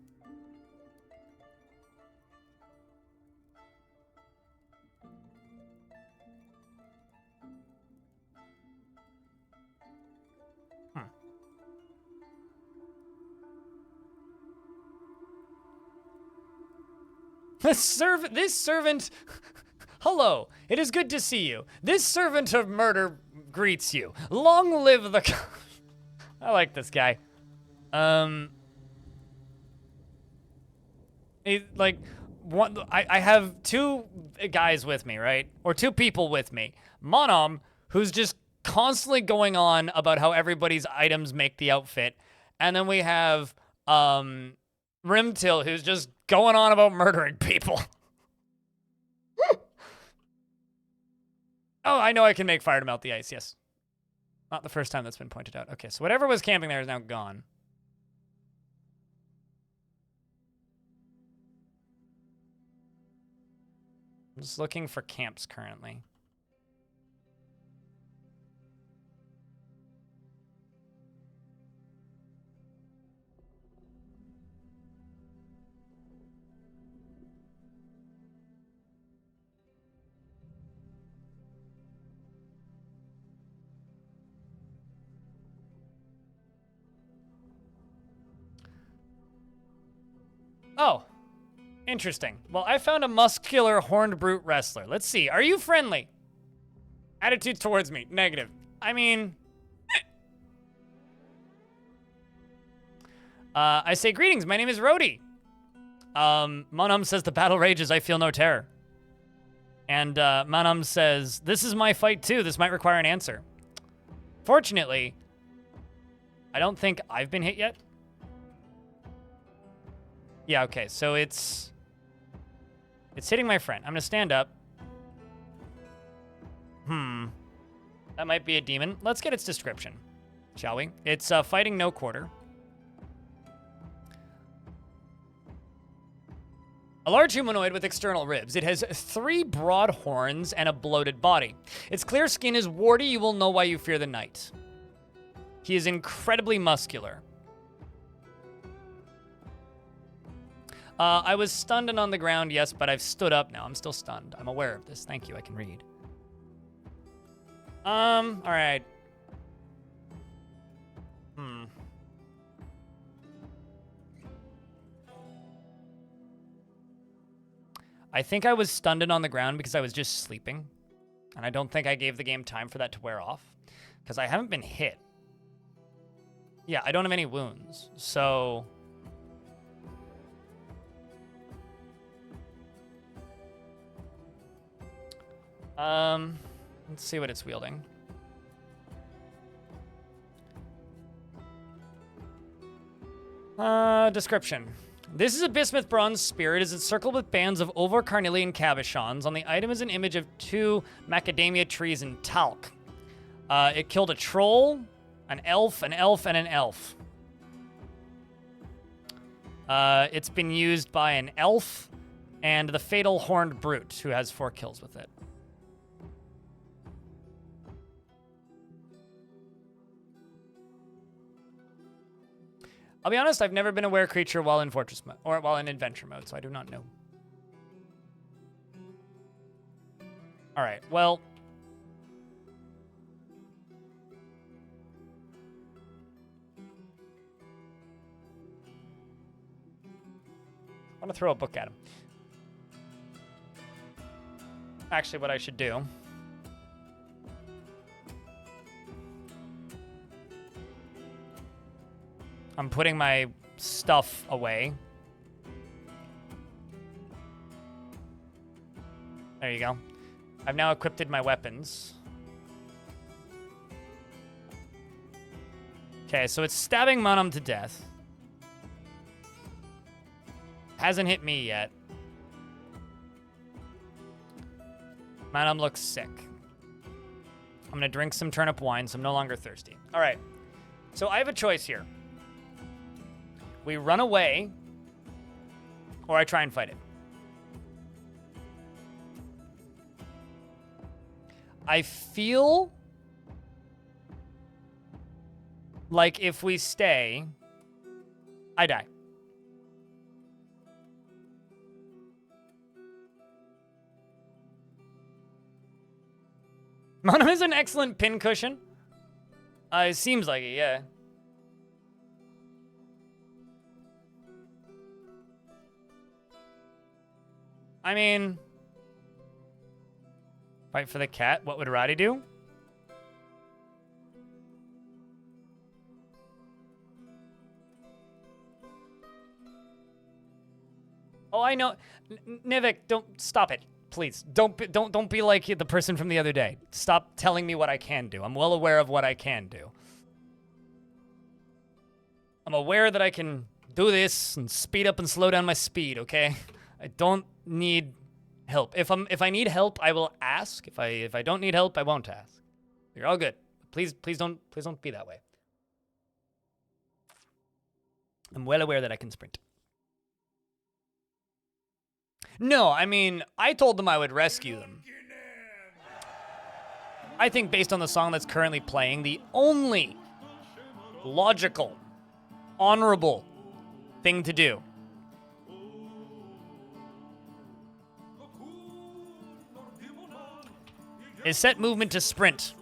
This servant, hello, it is good to see you. This servant of murder greets you. Long live the... I like this guy. I have two guys with me, right? Or two people with me. Monom, who's just constantly going on about how everybody's items make the outfit. And then we have Rimtil, who's just going on about murdering people. Oh, I know I can make fire to melt the ice, yes. Not the first time that's been pointed out. Okay, so whatever was camping there is now gone. I'm just looking for camps currently. Oh, interesting. Well, I found a muscular horned brute wrestler. Let's see. Are you friendly? Attitude towards me. Negative. I mean... I say greetings. My name is Radi. Monum says the battle rages. I feel no terror. And Monum says, this is my fight too. This might require an answer. Fortunately, I don't think I've been hit yet. Yeah, okay, so it's hitting my friend. I'm gonna stand up. That might be a demon. Let's get its description, shall we? It's fighting no quarter. A large humanoid with external ribs. It has 3 broad horns and a bloated body. Its clear skin is warty. You will know why you fear the night. He is incredibly muscular. I was stunned and on the ground, yes, but I've stood up now. I'm still stunned. I'm aware of this. Thank you, I can read. All right. I think I was stunned and on the ground because I was just sleeping. And I don't think I gave the game time for that to wear off. Because I haven't been hit. Yeah, I don't have any wounds. So... let's see what it's wielding. Description. This is a bismuth bronze spear. It is encircled with bands of oval carnelian cabochons. On the item is an image of 2 macadamia trees in talc. It killed a troll, an elf, and an elf. It's been used by an elf and the fatal horned brute, who has 4 kills with it. I'll be honest, I've never been a were creature while in fortress mode, or while in adventure mode, so I do not know. All right, well. I'm gonna throw a book at him. Actually, what I should do. I'm putting my stuff away. There you go. I've now equipped my weapons. Okay, so it's stabbing Monum to death. Hasn't hit me yet. Monum looks sick. I'm gonna drink some turnip wine, so I'm no longer thirsty. All right, so I have a choice here. We run away, or I try and fight it. I feel like if we stay, I die. Monum is an excellent pincushion. It seems like it, yeah. I mean, fight for the cat. What would Radi do? Oh, I know. Nivik, don't stop it. Please, don't be like the person from the other day. Stop telling me what I can do. I'm well aware of what I can do. I'm aware that I can do this and speed up and slow down my speed, okay? I don't need help. If I need help, I will ask. If I don't need help, I won't ask. You're all good. Please don't be that way. I'm well aware that I can sprint. No, I mean, I told them I would rescue them. I think based on the song that's currently playing, the only logical, honorable thing to do is set movement to sprint.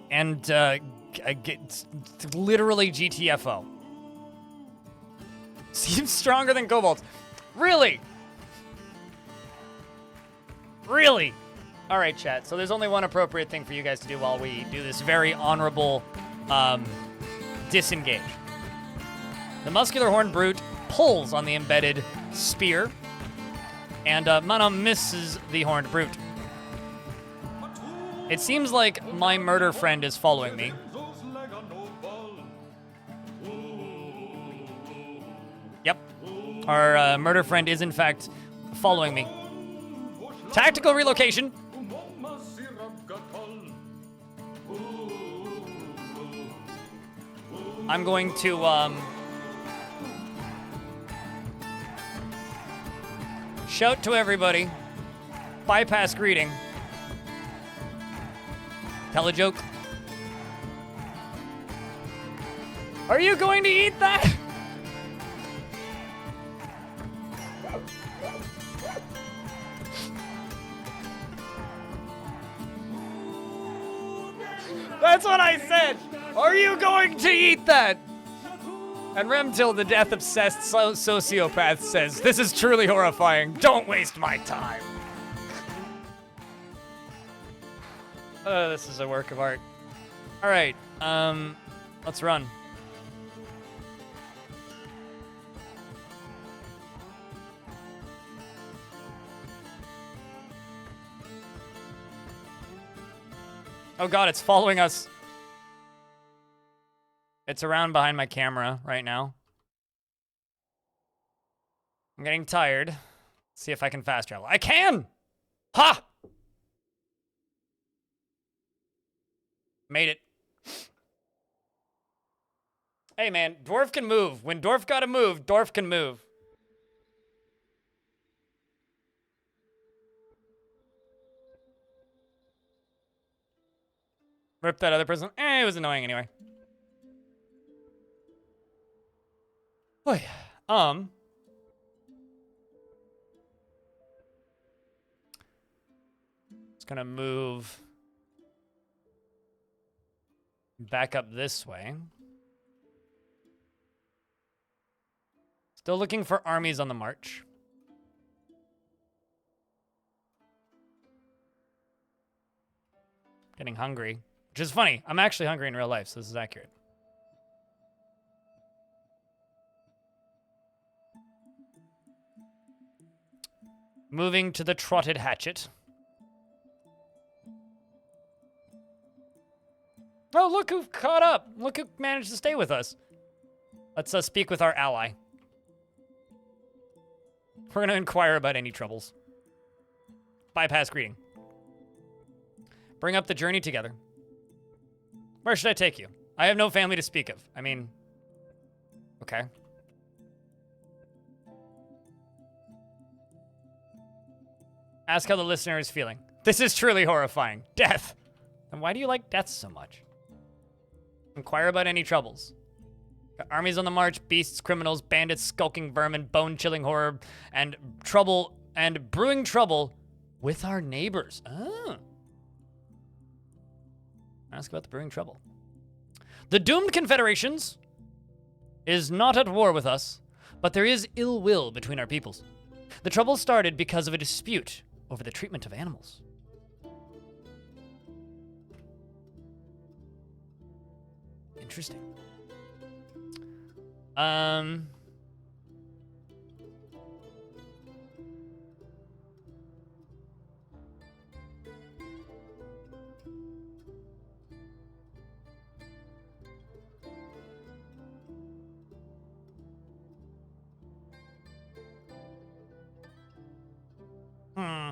And get literally GTFO. Seems stronger than Cobalt. Really? Really? All right, chat. So there's only one appropriate thing for you guys to do while we do this very honorable disengage. The muscular horned brute pulls on the embedded spear, and Mana misses the horned brute. It seems like my murder friend is following me. Yep. Our murder friend is, in fact, following me. Tactical relocation. I'm going to, shout to everybody. Bypass greeting. Tell a joke. Are you going to eat that? That's what I said. Are you going to eat that? And Remtil, the death-obsessed sociopath, says, "This is truly horrifying. Don't waste my time." This is a work of art. All right, let's run. Oh God, it's following us. It's around behind my camera right now. I'm getting tired. Let's see if I can fast travel. I can! Ha! Made it. Hey man, Dwarf can move. When Dwarf gotta move, Dwarf can move. Rip that other person. It was annoying anyway. Oh yeah. It's gonna move back up this way. Still looking for armies on the march. Getting hungry, which is funny. I'm actually hungry in real life, so this is accurate. Moving to the trotted hatchet. Oh, look who caught up. Look who managed to stay with us. Let's speak with our ally. We're going to inquire about any troubles. Bypass greeting. Bring up the journey together. Where should I take you? I have no family to speak of. I mean, okay. Ask how the listener is feeling. This is truly horrifying. Death. And why do you like death so much? Inquire about any troubles. Got armies on the march, beasts, criminals, bandits, skulking vermin, bone-chilling horror, and trouble, and brewing trouble with our neighbors. Oh. Ask about the brewing trouble. The doomed confederations is not at war with us, but there is ill will between our peoples. The trouble started because of a dispute over the treatment of animals. Interesting. Hmm.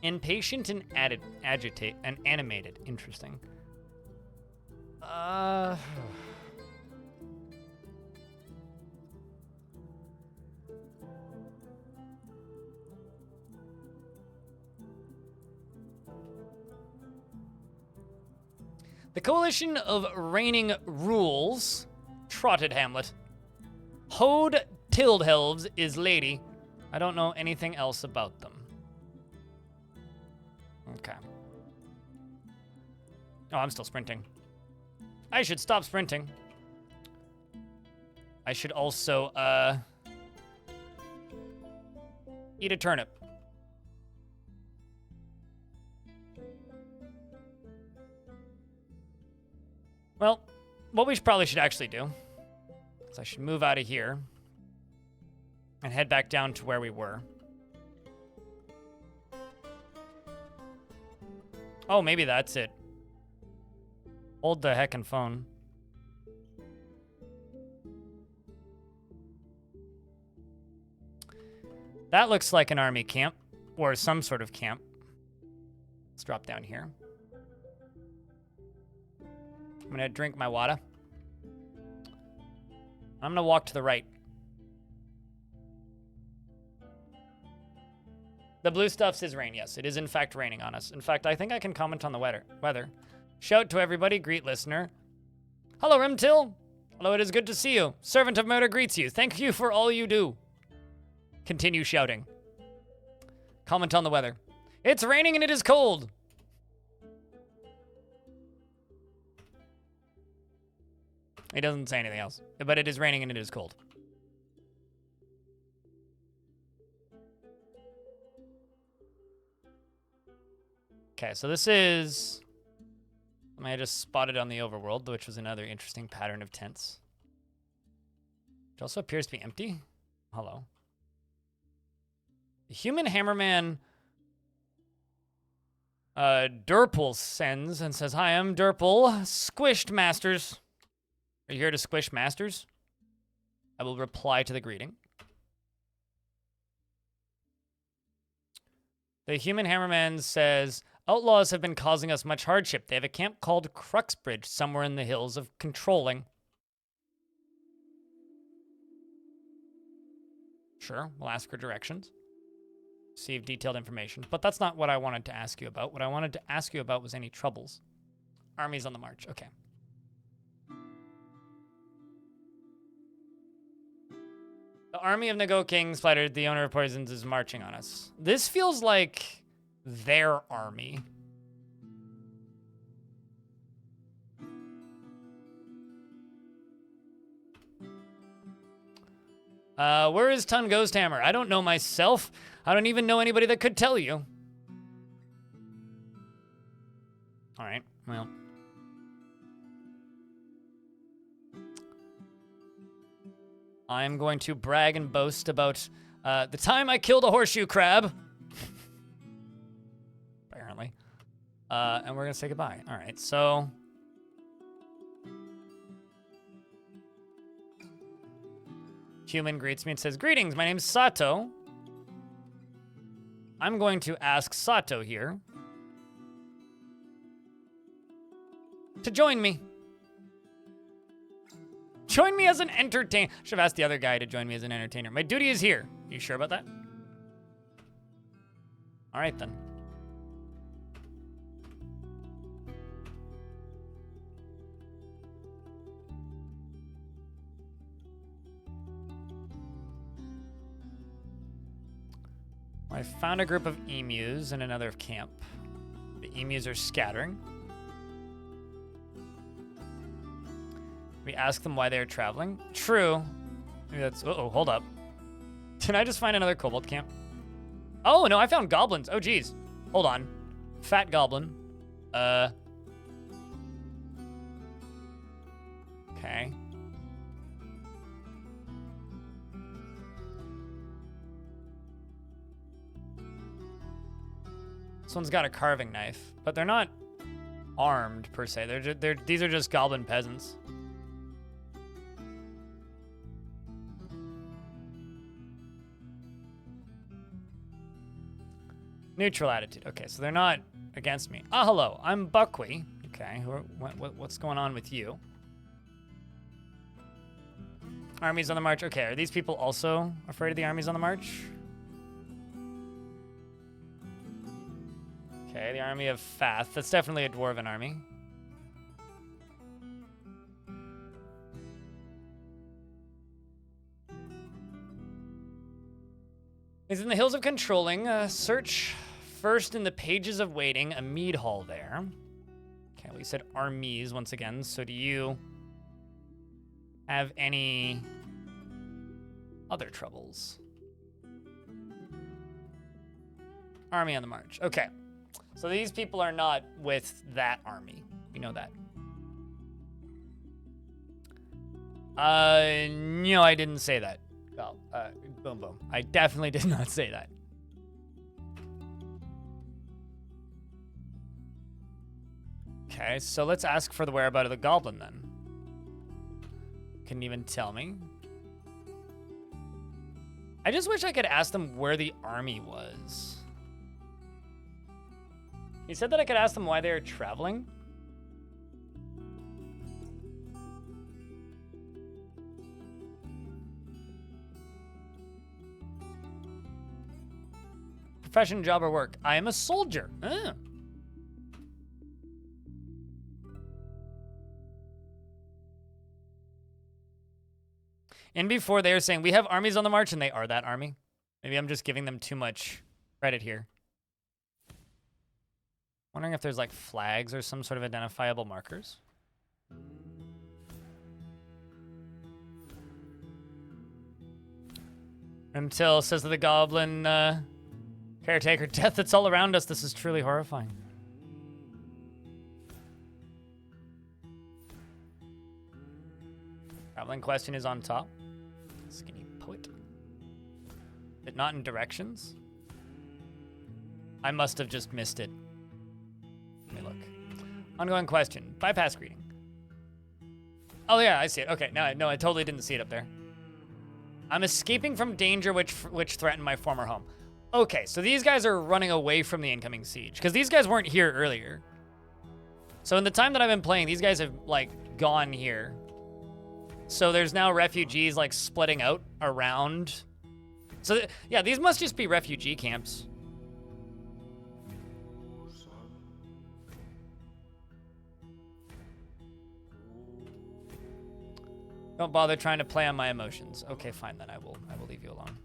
Impatient and agitate and animated. Interesting. The coalition of reigning rules trotted Hamlet. Hode Tildhelves is lady. I don't know anything else about them. Okay. Oh, I'm still sprinting. I should stop sprinting. I should also, eat a turnip. Well, what we probably should actually do is I should move out of here and head back down to where we were. Oh, maybe that's it. Hold the heckin' phone. That looks like an army camp, or some sort of camp. Let's drop down here. I'm gonna drink my water. I'm gonna walk to the right. The blue stuff says rain. Yes, it is in fact raining on us. In fact, I think I can comment on the weather. Shout to everybody, greet listener. Hello, Rimtil. Hello, it is good to see you. Servant of Murder greets you. Thank you for all you do. Continue shouting. Comment on the weather. It's raining and it is cold. It doesn't say anything else, but it is raining and it is cold. Okay, so this is something I just spotted on the overworld, which was another interesting pattern of tents. Which also appears to be empty. Hello. The human hammerman Durple sends and says, "Hi, I'm Durple. Squished Masters. Are you here to squish Masters?" I will reply to the greeting. The human hammerman says, "Outlaws have been causing us much hardship. They have a camp called Cruxbridge somewhere in the hills of Controlling." Sure, we'll ask for directions. Receive detailed information. But that's not what I wanted to ask you about. What I wanted to ask you about was any troubles. Armies on the march. Okay. The army of Nago King Spider, the owner of Poisons, is marching on us. This feels like their army. Where is Tun Ghost Hammer? I don't know myself. I don't even know anybody that could tell you. All right, well. I'm going to brag and boast about the time I killed a horseshoe crab. Apparently. And we're going to say goodbye. All right, so... Human greets me and says, "Greetings, my name's Sato. I'm going to ask Sato here to join me. Join me as an entertainer." Should have asked the other guy to join me as an entertainer. My duty is here. You sure about that? All right, then. I found a group of emus in another camp. The emus are scattering. We ask them why they are traveling. True. Maybe that's... Uh-oh, hold up. Did I just find another kobold camp? Oh, no, I found goblins. Oh, geez. Hold on. Fat goblin. Okay. This one's got a carving knife, but they're not armed per se. These are just goblin peasants. Neutral attitude. Okay, so they're not against me. Ah, hello. I'm Buckwheat. Okay, what's going on with you? Armies on the march. Okay, are these people also afraid of the armies on the march? Okay, the army of Fath. That's definitely a dwarven army. Is in the Hills of Controlling. Search first in the Pages of Waiting, a mead hall there. Okay, we said armies once again. So do you have any other troubles? Army on the march. Okay. So these people are not with that army. We know that. No, I didn't say that. Well, boom, boom. I definitely did not say that. Okay, so let's ask for the whereabouts of the goblin then. Couldn't even tell me. I just wish I could ask them where the army was. He said that I could ask them why they were traveling. Profession, job, or work. I am a soldier. Ah. And before they were saying, we have armies on the march, and they are that army. Maybe I'm just giving them too much credit here. Wondering if there's like flags or some sort of identifiable markers. Until, says the goblin caretaker, death that's all around us. This is truly horrifying. Traveling question is on top. Skinny poet. But not in directions? I must have just missed it. Let me look. Ongoing question. Bypass greeting. Oh yeah, I see it. Okay, no, I totally didn't see it up there. I'm escaping from danger which threatened my former home. Okay, so these guys are running away from the incoming siege because these guys weren't here earlier. So in the time that I've been playing, these guys have like gone here. So there's now refugees like splitting out around. So yeah, these must just be refugee camps. Don't bother trying to play on my emotions. Okay, fine then. I will leave you alone.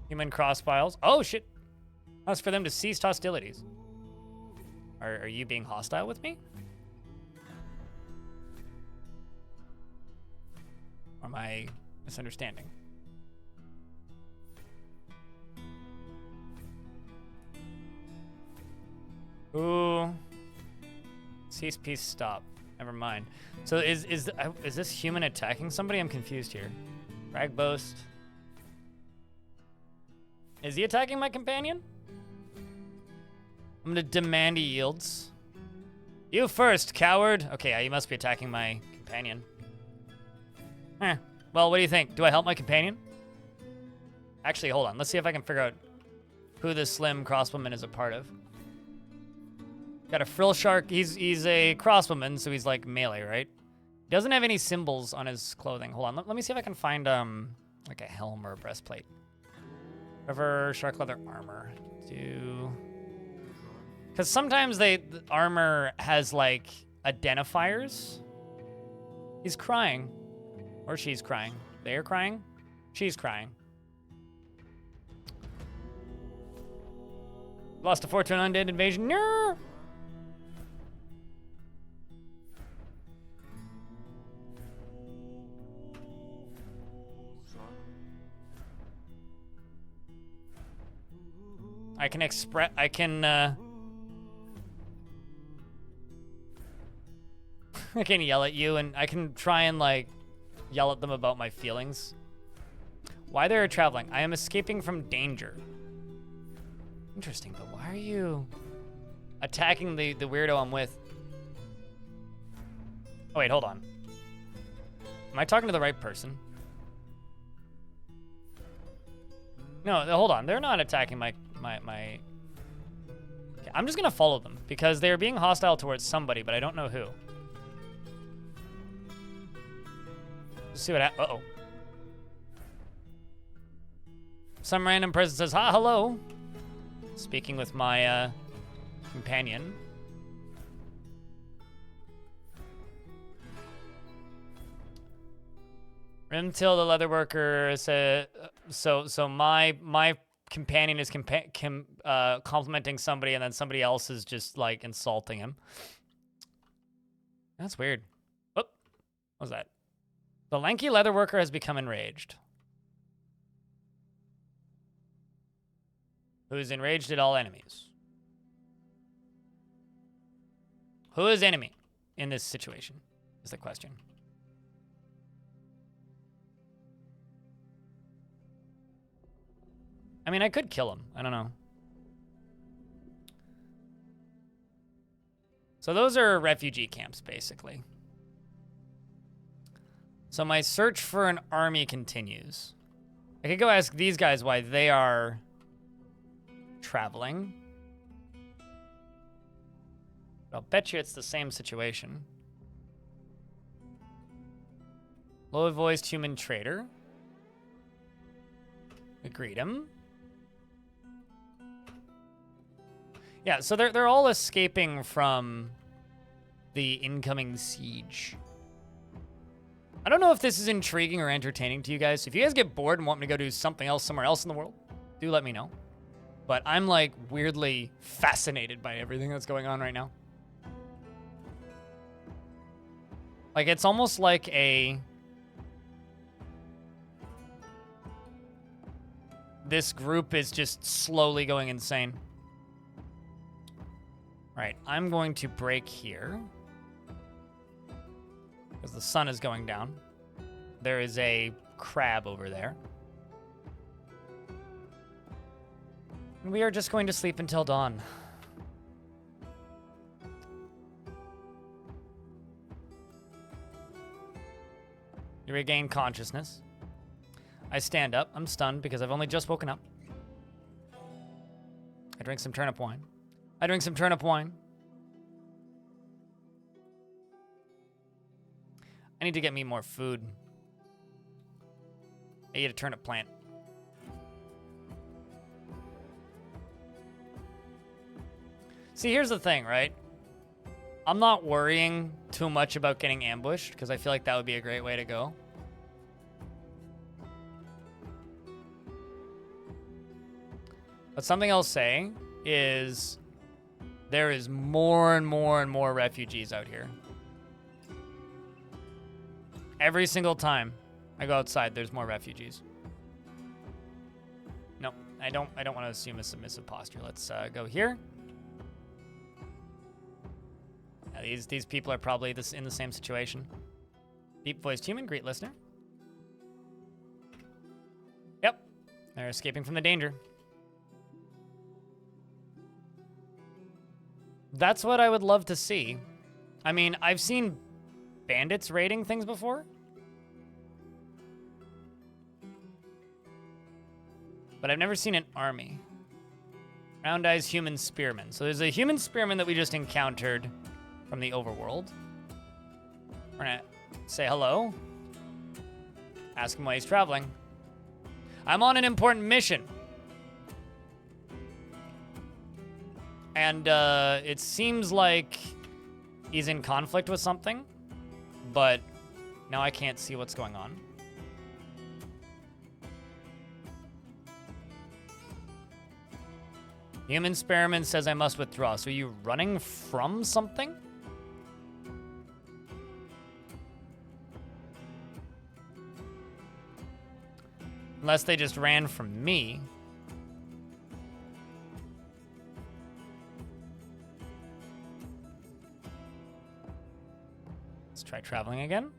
Human crossbiles. Oh shit. That's for them to cease hostilities. Are you being hostile with me? Or am I misunderstanding? Ooh. Cease, peace, stop. Never mind. So is this human attacking somebody? I'm confused here. Rag boast. Is he attacking my companion? I'm gonna demand he yields. You first, coward. Okay, yeah, you must be attacking my companion. Well, what do you think? Do I help my companion? Actually, hold on. Let's see if I can figure out who this slim crossbowman is a part of. Got a frill shark. He's a crossbowman, so he's like melee, right? He doesn't have any symbols on his clothing. Hold on. Let me see if I can find like a helm or a breastplate. River shark leather armor. Because sometimes the armor has like identifiers. He's crying. Or she's crying. They're crying. She's crying. Lost a fort to an undead invasion. No. I can I can yell at you, and I can try and like yell at them about my feelings. Why they're traveling? I am escaping from danger. Interesting, but why are you attacking the weirdo I'm with? Oh wait, hold on. Am I talking to the right person? No, hold on. They're not attacking my... Okay, I'm just gonna follow them because they're being hostile towards somebody, but I don't know who. Let's see what uh-oh. Some random person says, "Hi, hello." Speaking with my companion. Rimtil, the leather worker, said, so my companion is complimenting somebody, and then somebody else is just like insulting him. That's weird. What was that? The lanky leather worker has become enraged. Who is enraged at all enemies? Who is enemy in this situation is the question. I mean, I could kill him. I don't know. So those are refugee camps, basically. So my search for an army continues. I could go ask these guys why they are traveling. But I'll bet you it's the same situation. Low-voiced human trader. We greet him. Yeah, so they're all escaping from the incoming siege. I don't know if this is intriguing or entertaining to you guys. If you guys get bored and want me to go do something else somewhere else in the world, do let me know. But I'm like weirdly fascinated by everything that's going on right now. Like it's almost like this group is just slowly going insane. Right, I'm going to break here. Because the sun is going down. There is a crab over there. And we are just going to sleep until dawn. You regain consciousness. I stand up. I'm stunned because I've only just woken up. I drink some turnip wine. I drink some turnip wine. I need to get me more food. I eat a turnip plant. See, here's the thing, right? I'm not worrying too much about getting ambushed because I feel like that would be a great way to go. But something I'll say is there is more and more and more refugees out here. Every single time I go outside, there's more refugees. No, I don't want to assume a submissive posture. Let's go here. Yeah, these people are probably in the same situation. Deep-voiced human, greet listener. Yep, they're escaping from the danger. That's what I would love to see. I mean, I've seen bandits raiding things before. But I've never seen an army. Round eyes human spearman. So there's a human spearman that we just encountered from the overworld. We're gonna say hello. Ask him why he's traveling. I'm on an important mission. And it seems like he's in conflict with something, but now I can't see what's going on. Human Spearman says I must withdraw. So are you running from something? Unless they just ran from me. Let's try traveling again.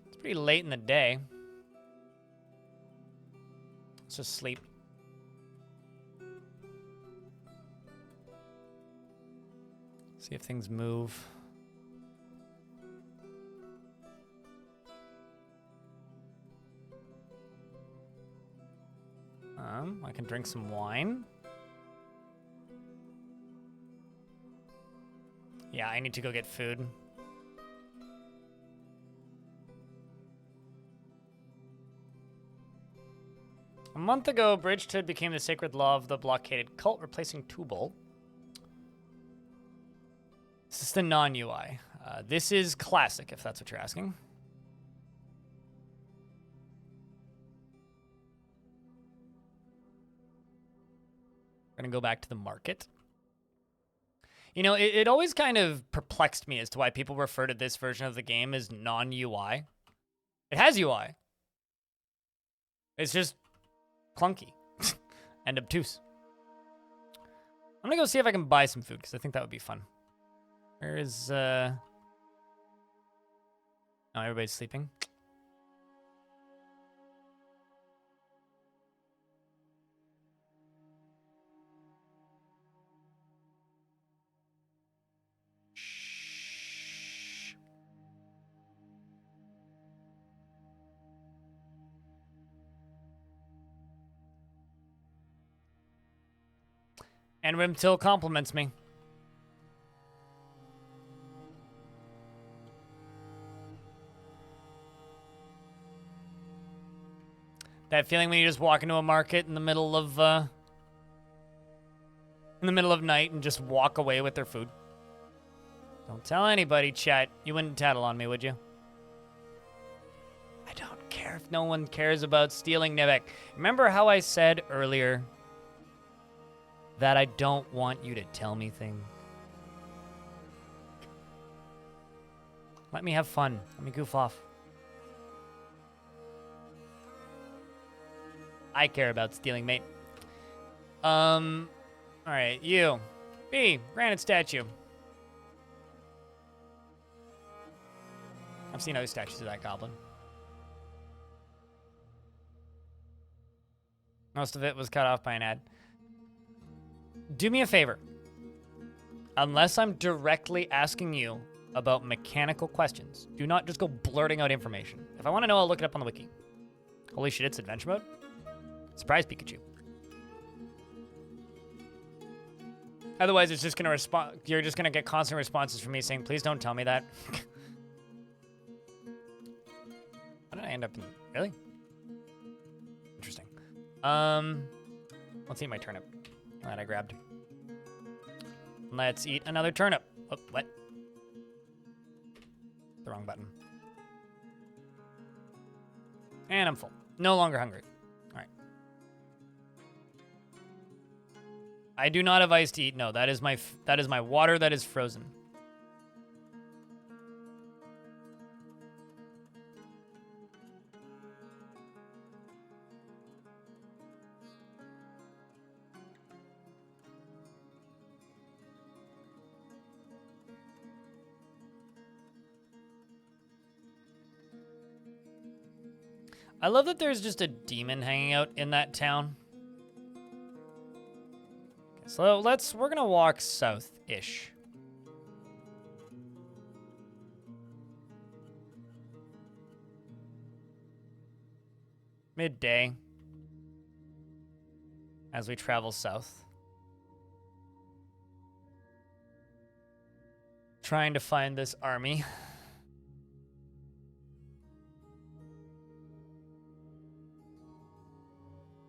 It's pretty late in the day. Let's just sleep. See if things move. I can drink some wine. Yeah, I need to go get food. A month ago, Bridgehood became the sacred law of the blockaded cult, replacing Tubal. This is the non-UI. This is classic, if that's what you're asking. We're gonna go back to the market. You know, it always kind of perplexed me as to why people refer to this version of the game as non-UI. It has UI. It's just clunky and obtuse. I'm gonna go see if I can buy some food, because I think that would be fun. Where is, Oh, everybody's sleeping. And Rimtil compliments me. That feeling when you just walk into a market in the middle of night and just walk away with their food. Don't tell anybody, chat. You wouldn't tattle on me, would you? I don't care if no one cares about stealing, Nivek. Remember how I said earlier that I don't want you to tell me things? Let me have fun. Let me goof off. I care about stealing, mate. Alright, you. B, granite statue. I've seen other statues of that goblin. Most of it was cut off by an ad. Do me a favor. Unless I'm directly asking you about mechanical questions, do not just go blurting out information. If I want to know, I'll look it up on the wiki. Holy shit, it's adventure mode? Surprise, Pikachu. Otherwise, it's just going to respond. You're just going to get constant responses from me saying, please don't tell me that. How did I end up in... Really? Interesting. Let's eat my turnip that I grabbed. Let's eat another turnip. Oh, what? The wrong button. And I'm full. No longer hungry. All right. I do not have ice to eat. No, that is my water that is frozen. I love that there's just a demon hanging out in that town. Okay, so we're gonna walk south-ish. Midday. As we travel south. Trying to find this army.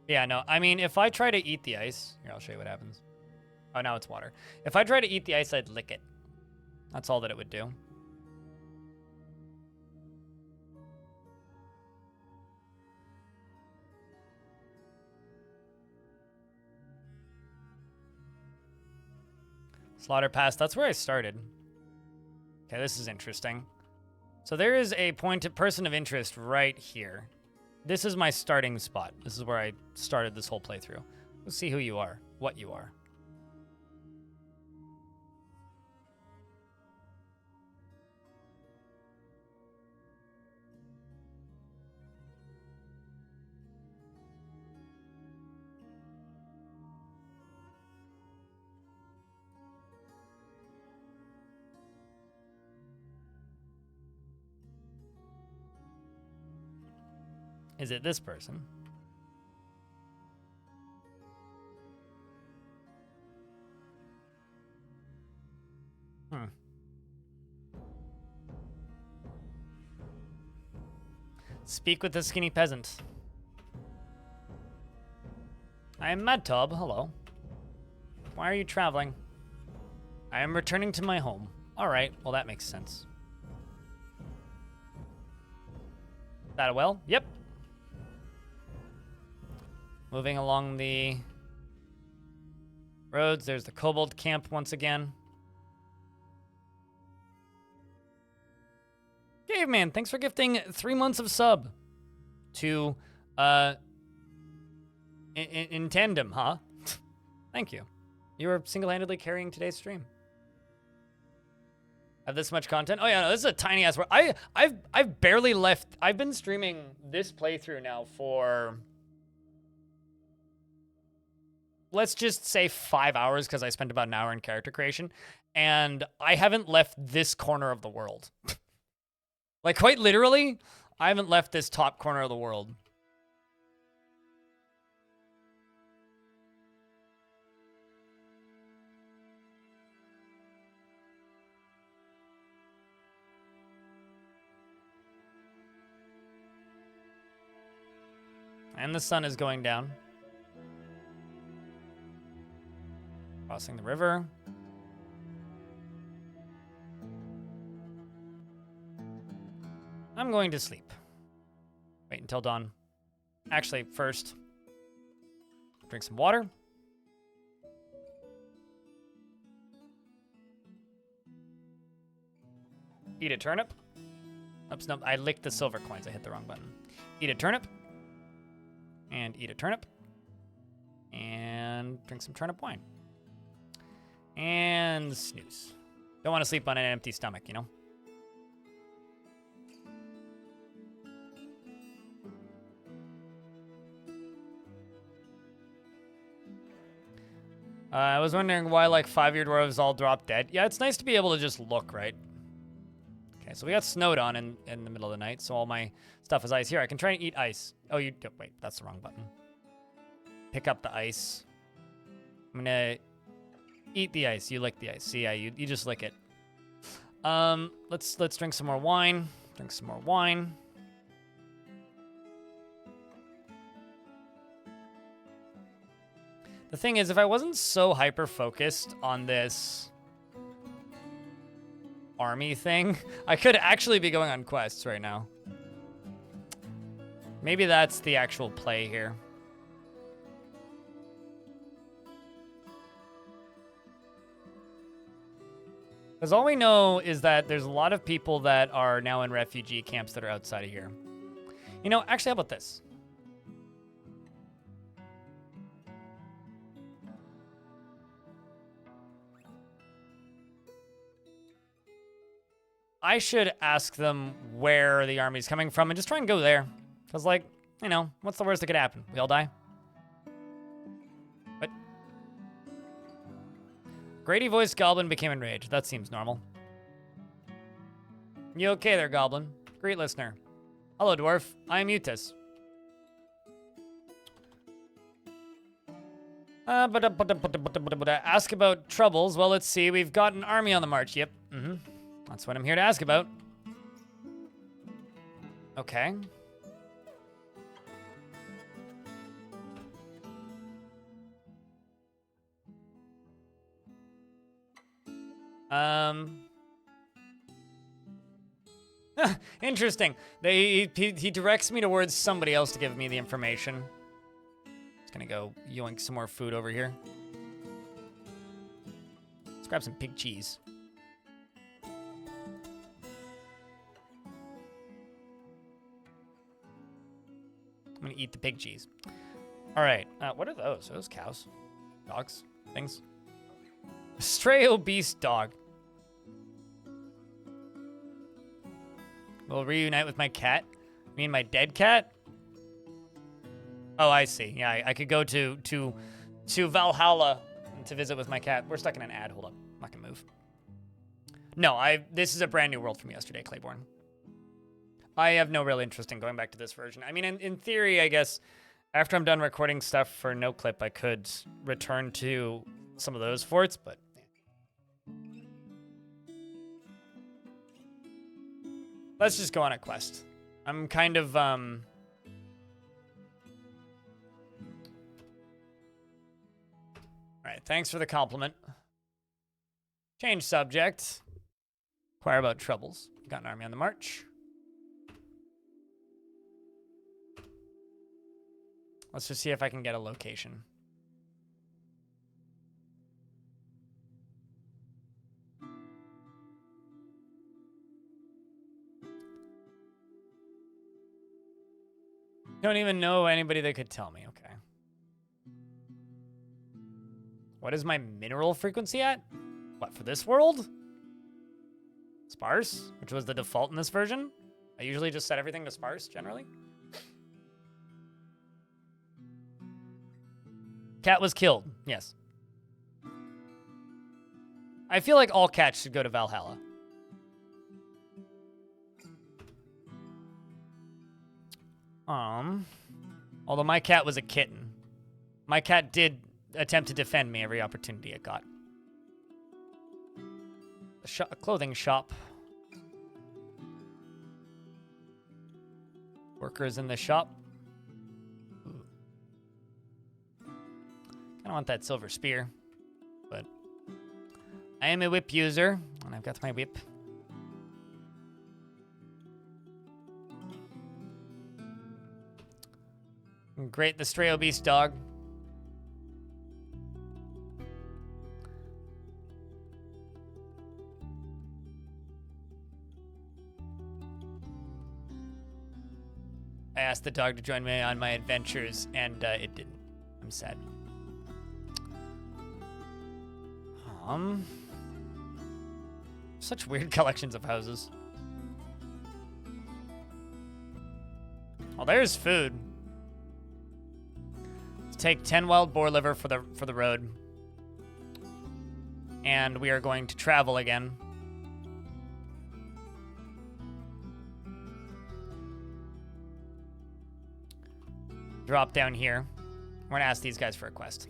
Yeah, no, I mean, if I try to eat the ice... Here, I'll show you what happens. Oh, now it's water. If I try to eat the ice, I'd lick it. That's all that it would do. Slaughter Pass, that's where I started. Okay, this is interesting. So there is a person of interest right here. This is my starting spot. This is where I started this whole playthrough. Let's see who you are, what you are. Is it this person? Speak with the skinny peasant. I am Madtob. Hello. Why are you traveling? I am returning to my home. All right. Well, that makes sense. Is that a well? Yep. Moving along the roads. There's the kobold camp once again. Caveman, thanks for gifting 3 months of sub to in tandem, huh? Thank you. You were single-handedly carrying today's stream. Have this much content? Oh yeah, no, this is a tiny ass world. I've barely left. I've been streaming this playthrough now for, let's just say 5 hours, because I spent about an hour in character creation, and I haven't left this corner of the world. Like, quite literally, I haven't left this top corner of the world. And the sun is going down. Crossing the river. I'm going to sleep. Wait until dawn. Actually, first, drink some water. Eat a turnip. Oops, no, I licked the silver coins. I hit the wrong button. Eat a turnip. And eat a turnip. And drink some turnip wine. And snooze. Don't want to sleep on an empty stomach, you know? I was wondering why, like, 5-year dwarves all drop dead. Yeah, it's nice to be able to just look, right? Okay, so we got snowed on in the middle of the night, so all my stuff is ice. Here, I can try and eat ice. Oh, wait, that's the wrong button. Pick up the ice. I'm gonna eat the ice. You lick the ice. See, yeah, you just lick it. Let's drink some more wine. Drink some more wine. The thing is, if I wasn't so hyper-focused on this army thing, I could actually be going on quests right now. Maybe that's the actual play here. Because all we know is that there's a lot of people that are now in refugee camps that are outside of here. You know, actually, how about this? I should ask them where the army's coming from and just try and go there. Because, like, you know, what's the worst that could happen? We all die? But Grady-voiced goblin became enraged. That seems normal. You okay there, goblin? Great listener. Hello, dwarf. I am Utis. Ask about troubles. Well, let's see. We've got an army on the march. Yep. That's what I'm here to ask about. Okay. Interesting. He directs me towards somebody else to give me the information. Just gonna go yoink some more food over here. Let's grab some pig cheese. I'm gonna eat the pig cheese. All right. What are those? Are those cows? Dogs? Things? A stray obese dog. Will reunite with my cat? I mean, my dead cat? Oh, I see. Yeah, I could go to Valhalla to visit with my cat. We're stuck in an ad. Hold up. I'm not gonna move. No, this is a brand new world from yesterday, Claiborne. I have no real interest in going back to this version. I mean, in theory, I guess, after I'm done recording stuff for NoClip, I could return to some of those forts, but... Let's just go on a quest. I'm kind of, Alright, thanks for the compliment. Change subject. Inquire about troubles. Got an army on the march. Let's just see if I can get a location. Don't even know anybody that could tell me. Okay. What is my mineral frequency at? What, for this world? Sparse, which was the default in this version. I usually just set everything to sparse, generally. Cat was killed, yes. I feel like all cats should go to Valhalla. Although my cat was a kitten. My cat did attempt to defend me every opportunity it got. A clothing shop. Workers in the shop. Ooh. Kinda want that silver spear, but I am a whip user, and I've got my whip. Great, the stray obese dog. I asked the dog to join me on my adventures, and it didn't. I'm sad. Such weird collections of houses. Oh, there's food. Let's take 10 wild boar liver for the road. And we are going to travel again. Drop down here. We're gonna ask these guys for a quest.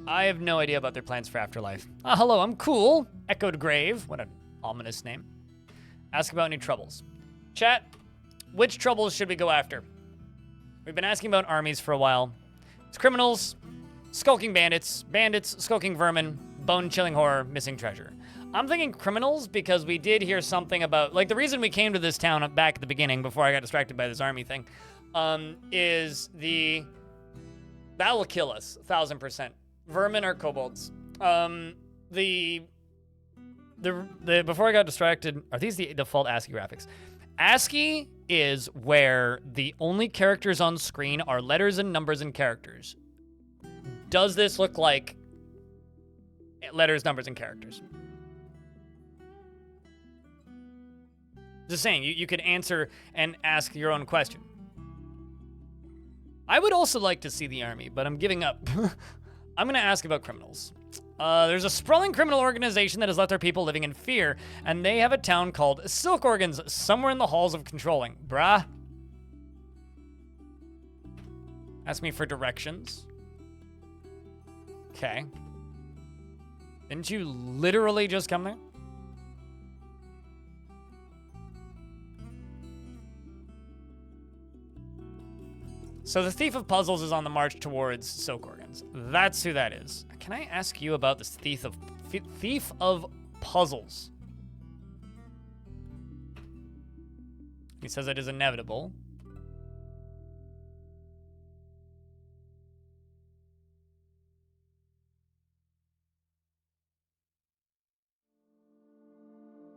I have no idea about their plans for afterlife. Hello, I'm cool. Echoed Grave. What an ominous name. Ask about any troubles. Chat, which troubles should we go after? We've been asking about armies for a while. It's criminals, skulking bandits, skulking vermin, bone-chilling horror, missing treasure. I'm thinking criminals because we did hear something about, like, the reason we came to this town back at the beginning before I got distracted by this army thing, is that'll kill us, 1,000%. Vermin or kobolds. Before I got distracted, are these the default ASCII graphics? ASCII is where the only characters on screen are letters and numbers and characters. Does this look like letters, numbers, and characters? Just saying, you could answer and ask your own question. I would also like to see the army, but I'm giving up. I'm gonna ask about criminals. There's a sprawling criminal organization that has left their people living in fear, and they have a town called Silk Organs somewhere in the halls of controlling. Bruh. Ask me for directions. Okay. Didn't you literally just come there? So the Thief of Puzzles is on the march towards Silk Organs. That's who that is. Can I ask you about this Thief of Puzzles? He says it is inevitable.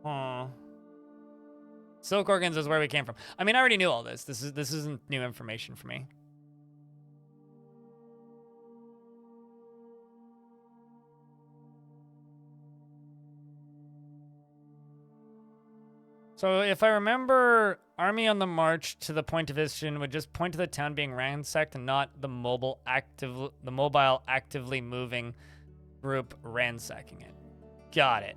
Aw. Silk Organs is where we came from. I mean, I already knew all this. This isn't new information for me. So if I remember, army on the march to the point of vision would just point to the town being ransacked and not the mobile actively moving group ransacking it. Got it.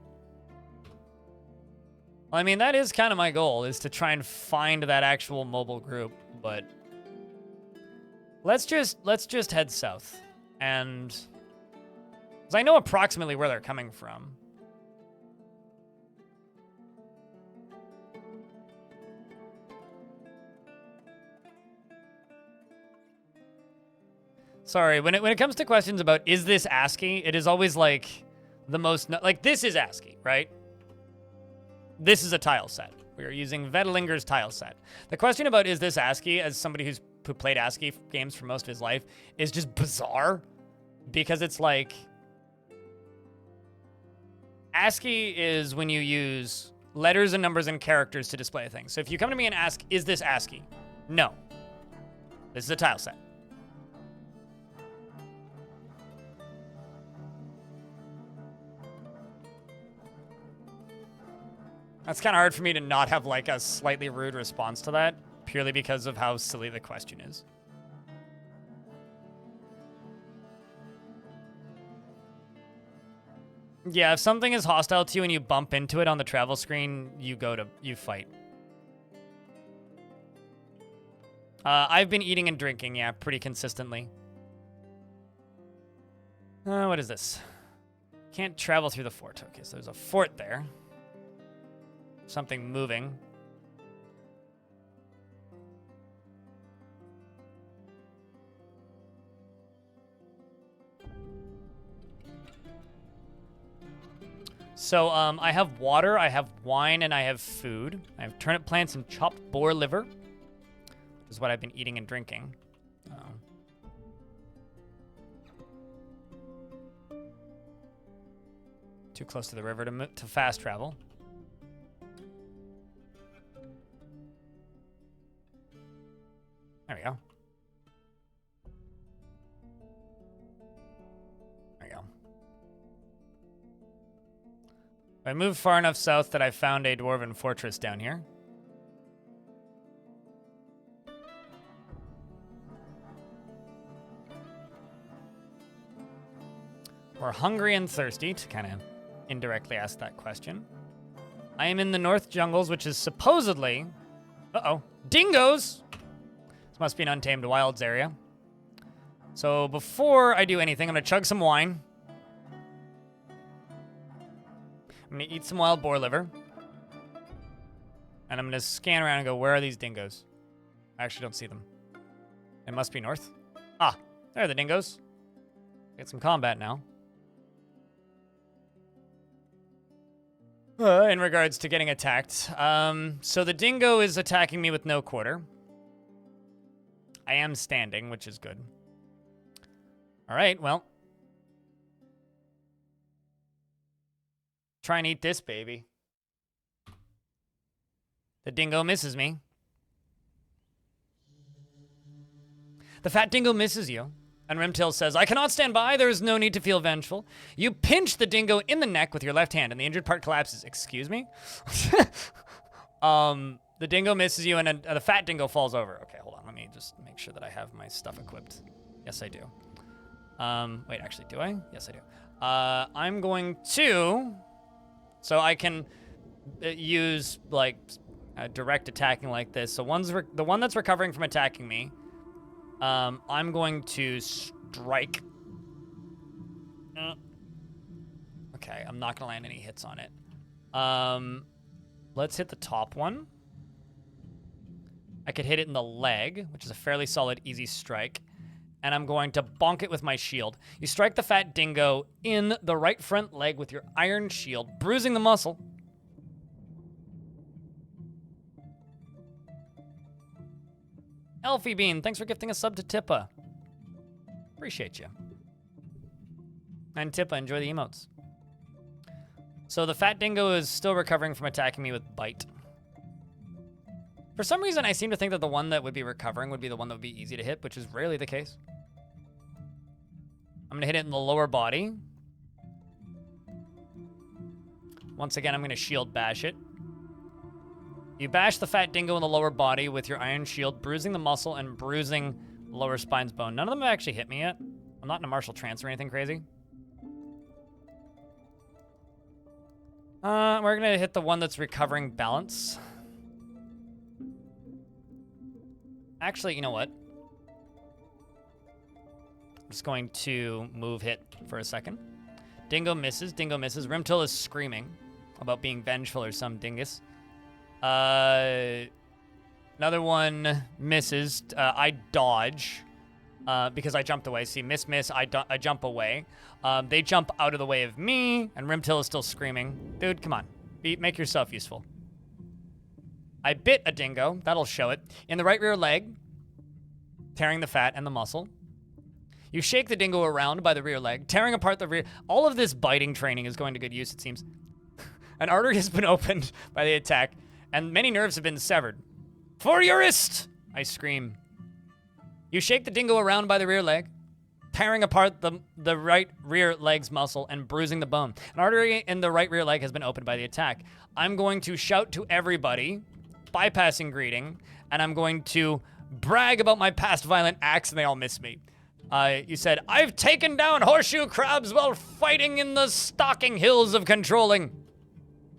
Well, I mean, that is kind of my goal, is to try and find that actual mobile group, but let's just head south and Because I know approximately where they're coming from. Sorry, when it comes to questions about is this ASCII, it is always like the most, like this is ASCII, right? This is a tile set. We are using Vetelinger's tile set. The question about is this ASCII, as somebody who played ASCII games for most of his life, is just bizarre. Because it's like, ASCII is when you use letters and numbers and characters to display things. So if you come to me and ask, is this ASCII? No. This is a tile set. That's kind of hard for me to not have like a slightly rude response to that, purely because of how silly the question is. Yeah, if something is hostile to you and you bump into it on the travel screen, you fight. I've been eating and drinking, yeah, pretty consistently. What is this? Can't travel through the fort. Okay, so there's a fort there. Something moving. So, I have water, I have wine, and I have food. I have turnip plants and chopped boar liver, which is what I've been eating and drinking. Too close to the river to fast travel. There we go. There we go. I moved far enough south that I found a dwarven fortress down here. We're hungry and thirsty, to kind of indirectly ask that question. I am in the North Jungles, which is supposedly... Uh-oh. Dingoes! This must be an untamed wilds area. So before I do anything, I'm going to chug some wine. I'm going to eat some wild boar liver. And I'm going to scan around and go, where are these dingoes? I actually don't see them. It must be north. Ah, there are the dingoes. Get some combat now. In regards to getting attacked. So the dingo is attacking me with no quarter. I am standing, which is good. All right, well. Try and eat this, baby. The dingo misses me. The fat dingo misses you. And Rimtail says, I cannot stand by. There is no need to feel vengeful. You pinch the dingo in the neck with your left hand, and the injured part collapses. Excuse me? The dingo misses you, and the fat dingo falls over. Okay, hold on. Let me just make sure that I have my stuff equipped. Yes, I do. Wait, actually, do I? Yes, I do. I'm going to... So I can use, like, direct attacking like this. So the one that's recovering from attacking me, I'm going to strike. Okay, I'm not going to land any hits on it. Let's hit the top one. I could hit it in the leg, which is a fairly solid, easy strike. And I'm going to bonk it with my shield. You strike the fat dingo in the right front leg with your iron shield, bruising the muscle. Elfie Bean, thanks for gifting a sub to Tippa. Appreciate you. And Tippa, enjoy the emotes. So the fat dingo is still recovering from attacking me with bite. For some reason, I seem to think that the one that would be recovering would be the one that would be easy to hit, which is rarely the case. I'm going to hit it in the lower body. Once again, I'm going to shield bash it. You bash the fat dingo in the lower body with your iron shield, bruising the muscle and bruising the lower spine's bone. None of them have actually hit me yet. I'm not in a martial trance or anything crazy. We're going to hit the one that's recovering balance. Actually, you know what? I'm just going to move hit for a second. Dingo misses. Dingo misses. Rimtil is screaming about being vengeful or some dingus. Another one misses. I dodge because I jumped away. See, miss, miss. I jump away. They jump out of the way of me, and Rimtil is still screaming. Dude, come on. Make yourself useful. I bit a dingo. That'll show it. In the right rear leg, tearing the fat and the muscle. You shake the dingo around by the rear leg, tearing apart the rear. All of this biting training is going to good use, it seems. An artery has been opened by the attack, and many nerves have been severed. For Urist! I scream. You shake the dingo around by the rear leg, tearing apart the right rear leg's muscle and bruising the bone. An artery in the right rear leg has been opened by the attack. I'm going to shout to everybody, bypassing greeting, and I'm going to brag about my past violent acts, and they all miss me. You said, I've taken down horseshoe crabs while fighting in the stalking hills of controlling.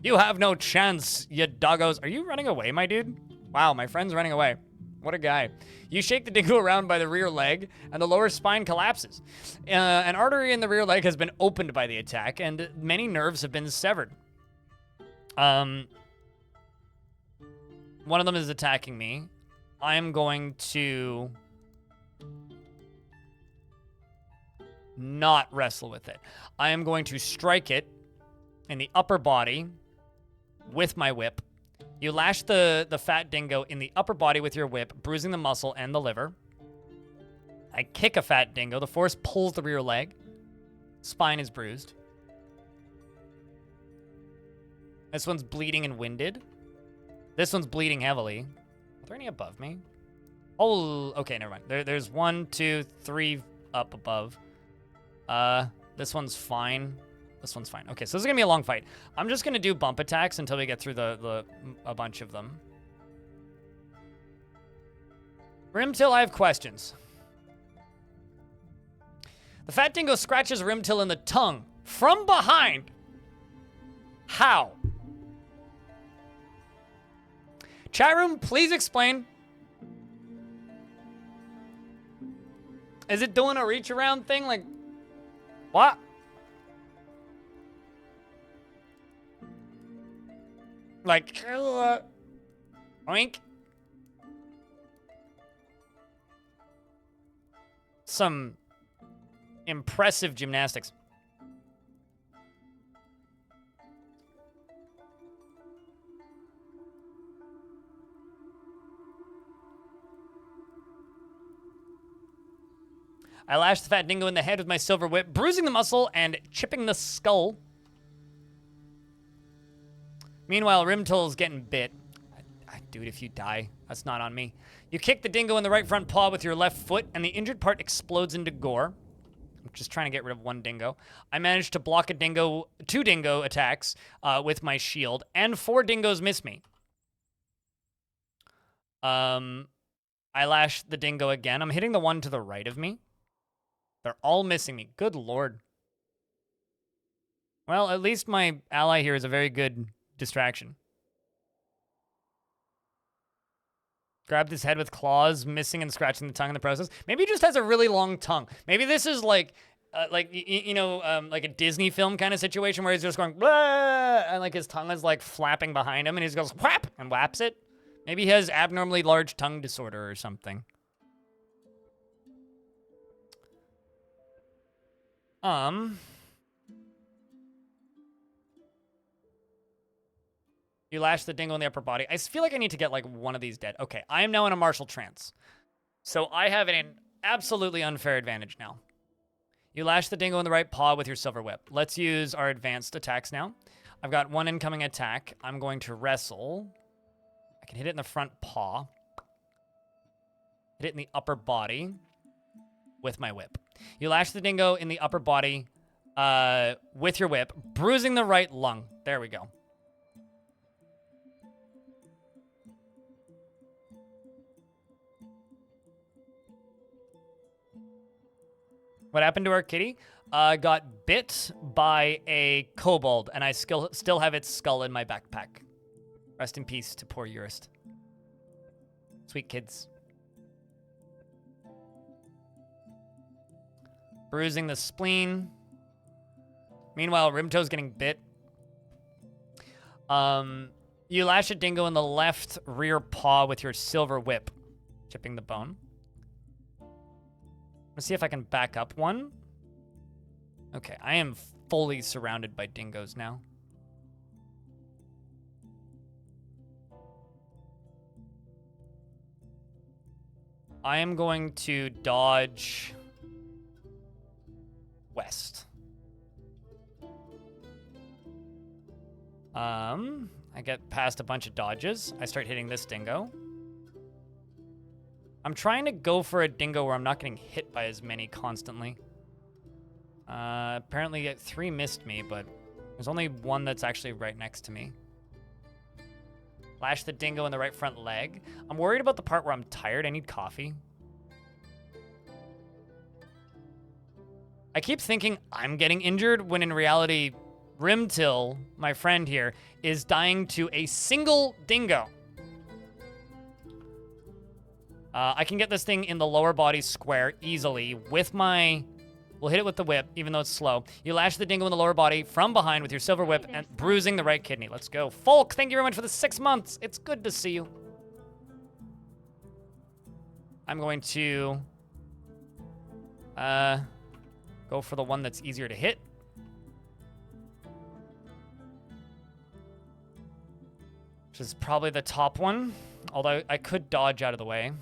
You have no chance, you doggos. Are you running away, my dude? Wow, my friend's running away. What a guy. You shake the dingo around by the rear leg, and the lower spine collapses. An artery in the rear leg has been opened by the attack, and many nerves have been severed. One of them is attacking me. I'm going to not wrestle with it. I am going to strike it in the upper body with my whip. You lash the fat dingo in the upper body with your whip, bruising the muscle and the liver. I kick a fat dingo. The force pulls the rear leg. Spine is bruised. This one's bleeding and winded. This one's bleeding heavily. Are there any above me? Oh, okay, never mind. There's 1, 2, 3 up above. This one's fine. This one's fine. Okay, so this is gonna be a long fight. I'm just gonna do bump attacks until we get through a bunch of them. Rimtil, I have questions. The fat dingo scratches Rimtil in the tongue from behind. How? Chat room, please explain. Is it doing a reach around thing? Like, what? Like, oink. Some impressive gymnastics. I lashed the fat dingo in the head with my silver whip, bruising the muscle and chipping the skull. Meanwhile, Rimtil's getting bit. Dude, if you die, that's not on me. You kick the dingo in the right front paw with your left foot, and the injured part explodes into gore. I'm just trying to get rid of one dingo. I managed to block two dingo attacks with my shield, and 4 dingoes miss me. I lash the dingo again. I'm hitting the one to the right of me. They're all missing me. Good lord. Well, at least my ally here is a very good distraction. Grabbed his head with claws, missing and scratching the tongue in the process. Maybe he just has a really long tongue. Maybe this is like like a Disney film kind of situation where he's just going, "Blah," and like his tongue is like flapping behind him, and he just goes whap and whaps it. Maybe he has abnormally large tongue disorder or something. You lash the dingo in the upper body. I feel like I need to get like one of these dead. Okay, I am now in a martial trance. So I have an absolutely unfair advantage now. You lash the dingo in the right paw with your silver whip. Let's use our advanced attacks now. I've got one incoming attack. I'm going to wrestle. I can hit it in the front paw. Hit it in the upper body with my whip. You lash the dingo in the upper body with your whip, bruising the right lung. There we go. What happened to our kitty? Got bit by a kobold, and I still have its skull in my backpack. Rest in peace to poor Urist. Sweet kids. Bruising the spleen. Meanwhile, Rimto's getting bit. You lash a dingo in the left rear paw with your silver whip, chipping the bone. Let's see if I can back up one. Okay, I am fully surrounded by dingoes now. I am going to dodge west. I get past a bunch of dodges. I start hitting this dingo. I'm trying to go for a dingo where I'm not getting hit by as many constantly. Apparently 3 missed me, but there's only one that's actually right next to me. Lash the dingo in the right front leg. I'm worried about the part where I'm tired. I need coffee. I keep thinking I'm getting injured when in reality, Rimtil, my friend here, is dying to a single dingo. I can get this thing in the lower body square easily with my... We'll hit it with the whip, even though it's slow. You lash the dingo in the lower body from behind with your silver whip and bruising the right kidney. Let's go. Folk, thank you very much for the 6 months. It's good to see you. I'm going to go for the one that's easier to hit. Which is probably the top one. Although I could dodge out of the way.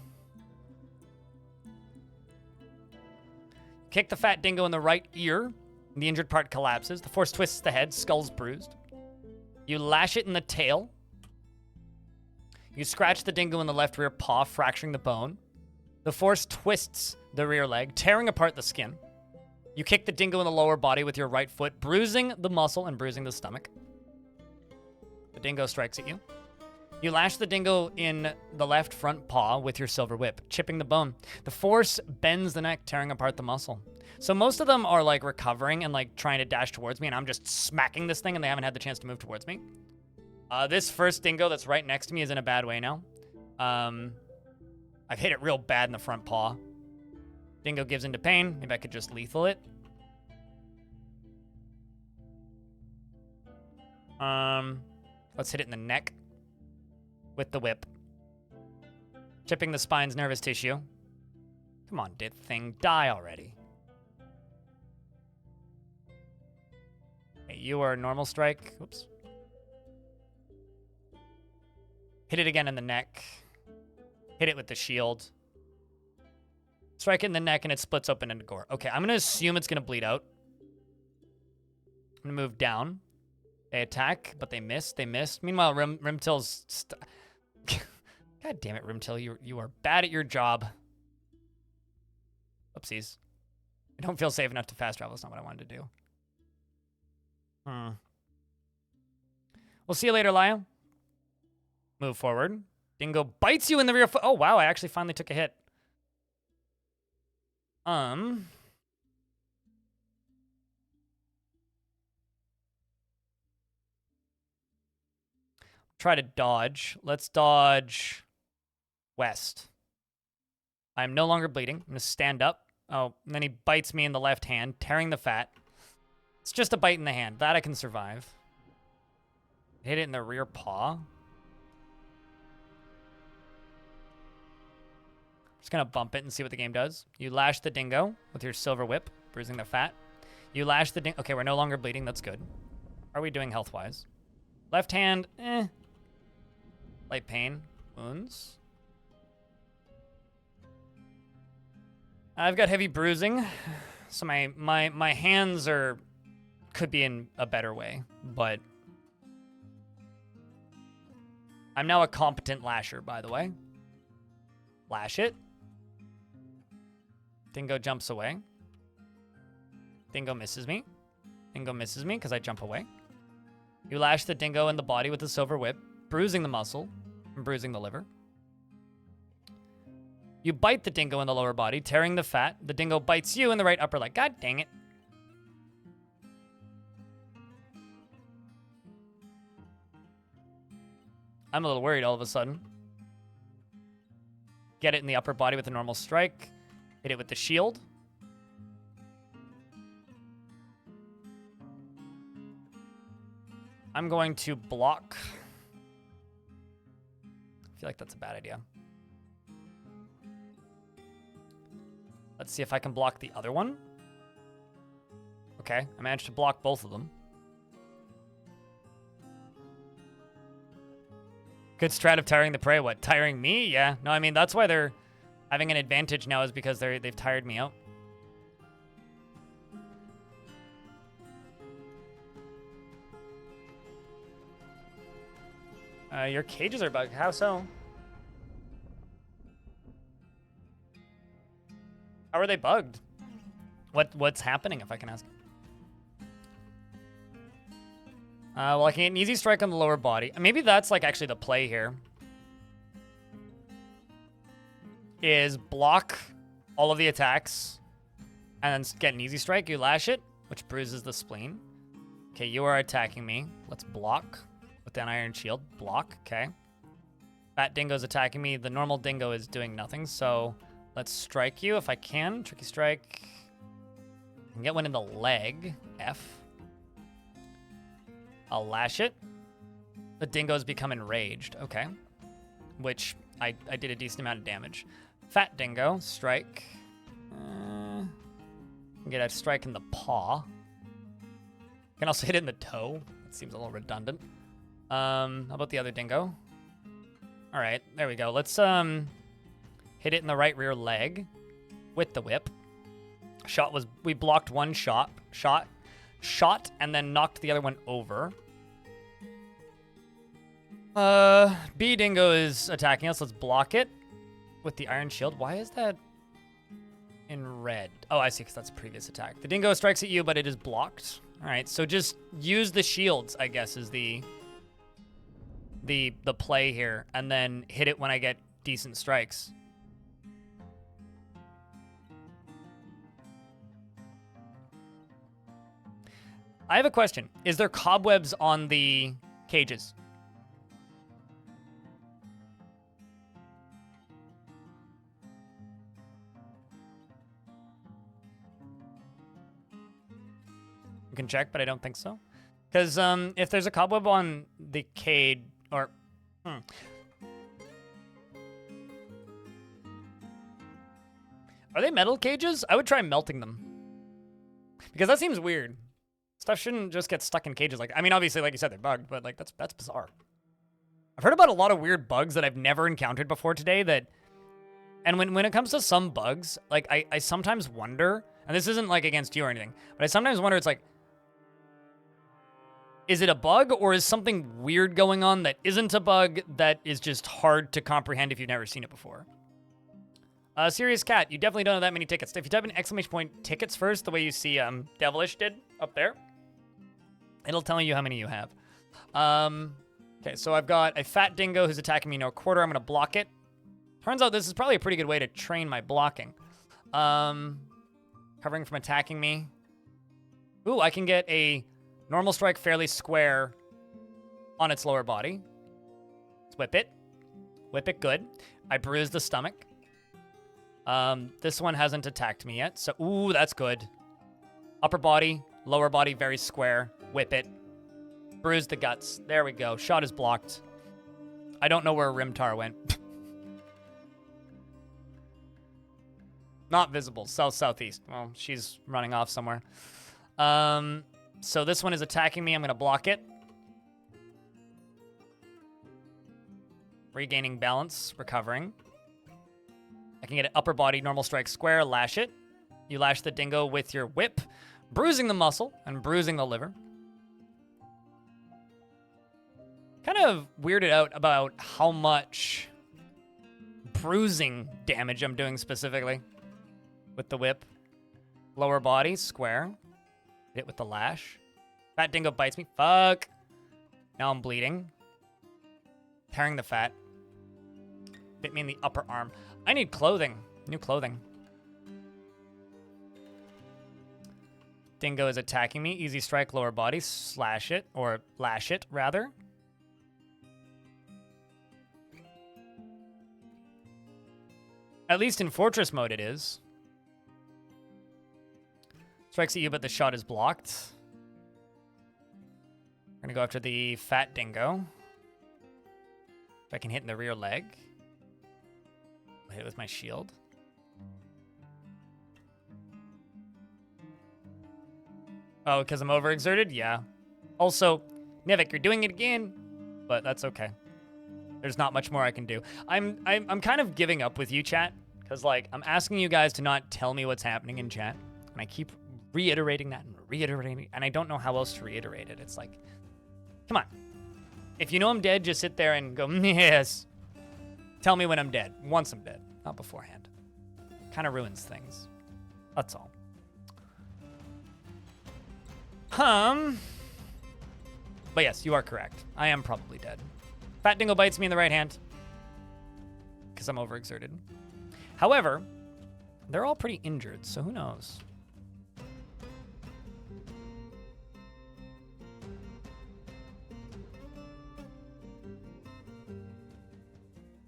Kick the fat dingo in the right ear. The injured part collapses. The force twists the head. Skull's bruised. You lash it in the tail. You scratch the dingo in the left rear paw, fracturing the bone. The force twists the rear leg, tearing apart the skin. You kick the dingo in the lower body with your right foot, bruising the muscle and bruising the stomach. The dingo strikes at you. You lash the dingo in the left front paw with your silver whip, chipping the bone. The force bends the neck, tearing apart the muscle. So most of them are like recovering and like trying to dash towards me, and I'm just smacking this thing and they haven't had the chance to move towards me. This first dingo that's right next to me is in a bad way now. I've hit it real bad in the front paw. Dingo gives into pain. Maybe I could just lethal it. Let's hit it in the neck with the whip. Chipping the spine's nervous tissue. Come on, dead thing. Die already. Hey, you are normal strike. Oops. Hit it again in the neck. Hit it with the shield. Strike it in the neck and it splits open into gore. Okay, I'm going to assume it's going to bleed out. I'm going to move down. They attack, but they miss. They missed. Meanwhile, Rimtil's... God damn it, Rimtil. You are bad at your job. Oopsies. I don't feel safe enough to fast travel. That's not what I wanted to do. We'll see you later, Laya. Move forward. Dingo bites you in the rear foot. Oh, wow. I actually finally took a hit. Try to dodge. Let's dodge west. I'm no longer bleeding. I'm going to stand up. Oh, and then he bites me in the left hand, tearing the fat. It's just a bite in the hand. That I can survive. Hit it in the rear paw. Just going to bump it and see what the game does. You lash the dingo with your silver whip, bruising the fat. You lash the dingo. Okay, we're no longer bleeding. That's good. How are we doing health-wise? Left hand, light pain, wounds. I've got heavy bruising, so my hands could be in a better way, but I'm now a competent lasher, by the way. Lash it. Dingo jumps away. Dingo misses me. Dingo misses me because I jump away. You lash the dingo in the body with the silver whip, bruising the muscle and bruising the liver. You bite the dingo in the lower body, tearing the fat. The dingo bites you in the right upper leg. God dang it. I'm a little worried all of a sudden. Get it in the upper body with a normal strike. Hit it with the shield. I'm going to block. I feel like that's a bad idea. Let's see if I can block the other one. Okay, I managed to block both of them. Good strat of tiring the prey. What, tiring me? Yeah. No, I mean, that's why they're having an advantage now, is because they've tired me out. Your cages are bugged. How so? How are they bugged? What's happening, if I can ask? Well, I can get an easy strike on the lower body. Maybe that's like actually the play here. Is block all of the attacks and then get an easy strike. You lash it, which bruises the spleen. Okay, you are attacking me. Let's block with an iron shield. Block, okay. Fat Dingo's attacking me. The normal Dingo is doing nothing, so let's strike you if I can. Tricky strike. I can get one in the leg. F. I'll lash it. The Dingo's become enraged. Okay. Which I did a decent amount of damage. Fat Dingo. Strike. Get a strike in the paw. Can also hit it in the toe. That seems a little redundant. How about the other Dingo? All right. There we go. Let's hit it in the right rear leg with the whip. We blocked one shot, and then knocked the other one over. B Dingo is attacking us. Let's block it with the iron shield. Why is that in red? Oh, I see, because that's a previous attack. The Dingo strikes at you, but it is blocked. All right, so just use the shields, I guess, is the play here, and then hit it when I get decent strikes. I have a question. Is there cobwebs on the cages? You can check, but I don't think so. Because if there's a cobweb on the cage, or... Are they metal cages? I would try melting them. Because that seems weird. Stuff shouldn't just get stuck in cages like... I mean, obviously, like you said, they're bugged, but like that's bizarre. I've heard about a lot of weird bugs that I've never encountered before today that... And when it comes to some bugs, like I sometimes wonder, and this isn't like against you or anything, but I sometimes wonder, it's like, is it a bug or is something weird going on that isn't a bug that is just hard to comprehend if you've never seen it before? Serious Cat, you definitely don't have that many tickets. If you type in ! Tickets first, the way you see Devilish did up there, it'll tell you how many you have. Okay, so I've got a Fat Dingo who's attacking me no quarter. I'm going to block it. Turns out this is probably a pretty good way to train my blocking. Covering from attacking me. Ooh, I can get a normal strike fairly square on its lower body. Let's whip it. Whip it good. I bruised the stomach. This one hasn't attacked me yet, so ooh, that's good. Upper body, lower body, very square. Whip it. Bruise the guts. There we go. Shot is blocked. I don't know where Rimtar went. Not visible. South-southeast. Well, she's running off somewhere. So this one is attacking me. I'm going to block it. Regaining balance. Recovering. I can get an upper body, normal strike square, lash it. You lash the Dingo with your whip, bruising the muscle and bruising the liver. Kind of weirded out about how much bruising damage I'm doing specifically with the whip. Lower body, square. Hit it with the lash. Fat Dingo bites me. Fuck. Now I'm bleeding. Tearing the fat. Bit me in the upper arm. I need clothing. New clothing. Dingo is attacking me. Easy strike, lower body. Slash it. Or lash it, rather. At least in Fortress mode it is. Strikes at you, but the shot is blocked. gonna go after the fat dingo. If I can hit in the rear leg. I'll hit it with my shield. Oh, because I'm overexerted? Yeah. Also, Nivik, you're doing it again, but that's okay. There's not much more I can do. I'm kind of giving up with you, chat, because like I'm asking you guys to not tell me what's happening in chat, and I keep reiterating that and reiterating, and I don't know how else to reiterate it. It's like, come on. If you know I'm dead, just sit there and go, yes. Tell me when I'm dead. Once I'm dead, not beforehand. Kind of ruins things. That's all. But yes, you are correct. I am probably dead. Fat dingo bites me in the right hand because I'm overexerted. However, they're all pretty injured, so who knows?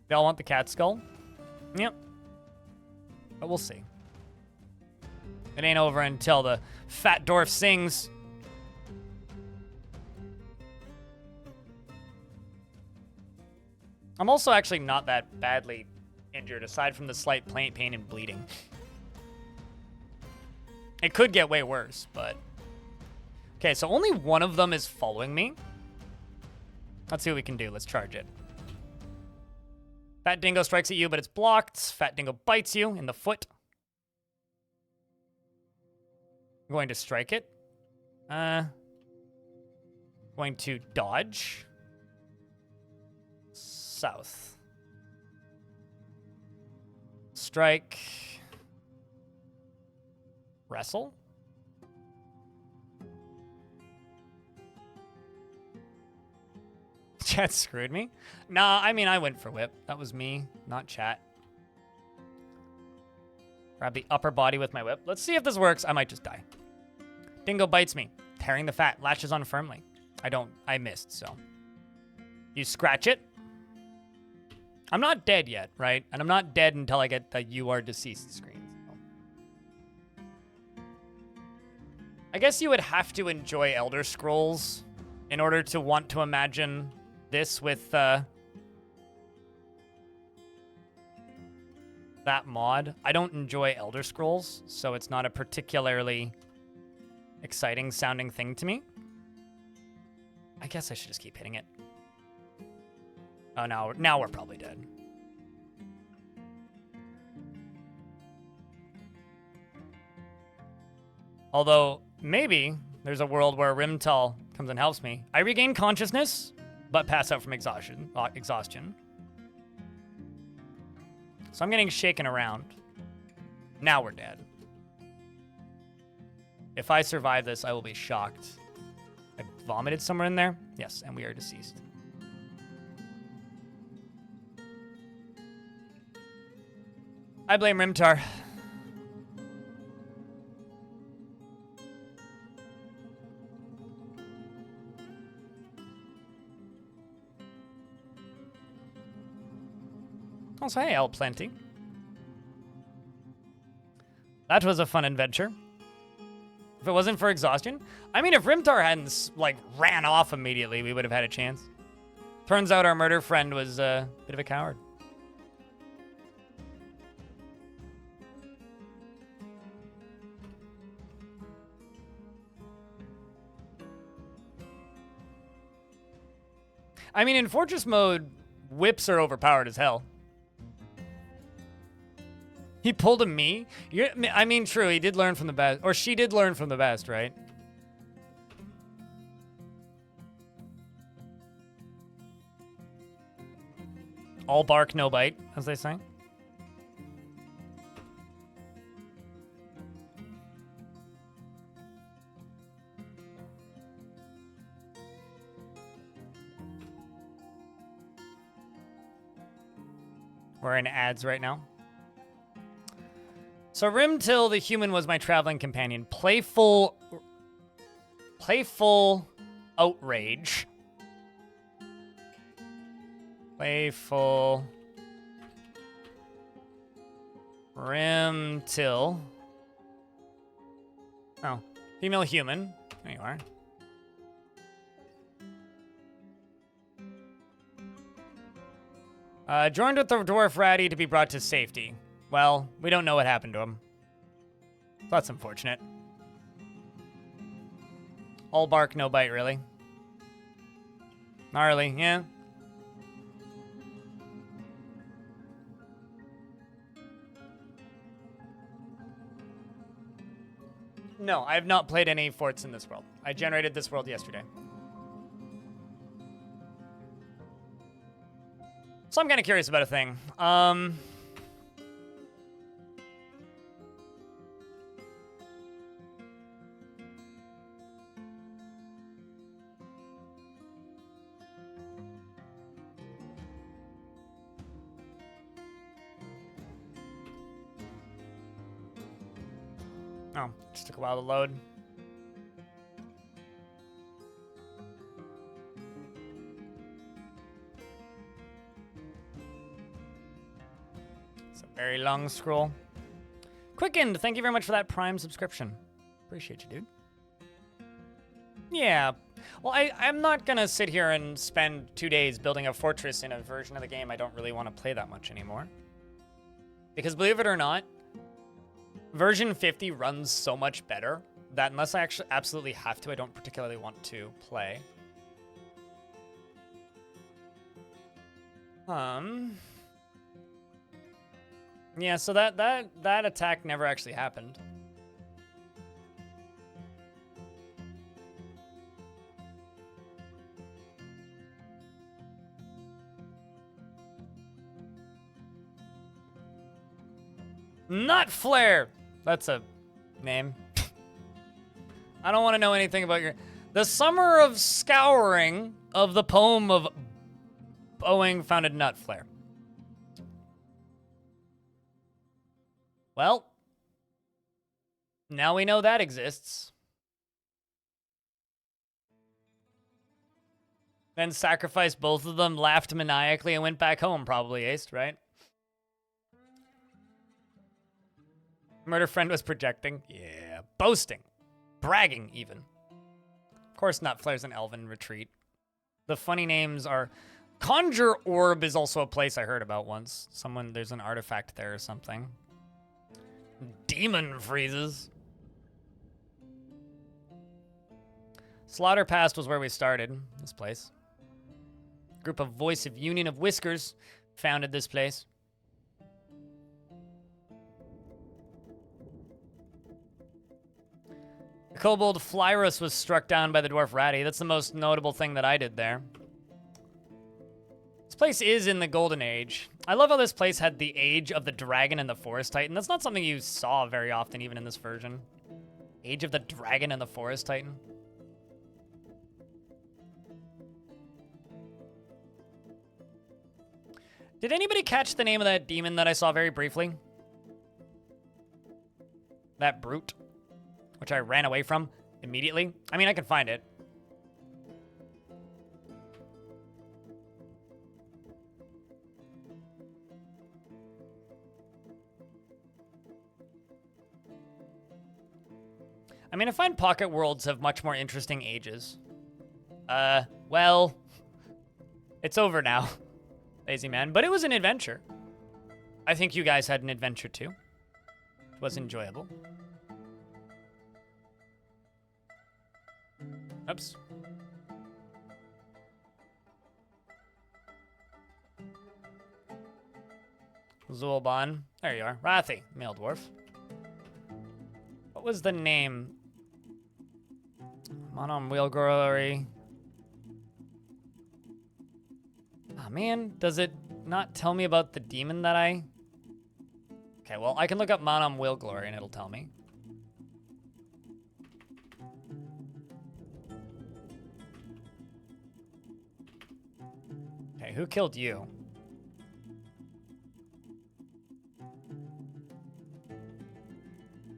They all want the cat skull? Yep. But we'll see. It ain't over until the fat dwarf sings. I'm also actually not that badly injured, aside from the slight pain and bleeding. It could get way worse, but... Okay, so only one of them is following me. Let's see what we can do. Let's charge it. Fat dingo strikes at you, but it's blocked. Fat dingo bites you in the foot. I'm going to strike it. Going to dodge. South. Strike. Wrestle. Chat screwed me. Nah, I mean, I went for whip. That was me, not chat. Grab the upper body with my whip. Let's see if this works. I might just die. Dingo bites me, tearing the fat, latches on firmly. I missed, so. You scratch it. I'm not dead yet, right? And I'm not dead until I get the "you are deceased" screen. So. I guess you would have to enjoy Elder Scrolls in order to want to imagine this with that mod. I don't enjoy Elder Scrolls, so it's not a particularly exciting sounding thing to me. I guess I should just keep hitting it. Oh, now we're probably dead. Although, maybe there's a world where Rimtal comes and helps me. I regain consciousness, but pass out from exhaustion. So I'm getting shaken around. Now we're dead. If I survive this, I will be shocked. I vomited somewhere in there? Yes, and we are deceased. I blame Rimtar. Also, hey, L Plenty. That was a fun adventure. If it wasn't for exhaustion. I mean, if Rimtar hadn't, like, ran off immediately, we would have had a chance. Turns out our murder friend was a bit of a coward. I mean, in Fortress mode, whips are overpowered as hell. He pulled a me? I mean, true, he did learn from the best. Or she did learn from the best, right? All bark, no bite, as they say. We're in ads right now. So Rimtil the human was my traveling companion. Playful outrage. Playful Rimtil. Oh, female human. There you are. Joined with the dwarf Radi to be brought to safety. Well, we don't know what happened to him. That's unfortunate. All bark, no bite, really. Gnarly, yeah. No, I have not played any forts in this world. I generated this world yesterday. So I'm kind of curious about a thing. Oh, just took a while to load. It's a very long scroll. Quickened, thank you very much for that Prime subscription. Appreciate you, dude. Yeah. Well, I'm not gonna sit here and spend 2 days building a fortress in a version of the game I don't really want to play that much anymore. Because believe it or not, version 50 runs so much better that unless I actually absolutely have to, I don't particularly want to play. Yeah, so that attack never actually happened. Nut Flare! That's a name. I don't want to know anything about your... The summer of scouring of the poem of Boeing founded Nut Flare. Well, now we know that exists. Then sacrificed both of them, laughed maniacally, and went back home, probably, aced, right? Murder friend was projecting. Yeah. Boasting. Bragging, even. Of course, Nut Flare's an elven retreat. The funny names are... Conjure Orb is also a place I heard about once. There's an artifact there or something. Demon Freezes. Slaughter Pass was where we started, this place. Group of Voice of Union of Whiskers founded this place. The Kobold Flyrus was struck down by the Dwarf Radi. That's the most notable thing that I did there. This place is in the Golden Age. I love how this place had the Age of the Dragon and the Forest Titan. That's not something you saw very often, even in this version. Age of the Dragon and the Forest Titan. Did anybody catch the name of that demon that I saw very briefly? That brute, which I ran away from immediately. I mean, I can find it. I mean, I find Pocket Worlds have much more interesting ages. Well, it's over now, Lazy Man, but it was an adventure. I think you guys had an adventure too. It was enjoyable. Oops. Zulban. There you are. Rathi, male dwarf. What was the name? Monom Wheelglory. Oh man, does it not tell me about the demon that I... Okay, well, I can look up Monom Wheelglory and it'll tell me. Okay, who killed you?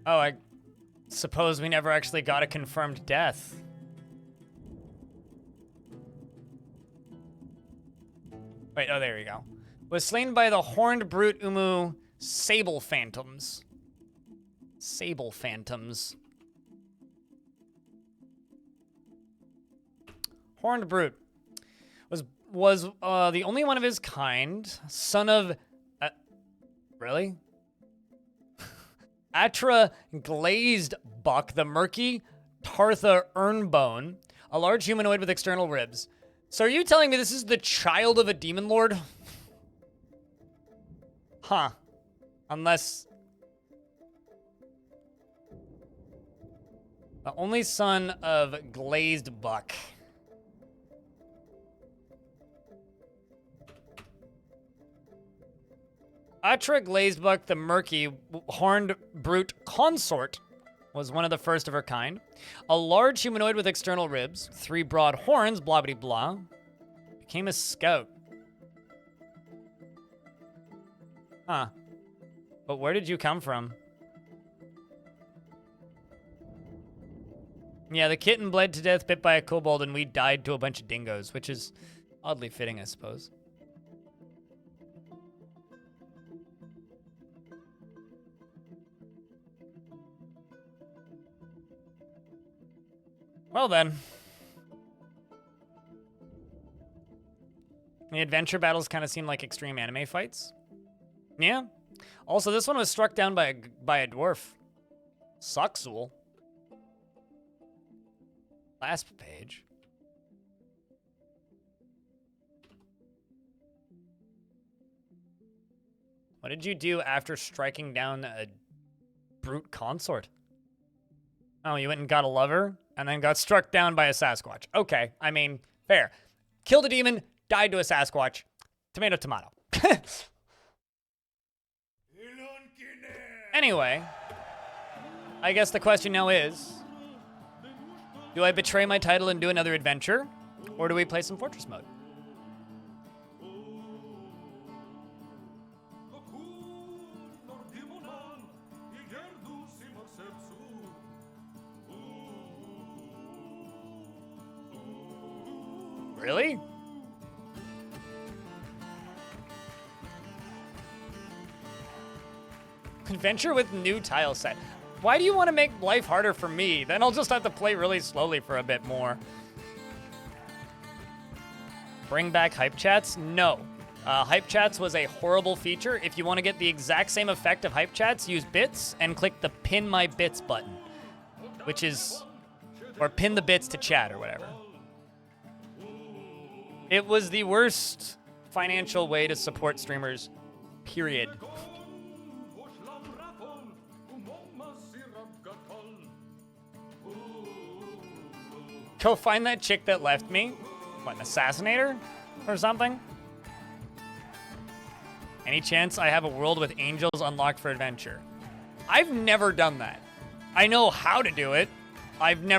Oh, I suppose we never actually got a confirmed death. Wait, oh, there we go. Was slain by the horned brute Umu Sable Phantoms. Sable Phantoms. Horned brute. Was the only one of his kind, son of... really? Atra glazed buck, the murky Tartha Urnbone, a large humanoid with external ribs. So are you telling me this is the child of a demon lord? Huh. Unless... the only son of glazed buck. Atra Glazebuck, the murky, horned brute consort, was one of the first of her kind. A large humanoid with external ribs, 3 broad horns, blah blah blah. Became a scout. Huh. But where did you come from? Yeah, the kitten bled to death, bit by a kobold, and we died to a bunch of dingoes, which is oddly fitting, I suppose. Well then. The adventure battles kind of seem like extreme anime fights. Yeah. Also, this one was struck down by a dwarf. Suxul. Last page. What did you do after striking down a brute consort? Oh, you went and got a lover and then got struck down by a Sasquatch. Okay, I mean, fair. Killed a demon, died to a Sasquatch. Tomato, tomato. Anyway, I guess the question now is, do I betray my title and do another adventure, or do we play some Fortress mode? Really? Adventure with new tile set. Why do you want to make life harder for me? Then I'll just have to play really slowly for a bit more. Bring back hype chats? No. Hype chats was a horrible feature. If you want to get the exact same effect of hype chats, use bits and click the pin my bits button, which is, or pin the bits to chat or whatever. It was the worst financial way to support streamers, period. Go find that chick that left me. What, an assassinator or something? Any chance I have a world with angels unlocked for adventure? I've never done that. I know how to do it. I've never